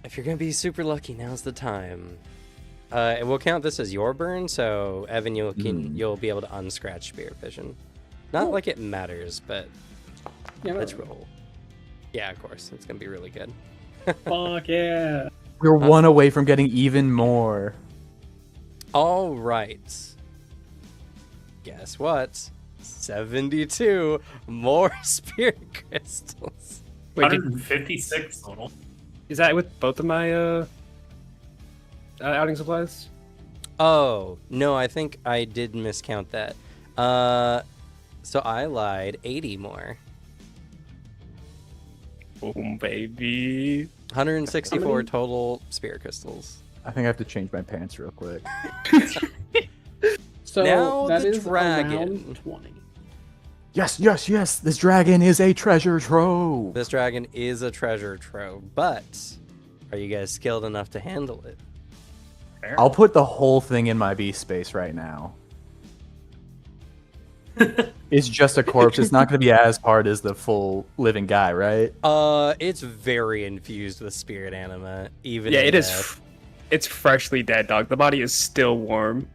If you're gonna be super lucky, now's the time. And we'll count this as your burn, so Evan, you'll be able to unscratch Spirit Vision. Not like it matters, but Yeah, let's roll. Yeah, of course, it's gonna be really good. Fuck yeah. We're one away from getting even more. All right. Guess what? 72 more spirit crystals. Wait, 156 total. is that with both of my outing supplies? Oh, no, I think I did miscount that. So I lied. 80 more. Boom, baby. 164 total spirit crystals. I think I have to change my pants real quick. So Now that the is dragon. around 20. Yes, yes, yes! This dragon is a treasure trove! This dragon is a treasure trove, but are you guys skilled enough to handle it? I'll put the whole thing in my beast space right now. It's just a corpse. It's not going to be as hard as the full living guy, right? It's very infused with spirit anima, even Yeah, in it is. death. It's freshly dead, dog. The body is still warm.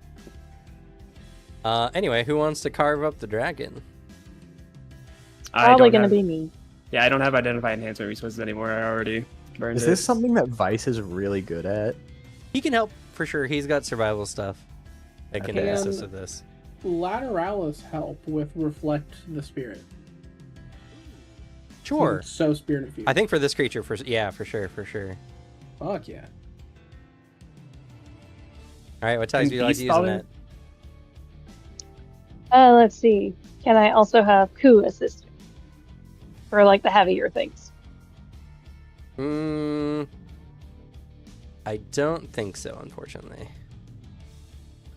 Anyway, who wants to carve up the dragon? Probably gonna be me. Yeah, I don't have identify enhancement resources anymore. I already burned Is it. this something that Vice is really good at? He can help for sure. He's got survival stuff that can Okay. assist with this. Lateralis help with reflect the spirit. Sure. It's so spirit infused. I think for this creature, for sure. Fuck yeah. All right, what tags do you like Beast using Father? it? Let's see. Can I also have coup assist for like the heavier things? I don't think so, unfortunately.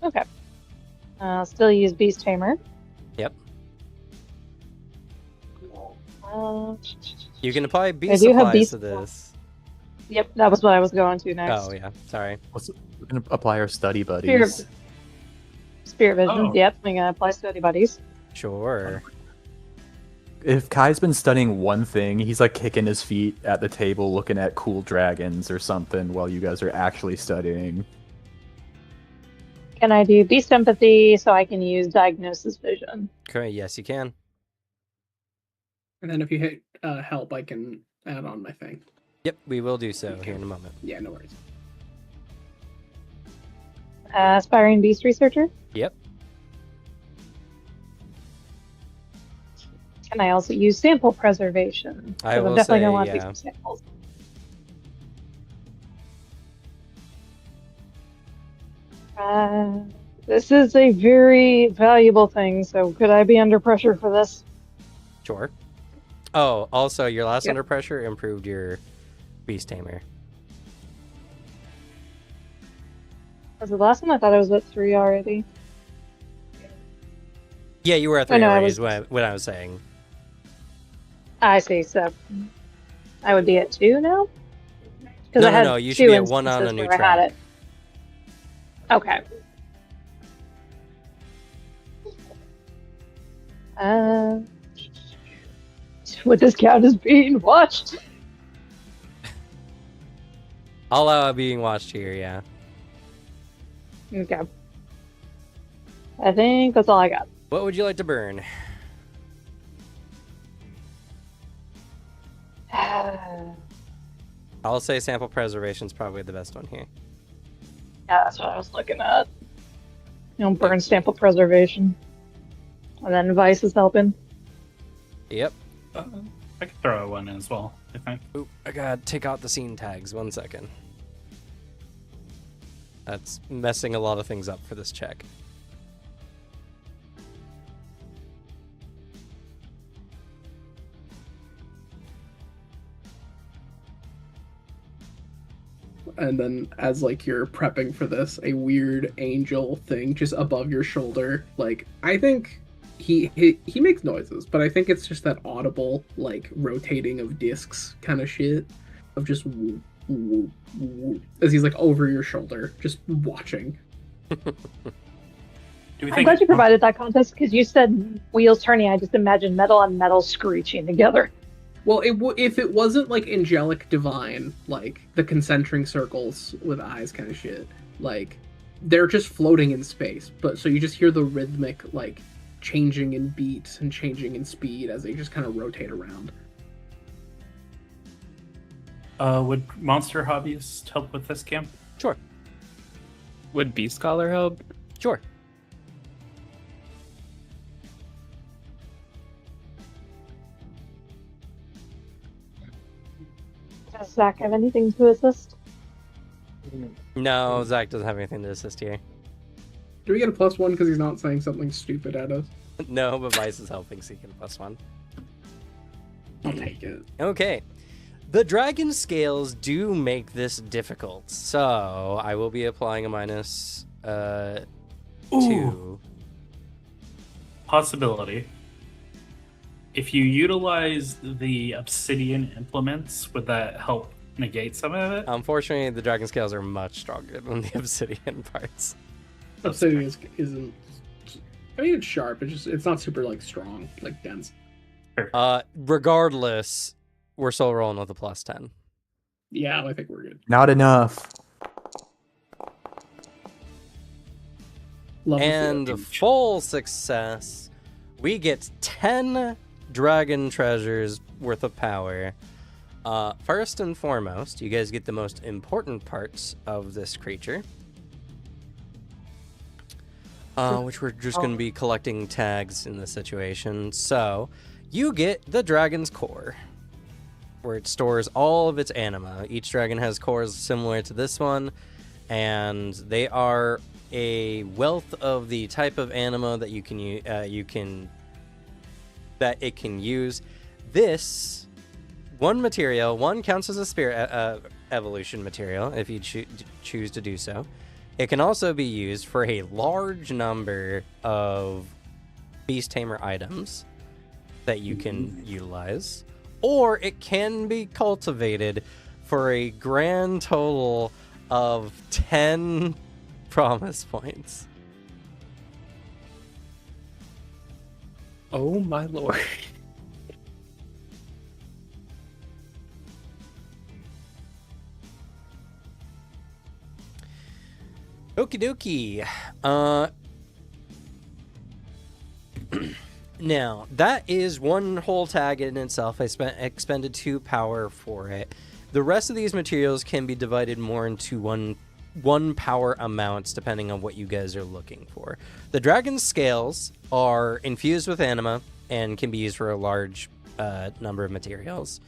Okay. Still use Beast Tamer. Yep. Uh, You can apply beast do have supplies beast to this. Yep, that was what I was going to next. Oh yeah, sorry. We're going to apply our study buddies. Spirit Vision. Oh. Yep, I'm gonna apply study buddies. Sure. If Kai's been studying one thing, he's like kicking his feet at the table looking at cool dragons or something while you guys are actually studying. Can I do Beast Empathy so I can use Diagnosis Vision? Okay, yes, you can. And then if you hit help, I can add on my thing. Yep, we will do so here in a moment. Yeah, no worries. Aspiring Beast Researcher. Yep. Can I also use Sample Preservation? I 'Cause will I'm definitely say, gonna want to yeah. take some samples. This is a very valuable thing, so could I be under pressure for this? Sure. Oh, also, your last Yep. under pressure improved your beast tamer. Was the last one? I thought I was at 3 already. Yeah, you were at Oh, 3 no, I already, was- is what I was saying. I see. So I would be at 2 now. Because No, I no, had no, you should 2 be at 1 on a instances new where I had track. it. Okay. Would this count as being watched? I'll allow being watched here, yeah. Okay. I think that's all I got. What would you like to burn? Yeah, I'll say sample preservation is probably the best one here. that's what I was looking at. Burn sample preservation. And then Vice is helping. Yep. I could throw one in as well, I think. Oop, I gotta take out the scene tags. 1 second. That's messing a lot of things up for this check. And then as like you're prepping for this, a weird angel thing just above your shoulder. Like I think he makes noises, but I think it's just that audible like rotating of discs kind of shit of just woo, woo, woo, as he's like over your shoulder, just watching. Do we I'm think glad you provided that context because you said wheels turning. I just imagined metal on metal screeching together. Well, if it wasn't like angelic divine, like the concentric circles with eyes kind of shit, like they're just floating in space. But so you just hear the rhythmic like changing in beat and changing in speed as they just kind of rotate around. would monster hobbyist help with this camp? Sure. Would Beast Collar help? Sure. Does Zach have anything to assist? No, Zach doesn't have anything to assist here. Do we get a +1 because he's not saying something stupid at us? No, but Vice is helping, so you get a +1. I'll take it. Okay. The dragon scales do make this difficult, so I will be applying a minus 2. Ooh. Possibility. If you utilize the obsidian implements, would that help negate some of it? Unfortunately, the dragon scales are much stronger than the obsidian parts. Obsidian isn't. I mean, it's sharp. It's not super like strong, like dense. Regardless, we're still rolling with a +10. Yeah, I think we're good. Not enough. Love the And feel. full success, we get 10 dragon treasures worth of power. First and foremost, you guys get the most important parts of this creature, which we're just going to be collecting tags in this situation. So you get the dragon's core, where it stores all of its anima. Each dragon has cores similar to this one, and they are a wealth of the type of anima that it can use. This one counts as a spirit evolution material if you choose to do so. It can also be used for a large number of beast tamer items that you can utilize, or it can be cultivated for a grand total of 10 promise points. Oh my lord. Okie dokie. Now, that is one whole tag in itself. I expended 2 power for it. The rest of these materials can be divided more into one power amounts depending on what you guys are looking for. The dragon's scales are infused with anima and can be used for a large number of materials.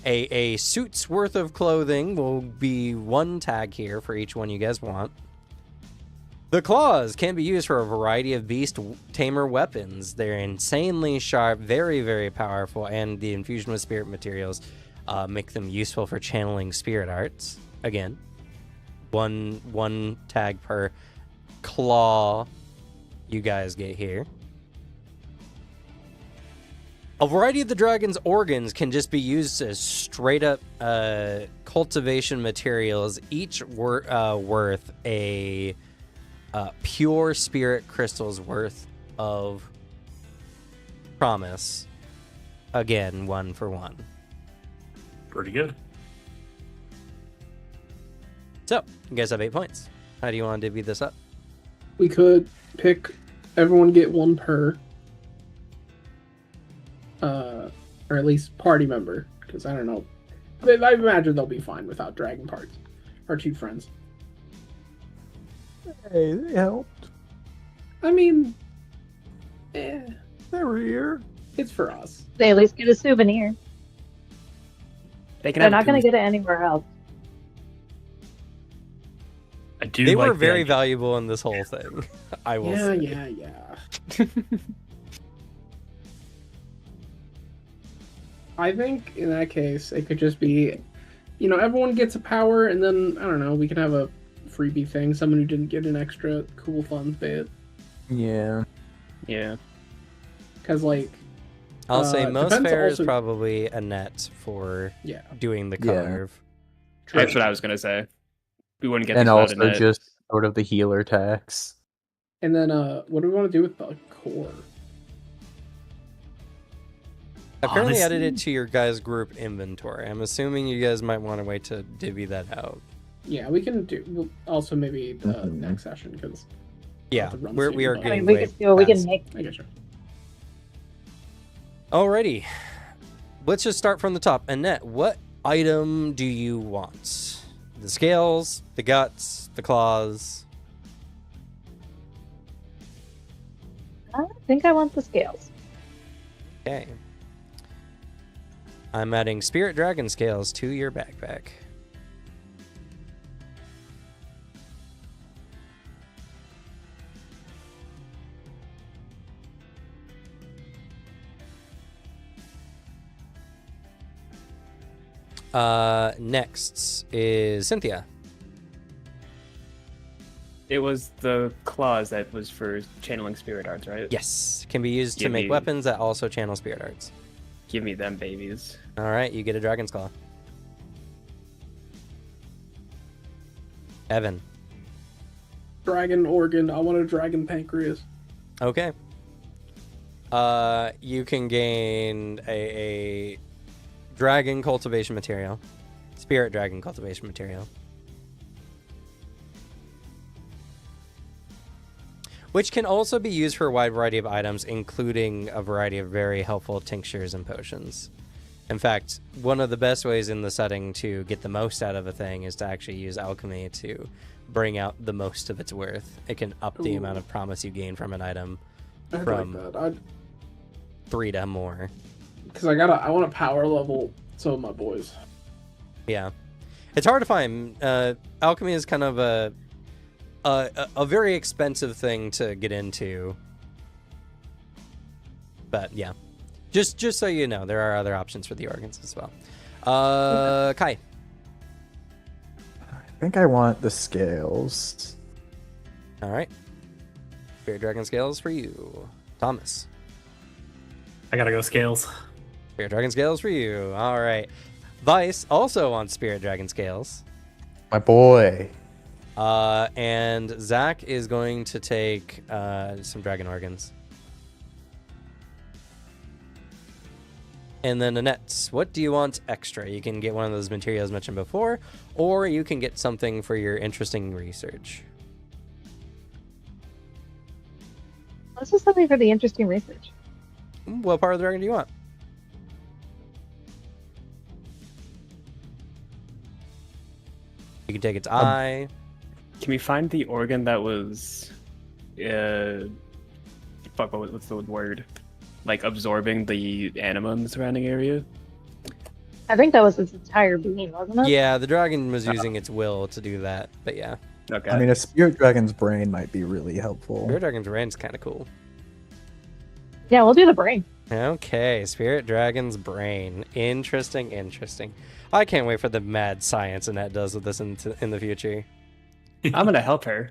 A suit's worth of clothing will be 1 tag here for each one you guys want. The claws can be used for a variety of beast tamer weapons. They're insanely sharp, very, very powerful, and the infusion with spirit materials make them useful for channeling spirit arts. Again, one tag per claw you guys get here. A variety of the dragon's organs can just be used as straight up cultivation materials, each worth a pure spirit crystal's worth of promise. Again, 1 for 1. Pretty good. So, you guys have 8 points. How do you want to divvy this up? We could pick everyone get 1 per. Or at least party member, because I don't know. I imagine they'll be fine without dragon parts. Our 2 friends. Hey, they helped. I mean, They were here. it's for us. They at least get a souvenir. They can They're have not going two- to get it anywhere else. I do. They like were the very idea. valuable in this whole thing. I will say. Yeah. I think in that case, it could just be, everyone gets a power, and then, I don't know, we can have a freebie thing. Someone who didn't get an extra cool fun bit. Yeah. Yeah. Because, I'll say most depends fair also- is probably Annette for yeah. doing the Yeah. carve. That's what I was gonna say. We wouldn't get And these without a also net. just sort of the healer tax. And then, what do we want to do with the core? I've currently added it Honestly- to your guys' group inventory. I'm assuming you guys might want to wait to divvy that out. Yeah, we can do also maybe the Mhm. next session, because Yeah, to run we soon, are but- I getting mean, we way can see what we can past. make. I guess. Alrighty, let's just start from the top. Annette, what item do you want? The scales, the guts, the claws? I think I want the scales. Okay. I'm adding spirit dragon scales to your backpack. Next is Cynthia. It was the claws that was for channeling spirit arts, right? Yes, can be used to Give make me- weapons that also channel spirit arts. Give me them babies. All right, you get a dragon's claw. Evan. Dragon organ. I want a dragon pancreas. Okay. You can gain a dragon cultivation material, spirit dragon cultivation material, which can also be used for a wide variety of items, including a variety of very helpful tinctures and potions. In fact, one of the best ways in the setting to get the most out of a thing is to actually use alchemy to bring out the most of its worth. It can up the Ooh. amount of promise you gain from an item I'd From- like that. 3 to more. Because I want a power level. Some of my boys. Yeah, it's hard to find. Alchemy is kind of a very expensive thing to get into. But yeah, just so you know, there are other options for the organs as well. Kai. I think I want the scales. All right. Spirit Dragon Scales for you. Thomas. I gotta go scales. Spirit Dragon Scales for you. All right. Vice also wants Spirit Dragon Scales. My boy. And Zach is going to take some dragon organs. And then Annette, what do you want extra? You can get one of those materials mentioned before, or you can get something for your interesting research. Let's just something for the interesting research. What part of the dragon do you want? You can take its eye. Can we find the organ that was, what's the word? Like absorbing the anima in the surrounding area? I think that was its entire being, wasn't it? Yeah, the dragon was using its will to do that, but yeah. Okay. I mean, a spirit dragon's brain might be really helpful. Spirit Dragon's Brain's kind of cool. Yeah, we'll do the brain. Okay, Spirit Dragon's Brain. Interesting. I can't wait for the mad science Annette does with this in the future. I'm gonna help her.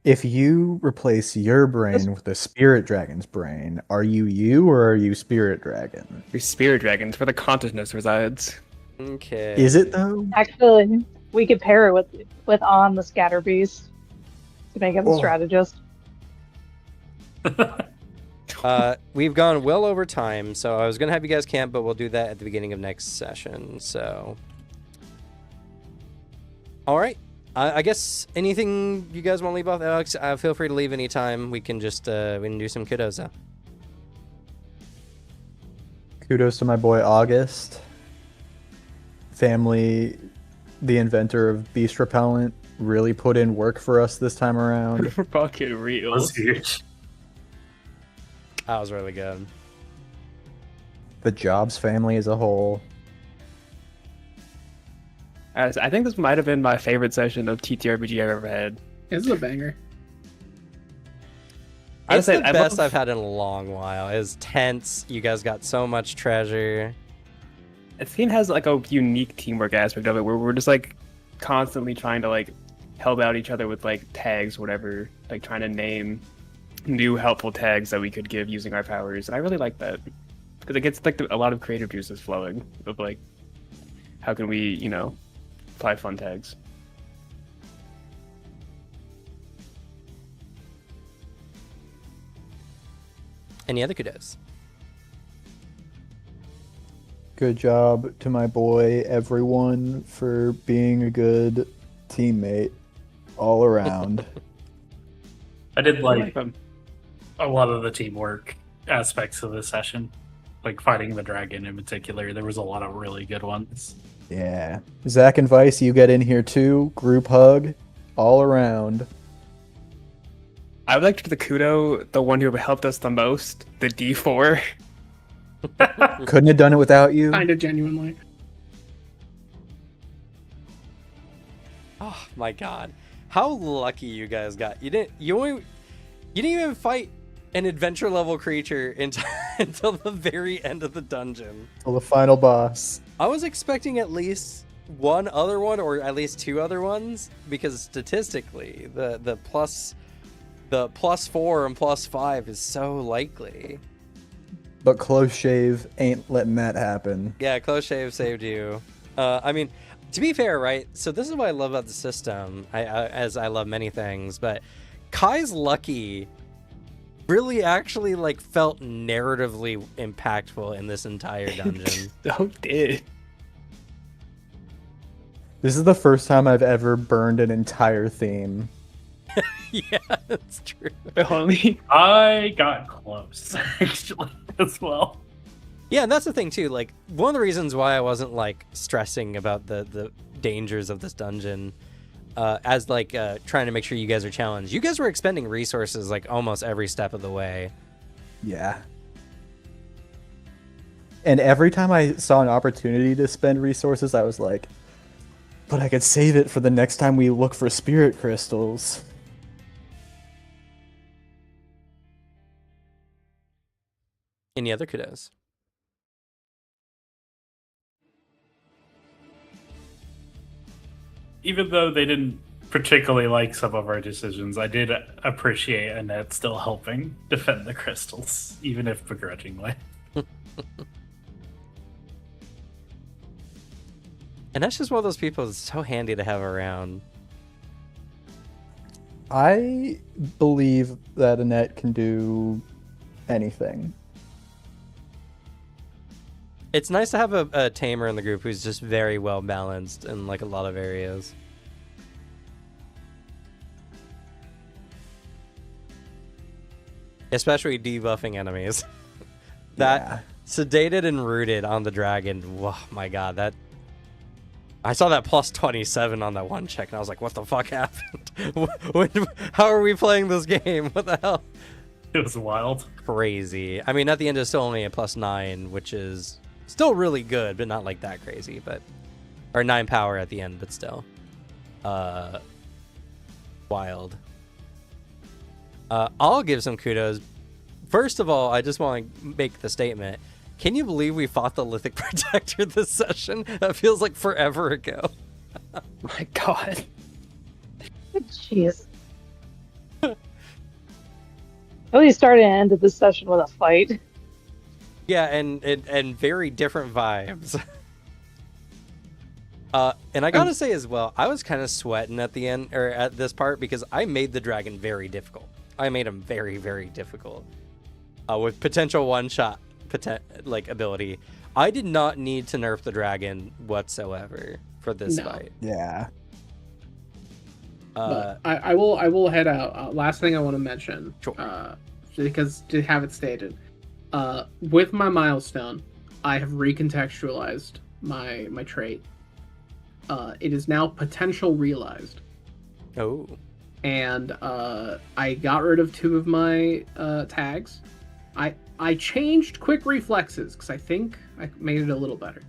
If you replace your brain with a spirit dragon's brain, are you or are you spirit dragon? Your spirit dragons where the consciousness resides. Okay. Is it though? Actually, we could pair it with On the Scatter Beast to make him a Oh. strategist. We've gone well over time, so I was gonna have you guys camp, but we'll do that at the beginning of next session. So, all right. I guess anything you guys want to leave off, Alex? Feel free to leave anytime. We can just we can do some kudos. Kudos to my boy August. Family, the inventor of beast repellent, really put in work for us this time around. Fucking It real. was huge. That was really good. The Jobs family as a whole. I think this might have been my favorite session of TTRPG I've ever had. This is a banger. It's the I best love- I've had in a long while. It was tense. You guys got so much treasure. This game has like a unique teamwork aspect of it where we're just like constantly trying to like help out each other with like tags, whatever, like trying to name new helpful tags that we could give using our powers. And I really like that because it gets like a lot of creative juices flowing of like how can we, apply fun tags. Any other kudos? Good job to my boy, everyone, for being a good teammate all around. I did I like them. a lot of the teamwork aspects of this session, like fighting the dragon in particular. There was a lot of really good ones. Yeah. Zach and Vice, you get in here too. Group hug all around. I would like to give the kudo the one who helped us the most, the D4. Couldn't have done it without you. Kind of genuinely. Oh my god. How lucky you guys got. You didn't even fight an adventure level creature until the very end of the dungeon. Till the final boss. I was expecting at least one other one or at least two other ones because statistically the plus 4 and plus 5 is so likely. But close shave ain't letting that happen. Yeah, close shave saved you. I mean, to be fair, right? So this is what I love about the system, as I love many things, but Kai's lucky really actually like felt narratively impactful in this entire dungeon. So did. This is the first time I've ever burned an entire theme. Yeah, that's true. Only I got close, actually, as well. Yeah, and that's the thing too. Like one of the reasons why I wasn't like stressing about the dangers of this dungeon, as like trying to make sure you guys are challenged. You guys were expending resources like almost every step of the way. Yeah. And every time I saw an opportunity to spend resources, I was like, but I could save it for the next time we look for spirit crystals. Any other kudos? Even though they didn't particularly like some of our decisions, I did appreciate Annette still helping defend the crystals, even if begrudgingly. And that's just one of those people that's so handy to have around. I believe that Annette can do anything. It's nice to have a tamer in the group who's just very well balanced in like a lot of areas. Especially debuffing enemies. That Yeah. sedated and rooted on the dragon. Whoa, my god, that I saw that plus 27 on that one check and I was like, what the fuck happened? How are we playing this game? What the hell? It was wild. Crazy. I mean, at the end it's still only a plus 9, which is still really good, but not like that crazy, but or 9 power at the end, but still. Wild. I'll give some kudos. First of all, I just want to make the statement. Can you believe we fought the Lithic Protector this session? That feels like forever ago. My God. Jeez. At least started and ended this session with a fight. Yeah, and very different vibes. And I gotta say as well, I was kind of sweating at the end, or at this part, because I made the dragon very difficult. I made him very, very difficult. With potential one-shot ability. I did not need to nerf the dragon whatsoever for this fight. Yeah. But I will head out. Last thing I want to mention, Sure. Because to have it stated, with my milestone, I have recontextualized my trait. It is now potential realized, Oh. and I got rid of 2 of my tags. I changed quick reflexes because I think I made it a little better.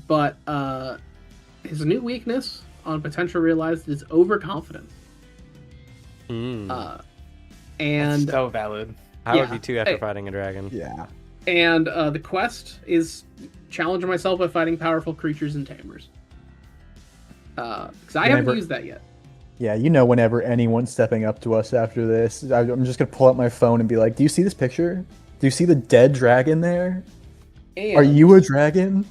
But his new weakness on potential realized is overconfidence. Mm. And That's so valid. How yeah. would you two after Hey. fighting a dragon? Yeah. And the quest is challenging myself by fighting powerful creatures and tamers. Because I haven't used that yet. Yeah, whenever anyone's stepping up to us after this, I'm just gonna pull out my phone and be like, "Do you see this picture? Do you see the dead dragon there? And Are you a dragon?"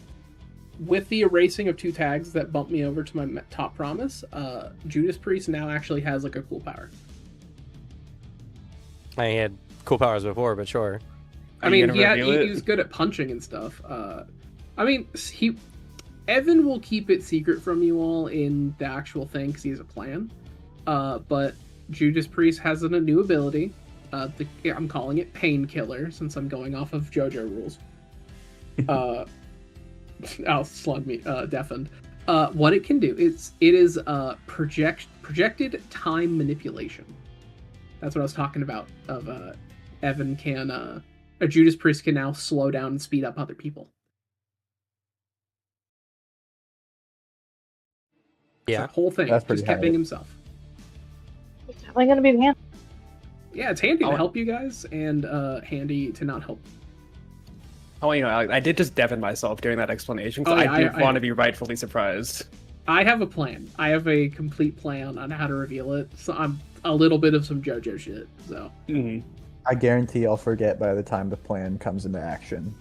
with the erasing of 2 tags that bumped me over to my top promise, Judas Priest now actually has like a cool power. I had cool powers before, but sure. I Are you mean, gonna reveal he it? was good at punching and stuff. I mean, Evan will keep it secret from you all in the actual thing because he has a plan. But Judas Priest has a new ability. I'm calling it Painkiller since I'm going off of JoJo rules. Slug me, deafened. What it can do is projected time manipulation. That's what I was talking about. Evan can a Judas Priest can now slow down and speed up other people. Yeah. The whole thing. That's pretty Just kept high. being himself. It's definitely going to be the hand. Yeah, it's handy Oh. to help you guys and handy to not help. Oh, I did just Devin myself during that explanation because Oh, yeah, I do I- want to be rightfully surprised. I have a plan. I have a complete plan on how to reveal it. So I'm a little bit of some JoJo shit. So Mhm. I guarantee I'll forget by the time the plan comes into action.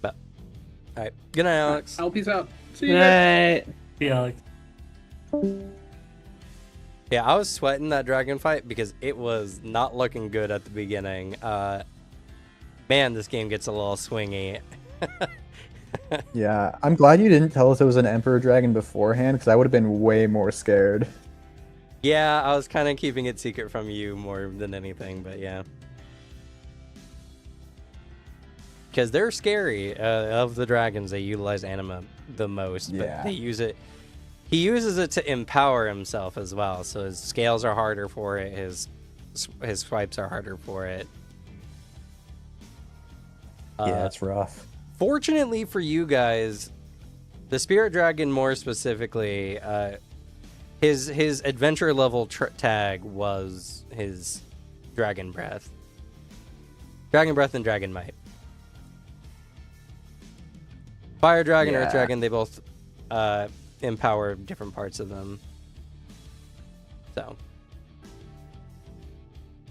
All right. Good night, Alex. I'll peace out. See you guys. Right. Yeah, like Yeah, I was sweating that dragon fight because it was not looking good at the beginning. Man, this game gets a little swingy. Yeah, I'm glad you didn't tell us it was an Emperor Dragon beforehand, because I would have been way more scared. Yeah, I was kind of keeping it secret from you more than anything, but yeah. Because they're scary. Of the dragons, they utilize anima the most, but Yeah. they use it. He uses it to empower himself as well, so his scales are harder for it. His swipes are harder for it. Yeah, it's rough. Fortunately for you guys, the Spirit Dragon more specifically, his adventure level tag was his Dragon Breath. Dragon Breath and Dragon Might. Fire Dragon, Earth Yeah. Dragon, they both empower different parts of them. So.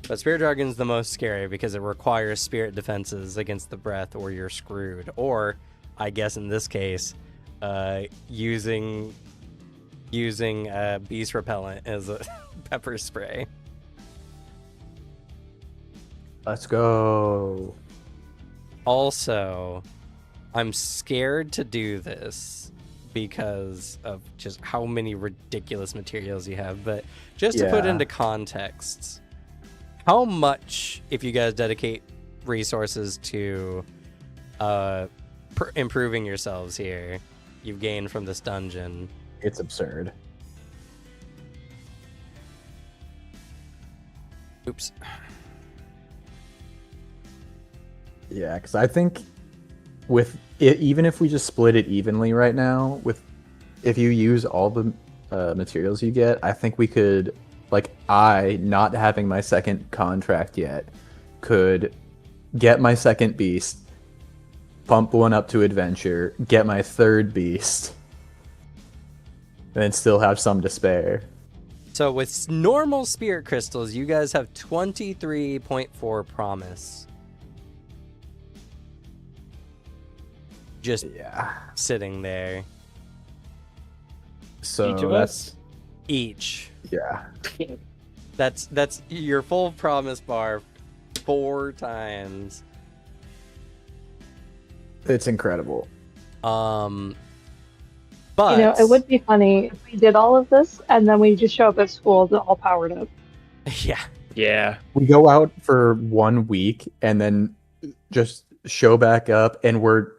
But Spirit Dragon's the most scary because it requires spirit defenses against the breath or you're screwed. Or, I guess in this case, using beast repellent as a pepper spray. Let's go. Also, I'm scared to do this because of just how many ridiculous materials you have. But just to put Yeah. into context, how much, if you guys dedicate resources to improving yourselves here, you've gained from this dungeon? It's absurd. Oops. Yeah, because I think with it, even if we just split it evenly right now, if you use all the materials you get, I think we could, like, I not having my second contract yet, could get my second beast, pump one up to adventure, get my third beast, and then still have some to spare. So with normal spirit crystals, you guys have 23.4 promise. Just sitting there. So Each of that's us? Each. yeah. That's your full promise bar 4 times. It's incredible. But It would be funny if we did all of this and then we just show up at school all powered up. yeah. Yeah. We go out for 1 week and then just show back up, and we're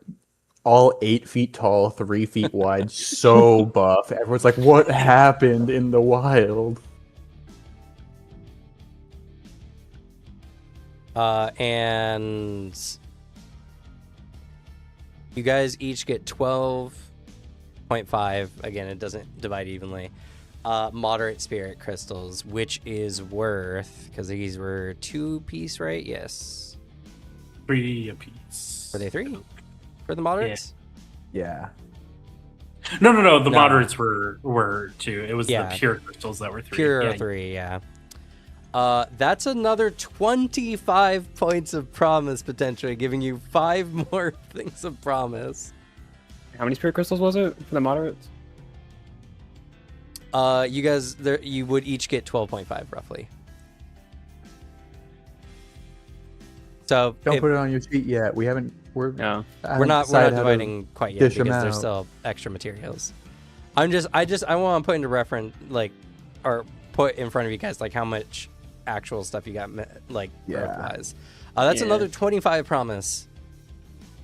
all 8 feet tall, 3 feet wide, so buff. Everyone's like, "What happened in the wild?" And you guys each get 12.5. Again, it doesn't divide evenly. Moderate spirit crystals, which is worth, because these were 2 piece, right? Yes. 3 apiece. Were they 3 for the moderates? Yeah. No. The No. moderates were 2. It was Yeah. the pure crystals that were 3. Pure Yeah. 3, yeah. That's another 25 points of promise potentially, giving you 5 more things of promise. How many spirit crystals was it for the moderates? You guys, you would each get 12.5 roughly. So Don't put it on your sheet yet. We haven't. We're No. we're not dividing quite yet dish 'em because there's out. still extra materials. I want to put into reference, like, or put in front of you guys, like, how much actual stuff you got, like, growth wise. That's Yeah. another 25 promise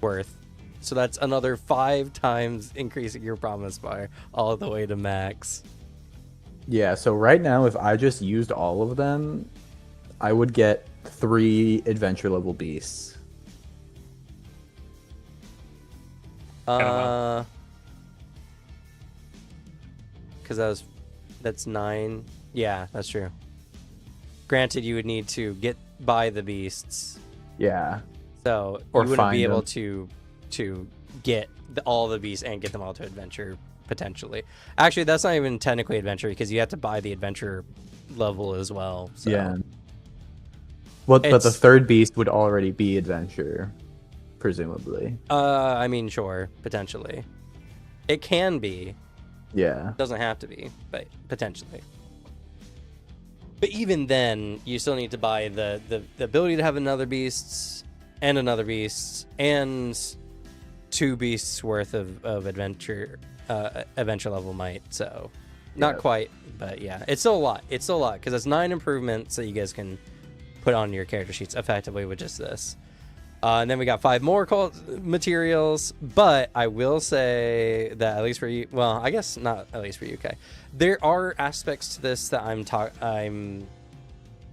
worth. So that's another 5 times increasing your promise bar all the way to max. Yeah. So right now, if I just used all of them, I would get 3 adventure level beasts. Because that's 9. Yeah, that's true. Granted, you would need to buy the beasts, Yeah. so Or you wouldn't be find able them. to get all the beasts and get them all to adventure potentially. Actually, that's not even technically adventure because you have to buy the adventure level as well. So. Yeah. Well, but the It's- third beast would already be adventure, presumably. I mean, sure, potentially. It can be. Yeah. Doesn't have to be, but potentially. But even then, you still need to buy the ability to have another beast and 2 beasts worth of adventure level might. So not Yeah. quite, but yeah, it's still a lot. It's still a lot because it's 9 improvements that you guys can put on your character sheets effectively with just this. And then we got 5 more materials, but I will say that at least for you, well, I guess not at least for you, okay. There are aspects to this that I'm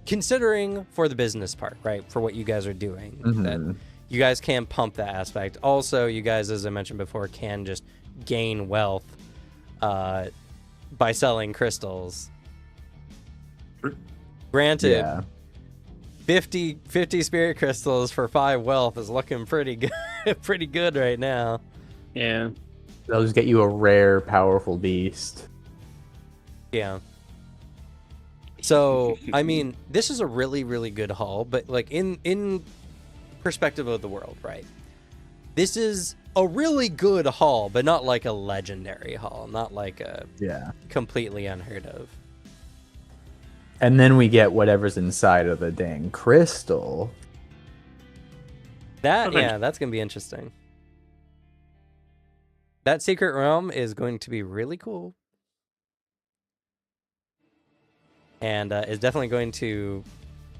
considering for the business part, right? For what you guys are doing, that Mhm. you guys can pump that aspect. Also, you guys, as I mentioned before, can just gain wealth by selling crystals. Granted, Yeah. 50 spirit crystals for 5 wealth is looking pretty good, pretty good right now. Yeah. They'll just get you a rare, powerful beast. Yeah. So, I mean, this is a really, really good haul, but like in perspective of the world, right? This is a really good haul, but not like a legendary haul, not like a Yeah. completely unheard of. And then we get whatever's inside of the dang crystal. That's gonna be interesting. That secret realm is going to be really cool, and is definitely going to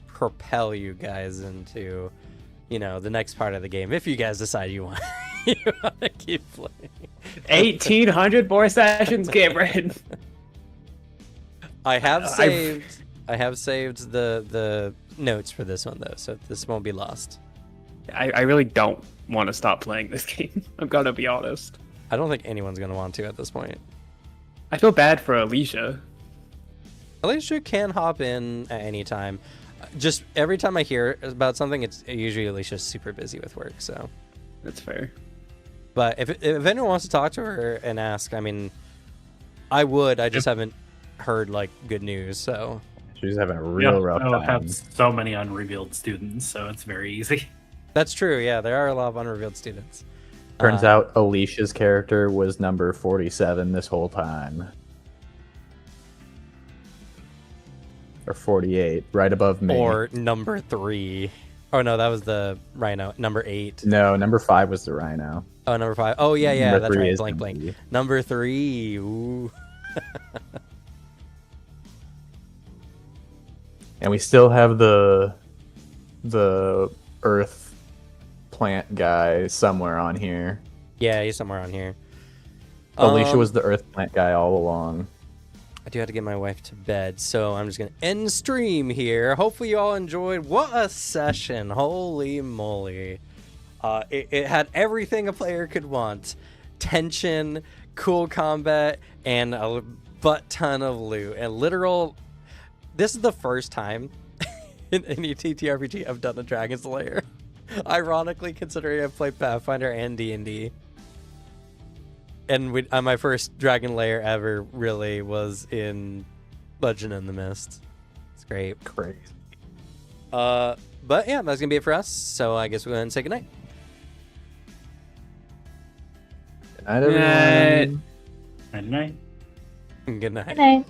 propel you guys into, the next part of the game if you guys decide you want to keep playing. 1,800 more sessions, Cameron. I have saved the notes for this one though, so this won't be lost. I really don't want to stop playing this game. I'm gonna be honest. I don't think anyone's gonna want to at this point. I feel bad for Alicia. Alicia can hop in at any time. Just every time I hear about something, it's usually Alicia's super busy with work. So That's fair. But if anyone wants to talk to her and ask, I mean, I would. I just haven't heard like good news. So She's having a real rough I time. have so many unrevealed students, so it's very easy. that's true. Yeah, there are a lot of unrevealed students. Turns out Alicia's character was number 47 this whole time. Or 48, right above me. Or number 3. Oh no, that was the Rhino. Number 8. No, number 5 was the Rhino. Oh, number 5. Oh yeah, Number that's 3 right. is Blank, gonna blank. be- Number 3. Ooh. And we still have the Earth plant guy somewhere on here. Yeah, he's somewhere on here. Alicia was the Earth plant guy all along. I do have to get my wife to bed, so I'm just gonna end stream here. Hopefully you all enjoyed. What a session! Holy moly! It had everything a player could want: tension, cool combat, and a butt ton of loot. And literal. This is the first time in any TTRPG I've done a Dragon Slayer. Ironically, considering I've played Pathfinder and D&D. And my first Dragon Lair ever really was in Legend in the Mist. It's great. Crazy. But yeah, that's gonna be it for us. So I guess we'll go ahead and say goodnight. Good night, everyone. Good night. Good night. Good night.